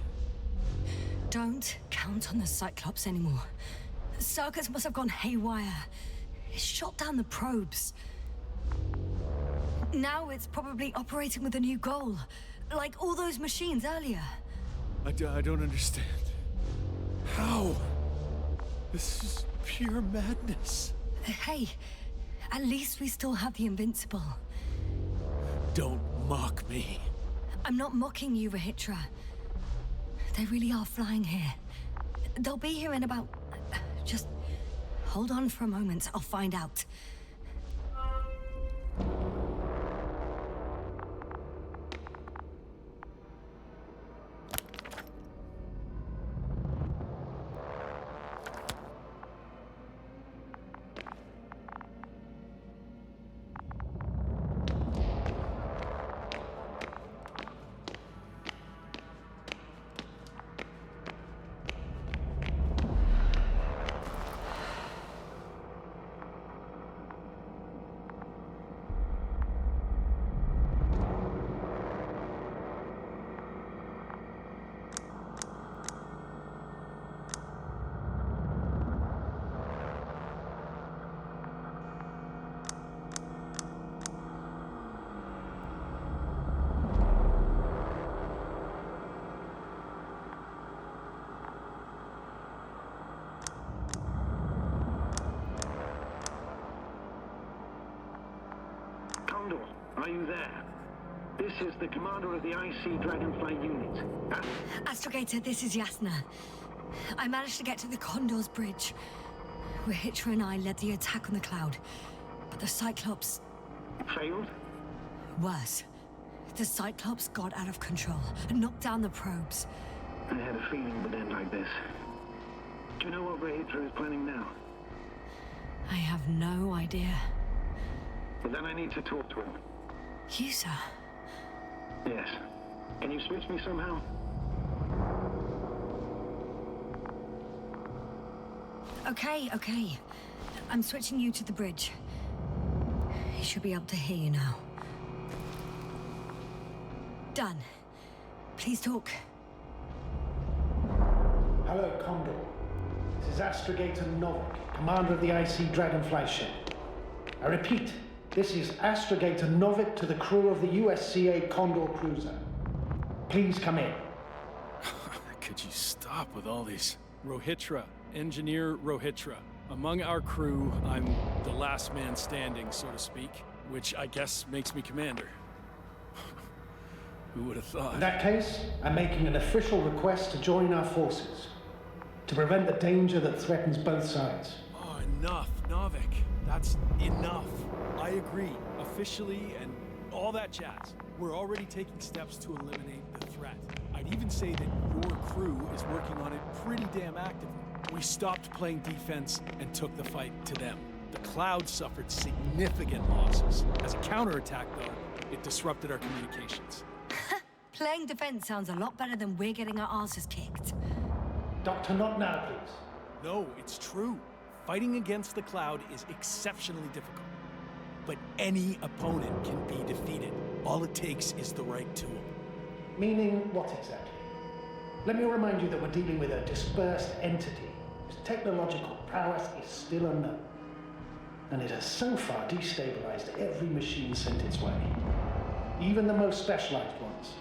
Speaker 1: Don't count on the Cyclops anymore. Circuits must have gone haywire. It shot down the probes. Now it's probably operating with a new goal. Like all those machines earlier.
Speaker 4: I don't understand. How? This is pure madness.
Speaker 1: Hey, at least we still have the Invincible.
Speaker 4: Don't mock me.
Speaker 1: I'm not mocking you, Rahitra. They really are flying here. They'll be here in about... Just hold on for a moment. I'll find out.
Speaker 12: Condor, are you there? This is the commander of the IC Dragonfly unit.
Speaker 1: Astrogator, this is Yasna. I managed to get to the Condor's bridge. Rahitra and I led the attack on the cloud. But the Cyclops...
Speaker 12: Failed?
Speaker 1: Worse. The Cyclops got out of control and knocked down the probes.
Speaker 8: I had a feeling it would end like this. Do you know what Rahitra is planning now?
Speaker 1: I have no idea.
Speaker 8: Well, then I need to talk to him.
Speaker 1: You, sir?
Speaker 8: Yes. Can you switch me somehow?
Speaker 1: Okay. I'm switching you to the bridge. He should be able to hear you now. Done. Please talk.
Speaker 2: Hello, Condor. This is Astrogator Novik, commander of the IC Dragonfly ship. I repeat, this is Astrogator Novik to the crew of the USCA Condor cruiser. Please come in.
Speaker 4: Could you stop with all these? Rohitra, Engineer Rohitra. Among our crew, I'm the last man standing, so to speak, which I guess makes me commander. Who would have thought?
Speaker 2: In that case, I'm making an official request to join our forces, to prevent the danger that threatens both sides.
Speaker 4: Oh, enough, Novik. That's enough. I agree, officially, and all that jazz. We're already taking steps to eliminate the threat. I'd even say that your crew is working on it pretty damn actively. We stopped playing defense and took the fight to them. The Cloud suffered significant losses. As a counterattack, though, it disrupted our communications.
Speaker 1: Playing defense sounds a lot better than we're getting our asses kicked.
Speaker 2: Doctor, not now, please.
Speaker 4: No, it's true. Fighting against the Cloud is exceptionally difficult. But any opponent can be defeated. All it takes is the right tool.
Speaker 2: Meaning what exactly? Let me remind you that we're dealing with a dispersed entity whose technological prowess is still unknown. And it has so far destabilized every machine sent its way. Even the most specialized ones.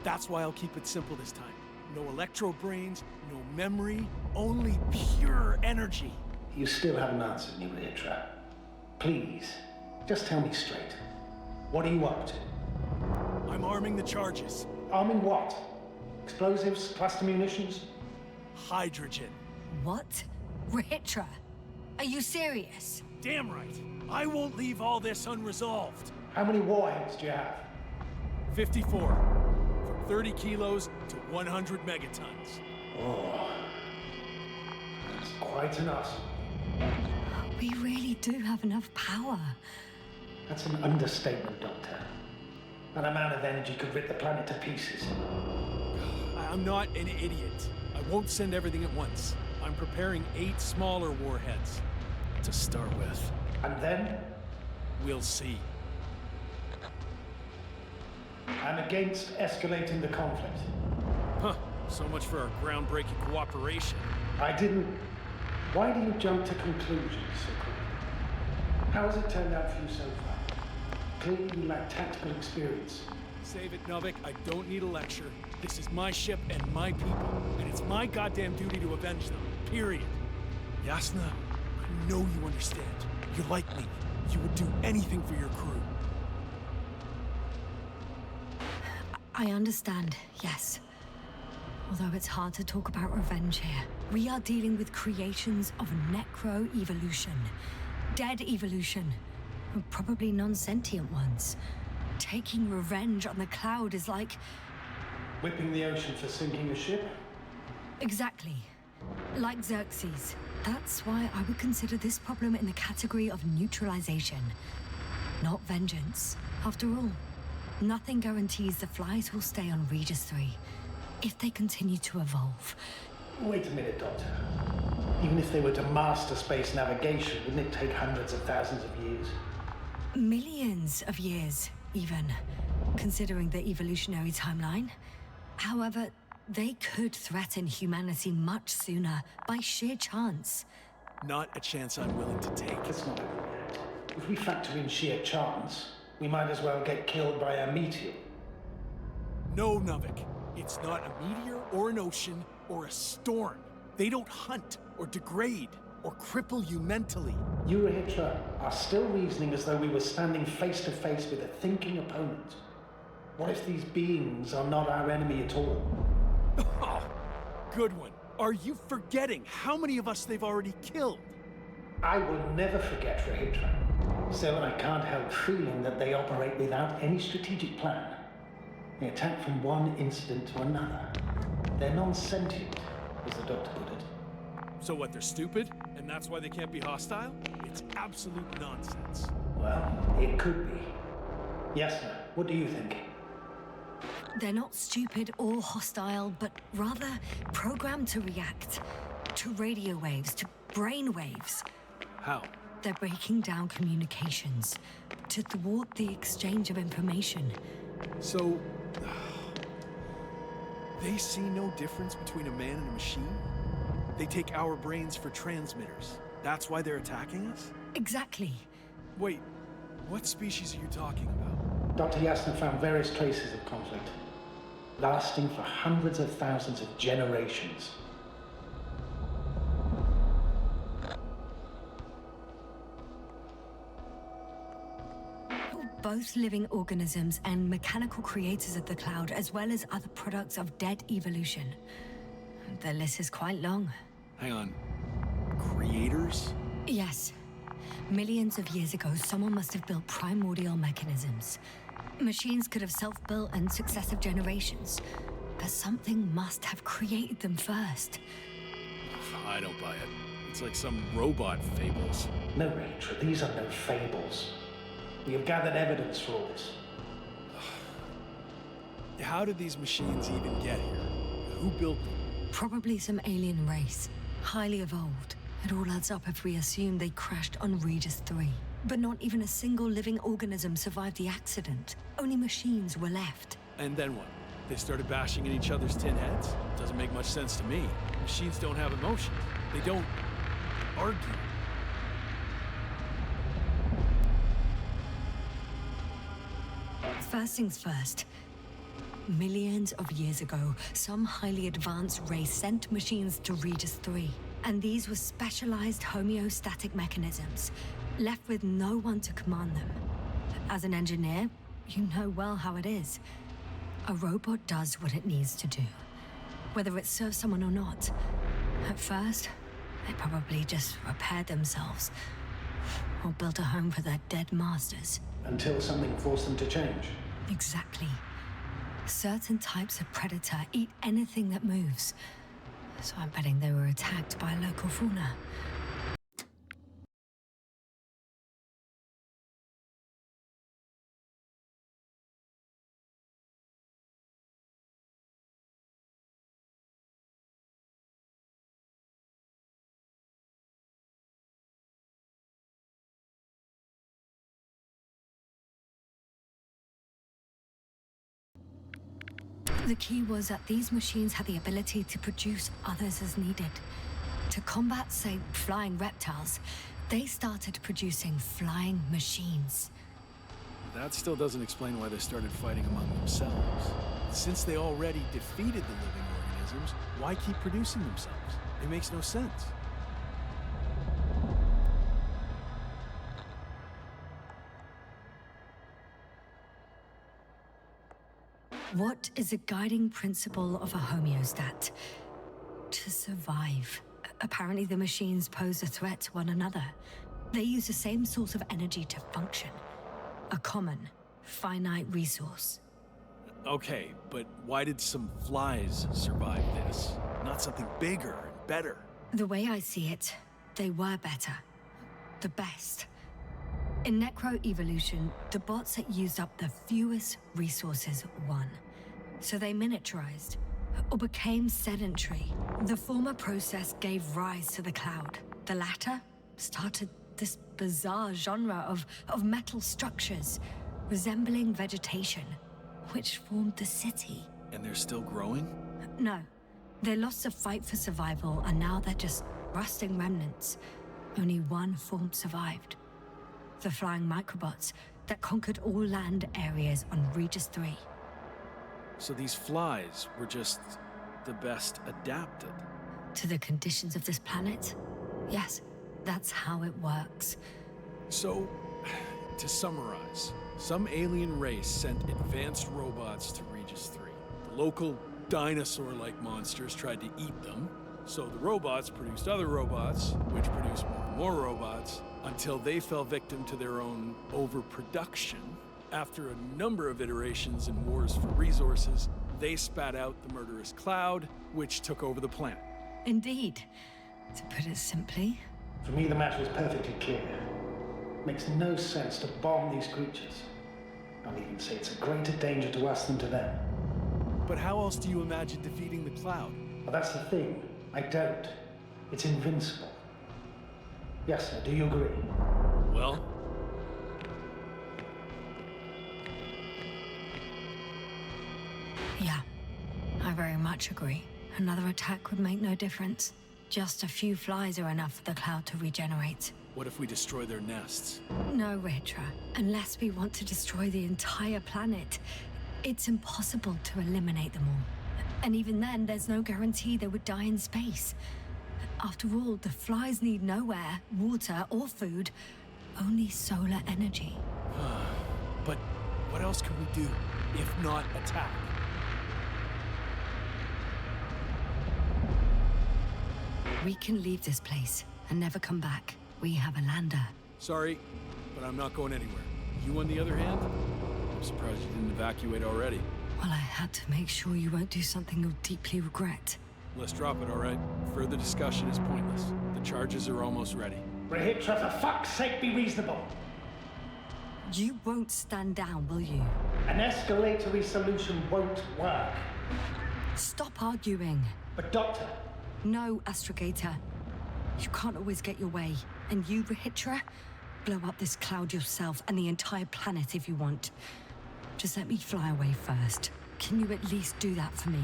Speaker 4: That's why I'll keep it simple this time. No electro brains, no memory, only pure energy.
Speaker 2: You still haven't answered me, Rahitra. Please, just tell me straight. What are you up to?
Speaker 4: I'm arming the charges.
Speaker 2: Arming what? Explosives, cluster munitions?
Speaker 4: Hydrogen.
Speaker 1: What? Rahitra, are you serious?
Speaker 4: Damn right. I won't leave all this unresolved.
Speaker 2: How many warheads do you have?
Speaker 4: 54. From 30 kilos to 100 megatons.
Speaker 2: Oh, that's quite an arsenal.
Speaker 1: We really do have enough power.
Speaker 2: That's an understatement, Doctor. That amount of energy could rip the planet to pieces.
Speaker 4: I'm not an idiot. I won't send everything at once. I'm preparing 8 smaller warheads to start with.
Speaker 2: And then?
Speaker 4: We'll see.
Speaker 2: I'm against escalating the conflict.
Speaker 4: Huh. So much for our groundbreaking cooperation.
Speaker 2: I didn't... Why do you jump to conclusions so quickly? How has it turned out for you so far? Clearly you lack tactical experience.
Speaker 4: Save it, Novik. I don't need a lecture. This is my ship and my people, and it's my goddamn duty to avenge them. Period. Yasna, I know you understand. You're like me. You would do anything for your crew.
Speaker 1: I understand, yes. Although it's hard to talk about revenge here. We are dealing with creations of necro-evolution. Dead evolution. Probably non-sentient ones. Taking revenge on the Cloud is like...
Speaker 2: Whipping the ocean for sinking a ship?
Speaker 1: Exactly. Like Xerxes. That's why I would consider this problem in the category of neutralization. Not vengeance. After all, nothing guarantees the flies will stay on Regis 3 if they continue to evolve.
Speaker 2: Wait a minute, Doctor. Even if they were to master space navigation, wouldn't it take hundreds of thousands of years?
Speaker 1: Millions of years, even, considering the evolutionary timeline. However, they could threaten humanity much sooner by sheer chance.
Speaker 4: Not a chance I'm willing to take.
Speaker 2: It's not over yet. If we factor in sheer chance, we might as well get killed by a meteor.
Speaker 4: No, Novik. It's not a meteor or an ocean or a storm. They don't hunt or degrade or cripple you mentally.
Speaker 2: You, Rahitra, are still reasoning as though we were standing face to face with a thinking opponent. What if these beings are not our enemy at all?
Speaker 4: Oh, good one. Are you forgetting how many of us they've already killed?
Speaker 2: I will never forget, Rahitra. Still, I can't help feeling that they operate without any strategic plan. They attack from one incident to another. They're non-sentient, as the doctor put it.
Speaker 4: So what, they're stupid? And that's why they can't be hostile? It's absolute nonsense.
Speaker 2: Well, it could be. Yes, sir. What do you think?
Speaker 1: They're not stupid or hostile, but rather programmed to react to radio waves, to brain waves.
Speaker 4: How?
Speaker 1: They're breaking down communications to thwart the exchange of information.
Speaker 4: So, they see no difference between a man and a machine? They take our brains for transmitters. That's why they're attacking us?
Speaker 1: Exactly.
Speaker 4: Wait, what species are you talking about?
Speaker 2: Dr. Yasna found various traces of conflict, lasting for hundreds of thousands of generations.
Speaker 1: Both living organisms and mechanical creators of the cloud, as well as other products of dead evolution. The list is quite long.
Speaker 4: Hang on. Creators?
Speaker 1: Yes. Millions of years ago, someone must have built primordial mechanisms. Machines could have self-built in successive generations, but something must have created them first.
Speaker 4: I don't buy it. It's like some robot fables.
Speaker 2: No, Rachel, these are no fables. We have gathered evidence for all this.
Speaker 4: How did these machines even get here? Who built them?
Speaker 1: Probably some alien race, highly evolved. It all adds up if we assume they crashed on Regis 3. But not even a single living organism survived the accident. Only machines were left.
Speaker 4: And then what? They started bashing in each other's tin heads? Doesn't make much sense to me. Machines don't have emotions. They don't argue.
Speaker 1: First things first. Millions of years ago, some highly advanced race sent machines to Regis 3. And these were specialized homeostatic mechanisms, left with no one to command them. As an engineer, you know well how it is. A robot does what it needs to do, whether it serves someone or not. At first, they probably just repaired themselves, or built a home for their dead masters.
Speaker 2: Until something forced them to change.
Speaker 1: Exactly. Certain types of predator eat anything that moves. So I'm betting they were attacked by local fauna. The key was that these machines had the ability to produce others as needed. To combat, say, flying reptiles, they started producing flying machines.
Speaker 4: That still doesn't explain why they started fighting among themselves. Since they already defeated the living organisms, why keep producing themselves? It makes no sense.
Speaker 1: What is a guiding principle of a homeostat? To survive. Apparently the machines pose a threat to one another. They use the same source of energy to function. A common, finite resource.
Speaker 4: Okay, but why did some flies survive this? Not something bigger and better.
Speaker 1: The way I see it, they were better. The best. In necroevolution, the bots that used up the fewest resources won. So they miniaturized, or became sedentary. The former process gave rise to the cloud. The latter started this bizarre genre of metal structures, resembling vegetation, which formed the city.
Speaker 4: And they're still growing?
Speaker 1: No. They lost the fight for survival, and now they're just rusting remnants. Only one form survived. The flying microbots that conquered all land areas on Regis 3.
Speaker 4: So these flies were just the best adapted?
Speaker 1: To the conditions of this planet? Yes, that's how it works.
Speaker 4: So, to summarize, some alien race sent advanced robots to Regis 3. The local dinosaur-like monsters tried to eat them, so the robots produced other robots, which produced more and more robots, until they fell victim to their own overproduction, After a number of iterations and wars for resources, they spat out the murderous cloud, which took over the planet.
Speaker 1: Indeed. To put it simply.
Speaker 2: For me, the matter is perfectly clear. Makes no sense to bomb these creatures. I'll even say it's a greater danger to us than to them.
Speaker 4: But how else do you imagine defeating the cloud?
Speaker 2: Well, that's the thing. I don't. It's invincible. Yes, sir, do you agree?
Speaker 4: Well?
Speaker 1: Yeah, I very much agree. Another attack would make no difference. Just a few flies are enough for the cloud to regenerate.
Speaker 4: What if we destroy their nests?
Speaker 1: No, Ritra. Unless we want to destroy the entire planet, it's impossible to eliminate them all. And even then, there's no guarantee they would die in space. After all, the flies need no air, water, or food, only solar energy.
Speaker 4: But what else can we do, if not attack?
Speaker 1: We can leave this place and never come back. We have a lander.
Speaker 4: Sorry, but I'm not going anywhere. You, on the other hand? I'm surprised you didn't evacuate already.
Speaker 1: Well, I had to make sure you won't do something you'll deeply regret.
Speaker 4: Let's drop it, all right? Further discussion is pointless. The charges are almost ready.
Speaker 2: Rahitra, for fuck's sake, be reasonable.
Speaker 1: You won't stand down, will you?
Speaker 2: An escalatory solution won't work.
Speaker 1: Stop arguing.
Speaker 2: But Doctor...
Speaker 1: No, Astrogator. You can't always get your way. And you, Rahitra, blow up this cloud yourself and the entire planet if you want. Just let me fly away first. Can you at least do that for me?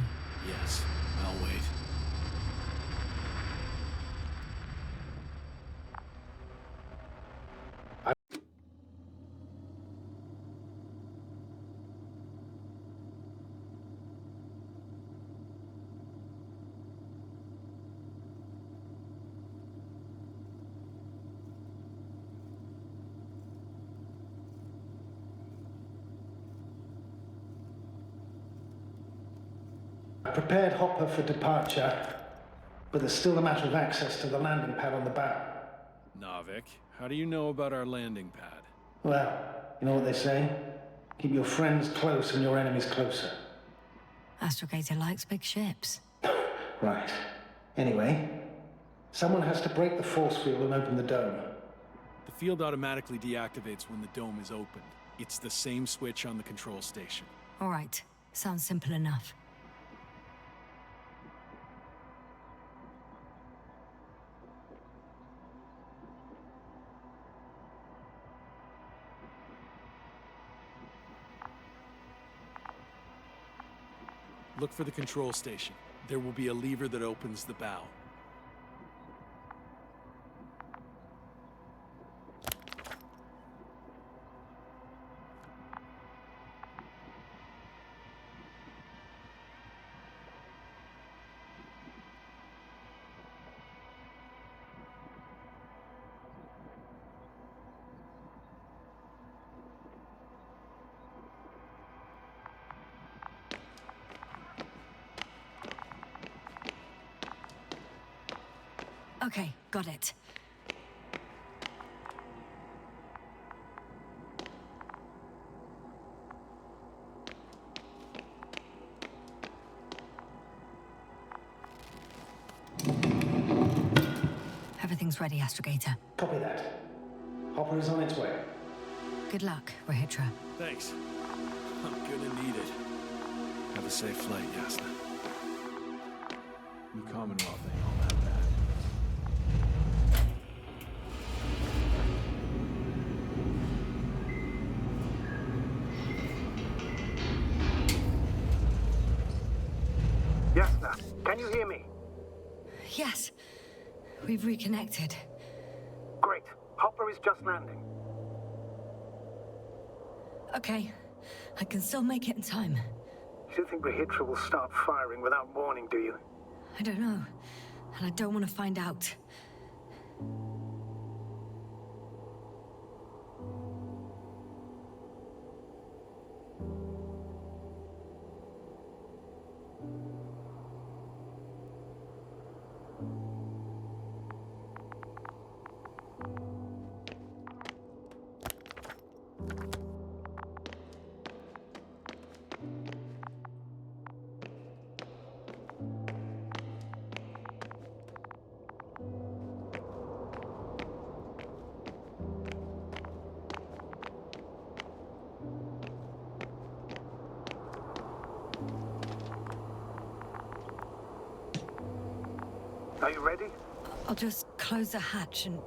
Speaker 4: Yes, I'll wait.
Speaker 2: I prepared Hopper for departure, but there's still a matter of access to the landing pad on the bow.
Speaker 4: Navik, how do you know about our landing pad?
Speaker 2: Well, you know what they say? Keep your friends close and your enemies closer.
Speaker 1: Astrogator likes big ships.
Speaker 2: Right. Anyway, someone has to break the force field and open the dome.
Speaker 4: The field automatically deactivates when the dome is opened. It's the same switch on the control station.
Speaker 1: All right. Sounds simple enough.
Speaker 4: Look for the control station. There will be a lever that opens the bow.
Speaker 1: Okay, got it. Everything's ready, Astrogator.
Speaker 2: Copy that. Hopper is on its way.
Speaker 1: Good luck, Rahitra.
Speaker 4: Thanks. I'm gonna need it. Have a safe flight, Yasna. New Commonwealth ain't all that bad.
Speaker 8: Yasna, can you hear me?
Speaker 1: Yes, we've reconnected.
Speaker 8: Great. Hopper is just landing.
Speaker 1: Okay, I can still make it in time.
Speaker 8: You think Rahitra will start firing without warning, do you?
Speaker 1: I don't know, and I don't want to find out.
Speaker 8: Are you ready?
Speaker 1: I'll just close the hatch and...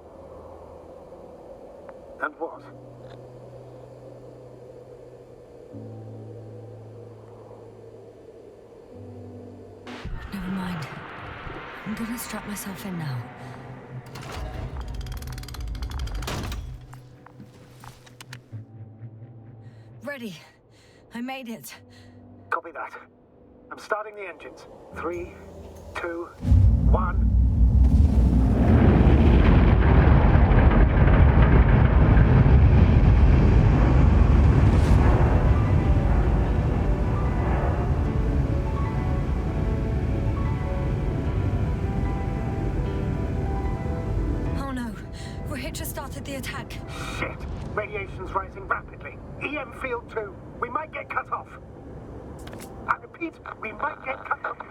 Speaker 8: And what?
Speaker 1: Never mind. I'm gonna strap myself in now. Ready. I made it.
Speaker 8: Copy that. I'm starting the engines. 3, 2, 1.
Speaker 1: Oh no. Rohit just started the attack.
Speaker 8: Shit. Radiation's rising rapidly. EM field 2. We might get cut off. I repeat, we might get cut off.